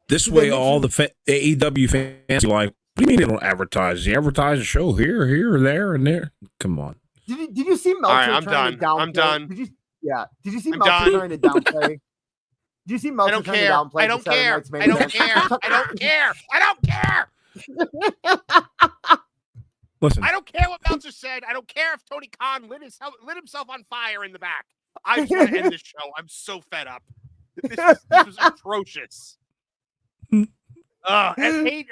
This way, all the AEW fans are like, what do you mean they don't advertise? They advertise a show here, there, and there. Come on. Did you see Meltzer? All right, I'm trying done. To downplay? I'm done. Did you see Meltzer trying to downplay? Did you see Meltzer trying to downplay? I don't care. I don't care. I don't care. I don't care. Listen. I don't care what Meltzer said. I don't care if Tony Khan lit himself on fire in the back. I just want to end this show. I'm so fed up. This was atrocious. And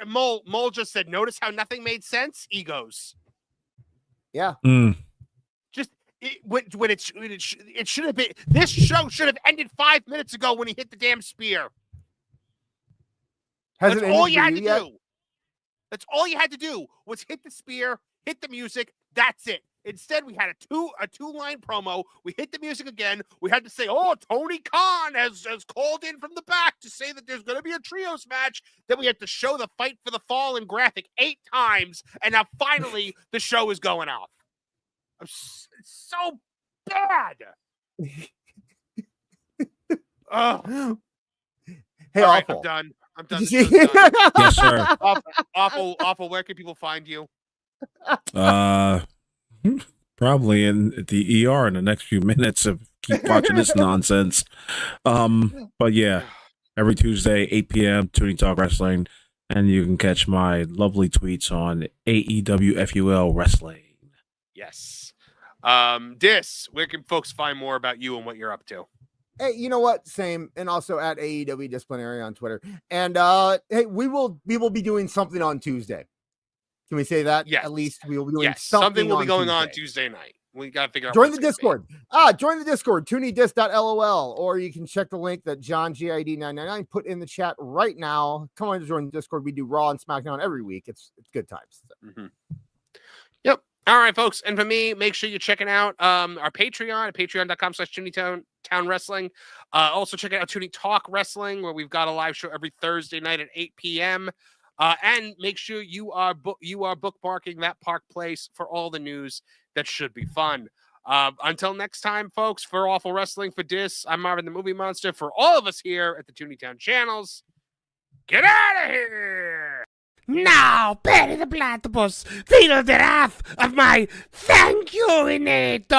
Mole just said, notice how nothing made sense? Egos. Yeah. Just when it should have been, this show should have ended 5 minutes ago when he hit the damn spear. That's all you had to do. That's all you had to do was hit the spear, hit the music. That's it. Instead, we had a two-line promo. We hit the music again. We had to say, "Oh, Tony Khan has called in from the back to say that there's going to be a trios match." Then we had to show the Fight for the Fallen graphic 8 times, and now finally the show is going off. It's so bad. Hey, all right, Awful. I'm done. Done. Yes, sir. Awful. Where can people find you? Probably in the ER in the next few minutes of keep watching this nonsense. But yeah, every Tuesday, 8 p.m., Tooney Talk Wrestling, and you can catch my lovely tweets on AEWful Wrestling. Yes. Dis, where can folks find more about you and what you're up to? Hey, you know what? Same, and also at AEW Disciplinary on Twitter. And hey, we will be doing something on Tuesday. Can we say that? Yes. At least we will be doing something will be going on Tuesday night. We got to figure out. Join the Discord. Join the Discord, tooney.dis.lol, or you can check the link that John GID999 put in the chat right now. Come on to join the Discord. We do Raw and SmackDown every week. It's good times. So. Mm-hmm. Yep. All right, folks. And for me, make sure you're checking out our Patreon at patreon.com/Tooney Town Wrestling. Also check out Tooney Talk Wrestling, where we've got a live show every Thursday night at 8 p.m. And make sure you are bookmarking that Park Place for all the news that should be fun. Until next time, folks, for Awful Wrestling, for Dis, I'm Marvin the Movie Monster. For all of us here at the Tooney Town channels, get out of here! Now, Betty the Platypus, feel the wrath of my thank you-inator!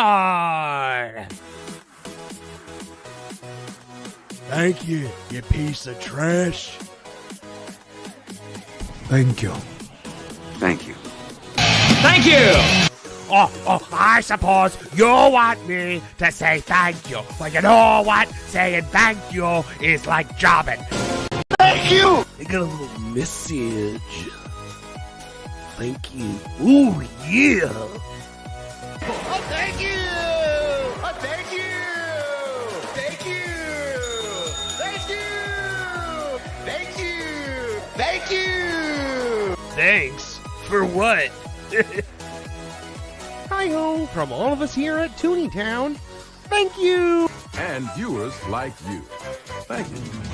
Thank you, you piece of trash. Thank you. Thank you. Thank you! Oh, I suppose you want me to say thank you. Well, you know what? Saying thank you is like jobbing. Thank you! I got a little message. Thank you. Ooh, yeah. Oh, thank you! Oh, thank you! Thank you! Thank you! Thank you! Thank you! Thanks. For what? Hi-ho from all of us here at Tooney Town. Thank you. And viewers like you. Thank you.